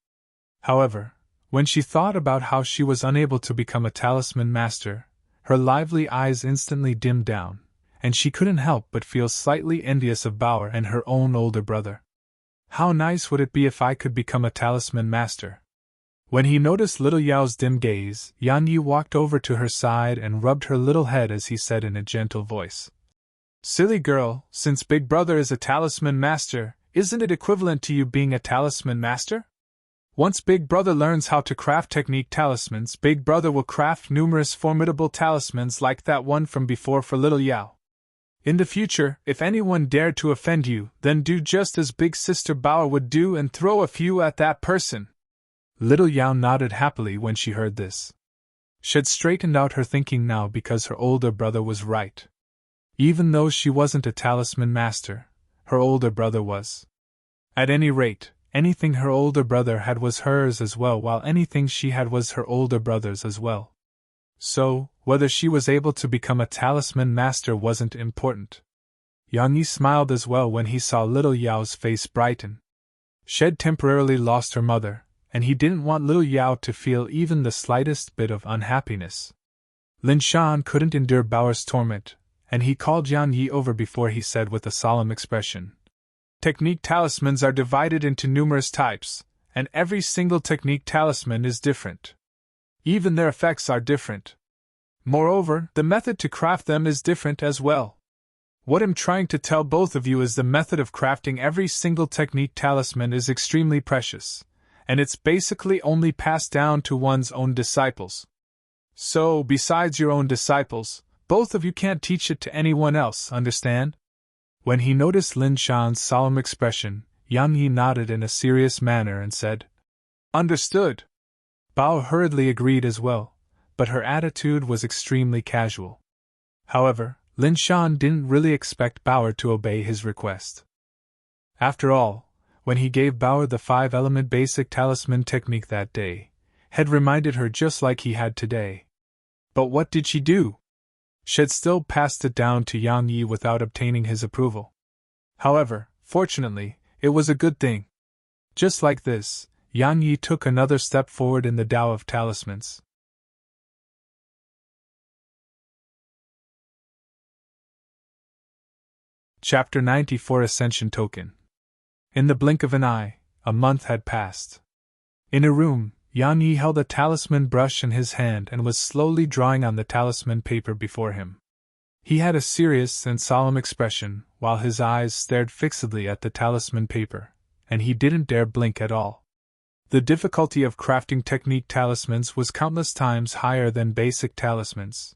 However, when she thought about how she was unable to become a talisman master, her lively eyes instantly dimmed down, and she couldn't help but feel slightly envious of Bauer and her own older brother. How nice would it be if I could become a talisman master? When he noticed little Yao's dim gaze, Yan Yi walked over to her side and rubbed her little head as he said in a gentle voice, "Silly girl, since Big Brother is a talisman master, isn't it equivalent to you being a talisman master? Once Big Brother learns how to craft technique talismans, Big Brother will craft numerous formidable talismans like that one from before for little Yao. In the future, if anyone dared to offend you, then do just as Big Sister Bauer would do and throw a few at that person." Little Yao nodded happily when she heard this. She'd straightened out her thinking now because her older brother was right. Even though she wasn't a talisman master, her older brother was. At any rate, anything her older brother had was hers as well, while anything she had was her older brother's as well. So, whether she was able to become a talisman master wasn't important. Yang Yi smiled as well when he saw little Yao's face brighten. She'd temporarily lost her mother, and he didn't want little Yao to feel even the slightest bit of unhappiness. Lin Shan couldn't endure Bauer's torment, and he called Yang Yi over before he said with a solemn expression, "Technique talismans are divided into numerous types, and every single technique talisman is different. Even their effects are different. Moreover, the method to craft them is different as well. What I'm trying to tell both of you is the method of crafting every single technique talisman is extremely precious, and it's basically only passed down to one's own disciples. So, besides your own disciples, both of you can't teach it to anyone else, understand?" When he noticed Lin Shan's solemn expression, Yang Yi nodded in a serious manner and said, "Understood." Bao hurriedly agreed as well, but her attitude was extremely casual. However, Lin Shan didn't really expect Bauer to obey his request. After all, when he gave Bauer the 5-element basic talisman technique that day, had reminded her just like he had today. But what did she do? She'd still passed it down to Yang Yi without obtaining his approval. However, fortunately, it was a good thing. Just like this, Yang Yi took another step forward in the Tao of talismans. Chapter 94 Ascension Token. In the blink of an eye, a month had passed. In a room, Yan Yi held a talisman brush in his hand and was slowly drawing on the talisman paper before him. He had a serious and solemn expression, while his eyes stared fixedly at the talisman paper, and he didn't dare blink at all. The difficulty of crafting technique talismans was countless times higher than basic talismans.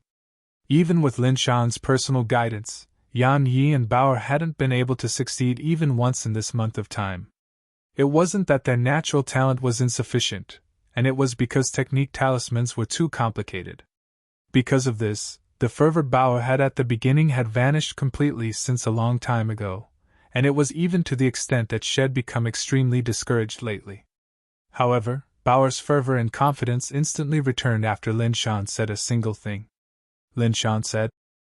Even with Lin Shan's personal guidance, Yan Yi and Bauer hadn't been able to succeed even once in this month of time. It wasn't that their natural talent was insufficient, and it was because technique talismans were too complicated. Because of this, the fervor Bauer had at the beginning had vanished completely since a long time ago, and it was even to the extent that she'd become extremely discouraged lately. However, Bauer's fervor and confidence instantly returned after Lin Shan said a single thing. Lin Shan said,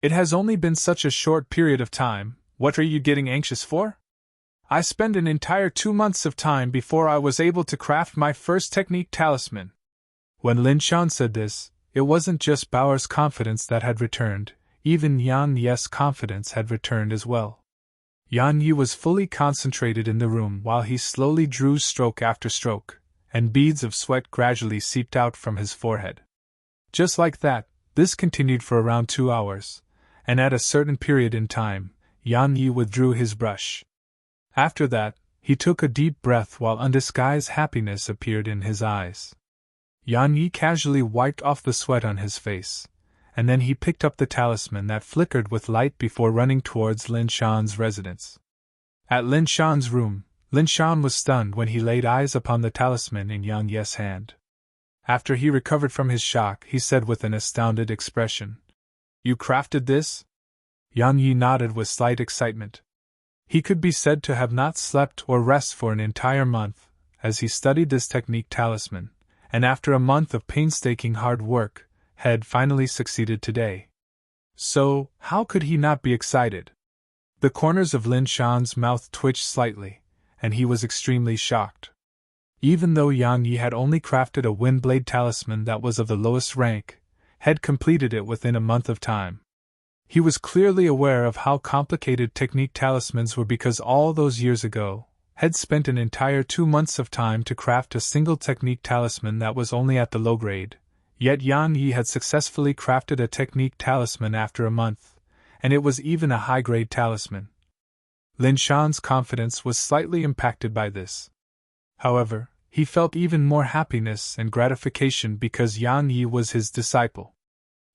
"It has only been such a short period of time, what are you getting anxious for? I spent an entire 2 months of time before I was able to craft my first technique talisman." When Lin Shan said this, it wasn't just Bauer's confidence that had returned, even Yan Yi's confidence had returned as well. Yan Yi was fully concentrated in the room while he slowly drew stroke after stroke, and beads of sweat gradually seeped out from his forehead. Just like that, this continued for around 2 hours, and at a certain period in time, Yan Yi withdrew his brush. After that, he took a deep breath while undisguised happiness appeared in his eyes. Yan Yi casually wiped off the sweat on his face, and then he picked up the talisman that flickered with light before running towards Lin Shan's residence. At Lin Shan's room, Lin Shan was stunned when he laid eyes upon the talisman in Yan Yi's hand. After he recovered from his shock, he said with an astounded expression, "You crafted this?" Yan Yi nodded with slight excitement. He could be said to have not slept or rest for an entire month, as he studied this technique talisman, and after a month of painstaking hard work, had finally succeeded today. So, how could he not be excited? The corners of Lin Shan's mouth twitched slightly, and he was extremely shocked. Even though Yan Yi had only crafted a windblade talisman that was of the lowest rank, had completed it within a month of time. He was clearly aware of how complicated technique talismans were because all those years ago, had spent an entire 2 months of time to craft a single technique talisman that was only at the low grade, yet Yan Yi had successfully crafted a technique talisman after a month, and it was even a high-grade talisman. Lin Shan's confidence was slightly impacted by this. However, he felt even more happiness and gratification because Yan Yi was his disciple.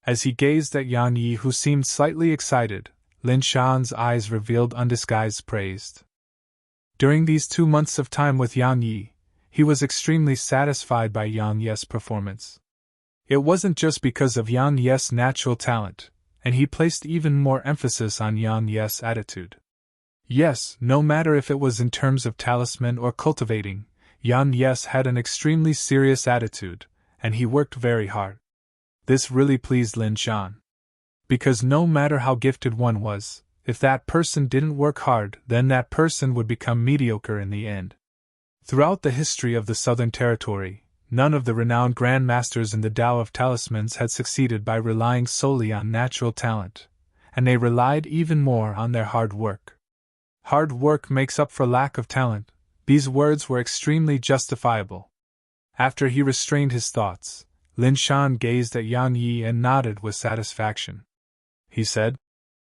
As he gazed at Yan Yi, who seemed slightly excited, Lin Shan's eyes revealed undisguised praise. During these 2 months of time with Yan Yi, he was extremely satisfied by Yan Yi's performance. It wasn't just because of Yan Yi's natural talent, and he placed even more emphasis on Yan Yi's attitude. Yes, no matter if it was in terms of talisman or cultivating, Yan Yi had an extremely serious attitude, and he worked very hard. This really pleased Lin Shan. Because no matter how gifted one was, if that person didn't work hard, then that person would become mediocre in the end. Throughout the history of the Southern Territory, none of the renowned grandmasters in the Tao of Talismans had succeeded by relying solely on natural talent, and they relied even more on their hard work. Hard work makes up for lack of talent. These words were extremely justifiable. After he restrained his thoughts, Lin Shan gazed at Yan Yi and nodded with satisfaction. He said,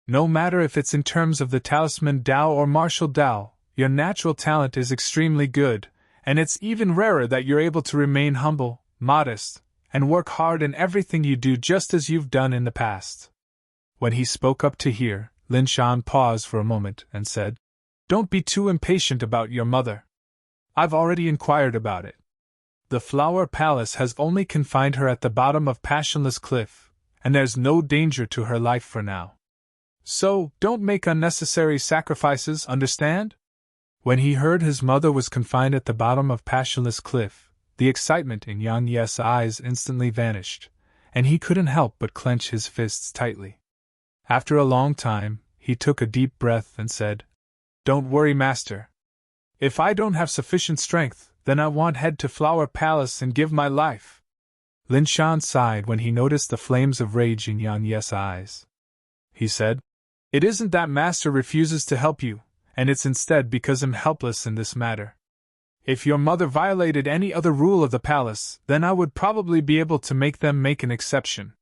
"No matter if it's in terms of the talisman Tao or martial Tao, your natural talent is extremely good, and it's even rarer that you're able to remain humble, modest, and work hard in everything you do just as you've done in the past." When he spoke up to hear, Lin Shan paused for a moment and said, "Don't be too impatient about your mother. I've already inquired about it. The Flower Palace has only confined her at the bottom of Passionless Cliff, and there's no danger to her life for now. So, don't make unnecessary sacrifices, understand?" When he heard his mother was confined at the bottom of Passionless Cliff, the excitement in Yan Yi's eyes instantly vanished, and he couldn't help but clench his fists tightly. After a long time, he took a deep breath and said, "Don't worry, Master. If I don't have sufficient strength, then I won't head to Flower Palace and give my life." Lin Shan sighed when he noticed the flames of rage in Yan Yi's eyes. He said, "It isn't that Master refuses to help you, and it's instead because I'm helpless in this matter. If your mother violated any other rule of the palace, then I would probably be able to make them make an exception.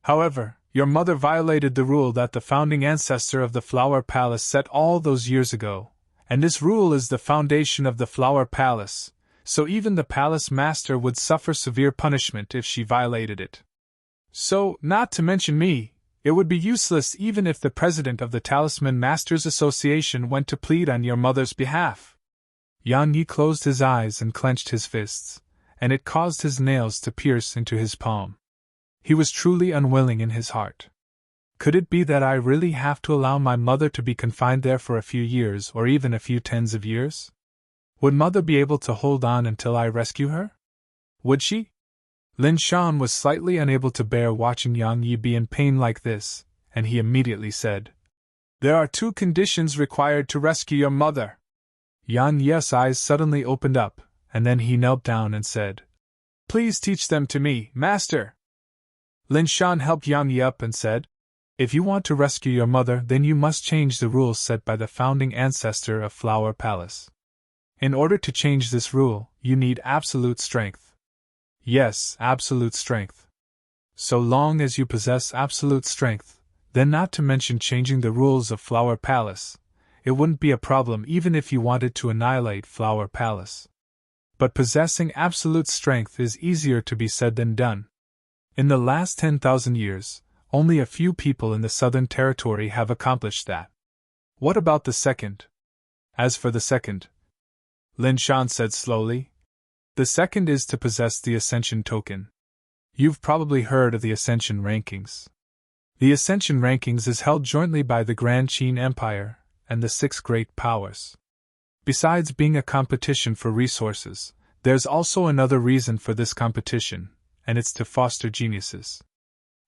However, your mother violated the rule that the founding ancestor of the Flower Palace set all those years ago, and this rule is the foundation of the Flower Palace, so even the palace master would suffer severe punishment if she violated it. So, not to mention me, it would be useless even if the president of the Talisman Masters Association went to plead on your mother's behalf. Yan Yi closed his eyes and clenched his fists, and it caused his nails to pierce into his palm. He was truly unwilling in his heart. Could it be that I really have to allow my mother to be confined there for a few years or even a few tens of years? Would mother be able to hold on until I rescue her? Would she? Lin Shan was slightly unable to bear watching Yang Yi be in pain like this, and he immediately said, "There are 2 conditions required to rescue your mother." Yan Yi's eyes suddenly opened up, and then he knelt down and said, "Please teach them to me, master." Lin Shan helped Yang Yi up and said, "If you want to rescue your mother, then you must change the rules set by the founding ancestor of Flower Palace. In order to change this rule, you need absolute strength. Yes, absolute strength. So long as you possess absolute strength, then not to mention changing the rules of Flower Palace, it wouldn't be a problem even if you wanted to annihilate Flower Palace. But possessing absolute strength is easier to be said than done. In the last 10,000 years, only a few people in the Southern Territory have accomplished that. What about the second?" "As for the second," Lin Shan said slowly, "the second is to possess the Ascension Token. You've probably heard of the Ascension Rankings. The Ascension Rankings is held jointly by the Grand Qin Empire and the 6 Great Powers. Besides being a competition for resources, there's also another reason for this competition, and it's to foster geniuses.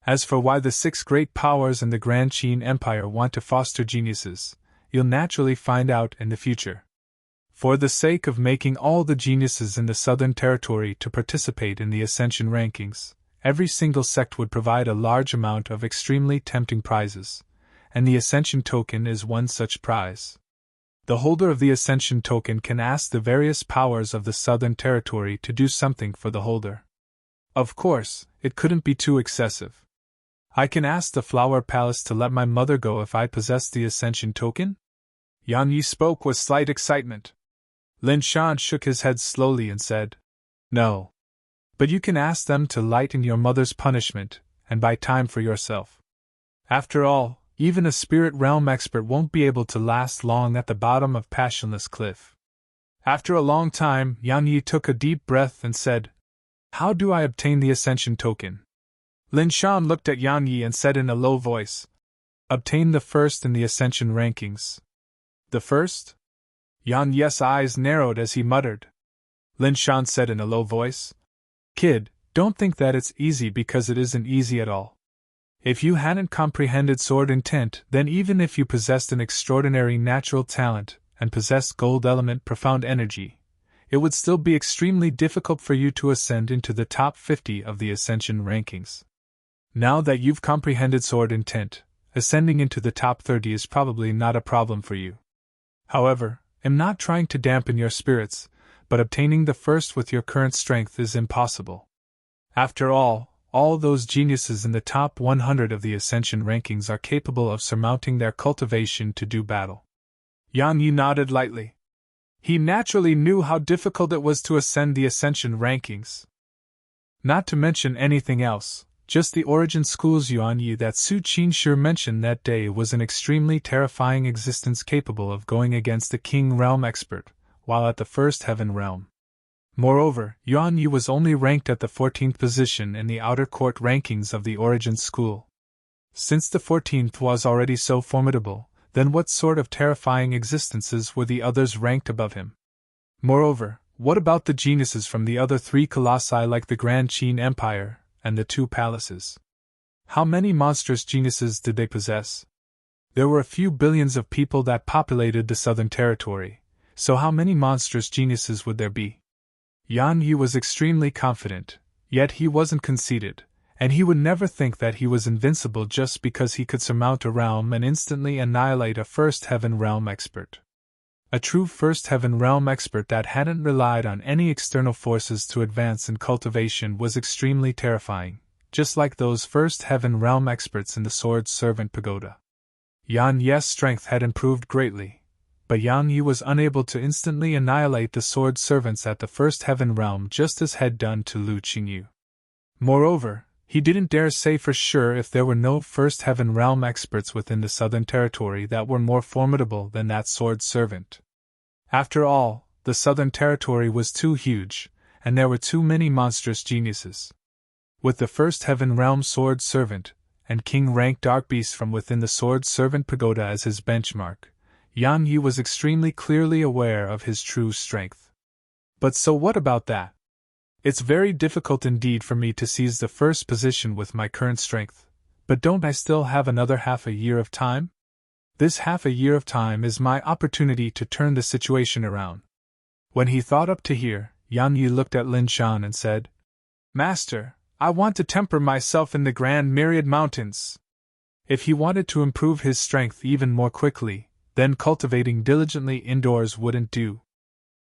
As for why the 6 Great Powers and the Grand Qin Empire want to foster geniuses, you'll naturally find out in the future. For the sake of making all the geniuses in the Southern Territory to participate in the Ascension Rankings, every single sect would provide a large amount of extremely tempting prizes, and the Ascension Token is one such prize. The holder of the Ascension Token can ask the various powers of the Southern Territory to do something for the holder. Of course, it couldn't be too excessive. I can ask the Flower Palace to let my mother go if I possess the Ascension Token?" Yang Yi spoke with slight excitement. Lin Shan shook his head slowly and said, "No. But you can ask them to lighten your mother's punishment and buy time for yourself. After all, even a spirit realm expert won't be able to last long at the bottom of Passionless Cliff." After a long time, Yang Yi took a deep breath and said, "How do I obtain the Ascension Token?" Lin Shan looked at Yang Yi and said in a low voice, "Obtain the first in the Ascension Rankings." "The first?" Yang Yi's eyes narrowed as he muttered. Lin Shan said in a low voice, "Kid, don't think that it's easy because it isn't easy at all. If you hadn't comprehended Sword Intent, then even if you possessed an extraordinary natural talent and possessed Gold Element Profound Energy, it would still be extremely difficult for you to ascend into the top 50 of the Ascension Rankings. Now that you've comprehended Sword Intent, ascending into the top 30 is probably not a problem for you. However, I'm not trying to dampen your spirits, but obtaining the first with your current strength is impossible. After all those geniuses in the top 100 of the Ascension Rankings are capable of surmounting their cultivation to do battle." Yang Yi nodded lightly. He naturally knew how difficult it was to ascend the Ascension Rankings. Not to mention anything else, just the origin school's Yuan Yi that Su Qinshi mentioned that day was an extremely terrifying existence capable of going against the King Realm expert, while at the First Heaven Realm. Moreover, Yuan Yi was only ranked at the 14th position in the Outer Court rankings of the Origin School. Since the 14th was already so formidable, then what sort of terrifying existences were the others ranked above him? Moreover, what about the geniuses from the other 3 colossi like the Grand Qin Empire and the 2 palaces? How many monstrous geniuses did they possess? There were a few billions of people that populated the Southern Territory, so how many monstrous geniuses would there be? Yan Yi was extremely confident, yet he wasn't conceited, and he would never think that he was invincible just because he could surmount a realm and instantly annihilate a First Heaven Realm expert. A true First Heaven Realm expert that hadn't relied on any external forces to advance in cultivation was extremely terrifying, just like those First Heaven Realm experts in the Sword Servant Pagoda. Yan Ye's strength had improved greatly, but Yang Yi was unable to instantly annihilate the Sword Servants at the First Heaven Realm just as had done to Lu Qingyu. Moreover, he didn't dare say for sure if there were no First Heaven Realm experts within the Southern Territory that were more formidable than that Sword Servant. After all, the Southern Territory was too huge, and there were too many monstrous geniuses. With the First Heaven Realm Sword Servant, and King-rank Dark Beast from within the Sword Servant Pagoda as his benchmark, Yang Yi was extremely clearly aware of his true strength. But so what about that? It's very difficult indeed for me to seize the first position with my current strength, but don't I still have another half a year of time? This half a year of time is my opportunity to turn the situation around. When he thought up to here, Yang Yi looked at Lin Shan and said, Master, I want to temper myself in the Grand Myriad Mountains. If he wanted to improve his strength even more quickly, then cultivating diligently indoors wouldn't do.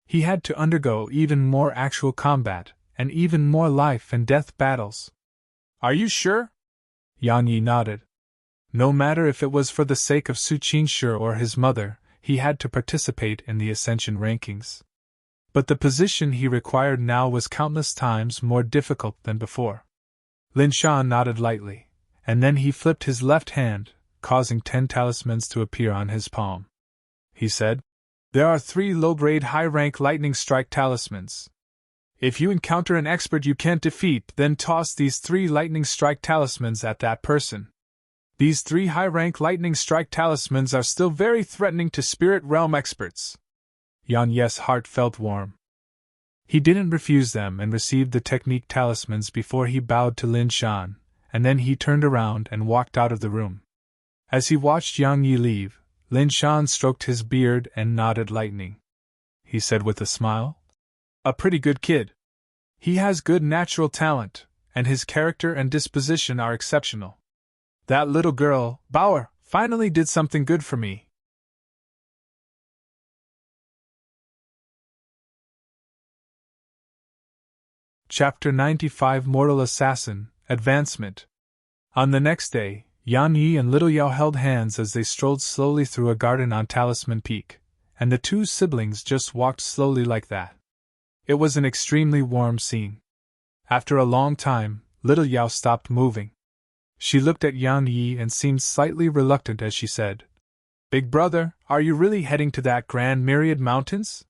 He had to undergo even more actual combat, and even more life and death battles. Are you sure? Yang Yi nodded. No matter if it was for the sake of Su Qingshi or his mother, he had to participate in the ascension rankings. But the position he required now was countless times more difficult than before. Lin Shan nodded lightly, and then he flipped his left hand, causing 10 talismans to appear on his palm. He said, There are 3 low-grade high-rank lightning strike talismans. If you encounter an expert you can't defeat, then toss these 3 lightning strike talismans at that person. These 3 high-rank lightning strike talismans are still very threatening to spirit realm experts. Yan Ye's heart felt warm. He didn't refuse them and received the technique talismans before he bowed to Lin Shan, and then he turned around and walked out of the room. As he watched Yang Yi leave, Lin Shan stroked his beard and nodded lightning. He said with a smile, A pretty good kid. He has good natural talent, and his character and disposition are exceptional. That little girl, Bauer, finally did something good for me. Chapter 95 Mortal Assassin, Advancement. On the next day, Yan Yi and Little Yao held hands as they strolled slowly through a garden on Talisman Peak, and the 2 siblings just walked slowly like that. It was an extremely warm scene. After a long time, Little Yao stopped moving. She looked at Yan Yi and seemed slightly reluctant as she said, Big brother, are you really heading to that Grand Myriad Mountains?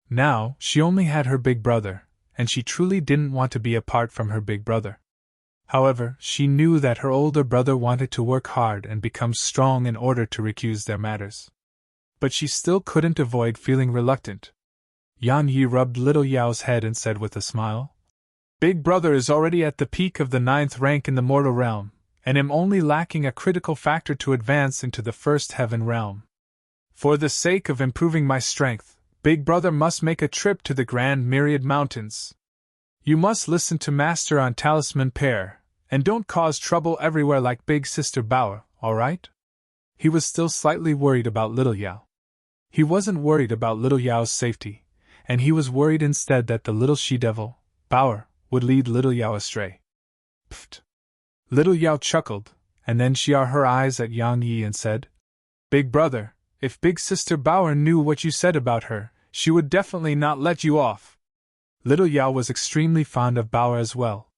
Now, she only had her big brother, and she truly didn't want to be apart from her big brother. However, she knew that her older brother wanted to work hard and become strong in order to recuse their matters. But she still couldn't avoid feeling reluctant. Yan Yi rubbed Little Yao's head and said with a smile, Big brother is already at the peak of the 9th rank in the mortal realm, and am only lacking a critical factor to advance into the First Heaven realm. For the sake of improving my strength, Big brother must make a trip to the Grand Myriad Mountains. You must listen to Master on Talisman Pair, and don't cause trouble everywhere like Big Sister Bauer, alright? He was still slightly worried about Little Yao. He wasn't worried about Little Yao's safety, and he was worried instead that the little she-devil, Bauer, would lead Little Yao astray. Pfft. Little Yao chuckled, and then she shot her eyes at Yang Yi and said, Big brother, if Big Sister Bauer knew what you said about her, she would definitely not let you off. Little Yao was extremely fond of Bauer as well.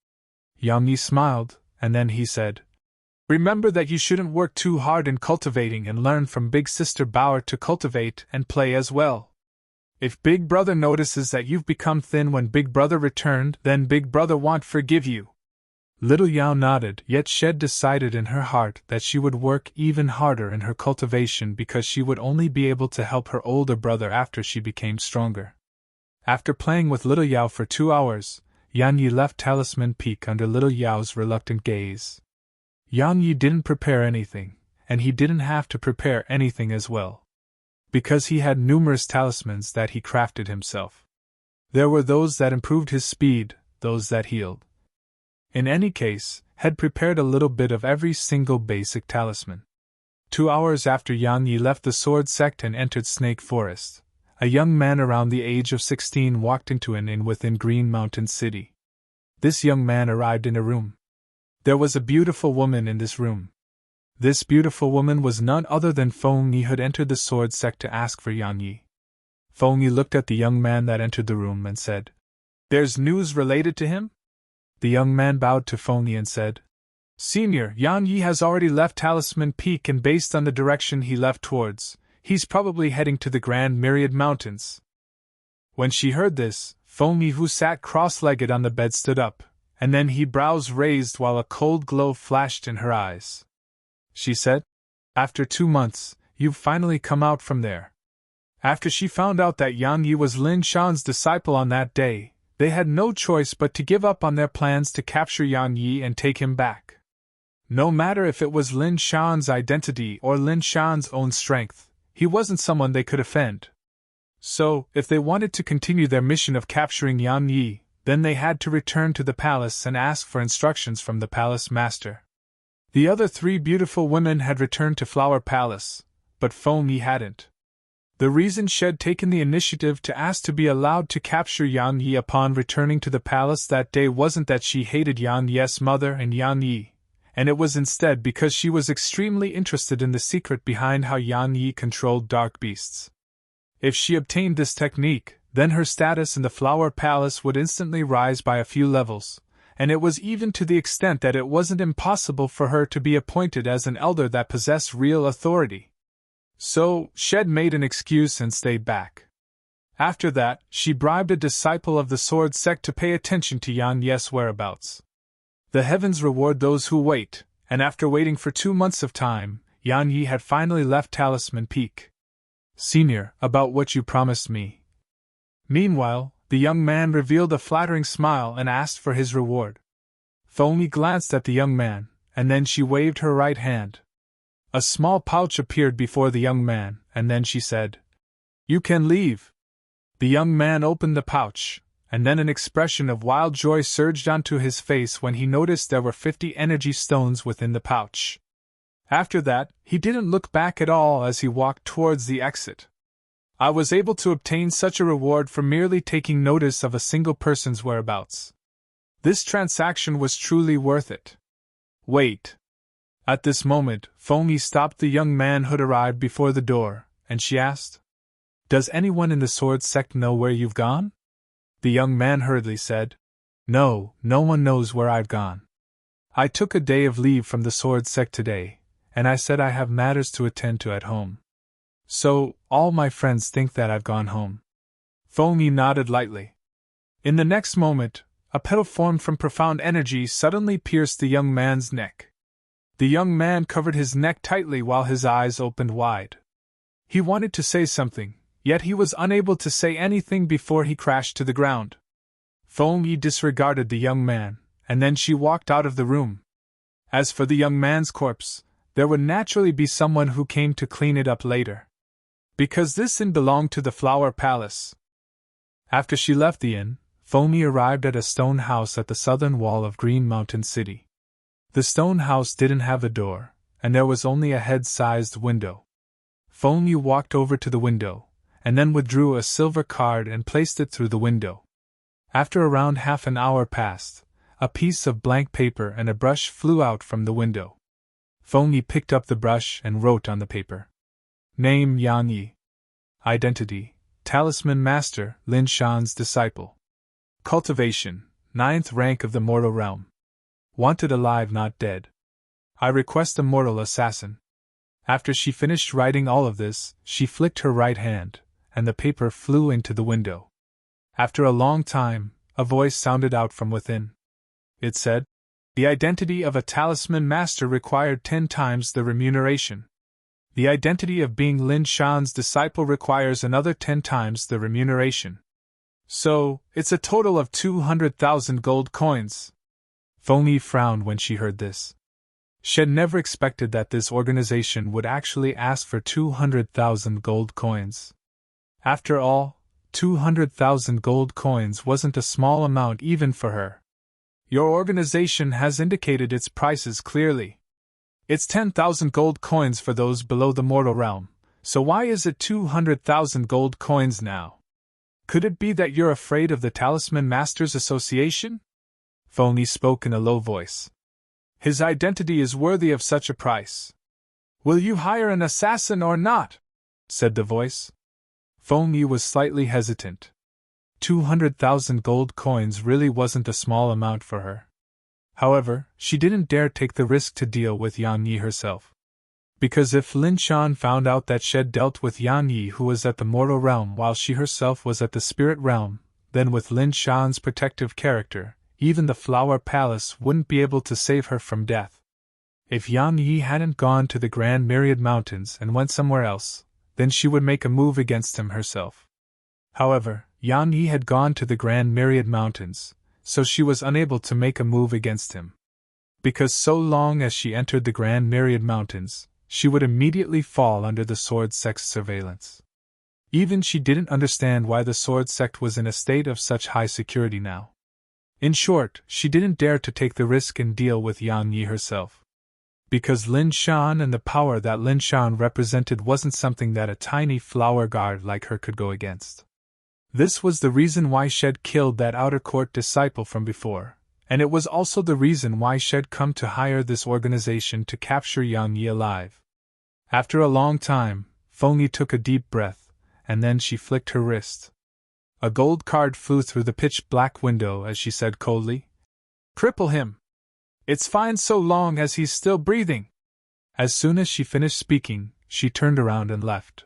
Yang Yi smiled, and then he said, Remember that you shouldn't work too hard in cultivating and learn from Big Sister Bauer to cultivate and play as well. If Big Brother notices that you've become thin when Big Brother returned, then Big Brother won't forgive you. Little Yao nodded, yet she decided in her heart that she would work even harder in her cultivation because she would only be able to help her older brother after she became stronger. After playing with Little Yao for 2 hours, Yan Yi left Talisman Peak under Little Yao's reluctant gaze. Yan Yi didn't prepare anything, and he didn't have to prepare anything as well, because he had numerous talismans that he crafted himself. There were those that improved his speed, those that healed. In any case, had prepared a little bit of every single basic talisman. 2 hours after Yan Yi left the Sword Sect and entered Snake Forest, a young man around the age of 16 walked into an inn within Green Mountain City. This young man arrived in a room. There was a beautiful woman in this room. This beautiful woman was none other than Feng Yi, who had entered the sword sect to ask for Yan Yi. Feng Yi looked at the young man that entered the room and said, "There's news related to him?" The young man bowed to Feng Yi and said, "Senior, Yan Yi has already left Talisman Peak, and based on the direction he left towards, he's probably heading to the Grand Myriad Mountains." When she heard this, Feng Yi, who sat cross-legged on the bed, stood up, and then he brows raised while a cold glow flashed in her eyes. She said, "After 2 months, you've finally come out from there." After she found out that Yan Yi was Lin Shan's disciple on that day, they had no choice but to give up on their plans to capture Yan Yi and take him back. No matter if it was Lin Shan's identity or Lin Shan's own strength, he wasn't someone they could offend. So, if they wanted to continue their mission of capturing Yan Yi, then they had to return to the palace and ask for instructions from the palace master. The other 3 beautiful women had returned to Flower Palace, but Feng Yi hadn't. The reason she had taken the initiative to ask to be allowed to capture Yan Yi upon returning to the palace that day wasn't that she hated Yan Yi's mother and Yan Yi, and it was instead because she was extremely interested in the secret behind how Yan Yi controlled dark beasts. If she obtained this technique, then her status in the Flower Palace would instantly rise by a few levels, and it was even to the extent that it wasn't impossible for her to be appointed as an elder that possessed real authority. So, Shed made an excuse and stayed back. After that, she bribed a disciple of the sword sect to pay attention to Yan Yi's whereabouts. The heavens reward those who wait, and after waiting for 2 months of time, Yan Yi had finally left Talisman Peak. "Senior, about what you promised me." Meanwhile, the young man revealed a flattering smile and asked for his reward. Feng Yi glanced at the young man, and then she waved her right hand. A small pouch appeared before the young man, and then she said, "You can leave." The young man opened the pouch, and then an expression of wild joy surged onto his face when he noticed there were 50 energy stones within the pouch. After that, he didn't look back at all as he walked towards the exit. "I was able to obtain such a reward for merely taking notice of a single person's whereabouts. This transaction was truly worth it." "Wait." At this moment, Feng Yi stopped the young man who'd arrived before the door, and she asked, "Does anyone in the sword sect know where you've gone?" The young man hurriedly said, "No, no one knows where I've gone. I took a day of leave from the sword sect today, and I said I have matters to attend to at home. So, all my friends think that I've gone home." Feng Yi nodded lightly. In the next moment, a petal formed from profound energy suddenly pierced the young man's neck. The young man covered his neck tightly while his eyes opened wide. He wanted to say something, yet he was unable to say anything before he crashed to the ground. Feng Yi disregarded the young man, and then she walked out of the room. As for the young man's corpse, there would naturally be someone who came to clean it up later. Because this inn belonged to the Flower Palace. After she left the inn, Feng Yi arrived at a stone house at the southern wall of Green Mountain City. The stone house didn't have a door, and there was only a head-sized window. Feng Yi walked over to the window, and then withdrew a silver card and placed it through the window. After around half an hour passed, a piece of blank paper and a brush flew out from the window. Feng Yi picked up the brush and wrote on the paper. Name Yan Yi. Identity, Talisman Master, Lin Shan's disciple. Cultivation, 9th rank of the mortal realm. Wanted alive, not dead. I request a mortal assassin. After she finished writing all of this, she flicked her right hand, and the paper flew into the window. After a long time, a voice sounded out from within. It said, "The identity of a talisman master required 10 times the remuneration. The identity of being Lin Shan's disciple requires another 10 times the remuneration. So, it's a total of 200,000 gold coins." Feng Yi frowned when she heard this. She had never expected that this organization would actually ask for 200,000 gold coins. After all, 200,000 gold coins wasn't a small amount even for her. Your organization has indicated its prices clearly. It's 10,000 gold coins for those below the mortal realm, So why is it 200,000 gold coins now? Could it be that you're afraid of the Talisman Masters Association? Feng spoke in a low voice. His identity is worthy of such a price. Will you hire an assassin or not? Said the voice. Feng Yi was slightly hesitant. 200,000 gold coins really wasn't a small amount for her. However, she didn't dare take the risk to deal with Yang Yi herself. Because if Lin Shan found out that Shed dealt with Yang Yi, who was at the mortal realm while she herself was at the spirit realm, then with Lin Shan's protective character, even the Flower Palace wouldn't be able to save her from death. If Yang Yi hadn't gone to the Grand Myriad Mountains and went somewhere else, then she would make a move against him herself. However, Yang Yi had gone to the Grand Myriad Mountains, so she was unable to make a move against him. Because so long as she entered the Grand Myriad Mountains, she would immediately fall under the Sword Sect's surveillance. Even she didn't understand why the Sword Sect was in a state of such high security now. In short, she didn't dare to take the risk and deal with Yang Yi herself. Because Lin Shan and the power that Lin Shan represented wasn't something that a tiny flower guard like her could go against. This was the reason why Shed killed that outer court disciple from before, and it was also the reason why Shed come to hire this organization to capture Yang Yi alive. After a long time, Feng Yi took a deep breath, and then she flicked her wrist. A gold card flew through the pitch-black window as she said coldly, "Cripple him! It's fine so long as he's still breathing." As soon as she finished speaking, she turned around and left.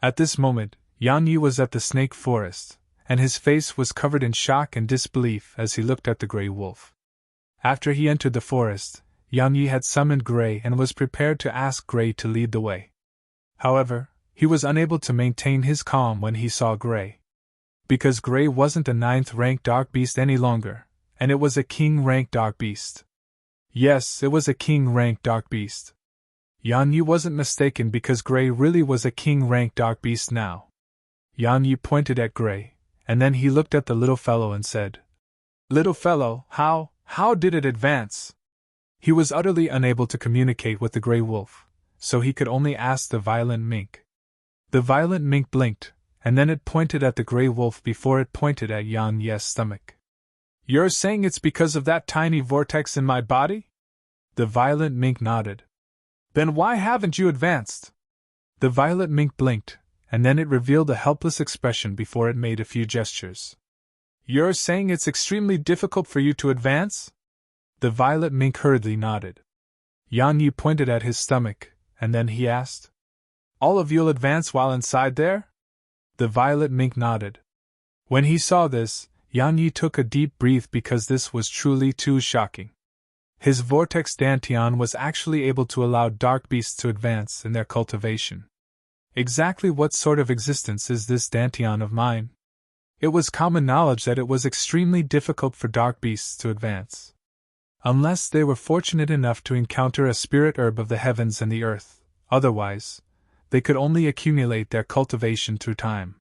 At this moment, Yang Yi was at the snake forest, and his face was covered in shock and disbelief as he looked at the gray wolf. After he entered the forest, Yang Yi had summoned Gray and was prepared to ask Gray to lead the way. However, he was unable to maintain his calm when he saw Gray. Because Gray wasn't a 9th-rank dark beast any longer, and it was a king-rank dark beast. Yes, it was a king-rank dark beast. Yang Yi wasn't mistaken because Gray really was a king-rank dark beast now. Yang Yi pointed at Gray, and then he looked at the little fellow and said, "Little fellow, how did it advance?" He was utterly unable to communicate with the gray wolf, so he could only ask the violent mink. The violent mink blinked, and then it pointed at the gray wolf before it pointed at Yang Yi's stomach. "You're saying it's because of that tiny vortex in my body?" The violent mink nodded. "Then why haven't you advanced?" The violet mink blinked, and then it revealed a helpless expression before it made a few gestures. "You're saying it's extremely difficult for you to advance?" The violet mink hurriedly nodded. Yang Yi pointed at his stomach, and then he asked, "All of you'll advance while inside there?" The violet mink nodded. When he saw this, Yang Yi took a deep breath because this was truly too shocking. His vortex dantian was actually able to allow dark beasts to advance in their cultivation. Exactly what sort of existence is this dantian of mine? It was common knowledge that it was extremely difficult for dark beasts to advance. Unless they were fortunate enough to encounter a spirit herb of the heavens and the earth, otherwise, they could only accumulate their cultivation through time.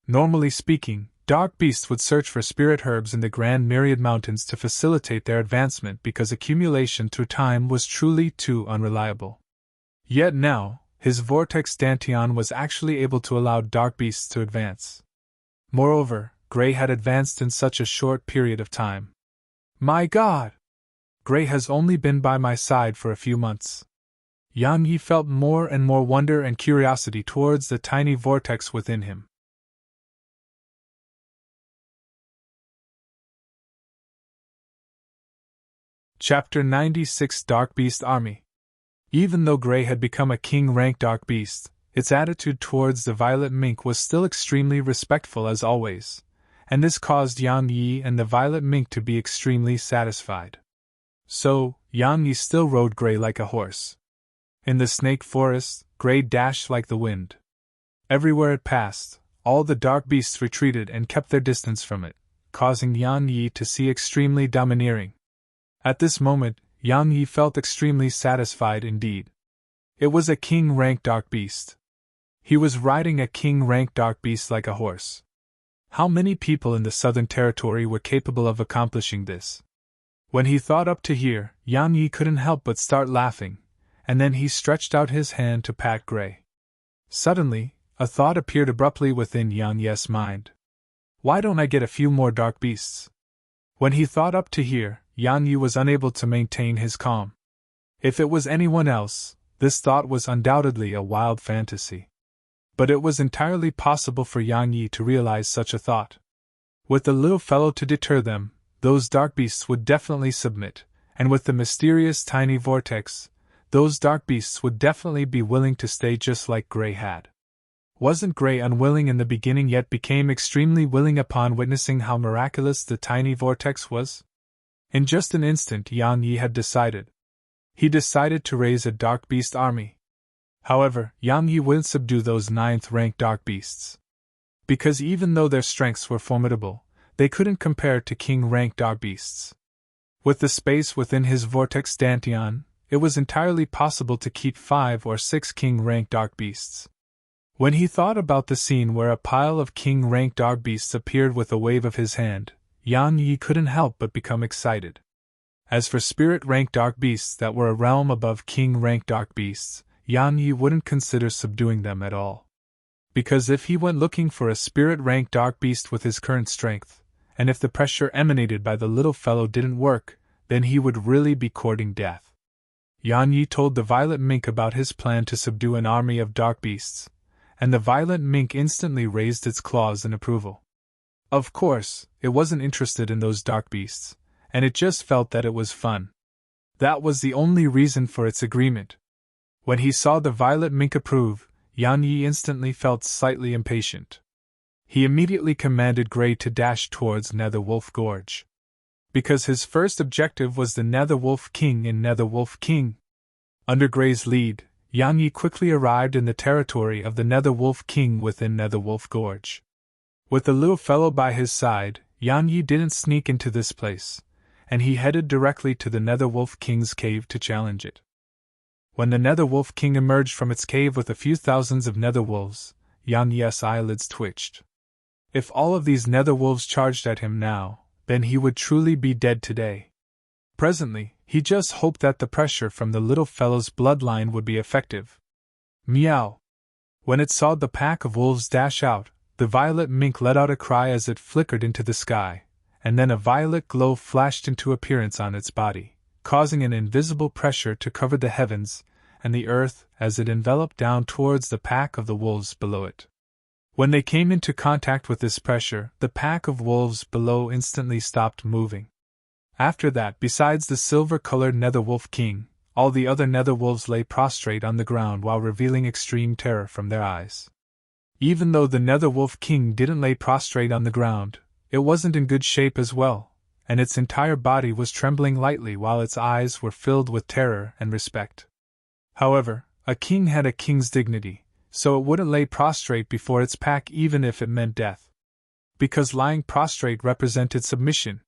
Normally speaking, dark beasts would search for spirit herbs in the Grand Myriad Mountains to facilitate their advancement because accumulation through time was truly too unreliable. Yet now, his vortex dantian was actually able to allow dark beasts to advance. Moreover, Gray had advanced in such a short period of time. My God! Gray has only been by my side for a few months. Yang Yi felt more and more wonder and curiosity towards the tiny vortex within him. Chapter 96 Dark Beast Army. Even though Gray had become a king-rank dark beast, its attitude towards the violet mink was still extremely respectful as always, and this caused Yang Yi and the violet mink to be extremely satisfied. So, Yang Yi still rode Gray like a horse. In the snake forest, Gray dashed like the wind. Everywhere it passed, all the dark beasts retreated and kept their distance from it, causing Yang Yi to see extremely domineering. At this moment, Yang Yi felt extremely satisfied indeed. It was a king-rank dark beast. He was riding a king-rank dark beast like a horse. How many people in the Southern Territory were capable of accomplishing this? When he thought up to here, Yang Yi couldn't help but start laughing, and then he stretched out his hand to pat Gray. Suddenly, a thought appeared abruptly within Yang Ye's mind. Why don't I get a few more dark beasts? When he thought up to here, Yang Yi was unable to maintain his calm. If it was anyone else, this thought was undoubtedly a wild fantasy. But it was entirely possible for Yang Yi to realize such a thought. With the little fellow to deter them, those dark beasts would definitely submit, and with the mysterious tiny vortex, those dark beasts would definitely be willing to stay just like Gray had. Wasn't Gray unwilling in the beginning yet became extremely willing upon witnessing how miraculous the tiny vortex was? In just an instant Yang Yi had decided. He decided to raise a dark beast army. However, Yang Yi wouldn't subdue those 9th-rank dark beasts. Because even though their strengths were formidable, they couldn't compare to king-rank dark beasts. With the space within his vortex dantian, it was entirely possible to keep 5 or 6 king-rank dark beasts. When he thought about the scene where a pile of king-rank dark beasts appeared with a wave of his hand, Yang Yi couldn't help but become excited. As for spirit-rank dark beasts that were a realm above king-rank dark beasts, Yang Yi wouldn't consider subduing them at all. Because if he went looking for a spirit-rank dark beast with his current strength, and if the pressure emanated by the little fellow didn't work, then he would really be courting death. Yang Yi told the violet mink about his plan to subdue an army of dark beasts, and the violet mink instantly raised its claws in approval. Of course, it wasn't interested in those dark beasts, and it just felt that it was fun. That was the only reason for its agreement. When he saw the violet mink approve, Yang Yi instantly felt slightly impatient. He immediately commanded Gray to dash towards Nether Wolf Gorge. Because his first objective was the Nether Wolf King in Nether Wolf King. Under Gray's lead, Yang Yi quickly arrived in the territory of the Nether Wolf King within Nether Wolf Gorge. With the little fellow by his side, Yang Yi didn't sneak into this place, and he headed directly to the Nether Wolf King's cave to challenge it. When the Nether Wolf King emerged from its cave with a few thousands of nether wolves, Yang Yi's eyelids twitched. If all of these nether wolves charged at him now, then he would truly be dead today. Presently, he just hoped that the pressure from the little fellow's bloodline would be effective. Meow! When it saw the pack of wolves dash out, the violet mink let out a cry as it flickered into the sky, and then a violet glow flashed into appearance on its body, causing an invisible pressure to cover the heavens and the earth as it enveloped down towards the pack of the wolves below it. When they came into contact with this pressure, the pack of wolves below instantly stopped moving. After that, besides the silver-colored Nether Wolf King, all the other nether wolves lay prostrate on the ground while revealing extreme terror from their eyes. Even though the Nether Wolf King didn't lay prostrate on the ground, it wasn't in good shape as well, and its entire body was trembling lightly while its eyes were filled with terror and respect. However, a king had a king's dignity, so it wouldn't lay prostrate before its pack even if it meant death. Because lying prostrate represented submission.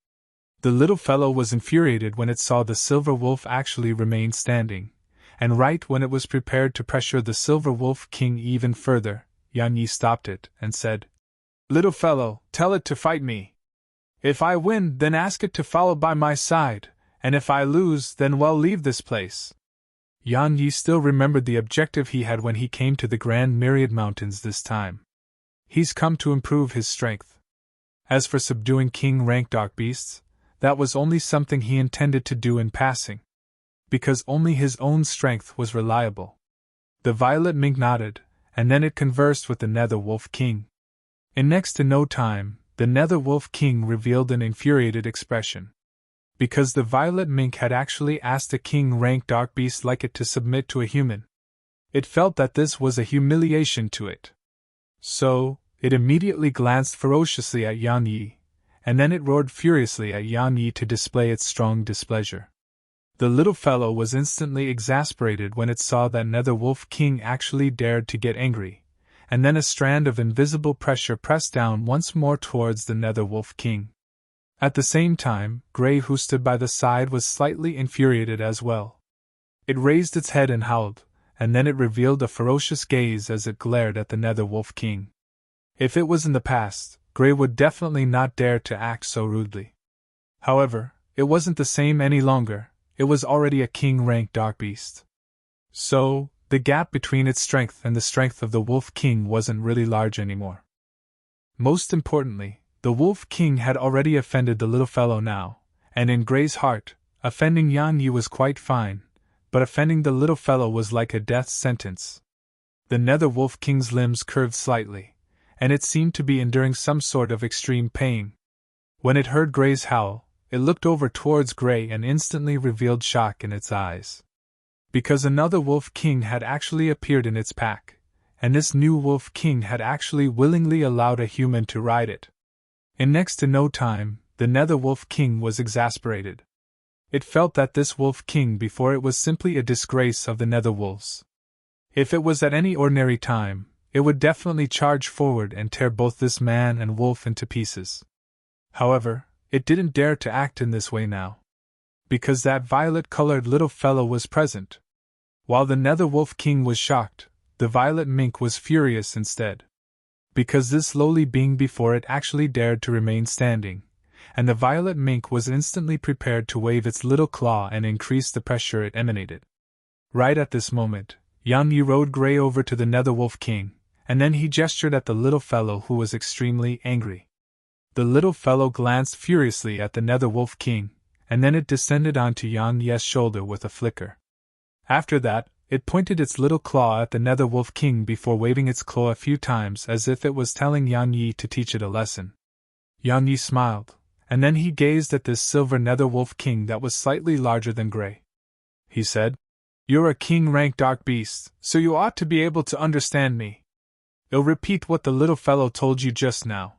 The little fellow was infuriated when it saw the silver wolf actually remain standing, and right when it was prepared to pressure the silver wolf king even further, Yang Yi stopped it and said, "Little fellow, tell it to fight me. If I win, then ask it to follow by my side, and if I lose, then well leave this place." Yang Yi still remembered the objective he had when he came to the Grand Myriad Mountains this time. He's come to improve his strength. As for subduing king-rank dark beasts, that was only something he intended to do in passing. Because only his own strength was reliable. The violet mink nodded, and then it conversed with the Nether Wolf King. In next to no time, the Nether Wolf King revealed an infuriated expression. Because the violet mink had actually asked a king-rank dark beast like it to submit to a human. It felt that this was a humiliation to it. So, it immediately glanced ferociously at Yang Yi, and then it roared furiously at Yang Yi to display its strong displeasure. The little fellow was instantly exasperated when it saw that Nether Wolf King actually dared to get angry, and then a strand of invisible pressure pressed down once more towards the Nether Wolf King. At the same time, Gray, who stood by the side, was slightly infuriated as well. It raised its head and howled, and then it revealed a ferocious gaze as it glared at the Nether Wolf King. If it was in the past, Gray would definitely not dare to act so rudely. However, it wasn't the same any longer, it was already a king-rank dark beast. So, The gap between its strength and the strength of the Wolf King wasn't really large anymore. Most importantly, the Wolf King had already offended the little fellow now, and in Gray's heart, offending Yan Yi was quite fine, but offending the little fellow was like a death sentence. The Nether Wolf King's limbs curved slightly, and it seemed to be enduring some sort of extreme pain. When it heard Gray's howl, it looked over towards Gray and instantly revealed shock in its eyes. Because another Wolf King had actually appeared in its pack, and this new Wolf King had actually willingly allowed a human to ride it. In next to no time, the Nether Wolf King was exasperated. It felt that this Wolf King before it was simply a disgrace of the Nether Wolves. If it was at any ordinary time, it would definitely charge forward and tear both this man and wolf into pieces. However, it didn't dare to act in this way now. Because that violet-colored little fellow was present. While the Nether Wolf King was shocked, the violet mink was furious instead. Because this lowly being before it actually dared to remain standing, and the violet mink was instantly prepared to wave its little claw and increase the pressure it emanated. Right at this moment, Yan Yi rode Gray over to the Nether Wolf King, and then he gestured at the little fellow who was extremely angry. The little fellow glanced furiously at the Nether Wolf King, and then it descended onto Yan Yi's shoulder with a flicker. After that, it pointed its little claw at the Nether Wolf King before waving its claw a few times as if it was telling Yan Yi to teach it a lesson. Yan Yi smiled, and then he gazed at this silver Nether Wolf King that was slightly larger than Gray. He said, "You're a king-rank dark beast, so you ought to be able to understand me. I'll repeat what the little fellow told you just now.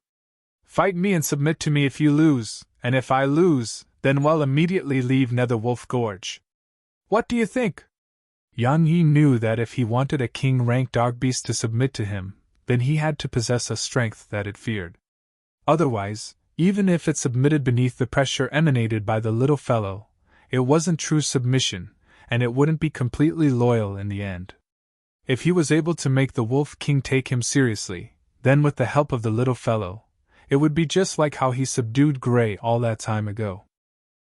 Fight me and submit to me if you lose, and if I lose, then we'll immediately leave Nether Wolf Gorge. What do you think?" Yan Yi knew that if he wanted a king-rank dark beast to submit to him, then he had to possess a strength that it feared. Otherwise, even if it submitted beneath the pressure emanated by the little fellow, it wasn't true submission, and it wouldn't be completely loyal in the end. If he was able to make the Wolf King take him seriously, then with the help of the little fellow, it would be just like how he subdued Gray all that time ago.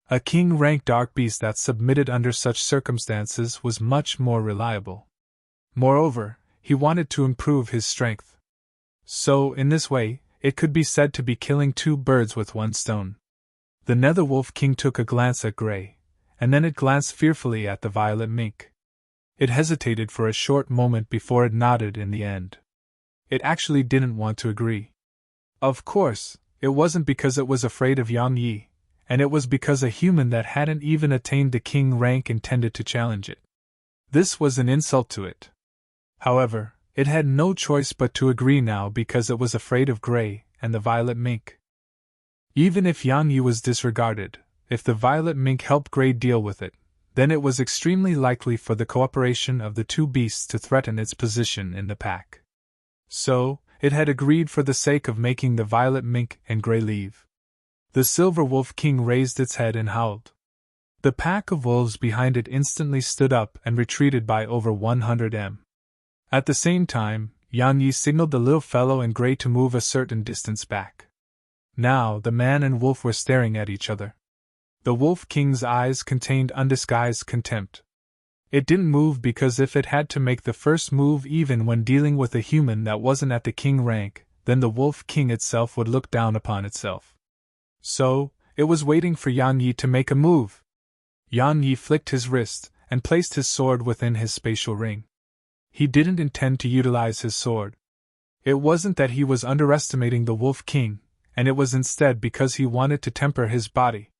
A king-rank dark beast that submitted under such circumstances was much more reliable. Moreover, he wanted to improve his strength. So, in this way, it could be said to be killing two birds with one stone. The Nether Wolf King took a glance at Gray, and then it glanced fearfully at the violet mink. It hesitated for a short moment before it nodded in the end. It actually didn't want to agree. Of course, it wasn't because it was afraid of Yan Yi, and it was because a human that hadn't even attained the king rank intended to challenge it. This was an insult to it. However, it had no choice but to agree now because it was afraid of Gray and the violet mink. Even if Yan Yi was disregarded, if the violet mink helped Gray deal with it, then it was extremely likely for the cooperation of the two beasts to threaten its position in the pack. So, it had agreed for the sake of making the violet mink and Gray leave. The Silver Wolf King raised its head and howled. The pack of wolves behind it instantly stood up and retreated by over 100 m. At the same time, Yan Yi signaled the little fellow and Gray to move a certain distance back. Now the man and wolf were staring at each other. The Wolf King's eyes contained undisguised contempt. It didn't move because if it had to make the first move even when dealing with a human that wasn't at the king rank, then the Wolf King itself would look down upon itself. So, it was waiting for Yan Yi to make a move. Yan Yi flicked his wrist and placed his sword within his spatial ring. He didn't intend to utilize his sword. It wasn't that he was underestimating the Wolf King, and it was instead because he wanted to temper his body.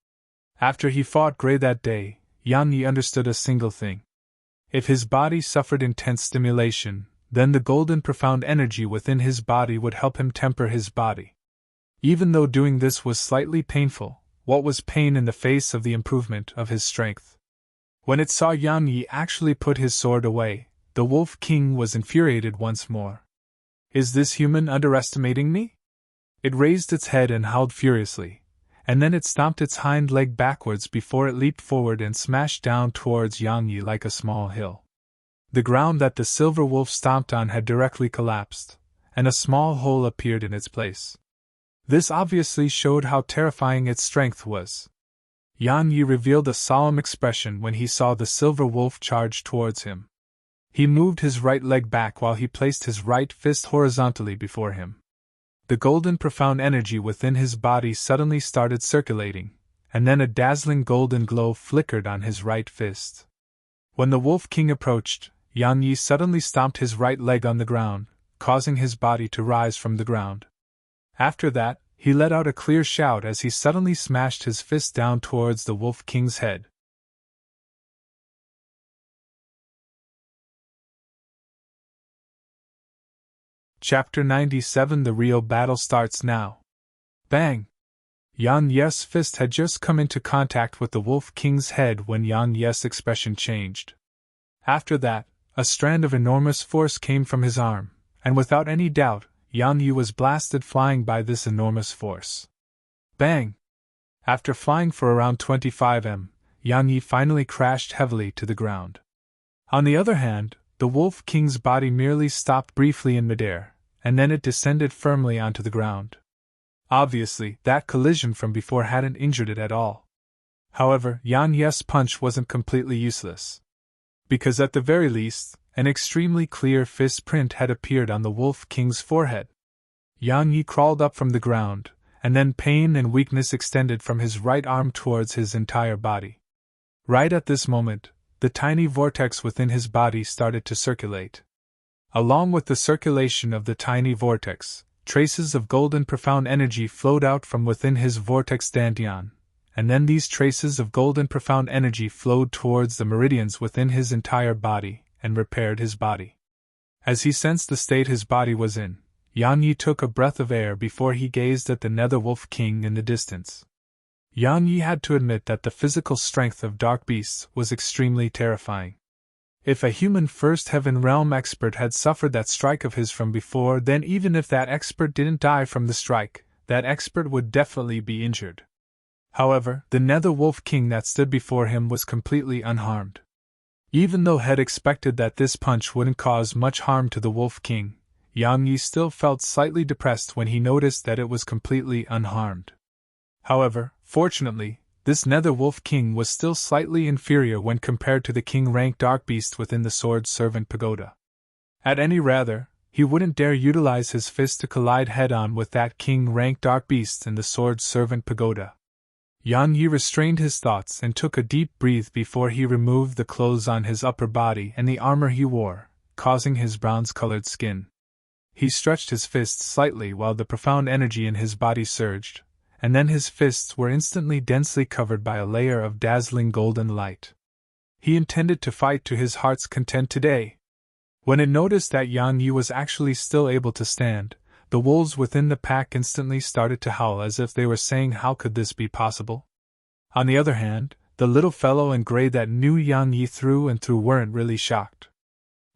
After he fought Gray that day, Yan Yi understood a single thing. If his body suffered intense stimulation, then the golden profound energy within his body would help him temper his body. Even though doing this was slightly painful, what was pain in the face of the improvement of his strength? When it saw Yan Yi actually put his sword away, the Wolf King was infuriated once more. Is this human underestimating me? It raised its head and howled furiously, and then it stomped its hind leg backwards before it leaped forward and smashed down towards Yan Yi like a small hill. The ground that the silver wolf stomped on had directly collapsed, and a small hole appeared in its place. This obviously showed how terrifying its strength was. Yan Yi revealed a solemn expression when he saw the silver wolf charge towards him. He moved his right leg back while he placed his right fist horizontally before him. The golden profound energy within his body suddenly started circulating, and then a dazzling golden glow flickered on his right fist. When the Wolf King approached, Yang Yi suddenly stomped his right leg on the ground, causing his body to rise from the ground. After that, he let out a clear shout as he suddenly smashed his fist down towards the Wolf King's head. Chapter 97. The real battle starts now. Bang! Yang Yi's fist had just come into contact with the Wolf King's head when Yang Yi's expression changed. After that, a strand of enormous force came from his arm, and without any doubt, Yang Yi was blasted flying by this enormous force. Bang! After flying for around 25 m, Yang Yi finally crashed heavily to the ground. On the other hand, the Wolf King's body merely stopped briefly in midair, and then it descended firmly onto the ground. Obviously, that collision from before hadn't injured it at all. However, Yang Yi's punch wasn't completely useless. Because at the very least, an extremely clear fist print had appeared on the Wolf King's forehead. Yang Yi crawled up from the ground, and then pain and weakness extended from his right arm towards his entire body. Right at this moment, the tiny vortex within his body started to circulate. Along with the circulation of the tiny vortex, traces of golden profound energy flowed out from within his vortex dantian, and then these traces of golden profound energy flowed towards the meridians within his entire body, and repaired his body. As he sensed the state his body was in, Yang Yi took a breath of air before he gazed at the Nether Wolf King in the distance. Yang Yi had to admit that the physical strength of dark beasts was extremely terrifying. If a human First Heaven Realm expert had suffered that strike of his from before, then even if that expert didn't die from the strike, that expert would definitely be injured. However, the Nether Wolf King that stood before him was completely unharmed. Even though had expected that this punch wouldn't cause much harm to the Wolf King, Yang Yi still felt slightly depressed when he noticed that it was completely unharmed. However, fortunately, this Nether Wolf King was still slightly inferior when compared to the king-rank dark beast within the Sword Servant Pagoda. At any rather, he wouldn't dare utilize his fist to collide head-on with that king-rank dark beast in the Sword Servant Pagoda. Yang Yi restrained his thoughts and took a deep breath before he removed the clothes on his upper body and the armor he wore, causing his bronze-colored skin. He stretched his fists slightly while the profound energy in his body surged, and then his fists were instantly densely covered by a layer of dazzling golden light. He intended to fight to his heart's content today. When it noticed that Yang Yi was actually still able to stand, the wolves within the pack instantly started to howl as if they were saying, "How could this be possible?" On the other hand, the little fellow in gray that knew Yang Yi through and through weren't really shocked.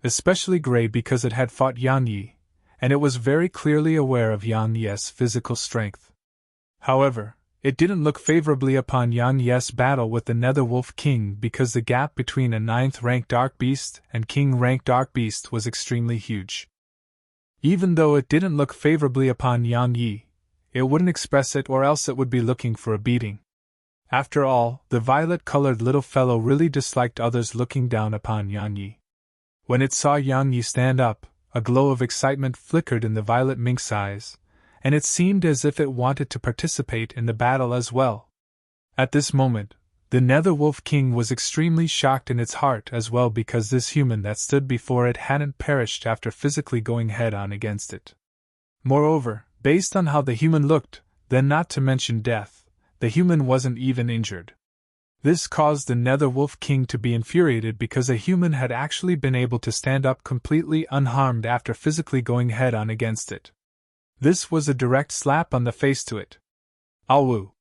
Especially gray because it had fought Yang Yi, and it was very clearly aware of Yang Yi's physical strength. However, it didn't look favorably upon Yang Yi's battle with the Nether Wolf King because the gap between a 9th-rank Dark Beast and King-rank Dark Beast was extremely huge. Even though it didn't look favorably upon Yang Yi, it wouldn't express it or else it would be looking for a beating. After all, the violet-colored little fellow really disliked others looking down upon Yang Yi. When it saw Yang Yi stand up, a glow of excitement flickered in the violet minx's eyes, and it seemed as if it wanted to participate in the battle as well. At this moment, the Nether Wolf King was extremely shocked in its heart as well because this human that stood before it hadn't perished after physically going head-on against it. Moreover, based on how the human looked, then not to mention death, the human wasn't even injured. This caused the Nether Wolf King to be infuriated because a human had actually been able to stand up completely unharmed after physically going head-on against it. This was a direct slap on the face to it. Awu!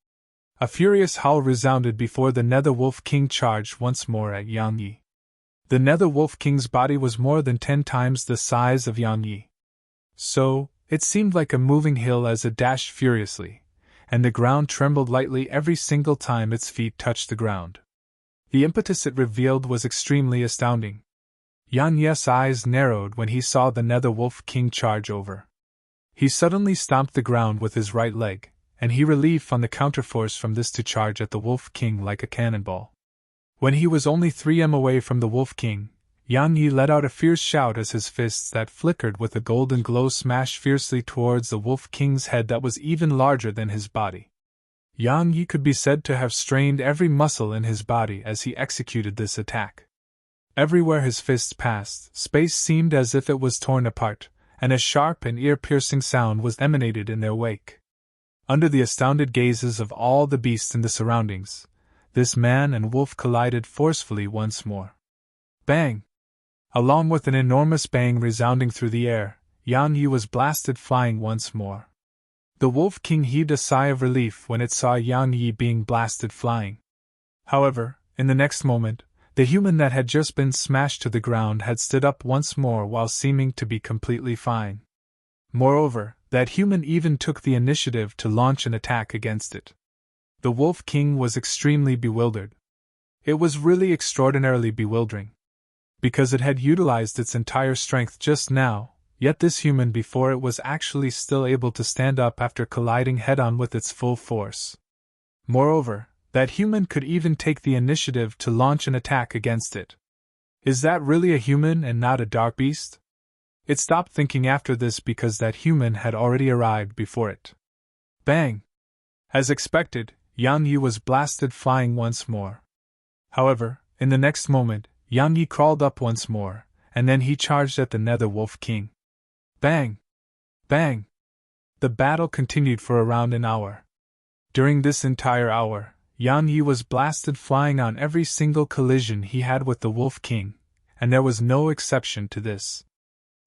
A furious howl resounded before the Nether Wolf King charged once more at Yang Yi. The Nether Wolf King's body was more than 10 times the size of Yang Yi. So, it seemed like a moving hill as it dashed furiously, and the ground trembled lightly every single time its feet touched the ground. The impetus it revealed was extremely astounding. Yang Yi's eyes narrowed when he saw the Nether Wolf King charge over. He suddenly stomped the ground with his right leg, and he relieved on the counterforce from this to charge at the Wolf King like a cannonball. When he was only 3 m away from the Wolf King, Yang Yi let out a fierce shout as his fists that flickered with a golden glow smashed fiercely towards the Wolf King's head that was even larger than his body. Yang Yi could be said to have strained every muscle in his body as he executed this attack. Everywhere his fists passed, space seemed as if it was torn apart, and a sharp and ear-piercing sound was emanated in their wake. Under the astounded gazes of all the beasts in the surroundings, this man and wolf collided forcefully once more. Bang! Along with an enormous bang resounding through the air, Yang Yi was blasted flying once more. The Wolf King heaved a sigh of relief when it saw Yang Yi being blasted flying. However, in the next moment, the human that had just been smashed to the ground had stood up once more while seeming to be completely fine. Moreover, that human even took the initiative to launch an attack against it. The Wolf King was extremely bewildered. It was really extraordinarily bewildering. Because it had utilized its entire strength just now, yet this human before it was actually still able to stand up after colliding head-on with its full force. Moreover, that human could even take the initiative to launch an attack against it. Is that really a human and not a dark beast? It stopped thinking after this because that human had already arrived before it. Bang! As expected, Yang Yi was blasted flying once more. However, in the next moment, Yang Yi crawled up once more, and then he charged at the Nether Wolf King. Bang! Bang! The battle continued for around an hour. During this entire hour, Yang Yi was blasted flying on every single collision he had with the Wolf King, and there was no exception to this.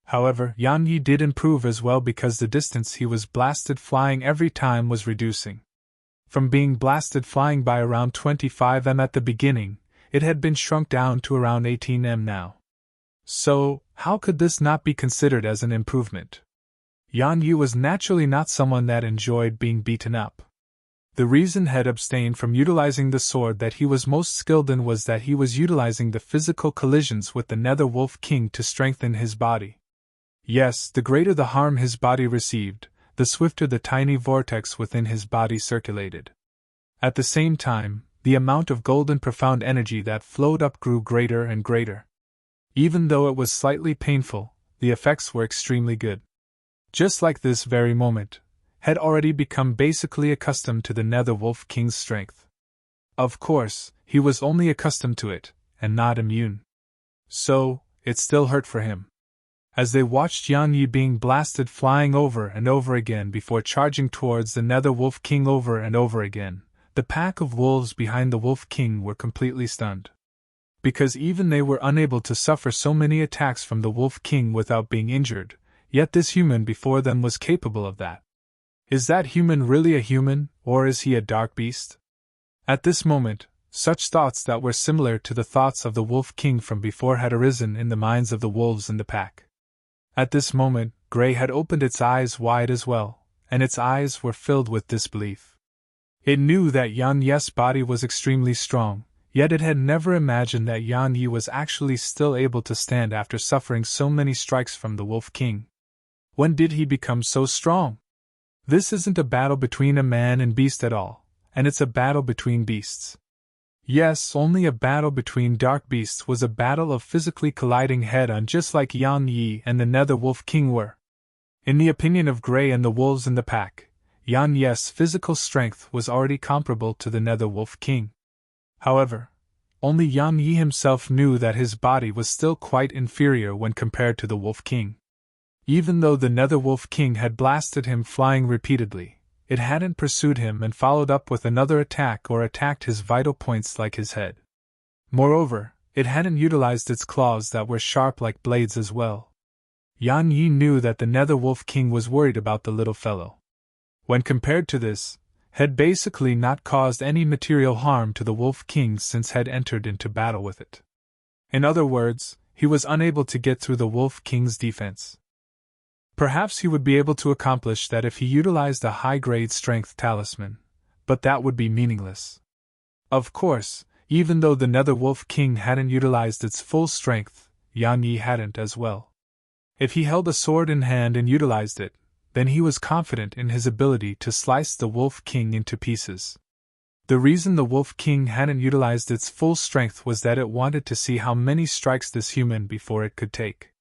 However, Yang Yi did improve as well because the distance he was blasted flying every time was reducing. From being blasted flying by around 25 m at the beginning, it had been shrunk down to around 18 m now. So, how could this not be considered as an improvement? Yang Yi was naturally not someone that enjoyed being beaten up. The reason he had abstained from utilizing the sword that he was most skilled in was that he was utilizing the physical collisions with the Nether Wolf King to strengthen his body. Yes, the greater the harm his body received, the swifter the tiny vortex within his body circulated. At the same time, the amount of golden profound energy that flowed up grew greater and greater. Even though it was slightly painful, the effects were extremely good. Just like this very moment, had already become basically accustomed to the Nether Wolf King's strength. Of course, he was only accustomed to it, and not immune. So, it still hurt for him. As they watched Yang Yi being blasted flying over and over again before charging towards the Nether Wolf King over and over again, the pack of wolves behind the Wolf King were completely stunned. Because even they were unable to suffer so many attacks from the Wolf King without being injured, yet this human before them was capable of that. Is that human really a human, or is he a dark beast? At this moment, such thoughts that were similar to the thoughts of the Wolf King from before had arisen in the minds of the wolves in the pack. At this moment, Grey had opened its eyes wide as well, and its eyes were filled with disbelief. It knew that Yang Yi's body was extremely strong, yet it had never imagined that Yang Yi was actually still able to stand after suffering so many strikes from the Wolf King. When did he become so strong? This isn't a battle between a man and beast at all, and it's a battle between beasts. Yes, only a battle between dark beasts was a battle of physically colliding head-on just like Yang Yi and the Nether Wolf King were. In the opinion of Grey and the wolves in the pack, Yang Yi's physical strength was already comparable to the Nether Wolf King. However, only Yang Yi himself knew that his body was still quite inferior when compared to the Wolf King. Even though the Nether Wolf King had blasted him flying repeatedly, it hadn't pursued him and followed up with another attack or attacked his vital points like his head. Moreover, it hadn't utilized its claws that were sharp like blades as well. Yang Yi knew that the Nether Wolf King was worried about the little fellow. When compared to this, had basically not caused any material harm to the Wolf King since had entered into battle with it. In other words, he was unable to get through the Wolf King's defense. Perhaps he would be able to accomplish that if he utilized a high-grade strength talisman, but that would be meaningless. Of course, even though the Nether Wolf King hadn't utilized its full strength, Yang Yi hadn't as well. If he held a sword in hand and utilized it, then he was confident in his ability to slice the Wolf King into pieces. The reason the Wolf King hadn't utilized its full strength was that it wanted to see how many strikes this human before it could take.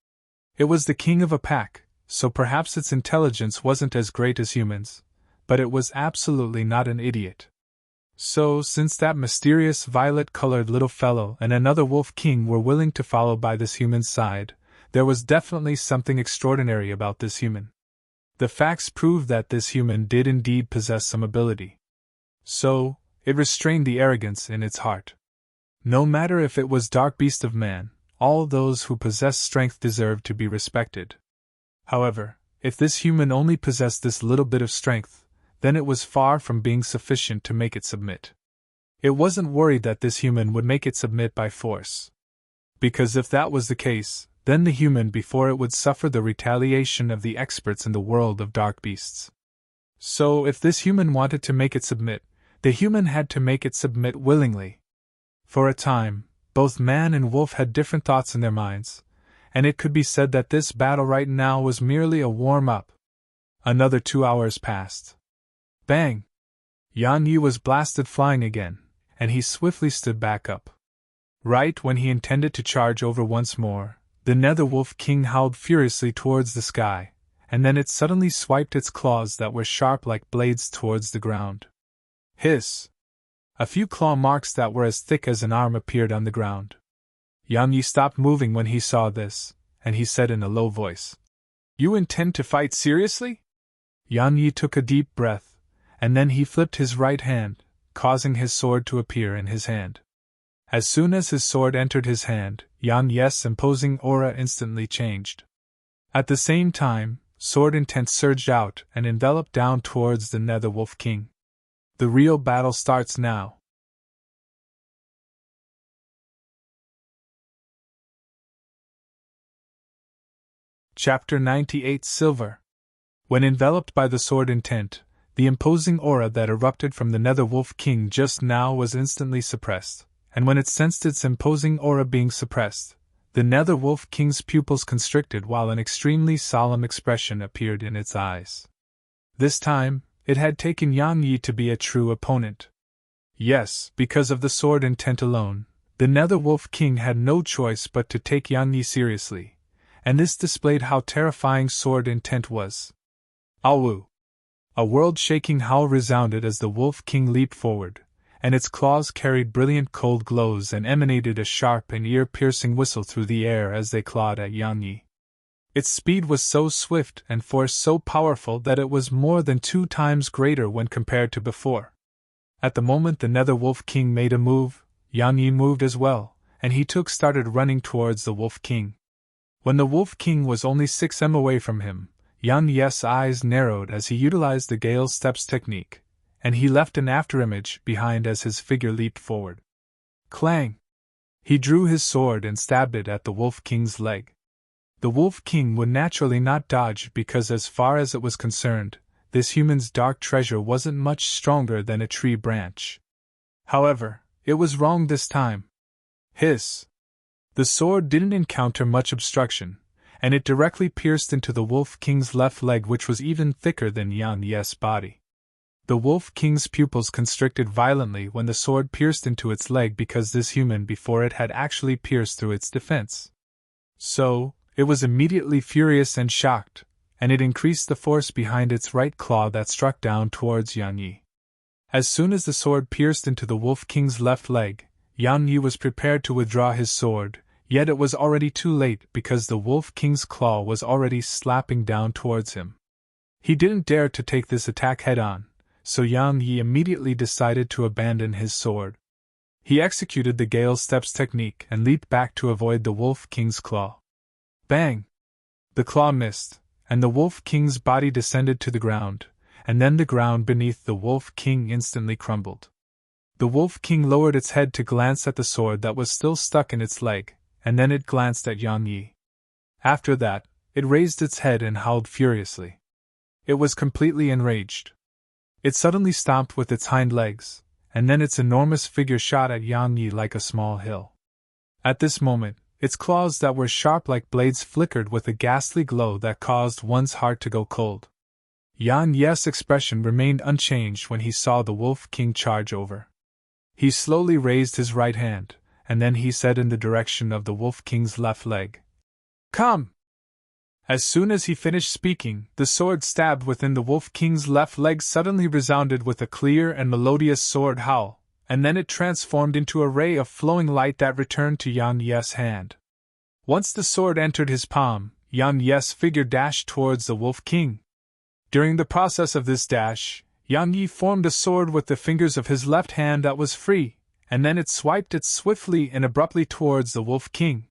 It was the king of a pack, so perhaps its intelligence wasn't as great as humans, but it was absolutely not an idiot. So, since that mysterious violet-colored little fellow and another Wolf King were willing to follow by this human's side, there was definitely something extraordinary about this human. The facts proved that this human did indeed possess some ability. So, it restrained the arrogance in its heart. No matter if it was dark beast of man, all those who possessed strength deserved to be respected. However, if this human only possessed this little bit of strength, then it was far from being sufficient to make it submit. It wasn't worried that this human would make it submit by force. Because if that was the case, then the human before it would suffer the retaliation of the experts in the world of dark beasts. So if this human wanted to make it submit, the human had to make it submit willingly. For a time, both man and wolf had different thoughts in their minds, and it could be said that this battle right now was merely a warm-up. Another 2 hours passed. Bang! Yan Yi was blasted flying again, and he swiftly stood back up. Right when he intended to charge over once more, the Nether Wolf King howled furiously towards the sky, and then it suddenly swiped its claws that were sharp like blades towards the ground. Hiss! A few claw marks that were as thick as an arm appeared on the ground. Yan Yi stopped moving when he saw this, and he said in a low voice, "You intend to fight seriously?" Yan Yi took a deep breath, and then he flipped his right hand, causing his sword to appear in his hand. As soon as his sword entered his hand, Yan Yi's imposing aura instantly changed. At the same time, sword intent surged out and enveloped down towards the Nether Wolf King. The real battle starts now. Chapter 98 Silver. When enveloped by the sword intent, the imposing aura that erupted from the Nether Wolf King just now was instantly suppressed, and when it sensed its imposing aura being suppressed, the Nether Wolf King's pupils constricted while an extremely solemn expression appeared in its eyes. This time, it had taken Yan Yi to be a true opponent. Yes, because of the sword intent alone, the Nether Wolf King had no choice but to take Yan Yi seriously, and this displayed how terrifying sword intent was. Awu! A world-shaking howl resounded as the Wolf King leaped forward, and its claws carried brilliant cold glows and emanated a sharp and ear-piercing whistle through the air as they clawed at Yan Yi. Its speed was so swift and force so powerful that it was more than 2 times greater when compared to before. At the moment the Nether Wolf King made a move, Yan Yi moved as well, and he started running towards the Wolf King. When the Wolf King was only 6 m away from him, Yan Yi's eyes narrowed as he utilized the Gale Steps technique, and he left an afterimage behind as his figure leaped forward. Clang! He drew his sword and stabbed it at the Wolf King's leg. The Wolf King would naturally not dodge because as far as it was concerned, this human's dark treasure wasn't much stronger than a tree branch. However, it was wrong this time. Hiss! The sword didn't encounter much obstruction, and it directly pierced into the Wolf King's left leg, which was even thicker than Yan Yi's body. The Wolf King's pupils constricted violently when the sword pierced into its leg because this human before it had actually pierced through its defense. So, it was immediately furious and shocked, and it increased the force behind its right claw that struck down towards Yan Yi. As soon as the sword pierced into the Wolf King's left leg, Yan Yi was prepared to withdraw his sword, yet it was already too late because the Wolf King's claw was already slapping down towards him. He didn't dare to take this attack head-on, so Yan Yi immediately decided to abandon his sword. He executed the Gale Steps technique and leaped back to avoid the Wolf King's claw. Bang! The claw missed, and the Wolf King's body descended to the ground, and then the ground beneath the Wolf King instantly crumbled. The Wolf King lowered its head to glance at the sword that was still stuck in its leg, and then it glanced at Yan Yi. After that, it raised its head and howled furiously. It was completely enraged. It suddenly stomped with its hind legs, and then its enormous figure shot at Yan Yi like a small hill. At this moment, its claws that were sharp like blades flickered with a ghastly glow that caused one's heart to go cold. Yan Yi's expression remained unchanged when he saw the Wolf King charge over. He slowly raised his right hand, and then he said in the direction of the Wolf King's left leg, "Come!" As soon as he finished speaking, the sword stabbed within the Wolf King's left leg suddenly resounded with a clear and melodious sword howl, and then it transformed into a ray of flowing light that returned to Yan Ye's hand. Once the sword entered his palm, Yan Ye's figure dashed towards the Wolf King. During the process of this dash, Yan Yi formed a sword with the fingers of his left hand that was free, and then it swiped it swiftly and abruptly towards the Wolf King.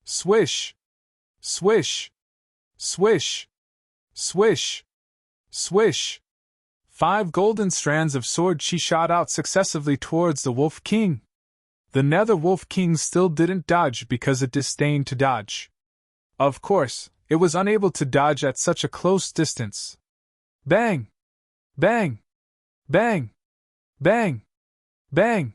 Swish! Swish! Swish! Swish! Swish! 5 golden strands of sword chi shot out successively towards the Wolf King. The Nether Wolf King still didn't dodge because it disdained to dodge. Of course, it was unable to dodge at such a close distance. Bang! Bang! Bang! Bang! Bang!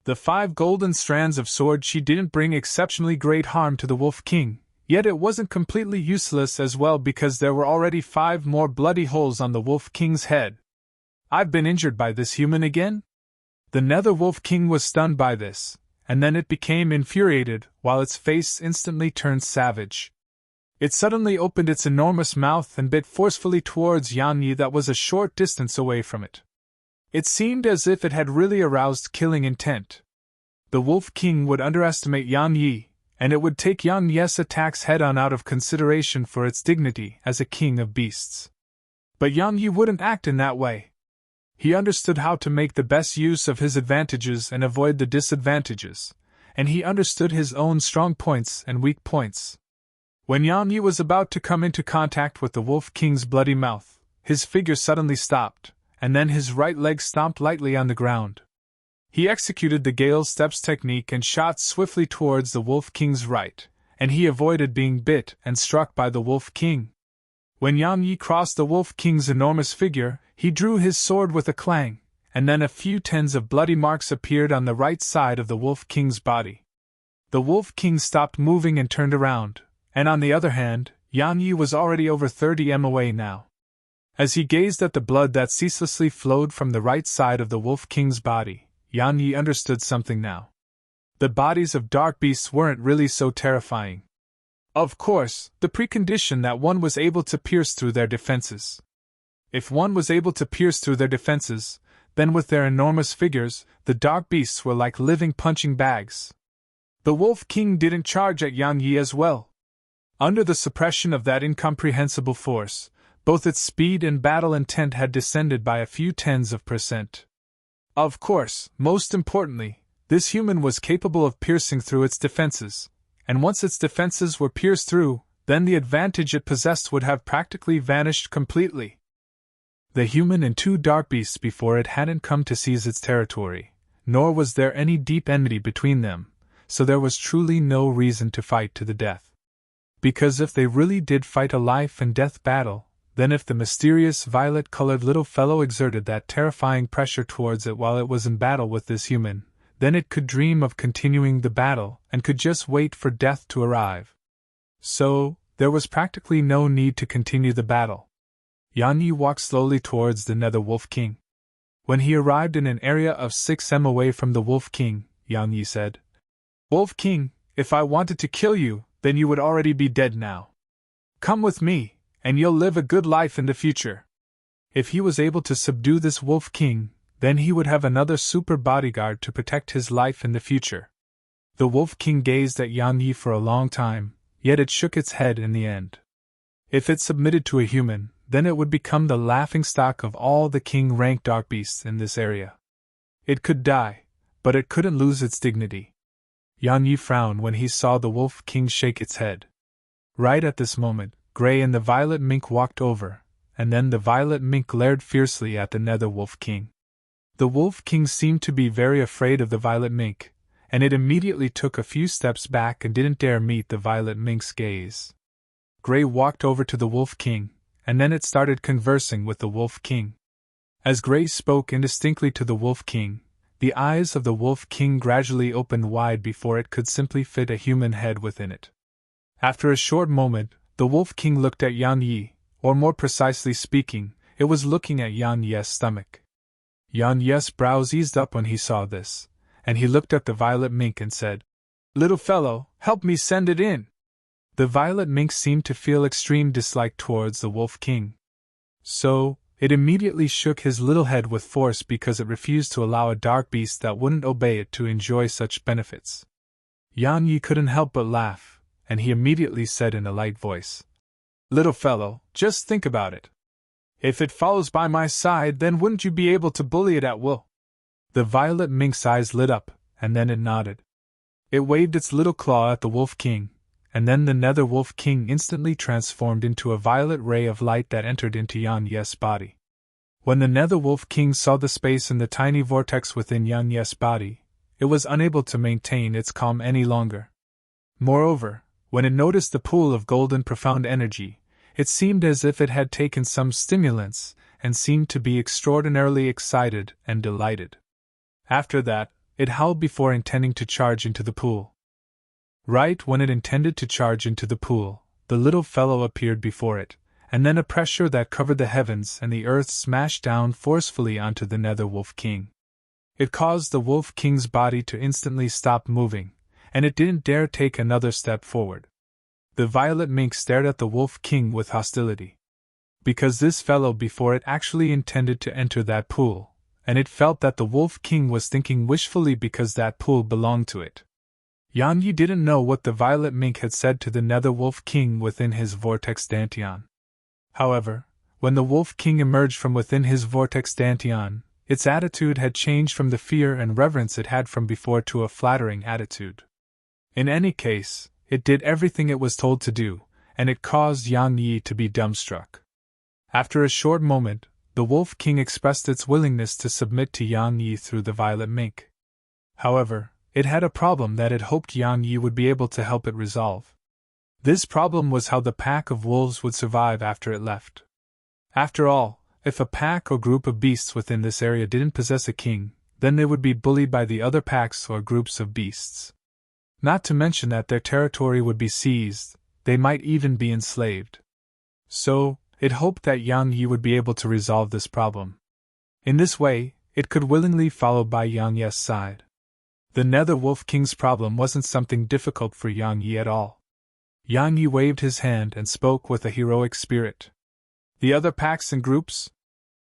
The 5 golden strands of sword chi didn't bring exceptionally great harm to the Wolf King, yet it wasn't completely useless as well because there were already 5 more bloody holes on the Wolf King's head. "I've been injured by this human again?" The Nether Wolf King was stunned by this, and then it became infuriated, while its face instantly turned savage. It suddenly opened its enormous mouth and bit forcefully towards Yan Yi that was a short distance away from it. It seemed as if it had really aroused killing intent. The Wolf King would underestimate Yan Yi, and it would take Yan Yi's attacks head-on out of consideration for its dignity as a king of beasts. But Yan Yi wouldn't act in that way. He understood how to make the best use of his advantages and avoid the disadvantages, and he understood his own strong points and weak points. When Yan Yi was about to come into contact with the Wolf King's bloody mouth, his figure suddenly stopped, and then his right leg stomped lightly on the ground. He executed the Gale Steps technique and shot swiftly towards the Wolf King's right, and he avoided being bit and struck by the Wolf King. When Yan Yi crossed the Wolf King's enormous figure, he drew his sword with a clang, and then a few tens of bloody marks appeared on the right side of the Wolf King's body. The Wolf King stopped moving and turned around, and on the other hand, Yan Yi was already over 30 m away now. As he gazed at the blood that ceaselessly flowed from the right side of the Wolf King's body, Yan Yi understood something now. The bodies of dark beasts weren't really so terrifying. Of course, the precondition that one was able to pierce through their defenses. If one was able to pierce through their defenses, then with their enormous figures, the dark beasts were like living punching bags. The Wolf King didn't charge at Yan Yi as well. Under the suppression of that incomprehensible force, both its speed and battle intent had descended by a few tens of %. Of course, most importantly, this human was capable of piercing through its defenses, and once its defenses were pierced through, then the advantage it possessed would have practically vanished completely. The human and 2 dark beasts before it hadn't come to seize its territory, nor was there any deep enmity between them, so there was truly no reason to fight to the death. Because if they really did fight a life-and-death battle, then if the mysterious violet-colored little fellow exerted that terrifying pressure towards it while it was in battle with this human, then it could dream of continuing the battle and could just wait for death to arrive. So, there was practically no need to continue the battle. Yan Yi walked slowly towards the Nether Wolf King. When he arrived in an area of 6 m away from the Wolf King, Yan Yi said, "Wolf King, if I wanted to kill you, then you would already be dead now. Come with me, and you'll live a good life in the future." If he was able to subdue this Wolf King, then he would have another super bodyguard to protect his life in the future. The Wolf King gazed at Yan Yi for a long time, yet it shook its head in the end. If it submitted to a human, then it would become the laughingstock of all the king-rank dark beasts in this area. It could die, but it couldn't lose its dignity. Yan Yi frowned when he saw the Wolf King shake its head. Right at this moment, Gray and the Violet Mink walked over, and then the Violet Mink glared fiercely at the Nether Wolf King. The Wolf King seemed to be very afraid of the Violet Mink, and it immediately took a few steps back and didn't dare meet the Violet Mink's gaze. Gray walked over to the Wolf King, and then it started conversing with the Wolf King. As Gray spoke indistinctly to the Wolf King, the eyes of the Wolf King gradually opened wide before it could simply fit a human head within it. After a short moment, the Wolf King looked at Yan Yi, or more precisely speaking, it was looking at Yan Yi's stomach. Yan Yes' brows eased up when he saw this, and he looked at the violet mink and said, "Little fellow, help me send it in." The violet mink seemed to feel extreme dislike towards the Wolf King. So, it immediately shook his little head with force because it refused to allow a dark beast that wouldn't obey it to enjoy such benefits. Yan Yi couldn't help but laugh, and he immediately said in a light voice, "Little fellow, just think about it. If it follows by my side, then wouldn't you be able to bully it at will?" The violet mink's eyes lit up, and then it nodded. It waved its little claw at the Wolf King, and then the Nether Wolf King instantly transformed into a violet ray of light that entered into Yan Yes' body. When the Nether Wolf King saw the space in the tiny vortex within Yan Yes' body, it was unable to maintain its calm any longer. Moreover, when it noticed the pool of golden profound energy, it seemed as if it had taken some stimulants, and seemed to be extraordinarily excited and delighted. After that, it howled before intending to charge into the pool. Right when it intended to charge into the pool, the little fellow appeared before it, and then a pressure that covered the heavens and the earth smashed down forcefully onto the Nether Wolf King. It caused the Wolf King's body to instantly stop moving, and it didn't dare take another step forward. The violet mink stared at the Wolf King with hostility. Because this fellow before it actually intended to enter that pool, and it felt that the Wolf King was thinking wishfully because that pool belonged to it. Yan Yi didn't know what the violet mink had said to the Nether Wolf King within his vortex dantian. However, when the Wolf King emerged from within his vortex dantian, its attitude had changed from the fear and reverence it had from before to a flattering attitude. In any case, it did everything it was told to do, and it caused Yang Yi to be dumbstruck. After a short moment, the Wolf King expressed its willingness to submit to Yang Yi through the violet mink. However, it had a problem that it hoped Yang Yi would be able to help it resolve. This problem was how the pack of wolves would survive after it left. After all, if a pack or group of beasts within this area didn't possess a king, then they would be bullied by the other packs or groups of beasts. Not to mention that their territory would be seized, they might even be enslaved. So, it hoped that Yang Yi would be able to resolve this problem. In this way, it could willingly follow by Yang Yi's side. The Nether Wolf King's problem wasn't something difficult for Yang Yi at all. Yang Yi waved his hand and spoke with a heroic spirit. "The other packs and groups?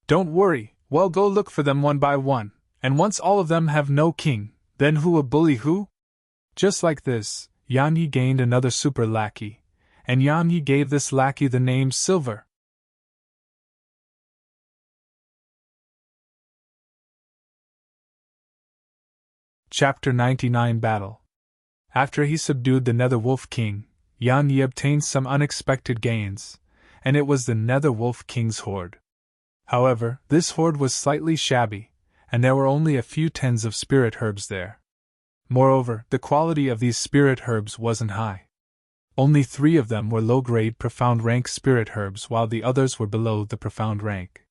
Don't worry, we'll go look for them one by one, and once all of them have no king, then who will bully who?" Just like this, Yang Yi gained another super lackey, and Yang Yi gave this lackey the name Silver. Chapter 99 Battle. After he subdued the Nether Wolf King, Yang Yi obtained some unexpected gains, and it was the Nether Wolf King's hoard. However, this hoard was slightly shabby, and there were only a few tens of spirit herbs there. Moreover, the quality of these spirit herbs wasn't high. Only 3 of them were low-grade profound rank spirit herbs while the others were below the profound rank.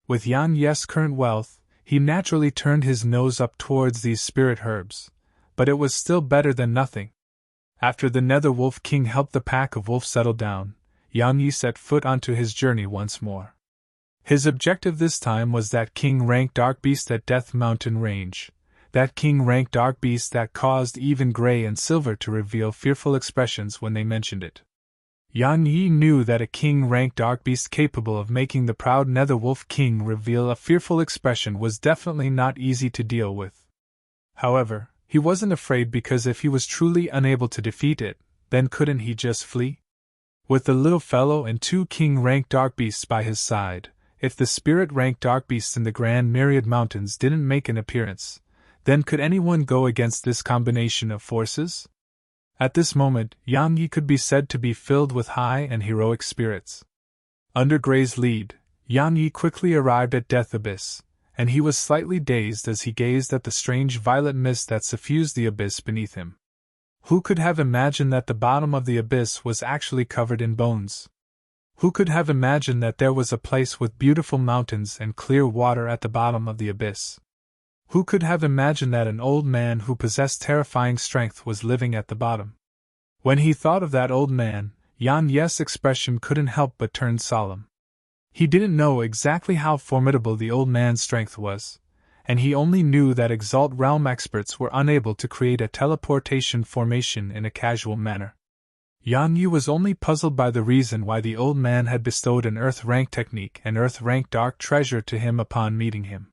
With Yan Yi's current wealth, he naturally turned his nose up towards these spirit herbs, but it was still better than nothing. After the Nether Wolf King helped the pack of wolves settle down, Yang Yi set foot onto his journey once more. His objective this time was that king-rank dark beast at Death Mountain Range, that king-rank dark beast that caused even Grey and Silver to reveal fearful expressions when they mentioned it. Yang Yi knew that a king-rank dark beast capable of making the proud Nether Wolf King reveal a fearful expression was definitely not easy to deal with. However, he wasn't afraid because if he was truly unable to defeat it, then couldn't he just flee? With the little fellow and 2 king-rank dark beasts by his side, if the spirit-rank dark beasts in the Grand Myriad Mountains didn't make an appearance, then could anyone go against this combination of forces? At this moment, Yang Yi could be said to be filled with high and heroic spirits. Under Grey's lead, Yang Yi quickly arrived at Death Abyss, and he was slightly dazed as he gazed at the strange violet mist that suffused the abyss beneath him. Who could have imagined that the bottom of the abyss was actually covered in bones? Who could have imagined that there was a place with beautiful mountains and clear water at the bottom of the abyss? Who could have imagined that an old man who possessed terrifying strength was living at the bottom? When he thought of that old man, Yan Yi's expression couldn't help but turn solemn. He didn't know exactly how formidable the old man's strength was, and he only knew that Exalt Realm experts were unable to create a teleportation formation in a casual manner. Yan Yu was only puzzled by the reason why the old man had bestowed an Earth-rank technique and Earth-rank dark treasure to him upon meeting him.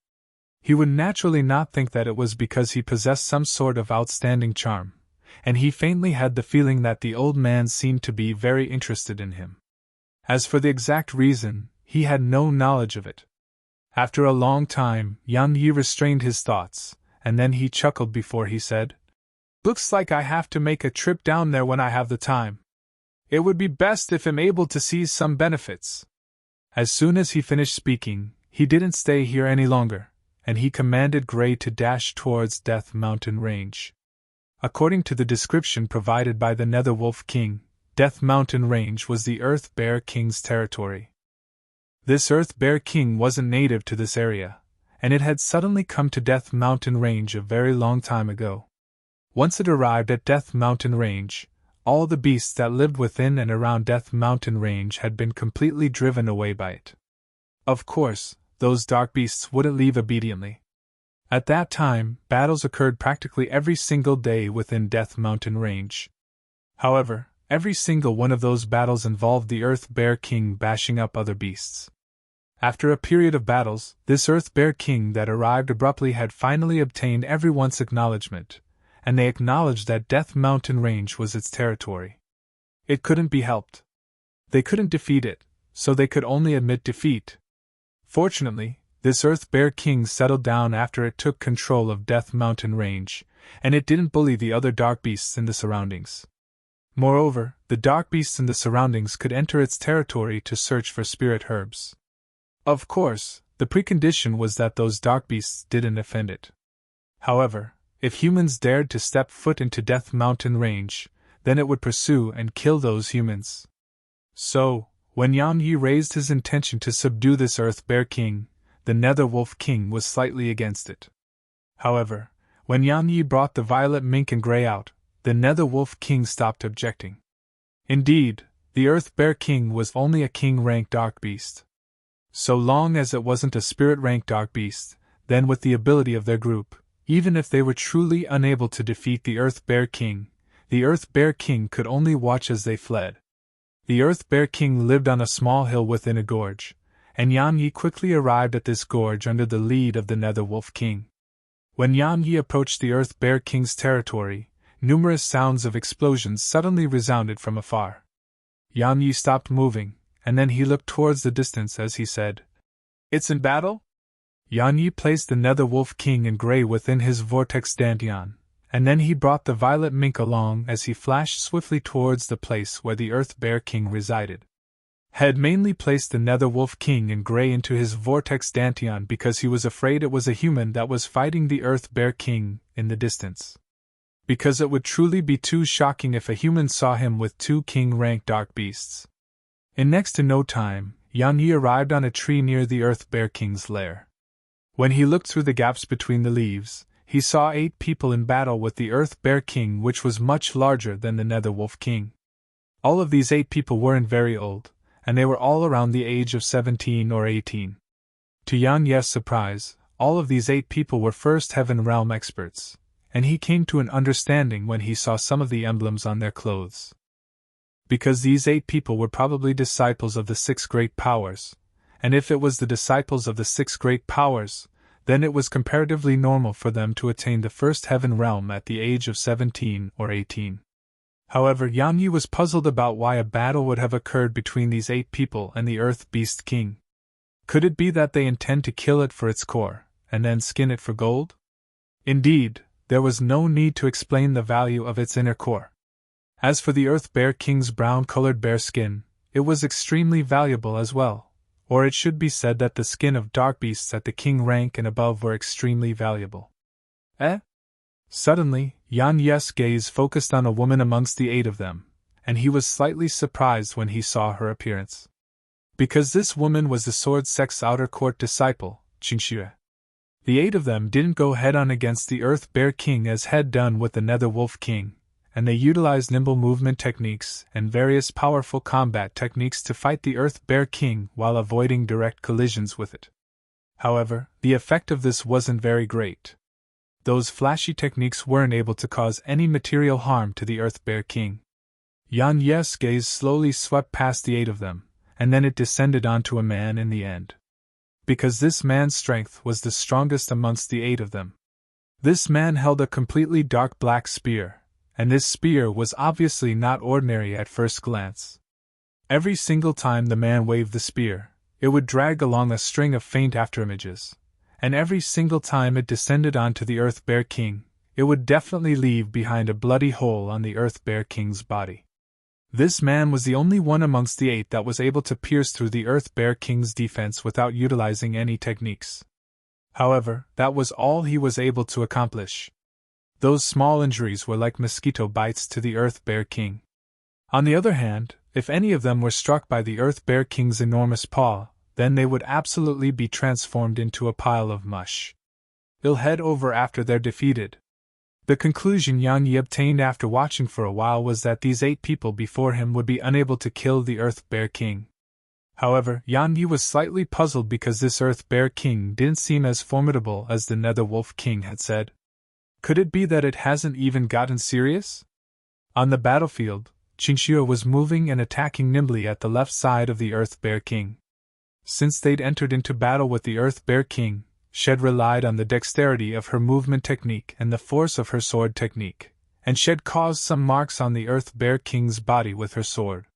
He would naturally not think that it was because he possessed some sort of outstanding charm, and he faintly had the feeling that the old man seemed to be very interested in him. As for the exact reason, he had no knowledge of it. After a long time, Yan Yi restrained his thoughts, and then he chuckled before he said, "Looks like I have to make a trip down there when I have the time. It would be best if I'm able to seize some benefits." As soon as he finished speaking, he didn't stay here any longer, and he commanded Gray to dash towards Death Mountain Range. According to the description provided by the Netherwolf King, Death Mountain Range was the Earth Bear King's territory. This Earth Bear King wasn't native to this area, and it had suddenly come to Death Mountain Range a very long time ago. Once it arrived at Death Mountain Range, all the beasts that lived within and around Death Mountain Range had been completely driven away by it. Of course, those dark beasts wouldn't leave obediently. At that time, battles occurred practically every single day within Death Mountain Range. However, every single one of those battles involved the Earth Bear King bashing up other beasts. After a period of battles, this Earth Bear King that arrived abruptly had finally obtained everyone's acknowledgement, and they acknowledged that Death Mountain Range was its territory. It couldn't be helped. They couldn't defeat it, so they could only admit defeat. Fortunately, this Earth Bear King settled down after it took control of Death Mountain Range, and it didn't bully the other dark beasts in the surroundings. Moreover, the dark beasts in the surroundings could enter its territory to search for spirit herbs. Of course, the precondition was that those dark beasts didn't offend it. However, if humans dared to step foot into Death Mountain Range, then it would pursue and kill those humans. So, when Yan Yi raised his intention to subdue this Earth Bear King, the Netherwolf King was slightly against it. However, when Yan Yi brought the violet mink and gray out, the Netherwolf King stopped objecting. Indeed, the Earth Bear King was only a king-rank dark beast. So long as it wasn't a spirit-rank dark beast, then with the ability of their group, even if they were truly unable to defeat the Earth Bear King, the Earth Bear King could only watch as they fled. The Earth Bear King lived on a small hill within a gorge, and Yan Yi quickly arrived at this gorge under the lead of the Netherwolf King. When Yan Yi approached the Earth Bear King's territory, numerous sounds of explosions suddenly resounded from afar. Yan Yi stopped moving, and then he looked towards the distance as he said, "It's in battle?" Yan Yi placed the Netherwolf King in gray within his vortex dantian, and then he brought the violet mink along as he flashed swiftly towards the place where the Earth Bear King resided. Had mainly placed the Netherwolf King in gray into his vortex dantian because he was afraid it was a human that was fighting the Earth Bear King in the distance. Because it would truly be too shocking if a human saw him with two king-rank dark beasts. In next to no time, Yan Yi arrived on a tree near the Earth Bear King's lair. When he looked through the gaps between the leaves, he saw 8 people in battle with the Earth Bear King, which was much larger than the Netherwolf King. All of these 8 people weren't very old, and they were all around the age of 17 or 18. To Yan Yi's surprise, all of these 8 people were First Heaven Realm experts, and he came to an understanding when he saw some of the emblems on their clothes. Because these 8 people were probably disciples of the 6 great powers, and if it was the disciples of the 6 great powers, then it was comparatively normal for them to attain the First Heaven Realm at the age of 17 or 18. However, Yan Yi was puzzled about why a battle would have occurred between these 8 people and the Earth Beast King. Could it be that they intend to kill it for its core, and then skin it for gold? Indeed, there was no need to explain the value of its inner core. As for the Earth Bear King's brown-colored bear skin, it was extremely valuable as well, or it should be said that the skin of dark beasts at the king rank and above were extremely valuable. Suddenly, Yan Yi's gaze focused on a woman amongst the 8 of them, and he was slightly surprised when he saw her appearance. Because this woman was the Sword Sect's outer court disciple, Qingxue. The 8 of them didn't go head-on against the Earth Bear King as had done with the Netherwolf King, and they utilized nimble movement techniques and various powerful combat techniques to fight the Earth Bear King while avoiding direct collisions with it. However, the effect of this wasn't very great. Those flashy techniques weren't able to cause any material harm to the Earth Bear King. Yan Ye's gaze slowly swept past the 8 of them, and then it descended onto a man in the end. Because this man's strength was the strongest amongst the 8 of them. This man held a completely dark black spear, and this spear was obviously not ordinary at first glance. Every single time the man waved the spear, it would drag along a string of faint afterimages, and every single time it descended onto the Earth Bear King, it would definitely leave behind a bloody hole on the Earth Bear King's body. This man was the only one amongst the 8 that was able to pierce through the Earth Bear King's defense without utilizing any techniques. However, that was all he was able to accomplish. Those small injuries were like mosquito bites to the Earth Bear King. On the other hand, if any of them were struck by the Earth Bear King's enormous paw, then they would absolutely be transformed into a pile of mush. He'll head over after they're defeated. The conclusion Yang Yi obtained after watching for a while was that these 8 people before him would be unable to kill the Earth Bear King. However, Yang Yi was slightly puzzled because this Earth Bear King didn't seem as formidable as the Nether Wolf King had said. Could it be that it hasn't even gotten serious? On the battlefield, Qingxue was moving and attacking nimbly at the left side of the Earth Bear King. Since they'd entered into battle with the Earth Bear King, Shed relied on the dexterity of her movement technique and the force of her sword technique, and Shed caused some marks on the Earth Bear King's body with her sword.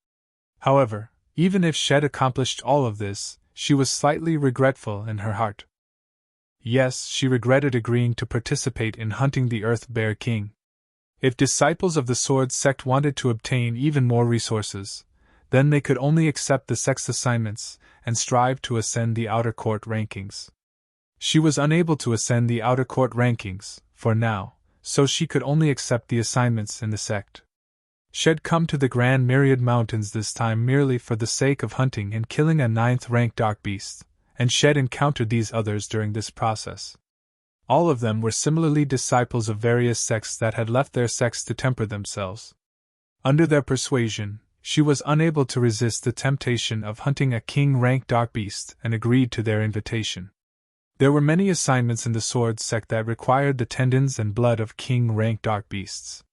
However, even if Shed accomplished all of this, she was slightly regretful in her heart. Yes, she regretted agreeing to participate in hunting the Earth Bear King. If disciples of the Sword Sect wanted to obtain even more resources, then they could only accept the sect's assignments and strive to ascend the Outer Court rankings. She was unable to ascend the Outer Court rankings, for now, so she could only accept the assignments in the sect. She'd come to the Grand Myriad Mountains this time merely for the sake of hunting and killing a 9th-rank dark beast, and Shed encountered these others during this process. All of them were similarly disciples of various sects that had left their sects to temper themselves. Under their persuasion, she was unable to resist the temptation of hunting a king-rank dark beast and agreed to their invitation. There were many assignments in the Sword Sect that required the tendons and blood of king-rank dark beasts.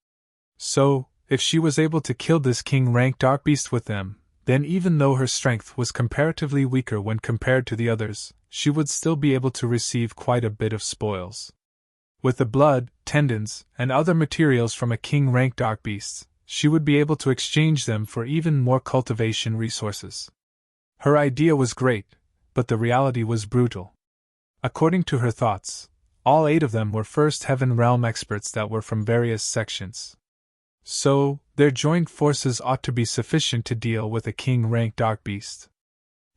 So, if she was able to kill this king-rank dark beast with them, then even though her strength was comparatively weaker when compared to the others, she would still be able to receive quite a bit of spoils. With the blood, tendons, and other materials from a king-rank dark beast, she would be able to exchange them for even more cultivation resources. Her idea was great, but the reality was brutal. According to her thoughts, all 8 of them were First Heaven Realm experts that were from various sections. So, their joint forces ought to be sufficient to deal with a king-rank dark beast.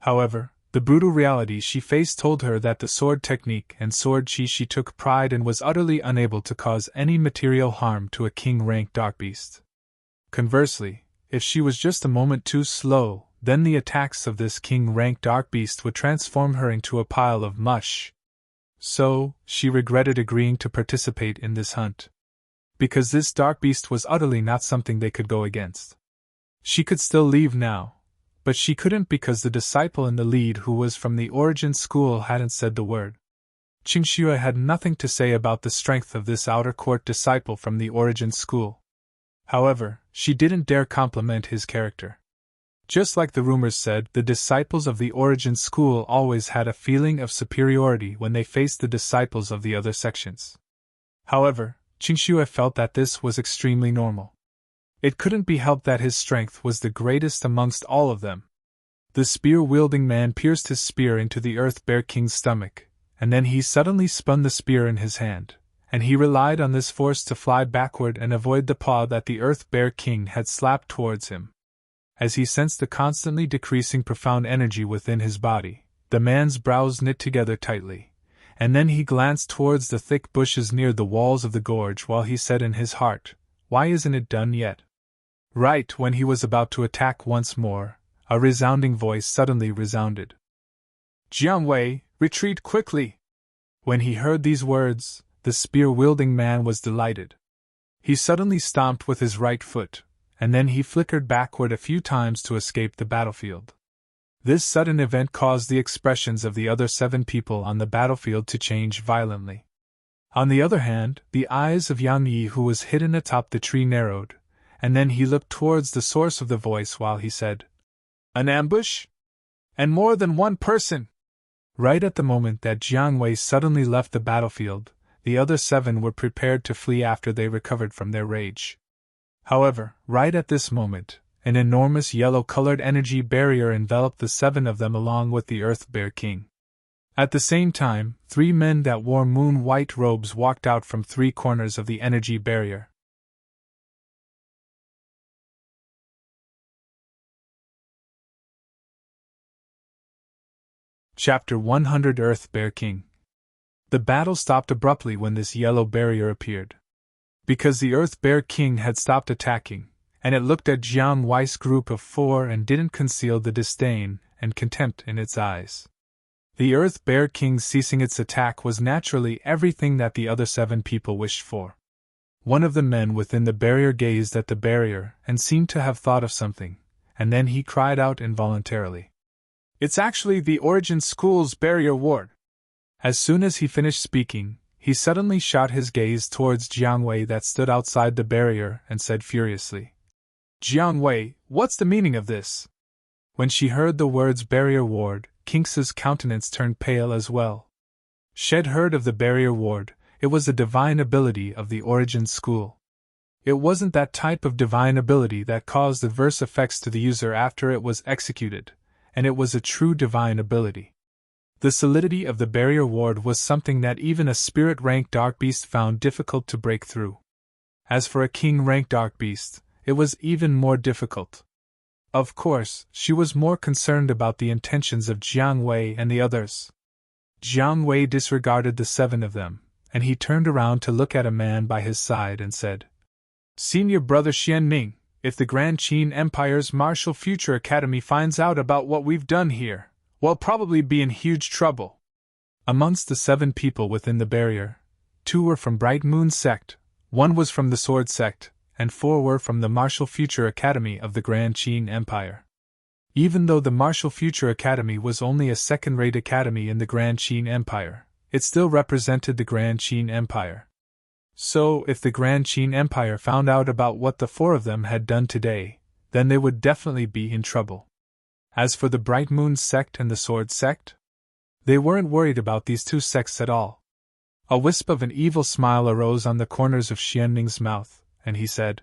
However, the brutal reality she faced told her that the sword technique and sword chi she took pride in was utterly unable to cause any material harm to a king-rank dark beast. Conversely, if she was just a moment too slow, then the attacks of this king-rank dark beast would transform her into a pile of mush. So, she regretted agreeing to participate in this hunt. Because this dark beast was utterly not something they could go against. She could still leave now, but she couldn't because the disciple in the lead who was from the Origin School hadn't said the word. Qingxue had nothing to say about the strength of this outer court disciple from the Origin School. However, she didn't dare compliment his character. Just like the rumors said, the disciples of the Origin School always had a feeling of superiority when they faced the disciples of the other sections. However, Qingxue felt that this was extremely normal. It couldn't be helped that his strength was the greatest amongst all of them. The spear-wielding man pierced his spear into the Earth Bear King's stomach, and then he suddenly spun the spear in his hand, and he relied on this force to fly backward and avoid the paw that the Earth Bear King had slapped towards him. As he sensed the constantly decreasing profound energy within his body, the man's brows knit together tightly, and then he glanced towards the thick bushes near the walls of the gorge while he said in his heart, "Why isn't it done yet?" Right when he was about to attack once more, a resounding voice suddenly resounded. "Jianwei, retreat quickly!" When he heard these words, the spear-wielding man was delighted. He suddenly stomped with his right foot, and then he flickered backward a few times to escape the battlefield. This sudden event caused the expressions of the other 7 people on the battlefield to change violently. On the other hand, the eyes of Yang Yi, who was hidden atop the tree, narrowed, and then he looked towards the source of the voice while he said, "An ambush? And more than one person?" Right at the moment that Jiang Wei suddenly left the battlefield, the other 7 were prepared to flee after they recovered from their rage. However, right at this moment, an enormous yellow-colored energy barrier enveloped the 7 of them along with the Earth Bear King. At the same time, 3 men that wore moon-white robes walked out from 3 corners of the energy barrier. Chapter 100 Earth Bear King. The battle stopped abruptly when this yellow barrier appeared. Because the Earth Bear King had stopped attacking, and it looked at Jiang Wei's group of 4 and didn't conceal the disdain and contempt in its eyes. The Earth Bear King ceasing its attack was naturally everything that the other 7 people wished for. One of the men within the barrier gazed at the barrier and seemed to have thought of something, and then he cried out involuntarily, "It's actually the Origin School's barrier ward!" As soon as he finished speaking, he suddenly shot his gaze towards Jiang Wei that stood outside the barrier and said furiously, "Jiang Wei, what's the meaning of this?" When she heard the words barrier ward, Kinx's countenance turned pale as well. She'd heard of the barrier ward. It was a divine ability of the Origin School. It wasn't that type of divine ability that caused adverse effects to the user after it was executed, and it was a true divine ability. The solidity of the barrier ward was something that even a spirit-ranked dark beast found difficult to break through. As for a king-ranked dark beast, it was even more difficult. Of course, she was more concerned about the intentions of Jiang Wei and the others. Jiang Wei disregarded the 7 of them, and he turned around to look at a man by his side and said, "Senior Brother Xianming, if the Grand Qin Empire's Martial Future Academy finds out about what we've done here, we'll probably be in huge trouble." Amongst the 7 people within the barrier, 2 were from Bright Moon Sect, 1 was from the Sword Sect, and 4 were from the Martial Future Academy of the Grand Qin Empire. Even though the Martial Future Academy was only a second-rate academy in the Grand Qin Empire, it still represented the Grand Qin Empire. So, if the Grand Qin Empire found out about what the 4 of them had done today, then they would definitely be in trouble. As for the Bright Moon Sect and the Sword Sect, they weren't worried about these 2 sects at all. A wisp of an evil smile arose on the corners of Xianming's mouth, and he said,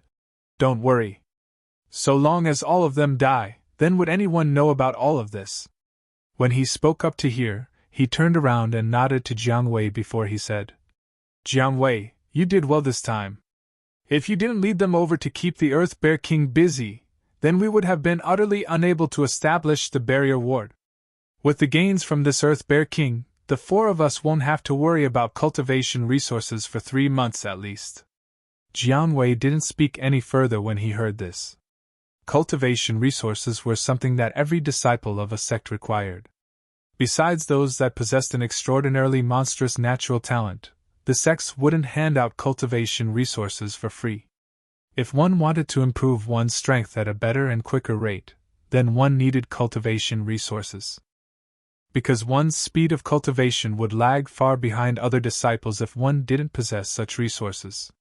"Don't worry. So long as all of them die, then would anyone know about all of this?" When he spoke up to hear, he turned around and nodded to Jiang Wei before he said, "Jiang Wei, you did well this time. If you didn't lead them over to keep the Earth Bear King busy, then we would have been utterly unable to establish the barrier ward. With the gains from this Earth Bear King, the 4 of us won't have to worry about cultivation resources for 3 months at least." Jiang Wei didn't speak any further when he heard this. Cultivation resources were something that every disciple of a sect required. Besides those that possessed an extraordinarily monstrous natural talent, the sects wouldn't hand out cultivation resources for free. If one wanted to improve one's strength at a better and quicker rate, then one needed cultivation resources. Because one's speed of cultivation would lag far behind other disciples if one didn't possess such resources.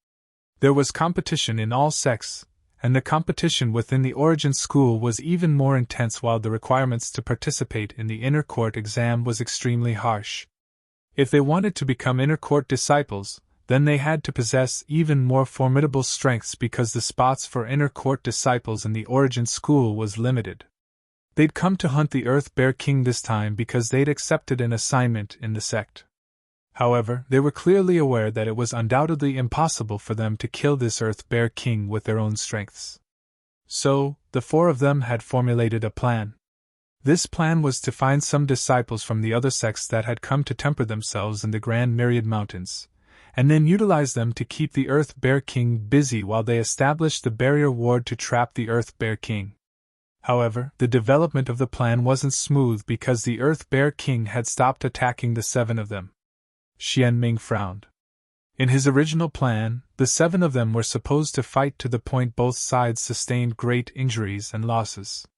There was competition in all sects, and the competition within the Origin School was even more intense, while the requirements to participate in the inner court exam was extremely harsh. If they wanted to become inner court disciples, then they had to possess even more formidable strengths, because the spots for inner court disciples in the Origin School was limited. They'd come to hunt the Earth Bear King this time because they'd accepted an assignment in the sect. However, they were clearly aware that it was undoubtedly impossible for them to kill this Earth Bear King with their own strengths. So, the 4 of them had formulated a plan. This plan was to find some disciples from the other sects that had come to temper themselves in the Grand Myriad Mountains, and then utilize them to keep the Earth Bear King busy while they established the barrier ward to trap the Earth Bear King. However, the development of the plan wasn't smooth because the Earth Bear King had stopped attacking the 7 of them. Xianming frowned. In his original plan, the 7 of them were supposed to fight to the point both sides sustained great injuries and losses.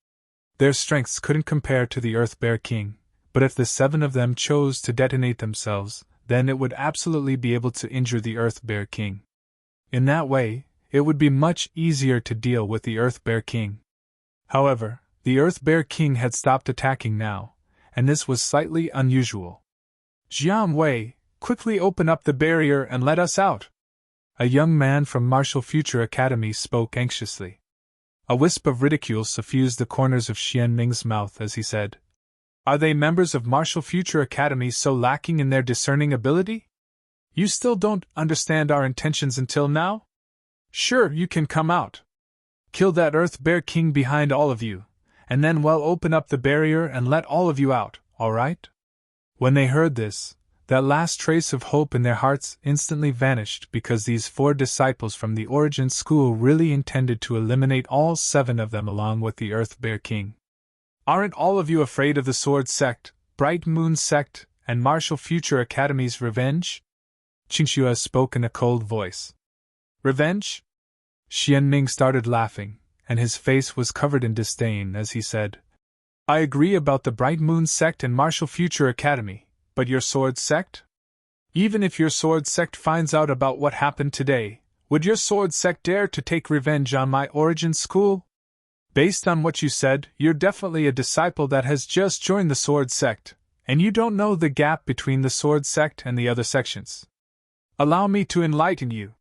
Their strengths couldn't compare to the Earth Bear King, but if the 7 of them chose to detonate themselves, then it would absolutely be able to injure the Earth Bear King. In that way, it would be much easier to deal with the Earth Bear King. However, the Earth Bear King had stopped attacking now, and this was slightly unusual. "Jiang Wei, quickly open up the barrier and let us out!" A young man from Martial Future Academy spoke anxiously. A wisp of ridicule suffused the corners of Xian Ming's mouth as he said, "Are they members of Martial Future Academy so lacking in their discerning ability? You still don't understand our intentions until now? Sure, you can come out. Kill that Earth Bear King behind all of you, and then open up the barrier and let all of you out, all right?" When they heard this, that last trace of hope in their hearts instantly vanished because these 4 disciples from the Origin School really intended to eliminate all 7 of them along with the Earth Bear King. "Aren't all of you afraid of the Sword Sect, Bright Moon Sect, and Martial Future Academy's revenge?" Qingxue spoke in a cold voice. "Revenge?" Xian Ming started laughing, and his face was covered in disdain as he said, "I agree about the Bright Moon Sect and Martial Future Academy. But your Sword Sect? Even if your Sword Sect finds out about what happened today, would your Sword Sect dare to take revenge on my Origin School? Based on what you said, you're definitely a disciple that has just joined the Sword Sect, and you don't know the gap between the Sword Sect and the other sections. Allow me to enlighten you.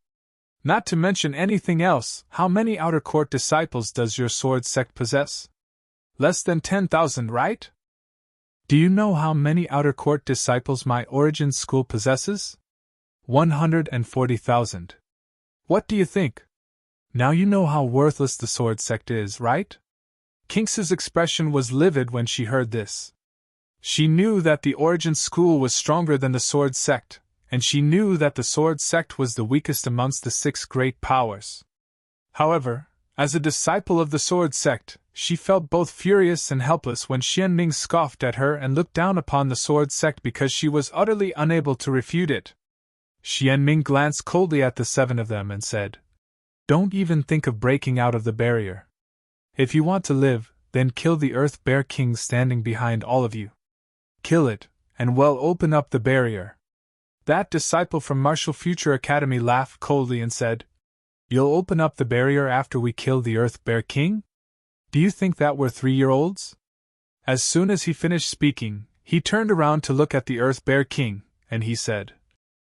Not to mention anything else, how many Outer Court disciples does your Sword Sect possess? Less than 10,000, right? Do you know how many Outer Court disciples my Origin School possesses? 140,000. What do you think? Now you know how worthless the Sword Sect is, right?" Kinx's expression was livid when she heard this. She knew that the Origin School was stronger than the Sword Sect, and she knew that the Sword Sect was the weakest amongst the 6 great powers. However, as a disciple of the Sword Sect, she felt both furious and helpless when Xian Ming scoffed at her and looked down upon the Sword Sect because she was utterly unable to refute it. Xian Ming glanced coldly at the 7 of them and said, "Don't even think of breaking out of the barrier. If you want to live, then kill the Earth Bear King standing behind all of you. Kill it, and open up the barrier." That disciple from Martial Future Academy laughed coldly and said, "You'll open up the barrier after we kill the Earth Bear King? Do you think that we're 3-year-olds? As soon as he finished speaking, he turned around to look at the Earth Bear King, and he said,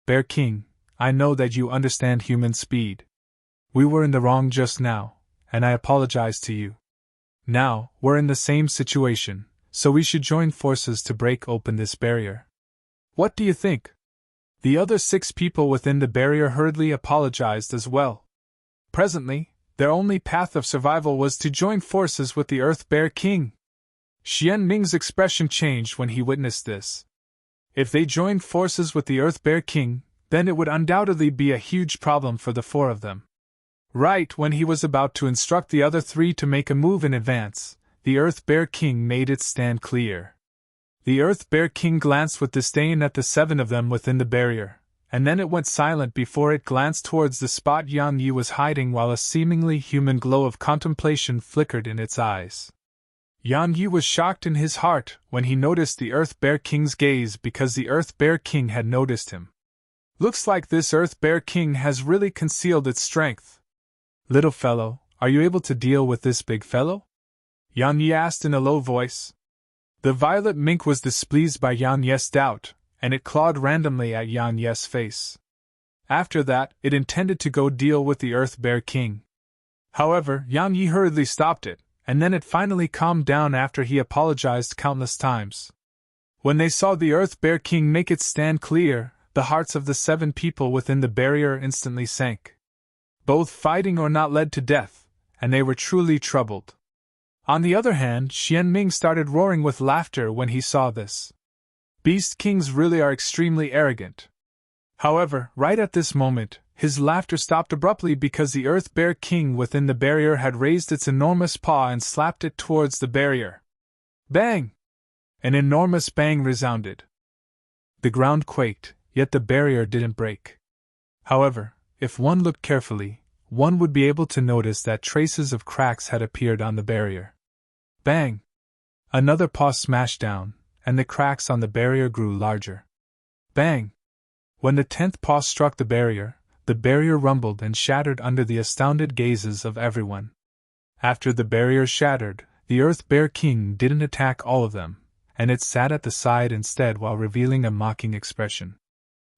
"Bear King, I know that you understand human speed. We were in the wrong just now, and I apologize to you. Now, we're in the same situation, so we should join forces to break open this barrier. What do you think?" The other 6 people within the barrier hurriedly apologized as well. Presently, their only path of survival was to join forces with the Earth Bear King. Xian Ming's expression changed when he witnessed this. If they joined forces with the Earth Bear King, then it would undoubtedly be a huge problem for the 4 of them. Right when he was about to instruct the other 3 to make a move in advance, the Earth Bear King made it stand clear. The Earth Bear King glanced with disdain at the 7 of them within the barrier, and then it went silent before it glanced towards the spot Yang Yi was hiding while a seemingly human glow of contemplation flickered in its eyes. Yang Yi was shocked in his heart when he noticed the Earth Bear King's gaze because the Earth Bear King had noticed him. Looks like this Earth Bear King has really concealed its strength. "Little fellow, are you able to deal with this big fellow?" Yang Yi asked in a low voice. The violet mink was displeased by Yang Yi's doubt, and it clawed randomly at Yang Yi's face. After that, it intended to go deal with the Earth Bear King. However, Yang Yi hurriedly stopped it, and then it finally calmed down after he apologized countless times. When they saw the Earth Bear King make it stand clear, the hearts of the 7 people within the barrier instantly sank. Both fighting or not led to death, and they were truly troubled. On the other hand, Xian Ming started roaring with laughter when he saw this. Beast Kings really are extremely arrogant. However, right at this moment, his laughter stopped abruptly because the Earth Bear King within the barrier had raised its enormous paw and slapped it towards the barrier. Bang! An enormous bang resounded. The ground quaked, yet the barrier didn't break. However, if one looked carefully, one would be able to notice that traces of cracks had appeared on the barrier. Bang! Another paw smashed down, and the cracks on the barrier grew larger. Bang! When the 10th paw struck the barrier rumbled and shattered under the astounded gazes of everyone. After the barrier shattered, the Earth Bear King didn't attack all of them, and it sat at the side instead while revealing a mocking expression.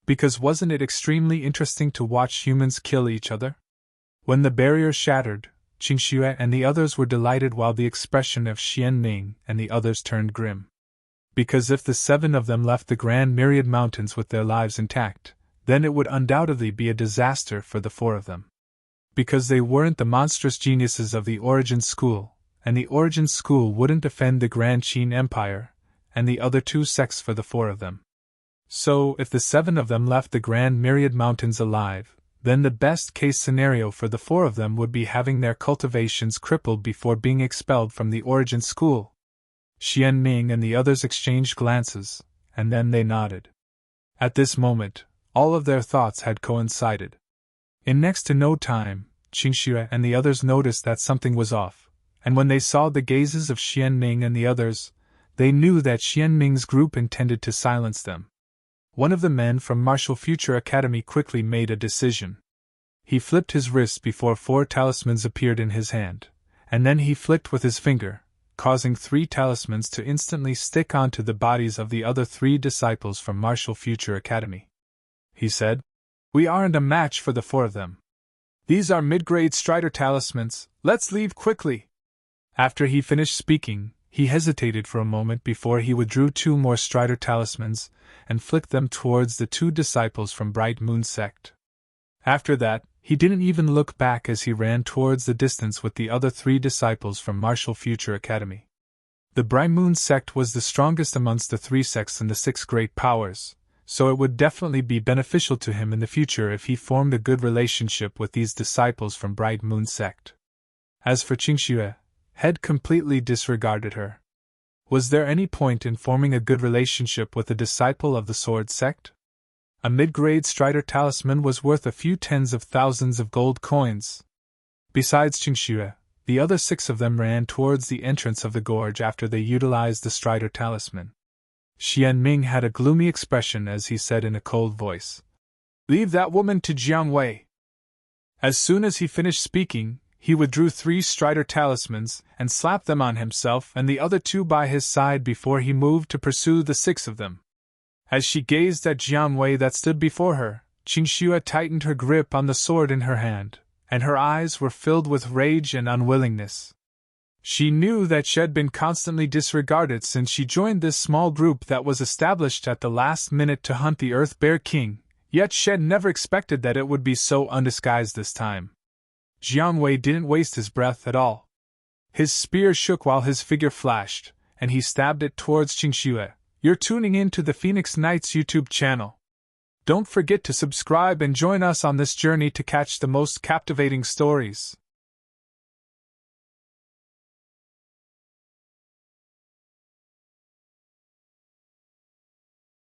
Because wasn't it extremely interesting to watch humans kill each other? When the barrier shattered, Qingxue and the others were delighted while the expression of Xianming and the others turned grim. Because if the 7 of them left the Grand Myriad Mountains with their lives intact, then it would undoubtedly be a disaster for the 4 of them. Because they weren't the monstrous geniuses of the Origin School, and the Origin School wouldn't defend the Grand Qin Empire, and the other 2 sects for the 4 of them. So, if the 7 of them left the Grand Myriad Mountains alive, then the best-case scenario for the 4 of them would be having their cultivations crippled before being expelled from the Origin School. Xianming and the others exchanged glances, and then they nodded. At this moment, all of their thoughts had coincided. In next to no time, Qingxue and the others noticed that something was off, and when they saw the gazes of Xianming and the others, they knew that Xianming's group intended to silence them. One of the men from Martial Future Academy quickly made a decision. He flipped his wrist before 4 talismans appeared in his hand, and then he flicked with his finger, causing 3 talismans to instantly stick onto the bodies of the other 3 disciples from Martial Future Academy. He said, "We aren't a match for the 4 of them. These are mid-grade Strider talismans, let's leave quickly." After he finished speaking, he hesitated for a moment before he withdrew 2 more Strider talismans and flicked them towards the 2 disciples from Bright Moon Sect. After that, he didn't even look back as he ran towards the distance with the other 3 disciples from Martial Future Academy. The Bright Moon Sect was the strongest amongst the 3 sects in the 6 great powers, so it would definitely be beneficial to him in the future if he formed a good relationship with these disciples from Bright Moon Sect. As for Qingxue, had completely disregarded her. Was there any point in forming a good relationship with a disciple of the Sword Sect? A mid-grade Strider talisman was worth a few tens of thousands of gold coins. Besides Qingxue, the other 6 of them ran towards the entrance of the gorge after they utilized the Strider talisman. Xianming had a gloomy expression as he said in a cold voice, "Leave that woman to Jiang Wei." As soon as he finished speaking, he withdrew 3 Strider talismans and slapped them on himself and the other 2 by his side before he moved to pursue the 6 of them. As she gazed at Jiang Wei that stood before her, Qingxue tightened her grip on the sword in her hand, and her eyes were filled with rage and unwillingness. She knew that she had been constantly disregarded since she joined this small group that was established at the last minute to hunt the Earth Bear King, yet she had never expected that it would be so undisguised this time. Jiang Wei didn't waste his breath at all. His spear shook while his figure flashed, and he stabbed it towards Qingxue. "You're tuning in to the Phoenix Knights YouTube channel. Don't forget to subscribe and join us on this journey to catch the most captivating stories.